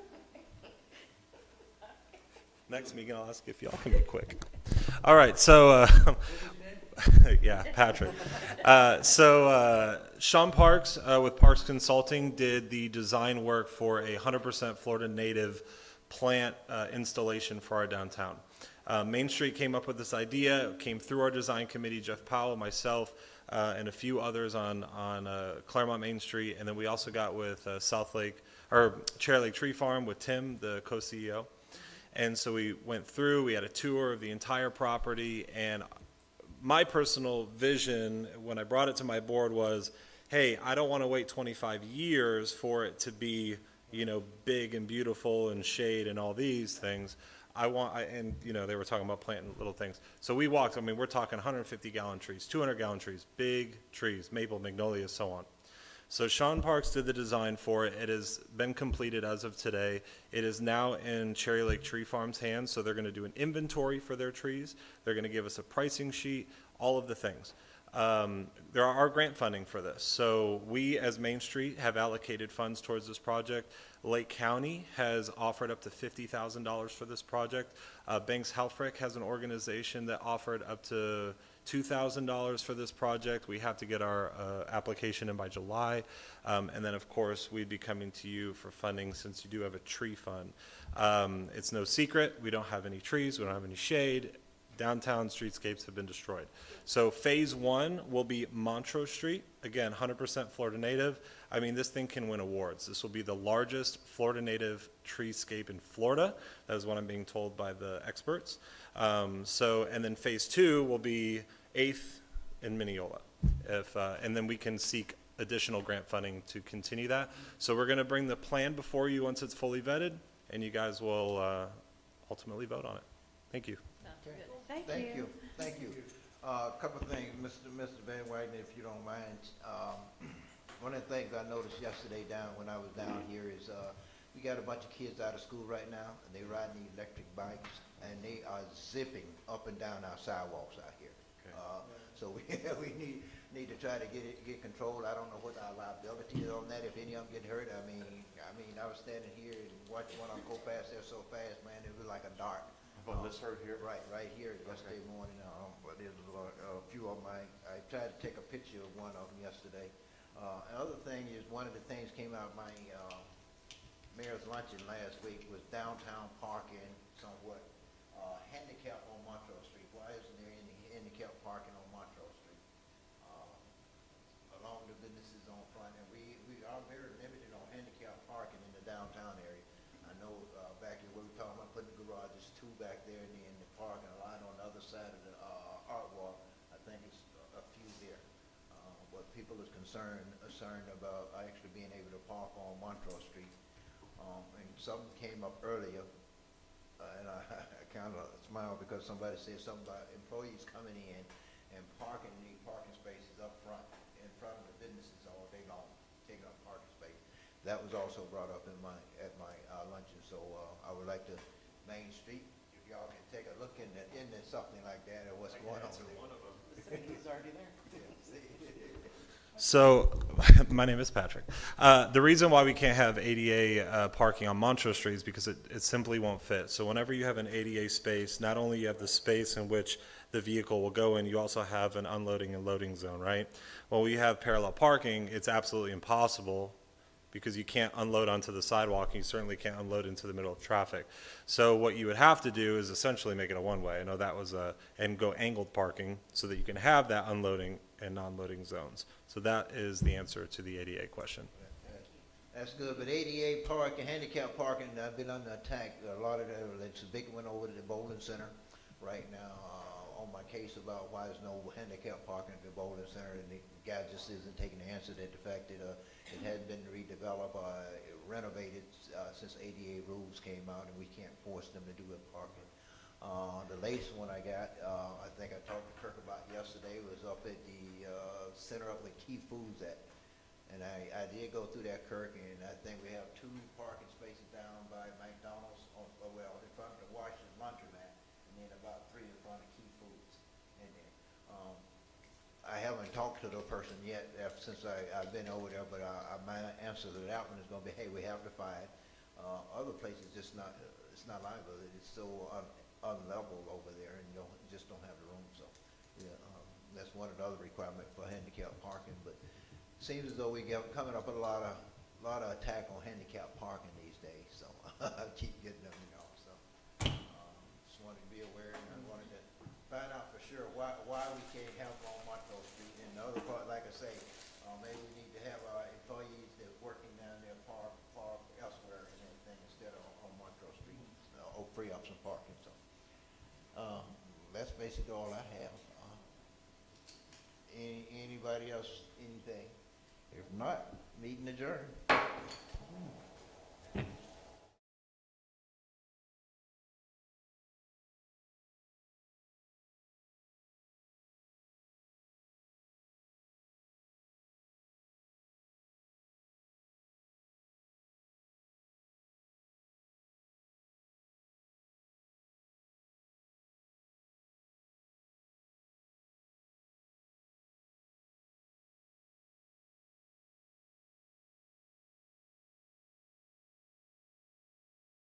Next meeting, I'll ask if y'all can be quick. All right, so, yeah, Patrick. Sean Parks with Parks Consulting did the design work for a 100% Florida native plant installation for our downtown. Main Street came up with this idea, came through our design committee, Jeff Powell, myself, and a few others on Clermont Main Street, and then we also got with Cherry Lake Tree Farm with Tim, the co-CEO. And so we went through, we had a tour of the entire property, and my personal vision when I brought it to my board was, hey, I don't want to wait 25 years for it to be, you know, big and beautiful and shade and all these things. And you know, they were talking about planting little things. So we walked, I mean, we're talking 150-gallon trees, 200-gallon trees, big trees, maple, magnolia, so on. So Sean Parks did the design for it. It has been completed as of today. It is now in Cherry Lake Tree Farm's hands, so they're going to do an inventory for their trees. They're going to give us a pricing sheet, all of the things. There are grant funding for this. So we, as Main Street, have allocated funds towards this project. Lake County has offered up to $50,000 for this project. Banks Helfrich has an organization that offered up to $2,000 for this project. We have to get our application in by July. And then, of course, we'd be coming to you for funding since you do have a tree fund. It's no secret, we don't have any trees, we don't have any shade. Downtown streetscapes have been destroyed. So phase 1 will be Montrose Street. Again, 100% Florida native. I mean, this thing can win awards. This will be the largest Florida native treescape in Florida. That is what I'm being told by the experts. And then phase 2 will be 8th in Mineola. And then we can seek additional grant funding to continue that. So we're going to bring the plan before you once it's fully vetted, and you guys will ultimately vote on it. Thank you. Thank you. Thank you. A couple of things, Mr. Van Wagner, if you don't mind. One of the things I noticed yesterday when I was down here is we got a bunch of kids out of school right now, and they riding the electric bikes, and they are zipping up and down our sidewalks out here. Okay. So we need to try to get control. I don't know what our liability is on that. If any of them get hurt, I mean, I was standing here and watching one of them go past there so fast, man, it was like a dart. On this road here? Right here, yesterday morning, but there's a few of them, I tried to take a picture of one of them yesterday. Another thing is, one of the things came out of my mayor's luncheon last week was downtown parking somewhat, handicap on Montrose Street. Why isn't there any handicap parking on Montrose Street? Along the businesses on front, and we are very limited on handicap parking in the downtown area. I know back here where we were talking about putting the garages, 2 back there in the parking lot on the other side of the art wall. I think it's a few there. But people is concerned about actually being able to park on Montrose Street. And something came up earlier, and I kind of smiled because somebody said something about employees coming in and parking in the parking spaces up front, in front of the businesses all day long, taking up parking space. That was also brought up at my luncheon, so I would like to, Main Street, if y'all can take a look in something like that, or what's going on there. One of them. He's already there. So, my name is Patrick. The reason why we can't have ADA parking on Montrose Street is because it simply won't fit. So whenever you have an ADA space, not only you have the space in which the vehicle will go in, you also have an unloading and loading zone, right? When we have parallel parking, it's absolutely impossible because you can't unload onto the sidewalk, and you certainly can't unload into the middle of traffic. So what you would have to do is essentially make it a one-way. I know that was and go angled parking so that you can have that unloading and non-loading zones. So that is the answer to the ADA question. That's good, but ADA parking, handicap parking, I've been under attack. A lot of it's a big one over to the bowling center right now. On my case about why there's no handicap parking at the bowling center, and the guy just isn't taking the answer that the fact that it hadn't been redeveloped or renovated since ADA rules came out, and we can't force them to do it parking. The latest one I got, I think I talked to Kirk about yesterday, was up at the center of the Key Foods at. And I did go through that, Kirk, and I think we have 2 parking spaces down by McDonald's, in front of the Washington Laundromat, and then about 3 in front of Key Foods. And I haven't talked to the person yet since I've been over there, but my answer to that one is going to be, hey, we have to find other places. It's not liable. It's so unleveled over there, and you just don't have the room. So yeah, that's one of the other requirements for handicap parking. But it seems as though we coming up with a lot of attack on handicap parking these days. So I keep getting them, So just wanted to be aware, and I wanted to find out for sure why we can't have them on Montrose Street. And the other part, like I say, maybe we need to have our employees that are working down there park elsewhere and everything instead of on Montrose Street, or free up some parking. So that's basically all I have. Anybody else, anything? If not, meeting adjourned.